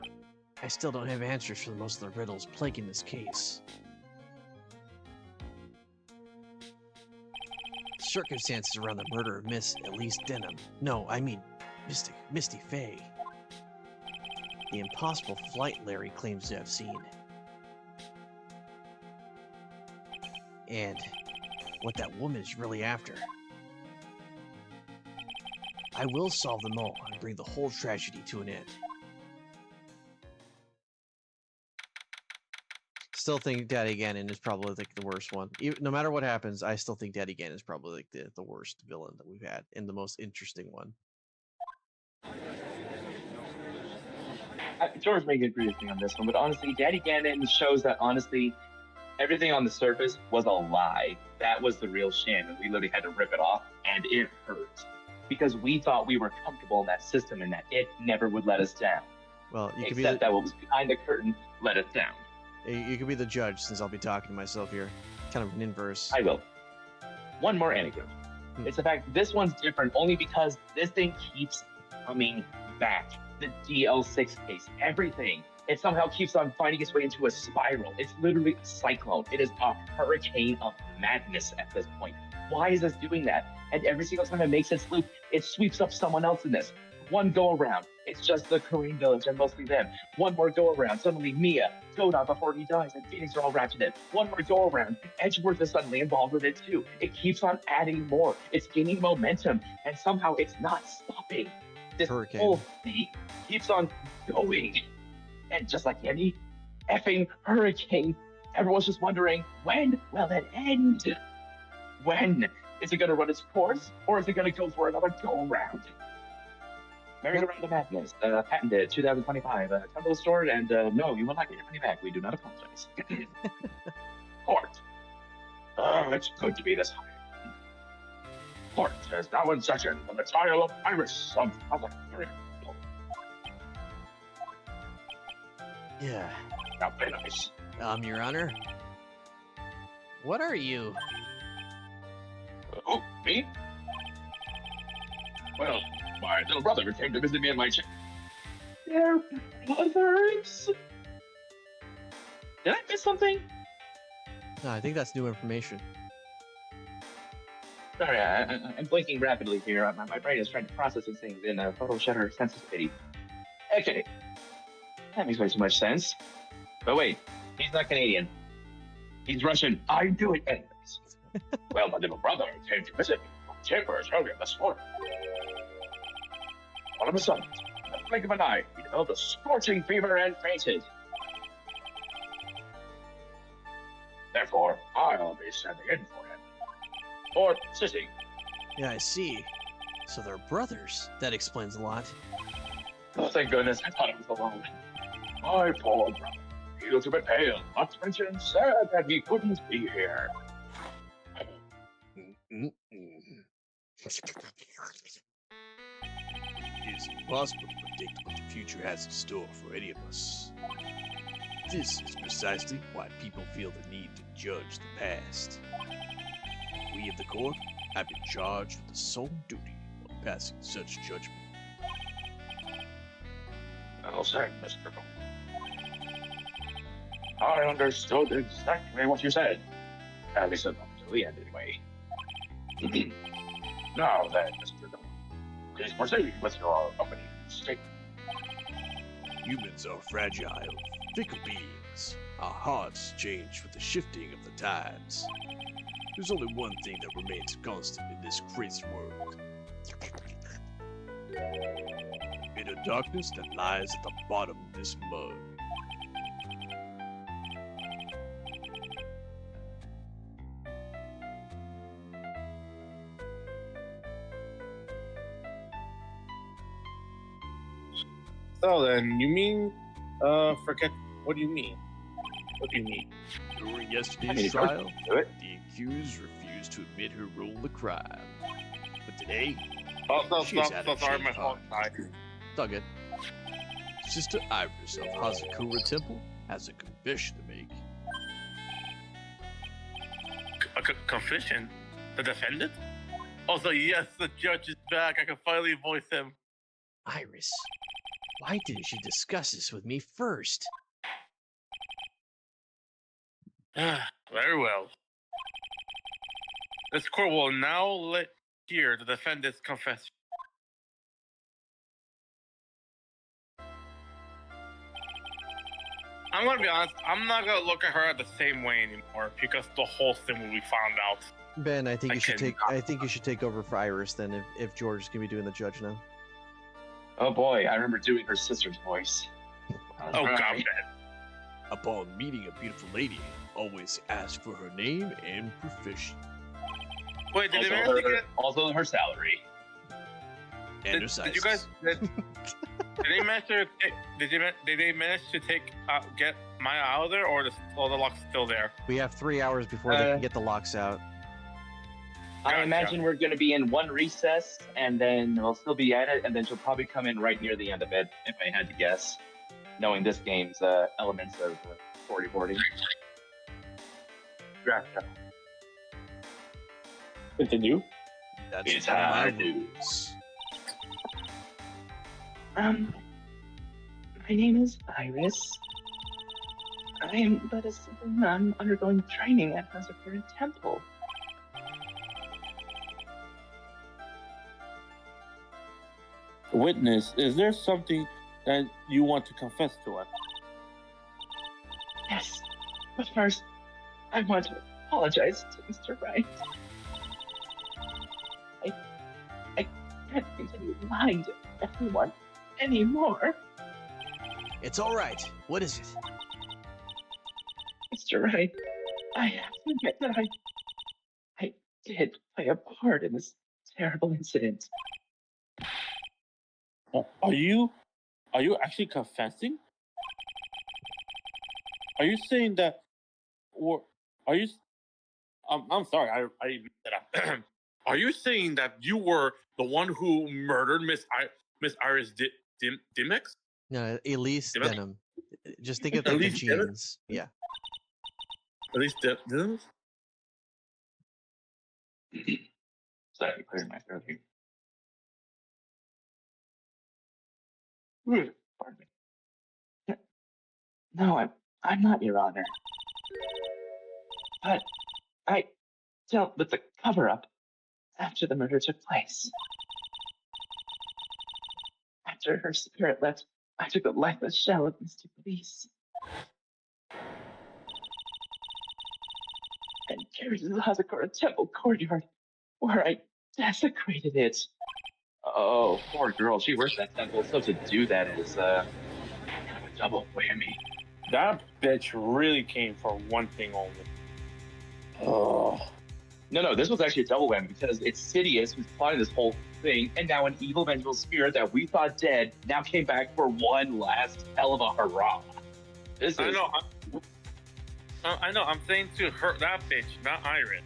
I still don't have answers for most of the riddles plaguing this case. The circumstances around the murder of Miss Elise Denham. No, I mean Misty Fey. The impossible flight Larry claims to have seen. And what that woman is really after. I will solve them all and bring the whole tragedy to an end. Still think Daddy Ganon is probably like the worst one. Even, no matter what happens, I still think Daddy Ganon is probably like the worst villain that we've had and the most interesting one. George may agree with me on this one, but honestly, Daddy Ganon shows that honestly, everything on the surface was a lie. That was the real sham, and we literally had to rip it off, and it hurt. Because we thought we were comfortable in that system and that it never would let us down. Well, you could be Except that what was behind the curtain let us down. you could be the judge since I'll be talking to myself here. Kind of an inverse. I will. One more anecdote. It's the fact this one's different only because this thing keeps coming back. The DL6 case, everything. It somehow keeps on finding its way into a spiral. It's literally a cyclone. It is a hurricane of madness at this point. Why is this doing that? And every single time it makes its loop, it sweeps up someone else in this. One go around, it's just the Korean village and mostly them. One more go around, suddenly Mia, Dodon before he dies, and Phoenix are all wrapped in it. One more go around, Edgeworth is suddenly involved with it too. It keeps on adding more. It's gaining momentum, and somehow it's not stopping. This Hurricane. whole thing keeps on going. And just like any effing hurricane, everyone's just wondering, when will it end? When? Is it going to run its course, or is it going to go for another go-around? Merry-Go-Round of Madness, patented 2025, Temple Sword, and no, you will not get your money back. We do not apologize. Court. It's good to be this high. Court is now in session for the trial of Iris of California. Yeah. Now, play nice. Your Honor. What are you? Oh, me? Well, my little brother came to visit me in my chair. They're brothers? Did I miss something? No, I think that's new information. Sorry, I'm blinking rapidly here. My brain is trying to process these things in a photo shutter sensitivity. Okay. That makes way too much sense. But wait, he's not Canadian. He's Russian. I do it anyways. Well, my little brother came to visit me. My chambers earlier this morning. All of a sudden, in the blink of an eye, he developed a scorching fever and fainted. Therefore, I'll be standing in for him. Or sitting. Yeah, I see. So they're brothers. That explains a lot. Oh, thank goodness, I thought I was alone. My poor brother. He looked a bit pale, not to mention sad that he couldn't be here. It is impossible to predict what the future has in store for any of us. This is precisely why people feel the need to judge the past. We of the court have been charged with the sole duty of passing such judgment. Well said, Mr. Cole. I understood exactly what you said. At least up to the end, anyway. Now then, Mr. Cole, please proceed with your opening statement. Humans are fragile, fickle beings. Our hearts change with the shifting of the tides. There's only one thing that remains constant in this crazy world. bit of darkness that lies at the bottom of this mug. So then, you mean, forget, what do you mean? What do you mean? During I yesterday's mean, trial, do it. the accused refused to admit her role in the crime. But today, Oh, She's so out sorry, of my shape, phone huh? died. It's all good. Sister Iris of Hazakura Temple has a confession to make. A confession? The defendant? Also, yes, the judge is back. I can finally voice him. Iris, why didn't you discuss this with me first? Very well. This court will now let hear the defendant's confession. I'm gonna be honest, I'm not gonna look at her the same way anymore because the whole thing will be found out. Ben, I think I you should can- take. I think you should take over for Iris then, if George is gonna be doing the judge now. Oh boy, I remember doing her sister's voice. Oh Alright. god, Upon meeting a beautiful lady, always ask for her name and profession. wait, did they Also manage to her, get? also her salary. And her Did you guys? sizes. Did they manage to? Did they manage to get Maya out of there, or the lock's still there? We have 3 hours before they Uh, can get the locks out. I Gotcha. imagine we're going to be in one recess, and then we'll still be at it, and then she'll probably come in right near the end of it, if I had to guess, knowing this game's elements of 40-40. Gotcha. Continue. That's It's one of my hard to- rules. My name is Iris. I am but a simple nun undergoing training at Hazakura Temple. Witness, is there something that you want to confess to us? Yes, but first, I want to apologize to Mr. Wright. I can't continue lying to everyone anymore. It's all right. What is it? Mr. Wright, I have to admit that I did play a part in this terrible incident. Are you actually confessing? Are you saying that, or are you? I'm sorry, I messed it up. Are you saying that you were the one who murdered Miss Iris Dimix? No, Elise Give us- Denham. Just think of like the Elise Denham? jeans. Yeah. At least Dimix? Sorry, clearing my throat here. Pardon me. No, I'm not, Your Honor. But I dealt with the cover-up after the murder took place. After her spirit left, I took the lifeless shell of Mr. Police and carried it to the Hazakura Temple courtyard, where I desecrated it. Oh, poor girl. She works at temple, so to do that is kind of a double whammy. That bitch really came for one thing only. Oh. No, this was actually a double whammy because it's Sidious who's plotting this whole thing, and now an evil vengeful spirit that we thought dead now came back for one last hell of a hurrah. This is I know. I know. I'm saying to her, that bitch, not Iris.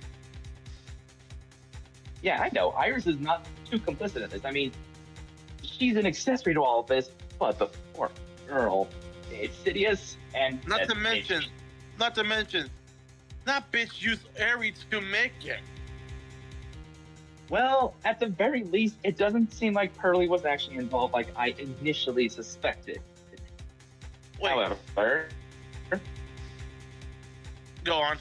Yeah, I know. Iris is not too complicit in this. I mean, she's an accessory to all of this, but the poor girl, it's Sidious, and Not to mention, that bitch used Aries to make it. Well, at the very least, it doesn't seem like Pearly was actually involved like I initially suspected. Wait, However, go on.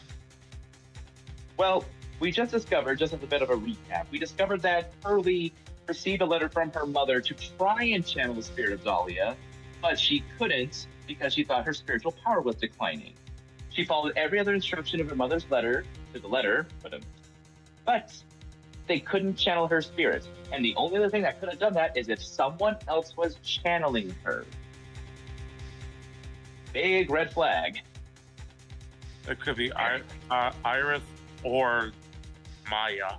well, we just discovered, just as a bit of a recap, we discovered that Pearly received a letter from her mother to try and channel the spirit of Dahlia, but she couldn't because she thought her spiritual power was declining. She followed every other instruction of her mother's letter to the letter, but they couldn't channel her spirit. And the only other thing that could have done that is if someone else was channeling her. Big red flag. It could be Iris or Maya.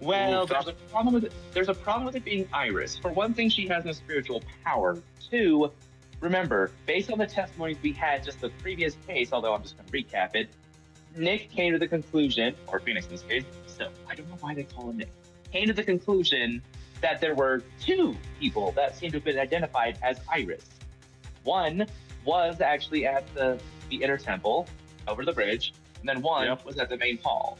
Well, Ooh, there's a problem with it. There's a problem with it being Iris. For one thing, she has no spiritual power. Two, remember, based on the testimonies we had just the previous case, although I'm just going to recap it, Nick came to the conclusion, or Phoenix in this case, so I don't know why they call him Nick, came to the conclusion that there were two people that seemed to have been identified as Iris. One was actually at the inner temple over the bridge, and then one was at the main hall.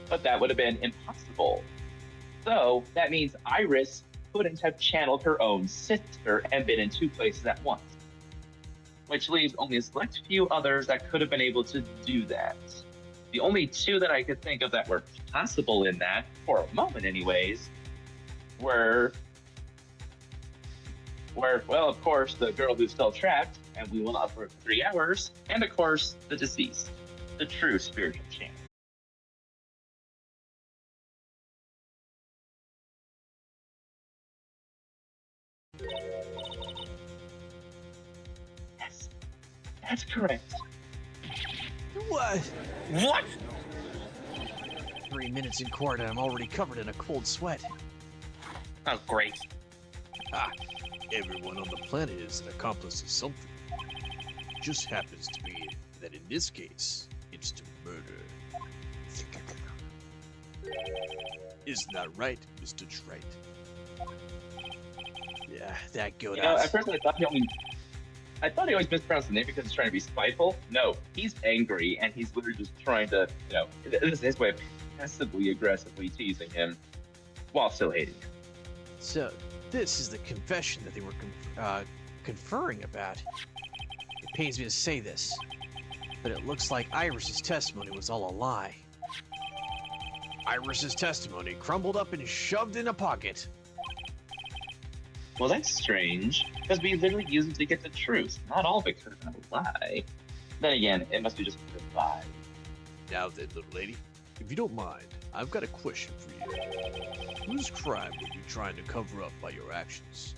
But that would have been impossible. So that means Iris couldn't have channeled her own sister and been in two places at once, which leaves only a select few others that could have been able to do that. The only two that I could think of that were possible in that, for a moment anyways, were, well, of course, the girl who's still trapped, and we will not for 3 hours, and of course, the deceased, the true spiritual channel. Yes, that's correct. What? What? 3 minutes in court and I'm already covered in a cold sweat. Oh, great. Ah, everyone on the planet is an accomplice of something. Just happens to be that in this case, it's to murder. Isn't that right, Mr. Trite? Yeah, that goes. You know, at first I thought he always mispronounced the name because he's trying to be spiteful. No, he's angry and he's literally just trying to, this is his way of passively aggressively teasing him while still hating him. So, this is the confession that they were conferring about. It pains me to say this, but it looks like Iris's testimony was all a lie. Iris's testimony crumbled up and shoved in a pocket. Well, that's strange, because we literally used it to get the truth. Not all of it could have been a lie. Then again, it must be just a lie. Now then, little lady, if you don't mind, I've got a question for you. Whose crime were you trying to cover up by your actions?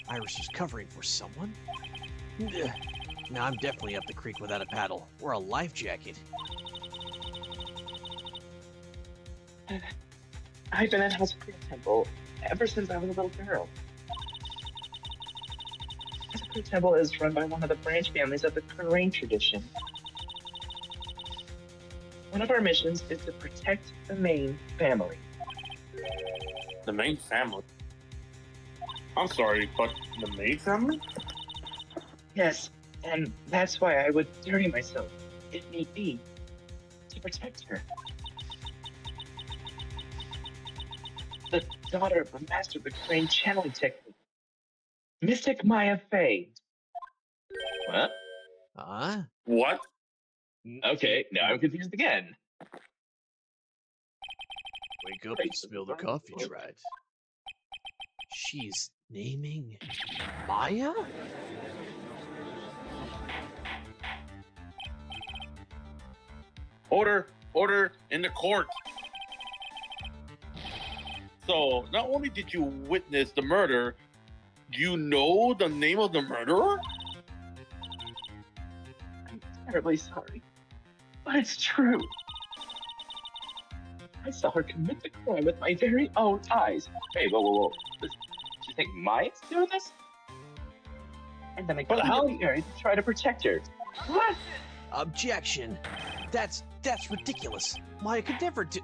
Iris is covering for someone? Now I'm definitely up the creek without a paddle, or a life jacket. I've been at Hasakura Temple ever since I was a little girl. Hasakura Temple is run by one of the branch families of the Kurain tradition. One of our missions is to protect the main family. The main family? I'm sorry, but the main family? Yes, and that's why I would dirty myself, if need be, to protect her. The daughter of the master of the Crane channeling technique, Mystic Maya Fey. What? Huh? What? Okay, now I'm confused again. Wake up and smell the coffee, Trite. She's naming Maya? Order in the court. So, not only did you witness the murder, you know the name of the murderer? I'm terribly sorry, but it's true. I saw her commit the crime with my very own eyes. Hey, whoa. Do you think Maya's doing this? And then I But how- the area to try to protect her. What? Objection! That's ridiculous. Maya could never do.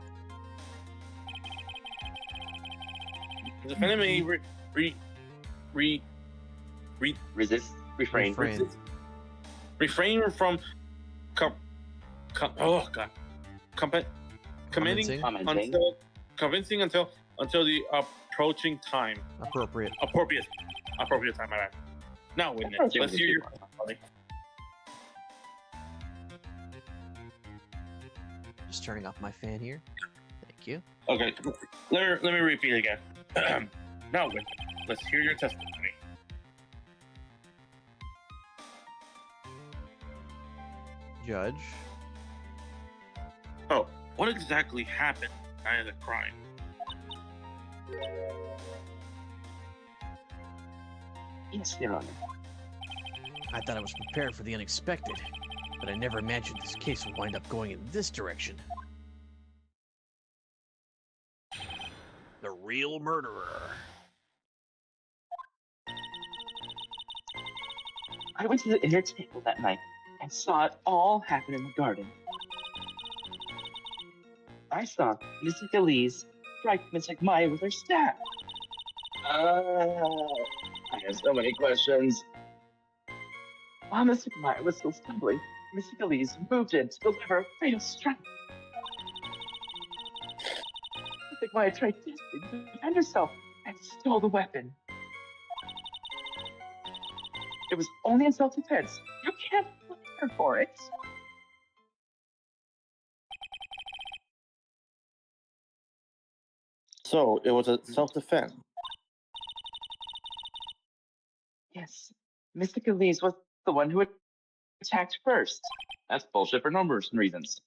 The defendant may Resist. Refrain. refrain from Commenting. convincing until the approaching time. Appropriate. Appropriate time, my bad. Now, witness, Approaching let's would hear be your fine. testimony. Just turning off my fan here. Thank you. Okay, let me repeat again. Now, witness, let's hear your testimony. Judge. Oh, what exactly happened at the crime? Yes, Your Honor. I thought I was prepared for the unexpected, but I never imagined this case would wind up going in this direction. The real murderer. I went to the inner table that night and saw it all happen in the garden. I saw Mrs. Elise strike Mrs. Maya with her staff. I have so many questions. While Mrs. Maya was still stumbling, Mrs. Elise moved in to deliver a fatal strike. Mrs. Maya tried desperately to defend herself and stole the weapon. It was only in self-defense. You can't blame her for it. So it was a self-defense. Yes, Mr. Elise was the one who attacked first. That's bullshit for numbers and reasons.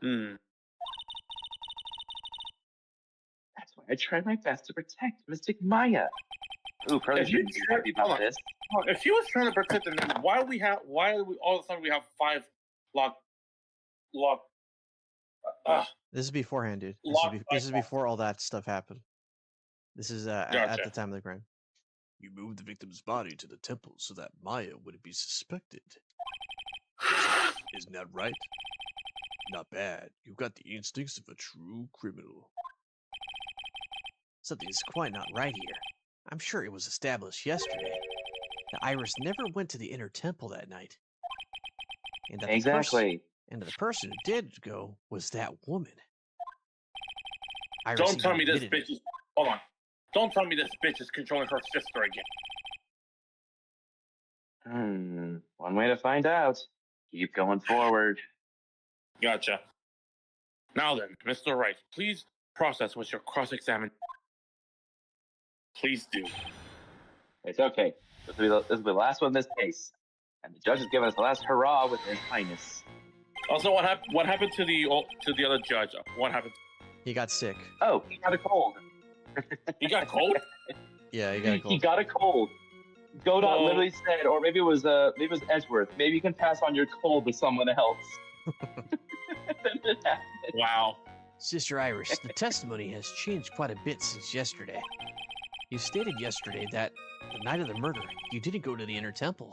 Hmm. That's why I tried my best to protect Mystic Maya. Ooh, probably If you shouldn't be try- happy about hold on. this. If she was trying to protect the name, why do we all of a sudden we have 5 lock? This is beforehand, dude. Locked This is by- before all that stuff happened. This is at Gotcha. the time of the crime. You moved the victim's body to the temple so that Maya wouldn't be suspected. Isn't that right? Not bad. You've got the instincts of a true criminal. Something's quite not right here. I'm sure it was established yesterday. The Iris never went to the inner temple that night. And that Exactly. the person who did go was that woman. Iris Don't tell even me this admitted bitch is. Hold on. Don't tell me this bitch is controlling her sister again. One way to find out. Keep going forward. Gotcha. Now then, Mr. Wright, please process with your cross-examination. Please do. It's okay. This will be the last one in this case. And the judge has given us the last hurrah with his highness. Also, what happened to the other judge? What happened? He got sick. Oh, he got a cold. He got cold. Yeah, he got a He cold. got a cold. Godot Well- literally said, or maybe it was Edgeworth. Maybe you can pass on your cold to someone else. Then it happened. Wow. Sister Iris, the testimony has changed quite a bit since yesterday. You stated yesterday that the night of the murder, you didn't go to the inner temple.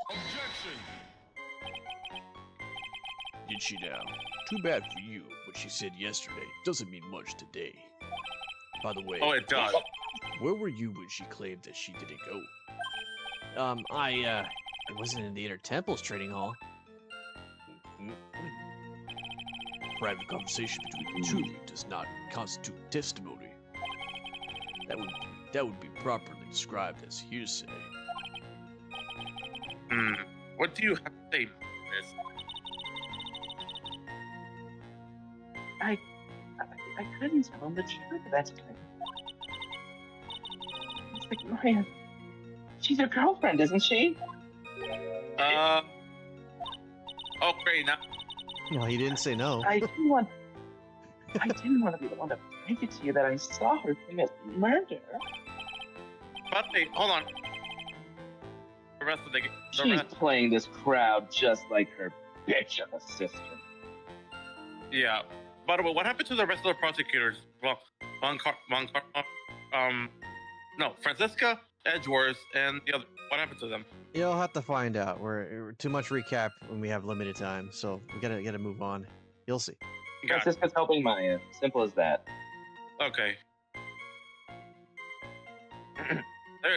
Did she now? Too bad for you. What she said yesterday doesn't mean much today. By the way, Oh, it does. where were you when she claimed that she didn't go? I wasn't in the inner temple's trading hall. Private conversation between the two of you does not constitute testimony. That would be properly described as hearsay. What do you have to say, Miss? I couldn't tell him the truth at that time. It's like, Maya, she's your girlfriend, isn't she? Oh, great. Now, No, he didn't say no. I didn't want to be the one to break it to you that I saw her commit murder. but hey, hold on. The rest of the She's playing this crowd just like her bitch of a sister. yeah. By the way, what happened to the rest of the prosecutors? Well, Francisca, Edgeworth, and the other. What happened to them? You'll have to find out. We're too much recap when we have limited time, so we gotta move on. You'll see. Got it. Francisca's helping Maya. Simple as that. Okay.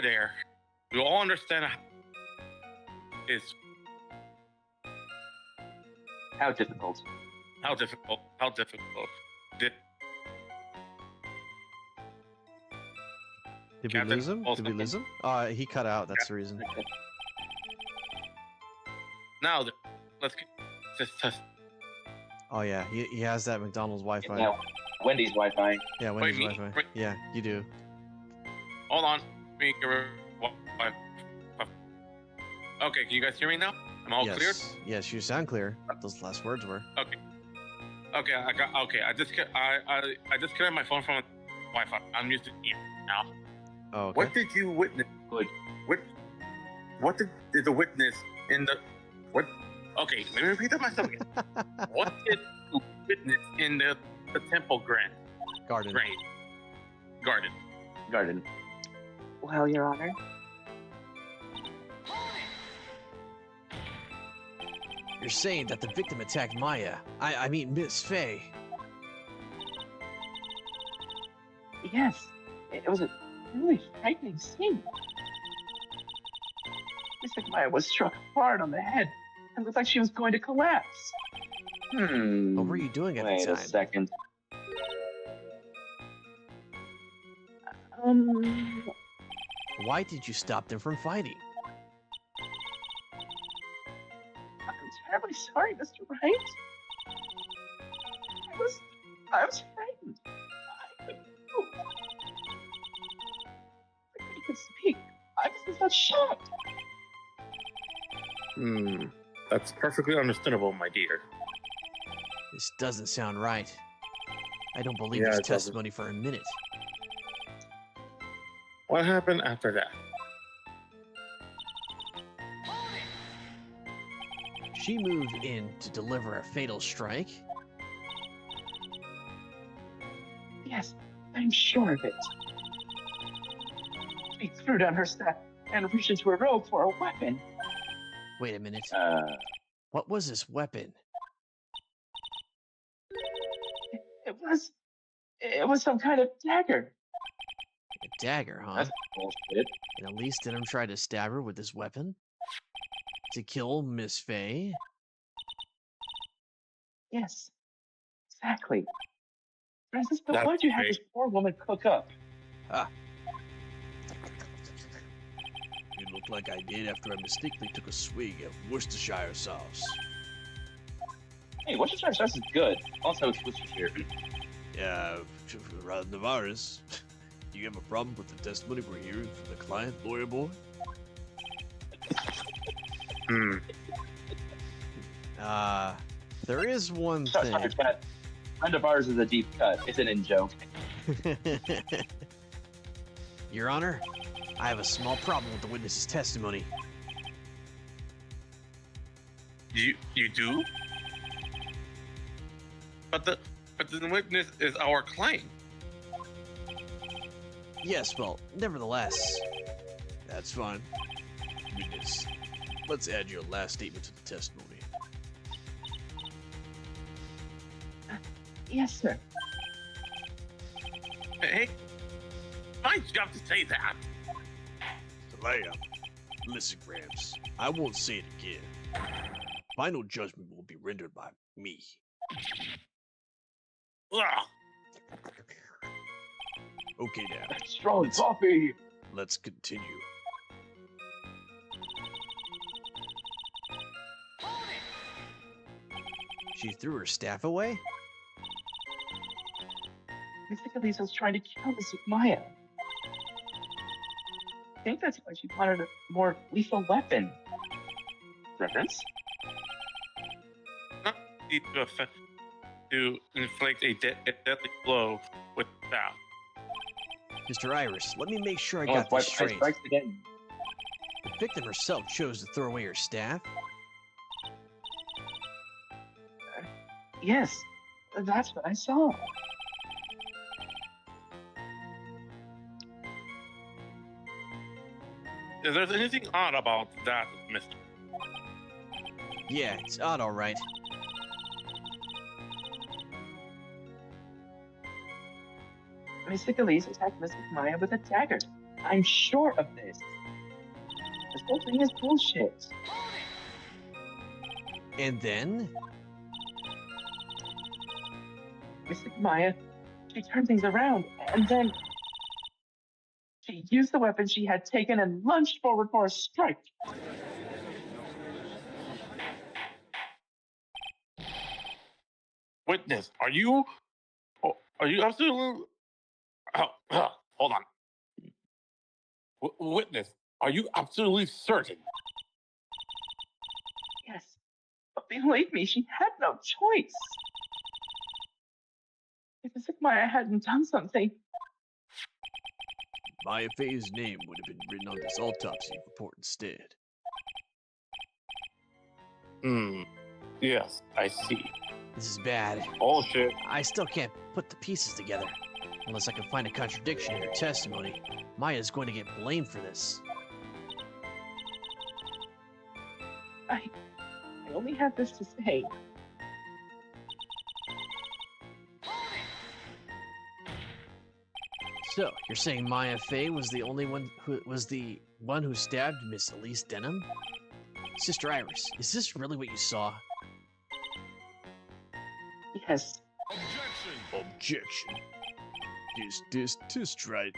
There. You all understand is How difficult. how difficult. Did Did we Captain, lose him? also- Did we lose him? He cut out. That's the reason. now let's get this test. Oh yeah, he has that McDonald's Wi-Fi. Now, Wendy's Wi-Fi. Yeah, Wendy's me? Wi-Fi. Wait. Yeah, you do. Hold on. Okay, can you guys hear me now? Am I all yes. clear? Yes, you sound clear. Those last words were. Okay, I got. Okay, I just connected my phone from Wi-Fi. I'm using it now. Oh, okay. What did you witness? Good. What did the witness in the what? Okay, let me repeat that myself again. What did you witness in the temple Garden. garden? Garden. Well, Your Honor. You're saying that the victim attacked Maya. I mean Miss Faye. Yes, it was a really frightening scene. Miss Maya was struck hard on the head and looked like she was going to collapse. What were you doing at the Wait time? a second. Why did you stop them from fighting? I'm terribly sorry, Mr. Wright. I was frightened. I could speak. I was in such shock. That's perfectly understandable, my dear. This doesn't sound right. I don't believe Yeah, his it doesn't. testimony for a minute. What happened after that? She moved in to deliver a fatal strike. Yes, I'm sure of it. She threw down her staff and reached into her robe for a weapon. Wait a minute. What was this weapon? It was some kind of dagger. A dagger, huh? That's bullshit. And at least didn't try to stab her with this weapon? To kill Miss Faye? Yes, exactly. Francis, but That's why'd you have great. this poor woman cook up? It looked like I did after I mistakenly took a swig of Worcestershire sauce. Hey, Worcestershire sauce is good. Also, it's Worcestershire. Yeah, Navarez. Do you have a problem with the testimony we're hearing from the client, lawyer boy? There is one Sorry, thing. Cat. Friend of ours is a deep cut. It's an in-joke. Your Honor, I have a small problem with the witness's testimony. You do? But the witness is our client. Yes, well, nevertheless. That's fine. Witness, let's add your last statement to the testimony. Yes, sir. Hey, my job to say that. Leia, listen, Gramps. I won't say it again. Final judgment will be rendered by me. Ugh. Okay, now, Strong coffee. let's continue. She threw her staff away? Mr. Lisa's trying to kill Miss Maya. I think that's why she wanted a more lethal weapon. Reference? Not need to inflict a deadly blow with that. Mr. Iris, let me make sure I Oh, got why this straight. strikes again. The victim herself chose to throw away her staff? Yes, that's what I saw. Is there anything odd about that, Mister? Yeah, it's odd, all right. Mr. Galise attacked Miss Maya with a dagger. I'm sure of this. This whole thing is bullshit. And then? Miss Maya, she turned things around, and then she used the weapon she had taken and lunged forward for a strike. Witness, are you absolutely? Hold on. Witness, are you absolutely certain? Yes, but believe me, she had no choice. It's as if Maya hadn't done something. Maya Fey's name would have been written on this autopsy report instead. Yes, I see. This is bad. Oh shit. I still can't put the pieces together. Unless I can find a contradiction in her testimony, Maya's going to get blamed for this. I only have this to say. So, you're saying Maya Fey was the only one who stabbed Miss Elise Denham? Sister Iris, is this really what you saw? Yes. Objection. Tis right.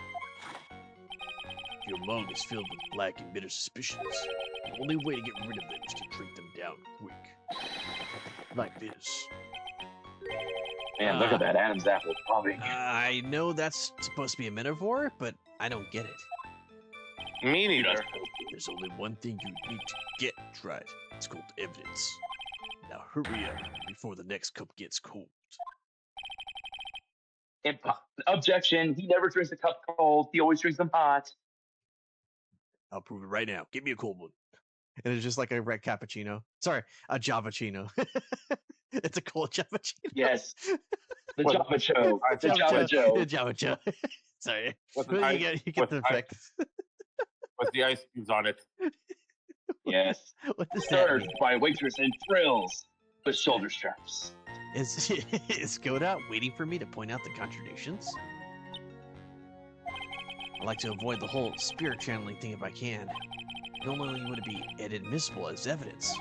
Your mind is filled with black and bitter suspicions. The only way to get rid of them is to treat them down quick. Like this. Man, look at that Adam's apple popping. I know that's supposed to be a metaphor, but I don't get it. Me neither. There's only one thing you need to get right. It's called evidence. Now hurry up before the next cup gets cold. Objection. He never drinks a cup cold. He always drinks them hot. I'll prove it right now. Give me a cold one. And it's just like a red cappuccino. Sorry, a Javachino. It's a cold Javachino. Yes. The Java Joe. The Java Joe. The Java Joe. Sorry. With the Well, ice- you get the with ice- effect. With the ice cubes on it. Yes. What does that Served mean? by a waitress in frills with shoulder straps. Is Skoda waiting for me to point out the contradictions? I like to avoid the whole spirit channeling thing if I can. Not only would it be inadmissible as evidence,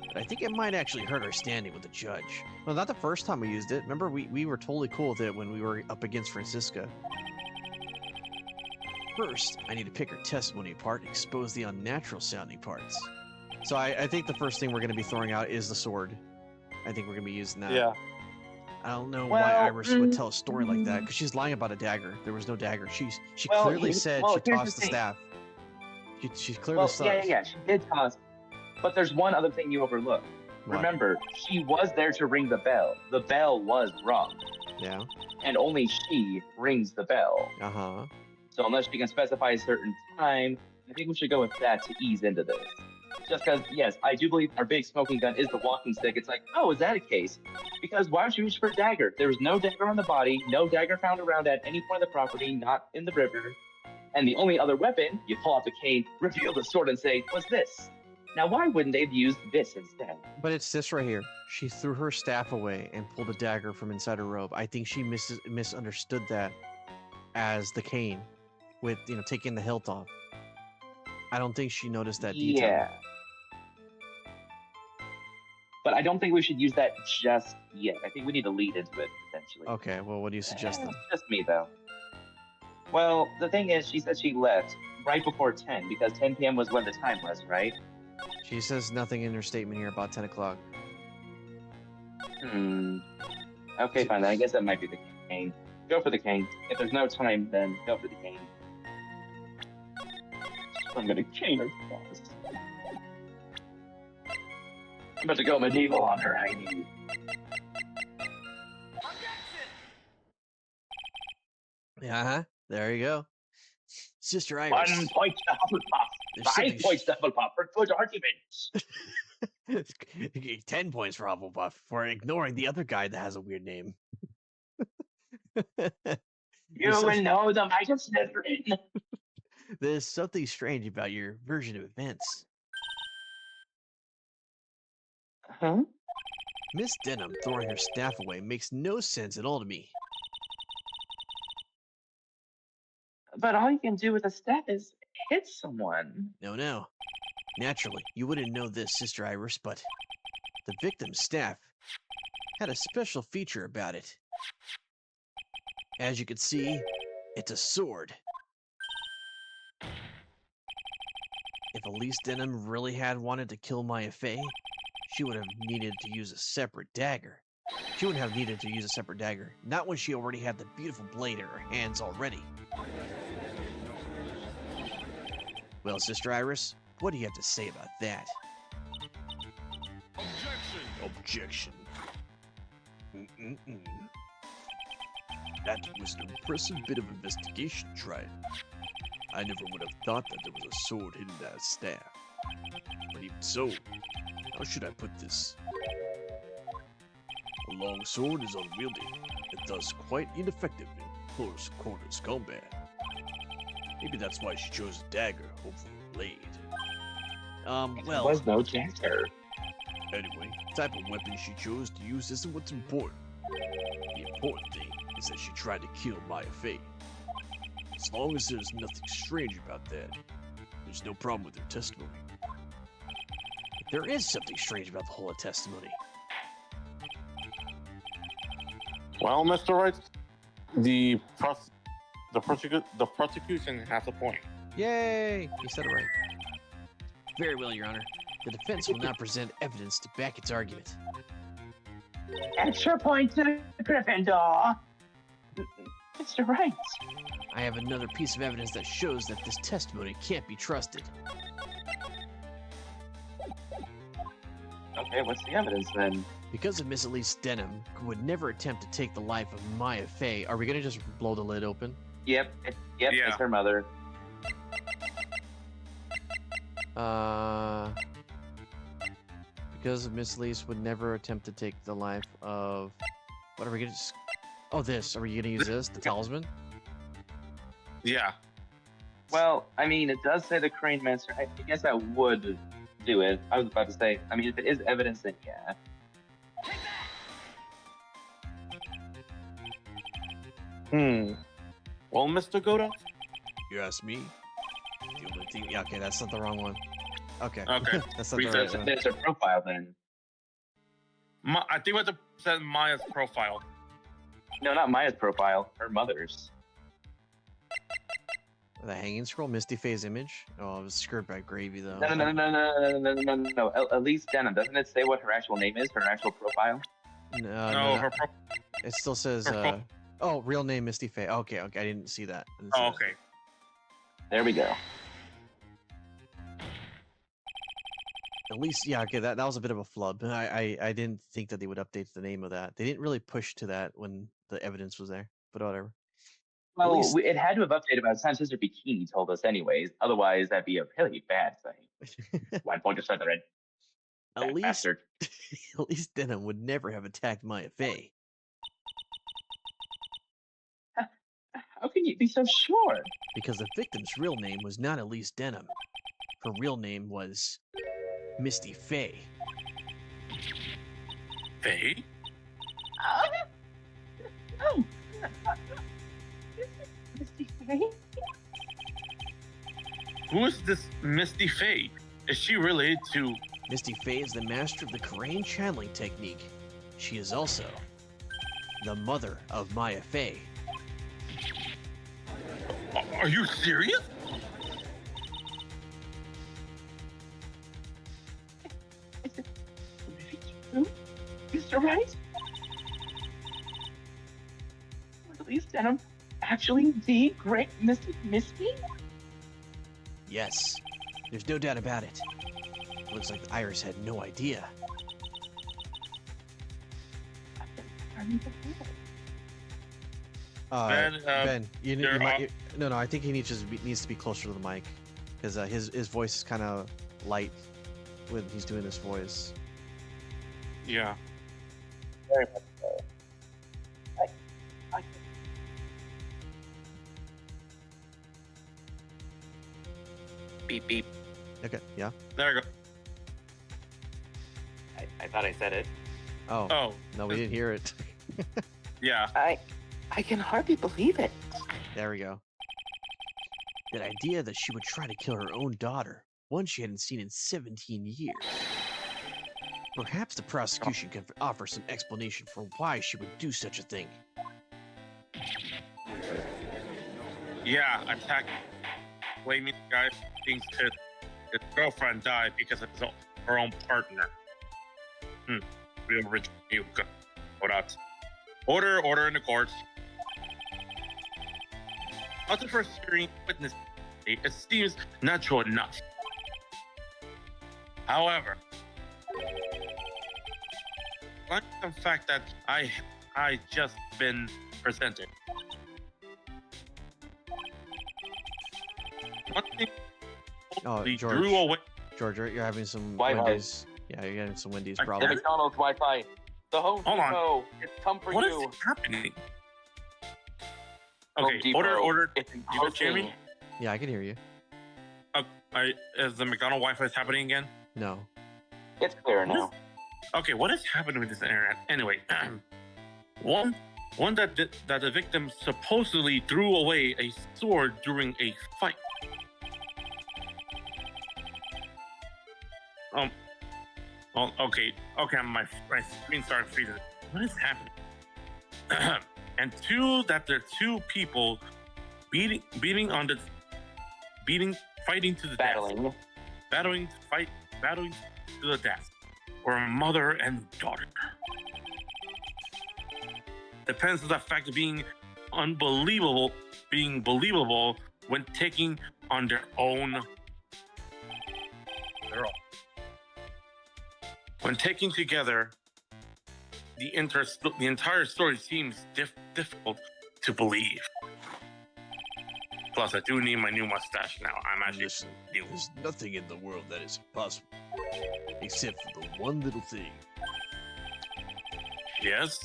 but I think it might actually hurt our standing with the judge. Well, not the first time we used it. Remember, we were totally cool with it when we were up against Francisca. First, I need to pick her testimony apart and expose the unnatural sounding parts. So I think the first thing we're going to be throwing out is the sword. I think we're going to be using that. Yeah. I don't know Well, why Iris would tell a story like that, because she's lying about a dagger. There was no dagger. She Well, clearly here's- said well, she here's the tossed the thing. staff. She clearly Well, saw. yeah, she did toss. But there's one other thing you overlook. What? Remember, she was there to ring the bell. The bell was rung, Yeah. and only she rings the bell. Uh huh. So unless she can specify a certain time, I think we should go with that to ease into this. Just because, yes, I do believe our big smoking gun is the walking stick. It's like, oh, is that a case? Because why would you reach for a dagger? There was no dagger on the body, no dagger found around at any point of the property, not in the river. And the only other weapon, you pull out the cane, reveal the sword, and say, what's this? Now, why wouldn't they have used this instead? But it's this right here. She threw her staff away and pulled a dagger from inside her robe. I think she misunderstood that as the cane, with taking the hilt off. I don't think she noticed that detail. Yeah. But I don't think we should use that just yet. I think we need to lead into it, potentially. Okay, well, what do you suggest then? It's just me, though. Well, the thing is, she said she left right before 10, because 10 p.m. was when the time was, right? She says nothing in her statement here about 10 o'clock. Okay, fine. Then I guess that might be the cane. Go for the cane. If there's no time, then go for the cane. I'm gonna cane her fast. I'm about to go medieval on her, Heidi. Yeah. There you go. Sister Iris. 1 point to Hufflepuff. There's 5 something points to Hufflepuff for good arguments. 10 points for Hufflepuff for ignoring the other guy that has a weird name. You will know the might of Slytherin. There's something strange about your version of events. Huh? Miss Denham throwing her staff away makes no sense at all to me. But all you can do with a staff is hit someone. No. Naturally, you wouldn't know this, Sister Iris, but the victim's staff had a special feature about it. As you can see, it's a sword. If Elise Denham really had wanted to kill Maya Fey, she would have needed to use a separate dagger. She wouldn't have needed to use a separate dagger, not when she already had the beautiful blade in her hands already. Well, Sister Iris, what do you have to say about that? Objection. That was an impressive bit of investigation, Triad. I never would have thought that there was a sword hidden in that staff. But even so, how should I put this? A long sword is unwieldy, and thus quite ineffective in close quarters combat. Maybe that's why she chose a dagger over a blade. There Well, was no dagger. anyway, the type of weapon she chose to use isn't what's important. The important thing is that she tried to kill Maya Fey. As long as there's nothing strange about that, there's no problem with her testimony. But there is something strange about the whole testimony. Well, Mr. Wright, the prosecution has a point. Yay! You said it right. Very well, Your Honor. The defense will now present evidence to back its argument. Extra point to Gryffindor. Mr. Wright. I have another piece of evidence that shows that this testimony can't be trusted. Okay, what's the evidence then? Because of Miss Elise Denham, who would never attempt to take the life of Maya Fey, Are we gonna just blow the lid open? Yep, Yeah. it's her mother. Because Miss Lease would never attempt to take the life of. What are we gonna just? Oh, this. Are we gonna use this? The talisman? Yeah. Well, I mean, it does say the Crane Master. I guess I would do it. I was about to say, I mean, if it is evidence, then yeah. Well, Mr. Goda? you ask me, the only thing. Yeah. Okay, that's not the wrong one. Okay. Okay. That's not We the said right There's, one. there's her profile then. I think we have to send Maya's profile. No, not Maya's profile. Her mother's. The hanging scroll, Misty Faye's image. Oh, it was screwed by Gravy though. No. Elise Denham. Doesn't it say what her actual name is? Her actual profile? No, her It still says. her Oh, real name Misty Faye. Okay. I didn't see that. I didn't see Oh, that. okay. There we go. At least, yeah. Okay, that was a bit of a flub. I didn't think that they would update the name of that. They didn't really push to that when the evidence was there. But whatever. Well, least- it had to have updated by the time Sister Bikini told us, anyways. Otherwise, that'd be a really bad thing. 1 point to the red. At least, Bastard. at least Denham would never have attacked Maya Fey. How can you be so sure? Because the victim's real name was not Elise Denham. Her real name was Misty Fey. Faye? Oh. Misty Faye? Who is this Misty Faye? Is she related to... Misty Fey is the master of the Korean channeling technique. She is also the mother of Maya Fey. Are you serious? Is it really true? Mr. Wright? Was Elise Denham actually the great Misty? Yes, there's no doubt about it. Looks like the Iris had no idea. Ben, Ben, you you're might. No, I think he needs to be closer to the mic because his voice is kind of light when he's doing this voice. Yeah. Very much so. Beep beep. Okay, yeah. There we go. I thought I said it. Oh, Oh, no, we didn't hear it. yeah. I can hardly believe it. There we go. That idea that she would try to kill her own daughter, one she hadn't seen in 17 years. Perhaps the prosecution could offer some explanation for why she would do such a thing. Yeah, attack. Blaming the guy who thinks his girlfriend died because of her own partner. Real rich you. Hold on. Order in the court. After first hearing witness, it seems natural enough. However, like the fact that I just been presented, one thing Oh, we George. drew away. George, you're having some Wi-Fi. Wendy's. Yeah, you're getting some Wendy's I The problems. McDonald's Wi-Fi. The Home Hold on. Depot. It's come for What is you. happening? Home Okay, Depot. order. It's You guys hear me? hosting. Yeah, I can hear you. Is the McDonald Wi-Fi happening again? No. It's clear now. Okay, what is happening with this internet? Anyway, one that the victim supposedly threw away a sword during a fight. Well, okay, my screen started freezing. What is happening? And two, that there are two people fighting to the death. Battling to the death, or a mother and daughter. Depends on the fact of being believable when taking on their own. When taken together, the entire story seems difficult to believe. Plus, I do need my new mustache now. I'm actually Listen, new. there's nothing in the world that is impossible, except for the one little thing. Yes,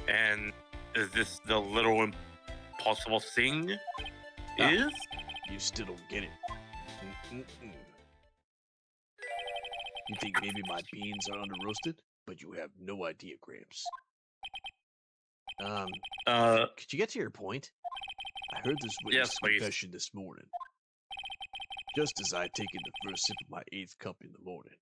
and is this the little impossible thing? Ah. Is? You still don't get it. Mm-mm-mm. You think maybe my beans are under roasted, but you have no idea, Gramps. Could you get to your point? I heard this witness Yes, please. confession this morning, just as I had taken the first sip of my 8th cup in the morning.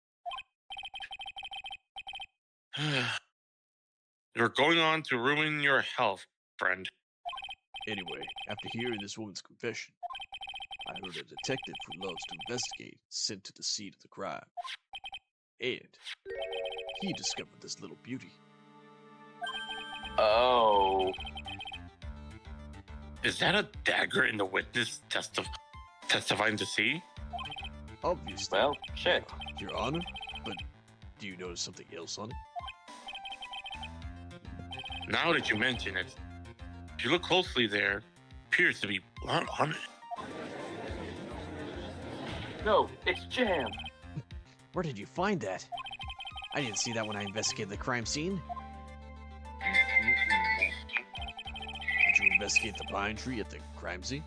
You're going on to ruin your health, friend. Anyway, after hearing this woman's confession, I heard a detective who loves to investigate sent to the scene of the crime. And he discovered this little beauty. Oh. Is that a dagger in the witness testifying to see? Obviously. Well, shit. Your Honor, but do you notice something else on it? Now that you mention it, if you look closely there, appears to be blood on it. No, it's jam. Where did you find that? I didn't see that when I investigated the crime scene. Did you investigate the pine tree at the crime scene?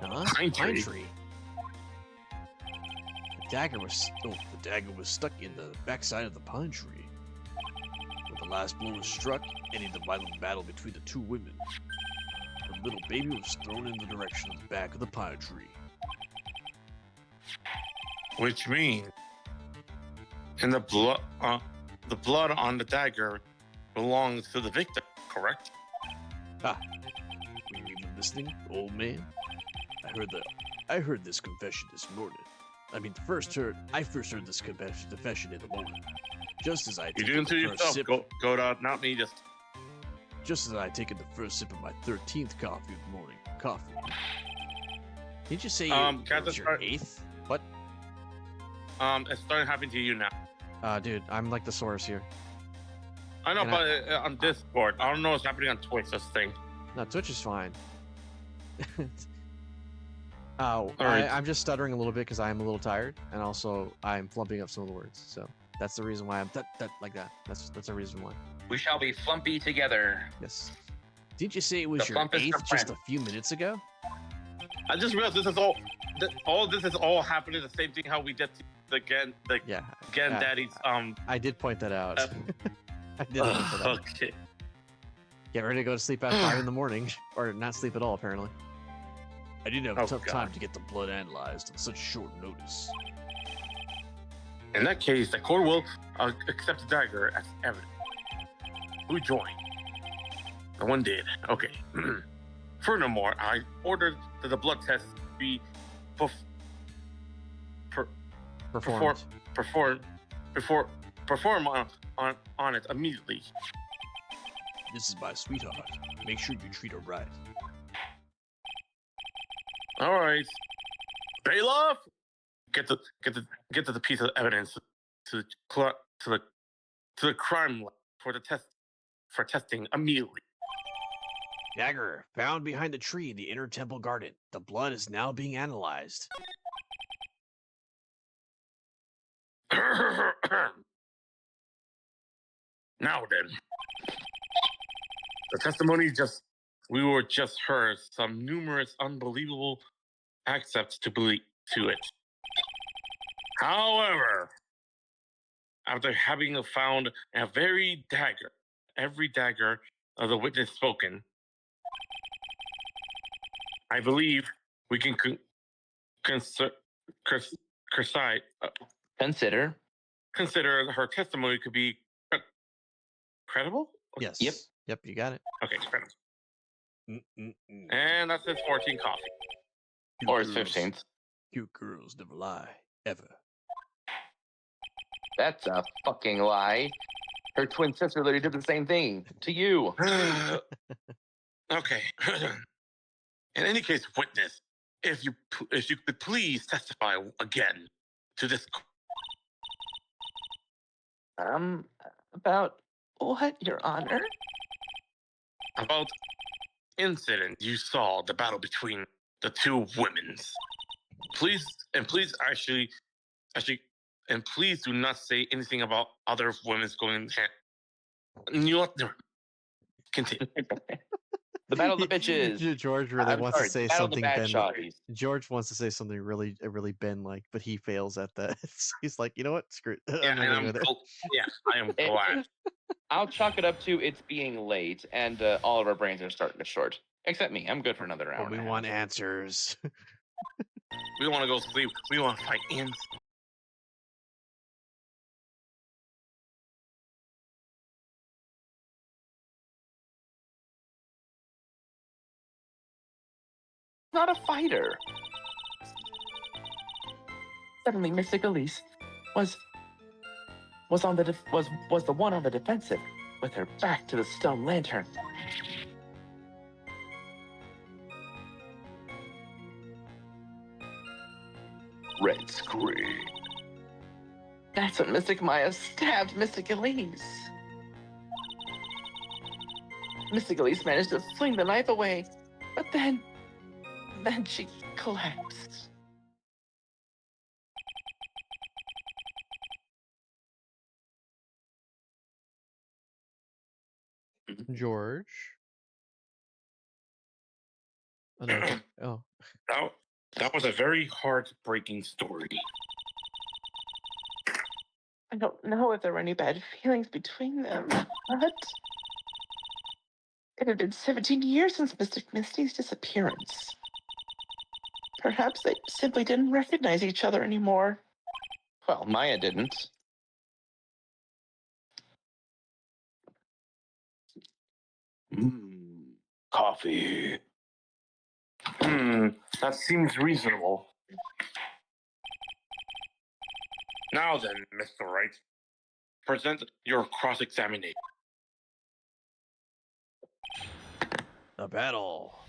Huh? Pine tree? The dagger was. Oh, the dagger was stuck in the backside of the pine tree. When the last blow was struck, ending the violent battle between the two women. The little baby was thrown in the direction of the back of the pine tree. Which means, and the blood on the dagger belongs to the victim, correct? Were you even listening, old man? I heard this confession this morning. I first heard this confession in the morning. Just as I You taken do it to the first yourself, sip, not me. just as I taken the first sip of my 13th coffee of the morning. Coffee. Did you say Can I it was just your start- 8th? What? It's starting to happen to you now. Dude, I'm like the source here. I know, And but on Discord, I don't know what's happening on Twitch. This thing. No, Twitch is fine. right. I'm just stuttering a little bit because I am a little tired, and also I'm flumping up some of the words. So that's the reason why I'm that like that. That's the reason why. We shall be flumpy together. Yes. Didn't you say it was The your flump is for 8th just a friend. few minutes ago? I just realized this is all this is all happening the same thing how we did the Yeah. Daddy's I did point that out. I did point that out. okay. Get ready to go to sleep at 5 in the morning, or not sleep at all, apparently. I didn't have Oh, tough God. time to get the blood analyzed on such short notice. In that case, the court will accept the dagger as evidence. Who joined? No one did. Okay. Furthermore, I ordered that the blood test be Performed. perform on it immediately. This is my sweetheart. Make sure you treat her right. All right, bailiff, get the piece of evidence to the crime lab for testing immediately. Dagger found behind the tree in the inner temple garden. The blood is now being analyzed. Now then, the testimony we were just heard some numerous unbelievable accepts to believe to it. However, after having found every dagger of the witness spoken, I believe we can consider her testimony could be credible. Yes. Yep. Yep, you got it. Okay, credible. Mm-mm-mm. And that's his 14 coffee. Cute Or his girls- 15th. Cute girls never lie, ever. That's a fucking lie. Her twin sister literally did the same thing to you. Okay. In any case, witness, if you could please testify again to this. About what, Your Honor? About incident you saw, the battle between the two women's. Please actually and please do not say anything about other women's going hand. You know what? Continue. The Battle of the Bitches. George really I'm wants sorry, to say the Battle of the something Bad Ben. Shotties. George wants to say something really Ben like, but he fails at that. He's like, you know what? Screw it. Yeah, I'm not and gonna go there. I am glad. I'll chalk it up to it's being late, and all of our brains are starting to short. Except me. I'm good for another hour. But we and a want half. answers. We don't want to go sleep. We want to fight in. Not a fighter. Suddenly, Mystic Elise was the one on the defensive, with her back to the stone lantern. Red scream. That's when Mystic Maya stabbed Mystic Elise. Mystic Elise managed to fling the knife away, but then she collapsed. George. Oh, no. Oh. That was a very heartbreaking story. I don't know if there were any bad feelings between them, but it had been 17 years since Mystic Misty's disappearance. Perhaps they simply didn't recognize each other anymore. Well, Maya didn't. Coffee. That seems reasonable. Now then, Mr. Wright, present your cross-examination. The battle.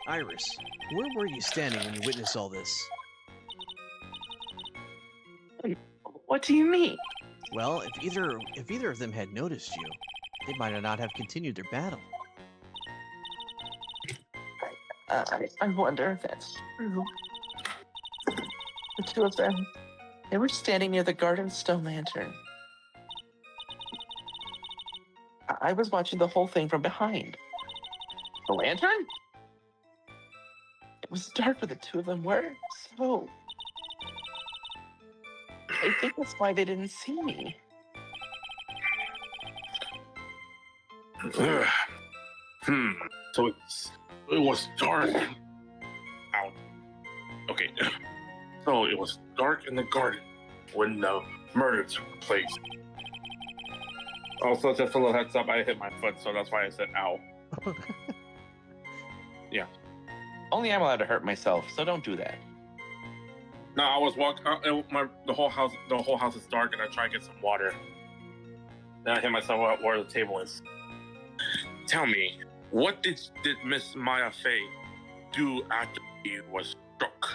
Iris, where were you standing when you witnessed all this? What do you mean? Well, if either of them had noticed you, they might not have continued their battle. I wonder if that's true. The two of them, they were standing near the garden stone lantern. I was watching the whole thing from behind. The lantern? It was dark where the two of them were, so I think that's why they didn't see me. So it was dark out. Okay. So it was dark in the garden when the murder took place. Also, just a little heads up, I hit my foot, so that's why I said ow. Yeah. Only I'm allowed to hurt myself, so don't do that. No, I was walking. The whole house is dark, and I try to get some water. Then I hit myself out where the table is. Tell me, what did Miss Maya Fey do after she was struck?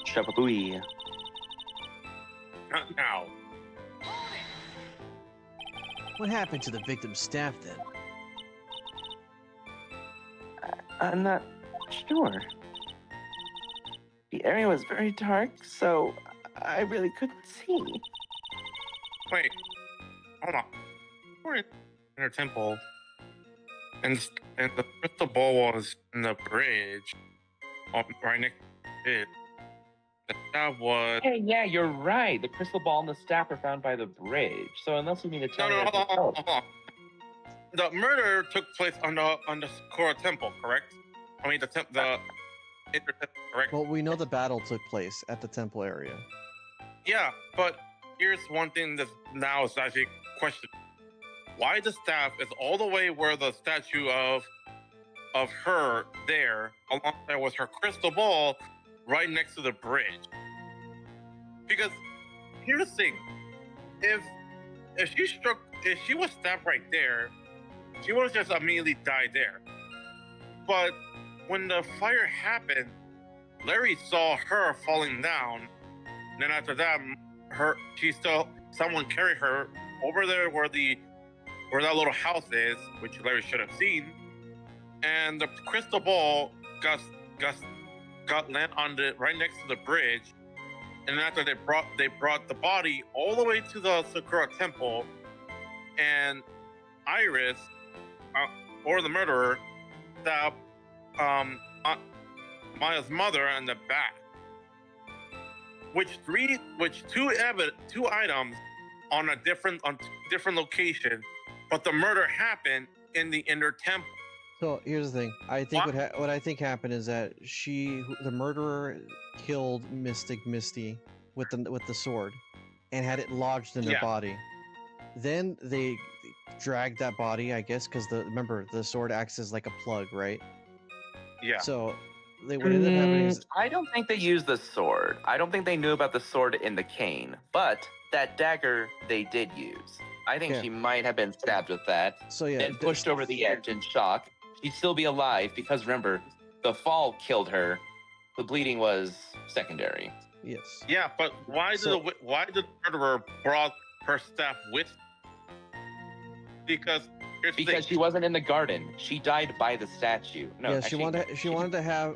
Shababooey. Not now. What happened to the victim's staff then? I'm not sure. The area was very dark, so I really couldn't see. Wait, hold on. We're in her temple, and the crystal ball was in the bridge, right next to it. The staff was. Hey, yeah, you're right. The crystal ball and the staff were found by the bridge. So unless you mean to tell me No, that hold on. The murder took place on the Sakura temple, correct? I mean the inner temple, correct? Well, we know the battle took place at the temple area. Yeah, but here's one thing that now is actually questioned. Why the staff is all the way where the statue of her there, alongside with her crystal ball, right next to the bridge? Because here's the thing: if she was stabbed right there, she would have just immediately died there. But when the fire happened, Larry saw her falling down. Then after that, someone carried her over there where that little house is, which Larry should have seen. And the crystal ball got land on right next to the bridge. And after they brought the body all the way to the Sakura temple, and Iris, or the murderer, stabbed Maya's mother in the back. Two items on different location, but the murder happened in the inner temple. So here's the thing. I think what I think happened is that the murderer, killed Mystic Misty with the sword, and had it lodged in their body. Then they dragged that body, I guess, because remember the sword acts as like a plug, right? Yeah. So what ended up happening is I don't think they used the sword. I don't think they knew about the sword in the cane, but that dagger they did use. I think she might have been stabbed with that, so yeah, then pushed over the edge in shock. She'd still be alive because remember, the fall killed her. The bleeding was secondary. Yes. Yeah, but why did the murderer brought her staff with? Because she wasn't in the garden. She died by the statue. No, yeah, actually, she wanted to have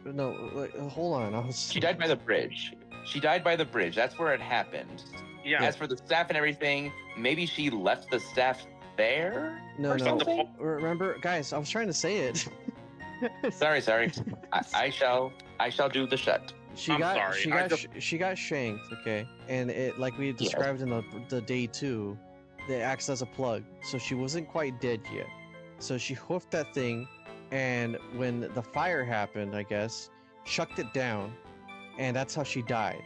hold on. She died by the bridge. She died by the bridge. That's where it happened. Yeah. As for the staff and everything, maybe she left the staff there. No. Remember, guys, I was trying to say it. Sorry. I shall do the shut. She got shanked, okay, and it, like we described in the day 2, it acts as a plug, so she wasn't quite dead yet. So she hoofed that thing, and when the fire happened, I guess, chucked it down, and that's how she died.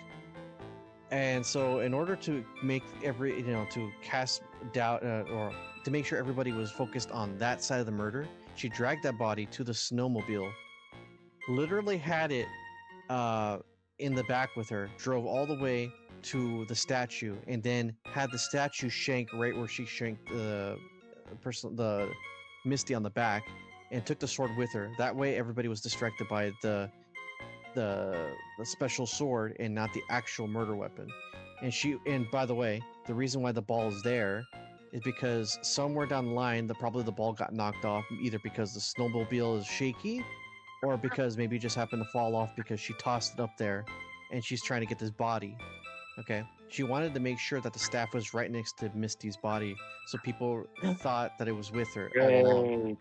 And so, in order to make to cast doubt or to make sure everybody was focused on that side of the murder, she dragged that body to the snowmobile, literally had it in the back with her, drove all the way to the statue, and then had the statue shank right where she shanked the Misty on the back, and took the sword with her. That way, everybody was distracted by the special sword and not the actual murder weapon. And by the way, the reason why the ball is there is because somewhere down the line, probably the ball got knocked off, either because the snowmobile is shaky, or because maybe it just happened to fall off because she tossed it up there, and she's trying to get this body. Okay, she wanted to make sure that the staff was right next to Misty's body, so people thought that it was with her all along.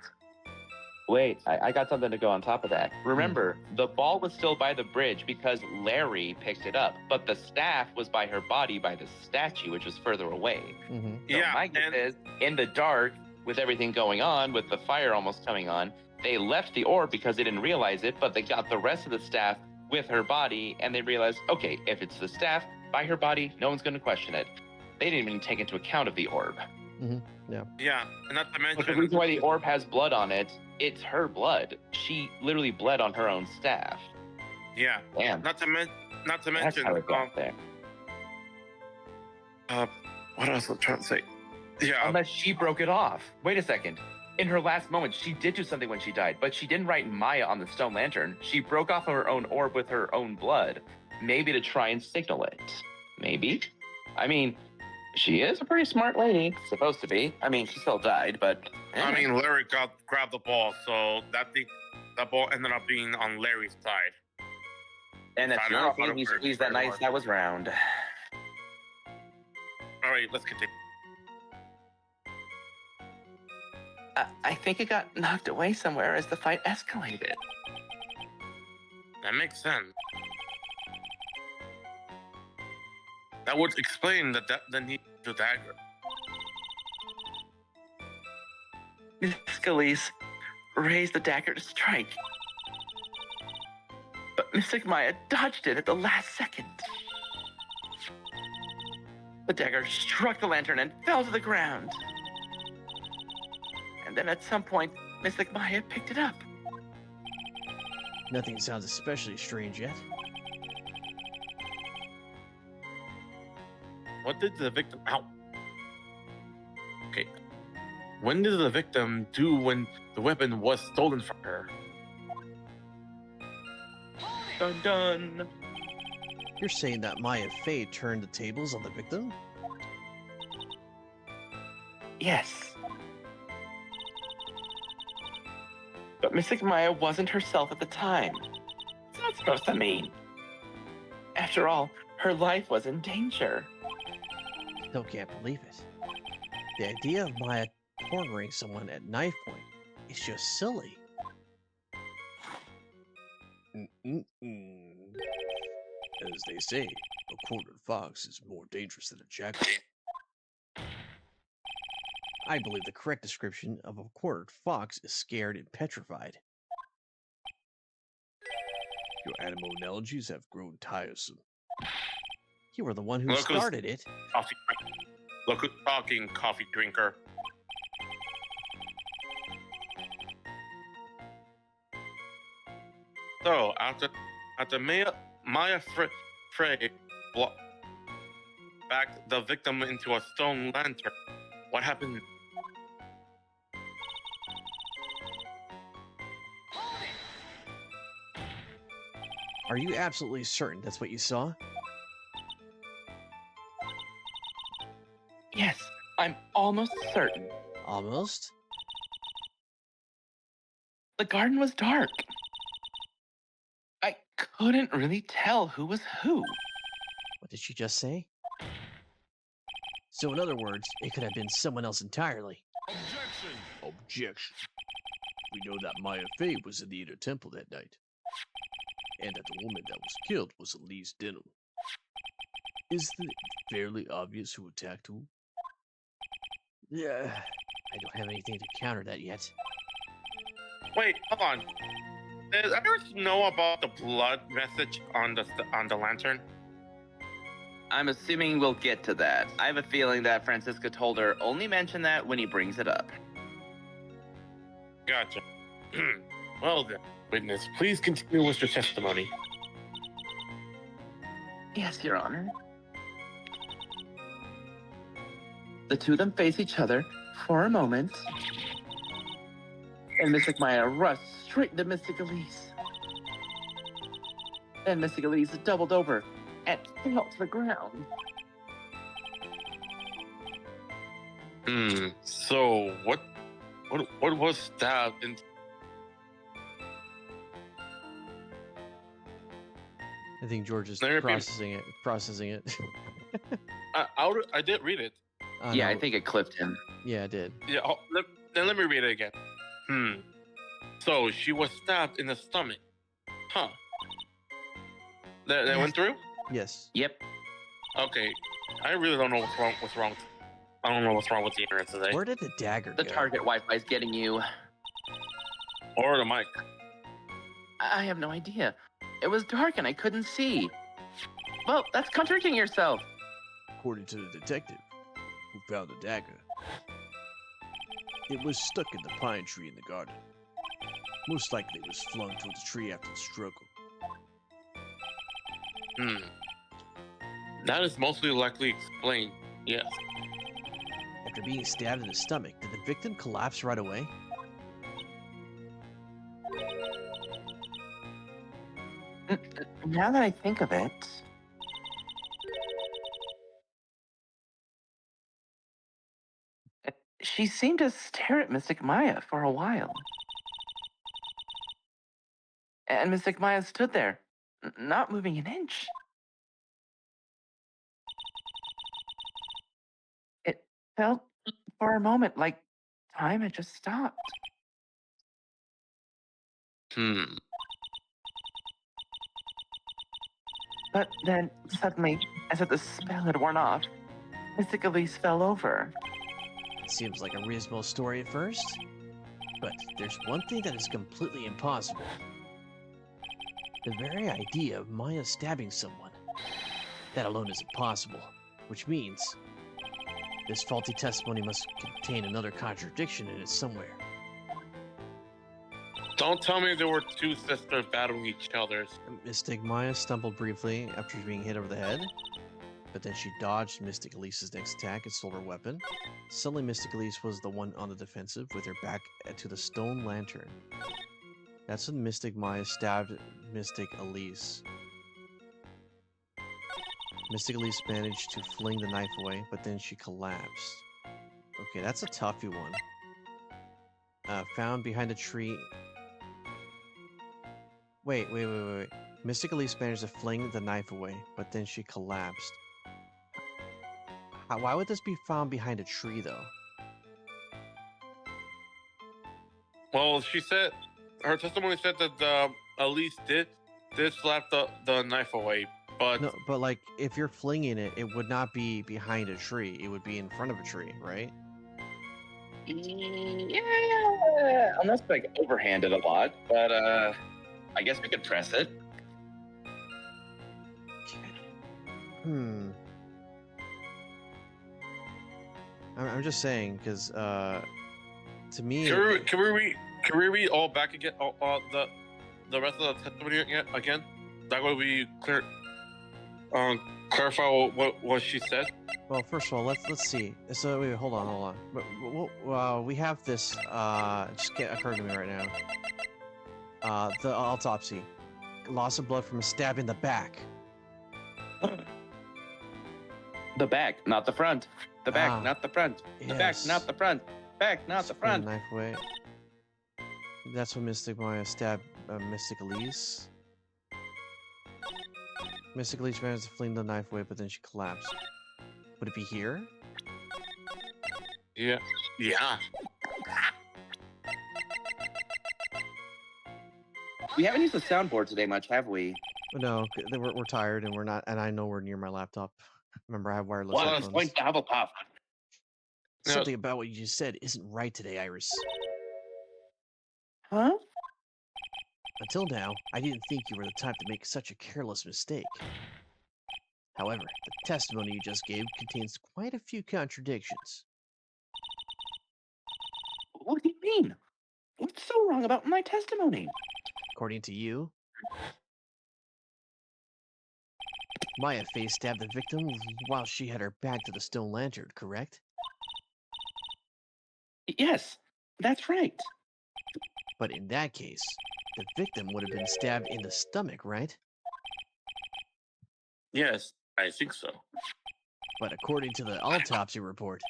Wait, I got something to go on top of that. Remember, the ball was still by the bridge because Larry picked it up, but the staff was by her body by the statue, which was further away. Mm-hmm. So my guess is, in the dark, with everything going on, with the fire almost coming on, they left the orb because they didn't realize it, but they got the rest of the staff with her body, and they realized, okay, if it's the staff by her body, no one's going to question it. They didn't even take into account of the orb. Mm-hmm. Yeah, and not to mention... But the reason why the orb has blood on it, it's her blood. She literally bled on her own staff. Yeah. Damn. Not to mention... That's how it got there. What else was I trying to say? Yeah. Unless she broke it off. Wait a second. In her last moment, she did do something when she died, but she didn't write Maya on the stone lantern. She broke off her own orb with her own blood, maybe to try and signal it. Maybe? I mean, She is a pretty smart lady. Supposed to be. I mean, she still died, but. I mean, Larry grabbed the ball, so that ball ended up being on Larry's side. And that's Found the out only about thing it he where- squeezed that where it nice was. that was round. All right, let's continue. I think it got knocked away somewhere as the fight escalated. That makes sense. That would explain the need to dagger. Miss Scalise raised the dagger to strike. But Mystic Maya dodged it at the last second. The dagger struck the lantern and fell to the ground. And then at some point, Mystic Maya picked it up. Nothing sounds especially strange yet. What did the victim? Ow. Okay. When did the victim do when the weapon was stolen from her? Dun dun. You're saying that Maya Fey turned the tables on the victim? Yes. But Mystic Maya wasn't herself at the time. What's that supposed to mean? After all, her life was in danger. Still can't believe it. The idea of Maya cornering someone at knife point is just silly. As they say, a cornered fox is more dangerous than a jackal. I believe the correct description of a cornered fox is scared and petrified. Your animal analogies have grown tiresome. You were the one who Look who's- started it. Coffee. Look who's talking, coffee drinker. So after Maya Frey backed the victim into a stone lantern, what happened? Are you absolutely certain that's what you saw? Yes, I'm almost certain. Almost? The garden was dark. I couldn't really tell who was who. What did she just say? So in other words, it could have been someone else entirely. Objection! Objection. We know that Maya Fey was in the inner temple that night, and that the woman that was killed was Elise Denham. Isn't it fairly obvious who attacked who? Yeah, I don't have anything to counter that yet. Wait, hold on. Did anyone know about the blood message on the lantern? I'm assuming we'll get to that. I have a feeling that Francisca told her only mention that when he brings it up. Gotcha. Well then, witness, please continue with your testimony. Yes, Your Honor. The two of them face each other for a moment, and Mystic Maya rushed straight into Mystic Elise. Then Mystic Elise doubled over and fell to the ground. So what was stabbed in? I think George is Let me repeat. processing it. I did read it. Yeah, No, I think it clipped him. Yeah, it did. Yeah. Then let me read it again. So she was stabbed in the stomach. Huh. That went through? Yes. Yep. Okay. I really don't know what's wrong. I don't know what's wrong with the internet today. Where did the dagger The go? target Wi-Fi is getting you. Or the mic. I have no idea. It was dark and I couldn't see. Well, that's contradicting yourself. According to the detective, who found the dagger, it was stuck in the pine tree in the garden. Most likely it was flung towards the tree after the struggle. That is mostly likely explained. Yes. After being stabbed in the stomach, did the victim collapse right away? Now that I think of it, She seemed to stare at Mystic Maya for a while. And Mystic Maya stood there, not moving an inch. It felt for a moment like time had just stopped. Hmm. But then, suddenly, as if the spell had worn off, Mystic Elise fell over. Seems like a reasonable story at first, but there's one thing that is completely impossible. The very idea of Maya stabbing someone. That alone is impossible, which means this faulty testimony must contain another contradiction in it somewhere. Don't tell me there were two sisters battling each other. Mystic Maya stumbled briefly after being hit over the head, but then she dodged Mystic Elise's next attack and stole her weapon. Suddenly, Mystic Elise was the one on the defensive with her back to the stone lantern. That's when Mystic Maya stabbed Mystic Elise. Mystic Elise managed to fling the knife away, but then she collapsed. Okay, that's a toughy one. Found behind a tree. Wait. Mystic Elise managed to fling the knife away, but then she collapsed. Why would this be found behind a tree, though? Well, she said her testimony said that Elise did slap the knife away, but No, but like, if you're flinging it, it would not be behind a tree. It would be in front of a tree, right? Yeah, unless like overhanded a lot, but I guess we could press it. I'm just saying, because to me, can we read all back again? The rest of the testimony again. That way we clarify what she said. well, first of all, let's see. So wait, hold on. We have this. Just occurred to me right now. The autopsy, loss of blood from a stab in the back. The back, not the front. The back, Ah, not the front. The back, yes. not the front. Back, not the Just put front. the knife away. That's when Mystic Maya stabbed Mystic Elise. Mystic Elise managed to fling the knife away, but then she collapsed. Would it be here? Yeah. We haven't used the soundboard today much, have we? No, we're tired and we're not, and I know we're near my laptop. Remember, I have wireless Well, headphones. it's going to Hufflepuff. Something about what you just said isn't right today, Iris. Huh? Until now, I didn't think you were the type to make such a careless mistake. However, the testimony you just gave contains quite a few contradictions. What do you mean? What's so wrong about my testimony? According to you, Maya face stabbed the victim while she had her back to the stone lantern, correct? Yes, that's right. But in that case, the victim would have been stabbed in the stomach, right? Yes, I think so. But according to the autopsy report,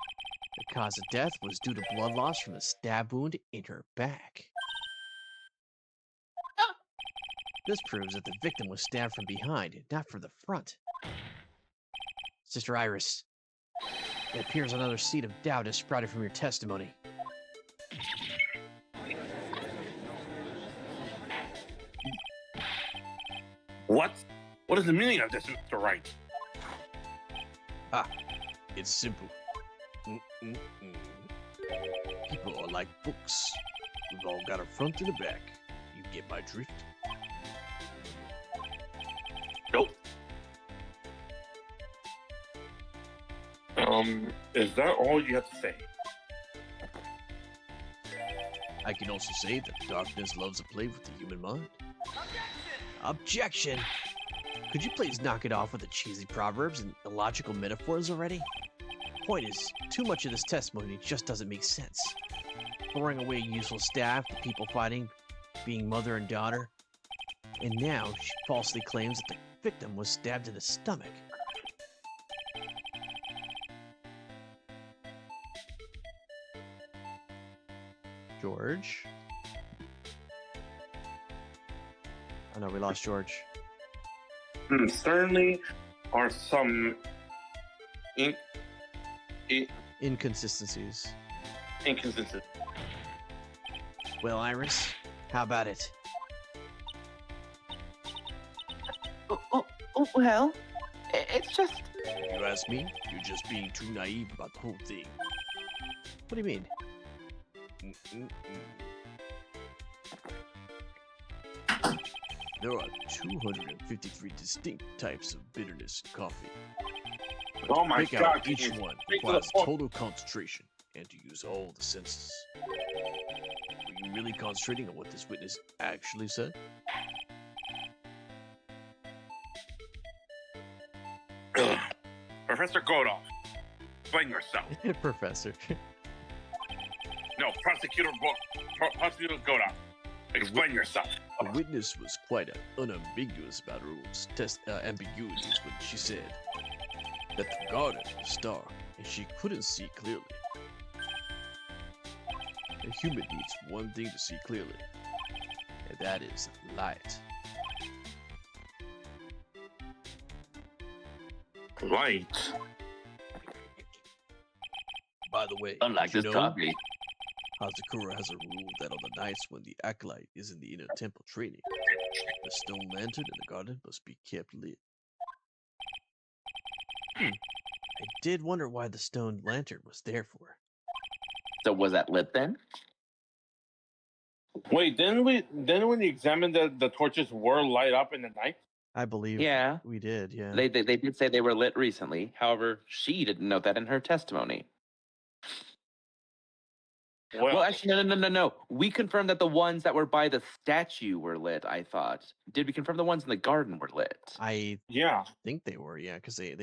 the cause of death was due to blood loss from a stab wound in her back. This proves that the victim was stabbed from behind, not from the front. Sister Iris, it appears another seed of doubt has sprouted from your testimony. What? What is the meaning of this, Mr. Wright? It's simple. People are like books. We've all got a front and a back. You get my drift? Nope. Is that all you have to say? I can also say that darkness loves to play with the human mind. Objection! Could you please knock it off with the cheesy proverbs and illogical metaphors already? Point is, too much of this testimony just doesn't make sense. Throwing away useful staff, the people fighting, being mother and daughter. And now she falsely claims that the victim was stabbed in the stomach. George. Oh no, we lost George. Certainly are some Inconsistencies. inconsistent. Well, Iris, how about it? Well, it's just. You ask me, you're just being too naive about the whole thing. What do you mean? There are 253 distinct types of bitterness in coffee. But Oh to my pick God, out you each need one straight to the requires point. total concentration and to use all the senses. Were you really concentrating on what this witness actually said? Professor Godolph, explain yourself. Professor. No, Prosecutor Godolph, explain yourself. The witness was quite unambiguous about her own ambiguities when she said that the garden was dark and she couldn't see clearly. A human needs one thing to see clearly, and that is light. Light. By the way, Unlike did this you know coffee. Hazakura has a rule that on the nights when the acolyte is in the inner temple training, the stone lantern in the garden must be kept lit. I did wonder why the stone lantern was there for. So was that lit then? Wait, didn't when you examined the torches were light up in the night? I believe Yeah. we did, yeah. They did say they were lit recently. However, she didn't note that in her testimony. Well, actually, no. We confirmed that the ones that were by the statue were lit, I thought. Did we confirm the ones in the garden were lit? I yeah. think they were, yeah, because they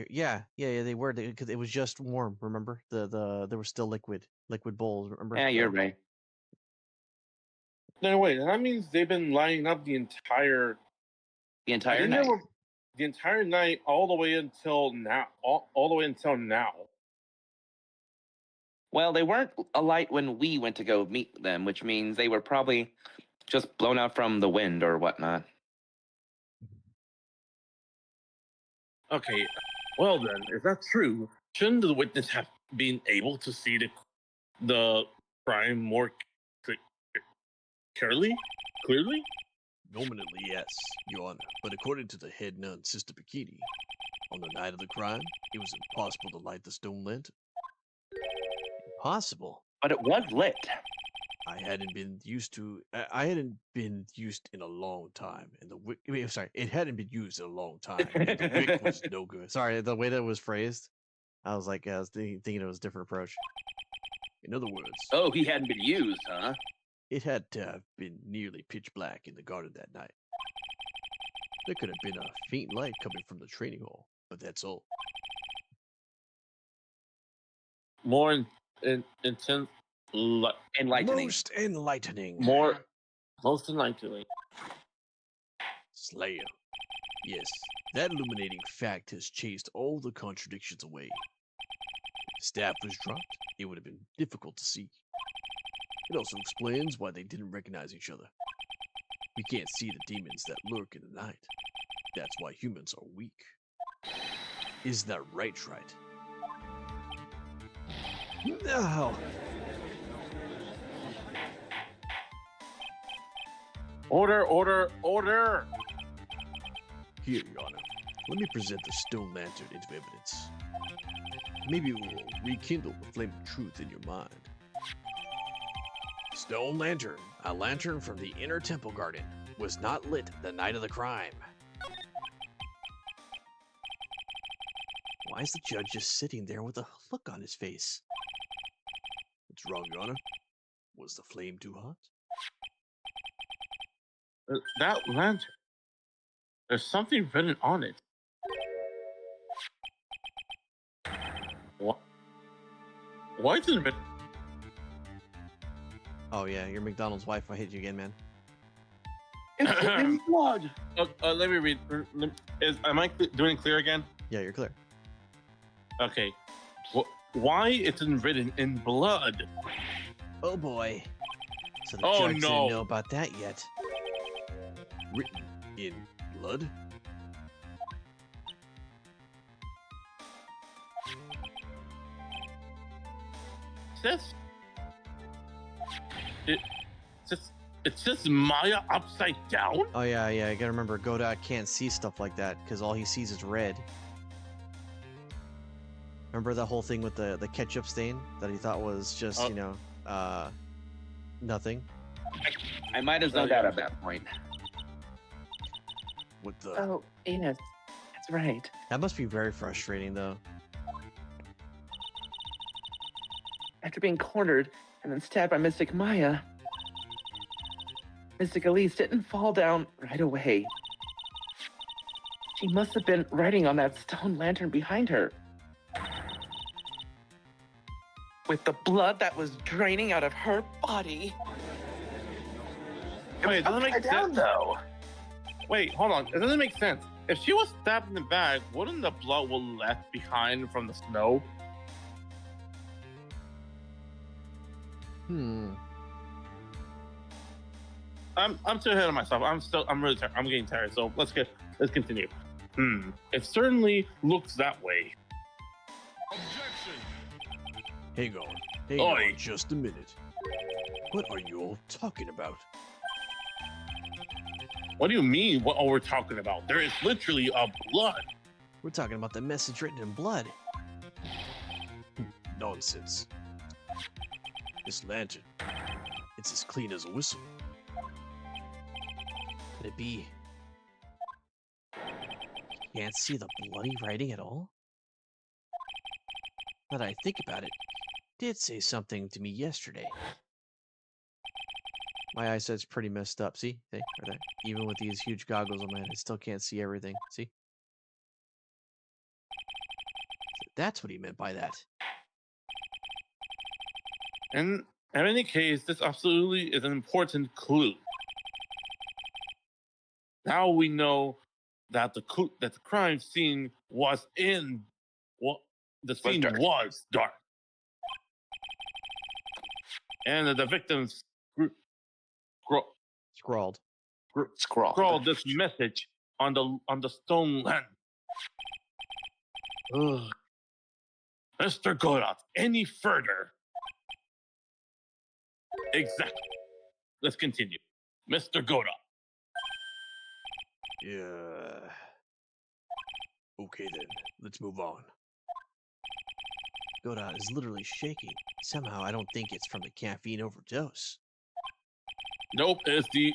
yeah, they were, because it was just warm. Remember, there was still liquid bowls. Remember? Yeah, you're right. No, wait, that means they've been lining up the entire The entire night. The entire night, all the way until now. All the way until now. Well, they weren't alight when we went to go meet them, which means they were probably just blown out from the wind or whatnot. Okay, well then, if that's true, shouldn't the witness have been able to see the crime more clearly? Nominally, yes, Your Honor, but according to the head nun, Sister Bikini, on the night of the crime, it was impossible to light the stone lantern. Impossible. But it was lit. I hadn't been used in a long time, and the wick. It hadn't been used in a long time, and the wick was no good. Sorry, the way that it was phrased, I was like, I was thinking it was a different approach. In other words, Oh, he hadn't been used, huh? it had to have been nearly pitch black in the garden that night. There could have been a faint light coming from the training hall, but that's all. More intense, Enlightening. Most enlightening. most enlightening. Slayer. Yes, that illuminating fact has chased all the contradictions away. If the staff was dropped, it would have been difficult to see. It also explains why they didn't recognize each other. We can't see the demons that lurk in the night. That's why humans are weak. Is that right, Trite? No. Order! Here, Your Honor, let me present the stone lantern into evidence. Maybe it will rekindle the flame of truth in your mind. Stone lantern, a lantern from the inner temple garden, was not lit the night of the crime. Why is the judge just sitting there with a look on his face? What's wrong, Your Honor? Was the flame too hot? That lantern. There's something written on it. What? Why is it written? Oh yeah, you're McDonald's wife. I hate you again, man. It's in blood. Let me read. Am I doing clear again? Yeah, you're clear. Okay. Why it's written in blood? Oh boy. So the Oh, judge no. didn't know about that yet. Written in blood? This? It's just Maya upside down? Oh yeah, yeah. I gotta remember, Godot can't see stuff like that because all he sees is red. Remember the whole thing with the ketchup stain that he thought was just Oh. you know nothing. I might have zoned out at that point. What the? Oh, yes. That's right. That must be very frustrating though. After being cornered and then stabbed by Mystic Maya, Mystic Elise didn't fall down right away. She must have been writing on that stone lantern behind her. With the blood that was draining out of her body. Wait, it doesn't make Upside down, sense. though. Wait, hold on. It doesn't make sense. If she was stabbed in the back, wouldn't the blood was left behind from the snow? I'm still ahead of myself. I'm getting tired. So let's continue. It certainly looks that way. Hang on. Hang Oi. on just a minute. What are you all talking about? What do you mean? What are we talking about? There is literally a blood. We're talking about the message written in blood. Nonsense. This lantern, it's as clean as a whistle. Could it be? You can't see the bloody writing at all? Now that I think about it, did say something to me yesterday. My eyesight's pretty messed up. See? Right there. Even with these huge goggles on my head, I still can't see everything. See? So that's what he meant by that. And in any case, this absolutely is an important clue. Now we know that the crime scene was in what the scene dark. was dark, and that the victims Scrawled. scrawled this message on the stone lantern. Ugh. Mr. Godot, any further? Exactly. Let's continue. Mr. Godot. Yeah. Okay then, let's move on. Godot is literally shaking. Somehow I don't think it's from the caffeine overdose. Nope, it's the.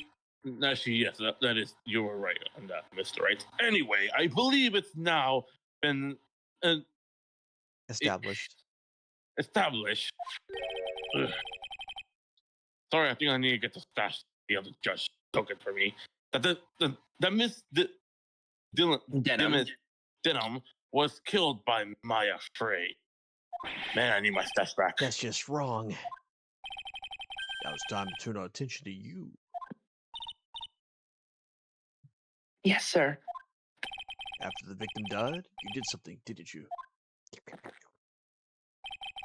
Actually, yes, that is. You were right on that, Mr. Right. Anyway, I believe it's now been Established. established. Ugh. Sorry, I think I need to get the stash. The other judge took it for me. That Miss Denim was killed by Maya Frey. Man, I need my stash back. That's just wrong. Now it's time to turn our attention to you. Yes, sir. After the victim died, you did something, didn't you?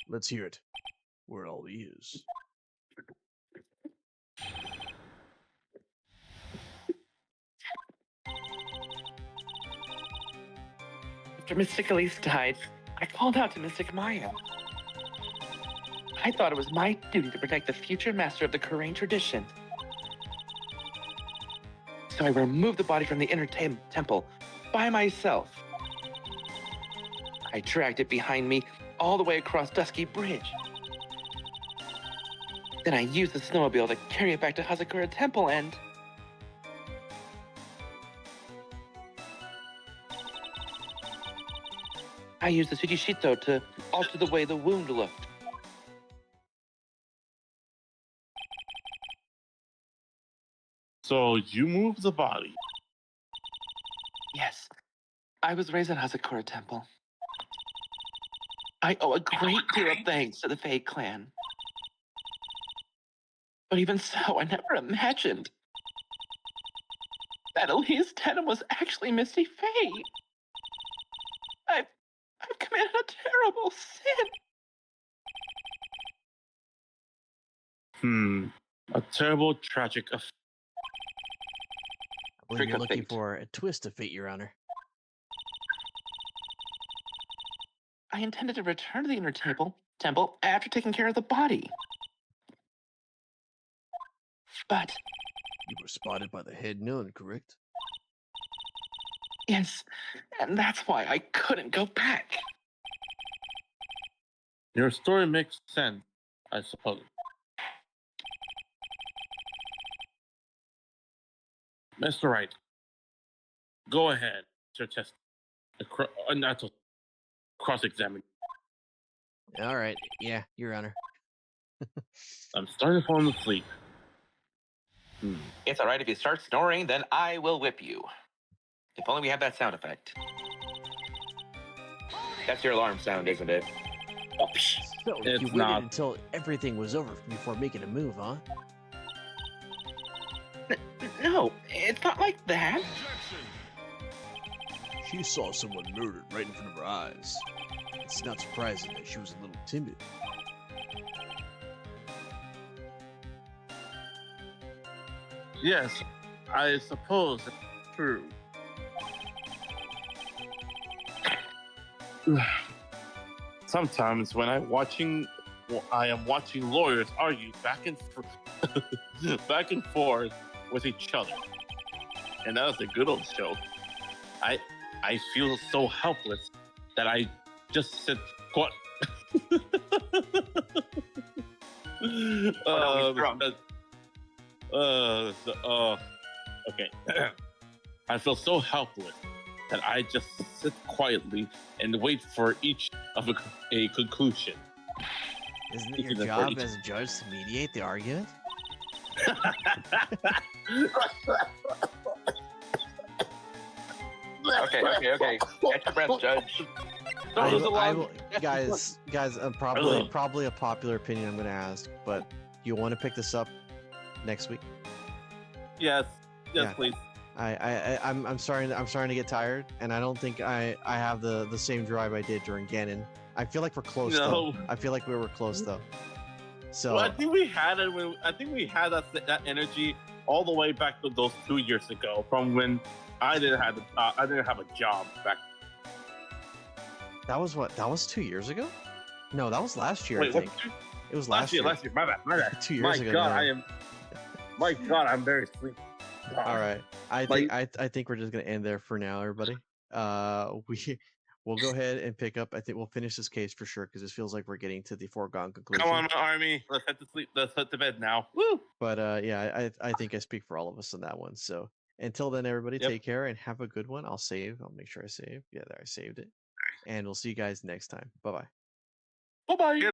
Let's hear it. Where it all is. After Mystic Elise died, I called out to Mystic Maya. I thought it was my duty to protect the future master of the Kurain tradition. So I removed the body from the inner temple by myself. I dragged it behind me all the way across Dusky Bridge. Then I used the snowmobile to carry it back to Hazakura Temple and... I used the Tsujishito to alter the way the wound looked. So you moved the body. Yes, I was raised at Hazakura Temple. I owe a great deal of thanks to the Fae clan. But even so, I never imagined that Elise Denim was actually Misty Fae. I've committed a terrible sin. A terrible, tragic I believe Trick you're of looking fate. for a twist of fate, Your Honor. I intended to return to the inner temple after taking care of the body. But You were spotted by the head nun, correct? yes, and that's why I couldn't go back. Your story makes sense, I suppose. Mr. Wright, go ahead, Sir Test. Not to cross-examine. All right. Yeah, Your Honor. I'm starting to fall asleep. It's all right if you start snoring, then I will whip you. If only we had that sound effect. That's your alarm sound, isn't it? Oh, psh. So It's you waited not. until everything was over before making a move, huh? No, it's not like that. She saw someone murdered right in front of her eyes. It's not surprising that she was a little timid. Yes, I suppose it's true. Sometimes when I am watching lawyers argue back and forth with each other, and that was a good old show. I feel so helpless that I just sit quiet. no, he's drunk. Okay. I feel so helpless that I just sit quietly and wait for each of a conclusion. Isn't it Each your of them for job each- as a judge to mediate the argument? Okay. Catch your breath, Judge. That was a long- guys, probably a popular opinion I'm going to ask, but you want to pick this up next week? Yes, Yeah. please. I'm starting to get tired, and I don't think I have the same drive I did during Ganon. I feel like we're close though. No. I feel like we were close though. So Well, I think we had it. I think we had that energy all the way back to those 2 years ago, from when I didn't have a job back. that was what? That was 2 years ago? No, that was last year. I Wait, think what? it was last year. Last year. My bad. 2 years My ago. God, now. My God, I'm very sleepy. All right. I think we're just gonna end there for now, everybody. We'll go ahead and pick up. I think we'll finish this case for sure because it feels like we're getting to the foregone conclusion. Come on, my army. Let's head to sleep. Let's head to bed now. Woo! But yeah, I think I speak for all of us on that one. So until then, everybody, Yep. take care and have a good one. I'll save. I'll make sure I save. Yeah, there I saved it. And we'll see you guys next time. Bye bye. Bye bye.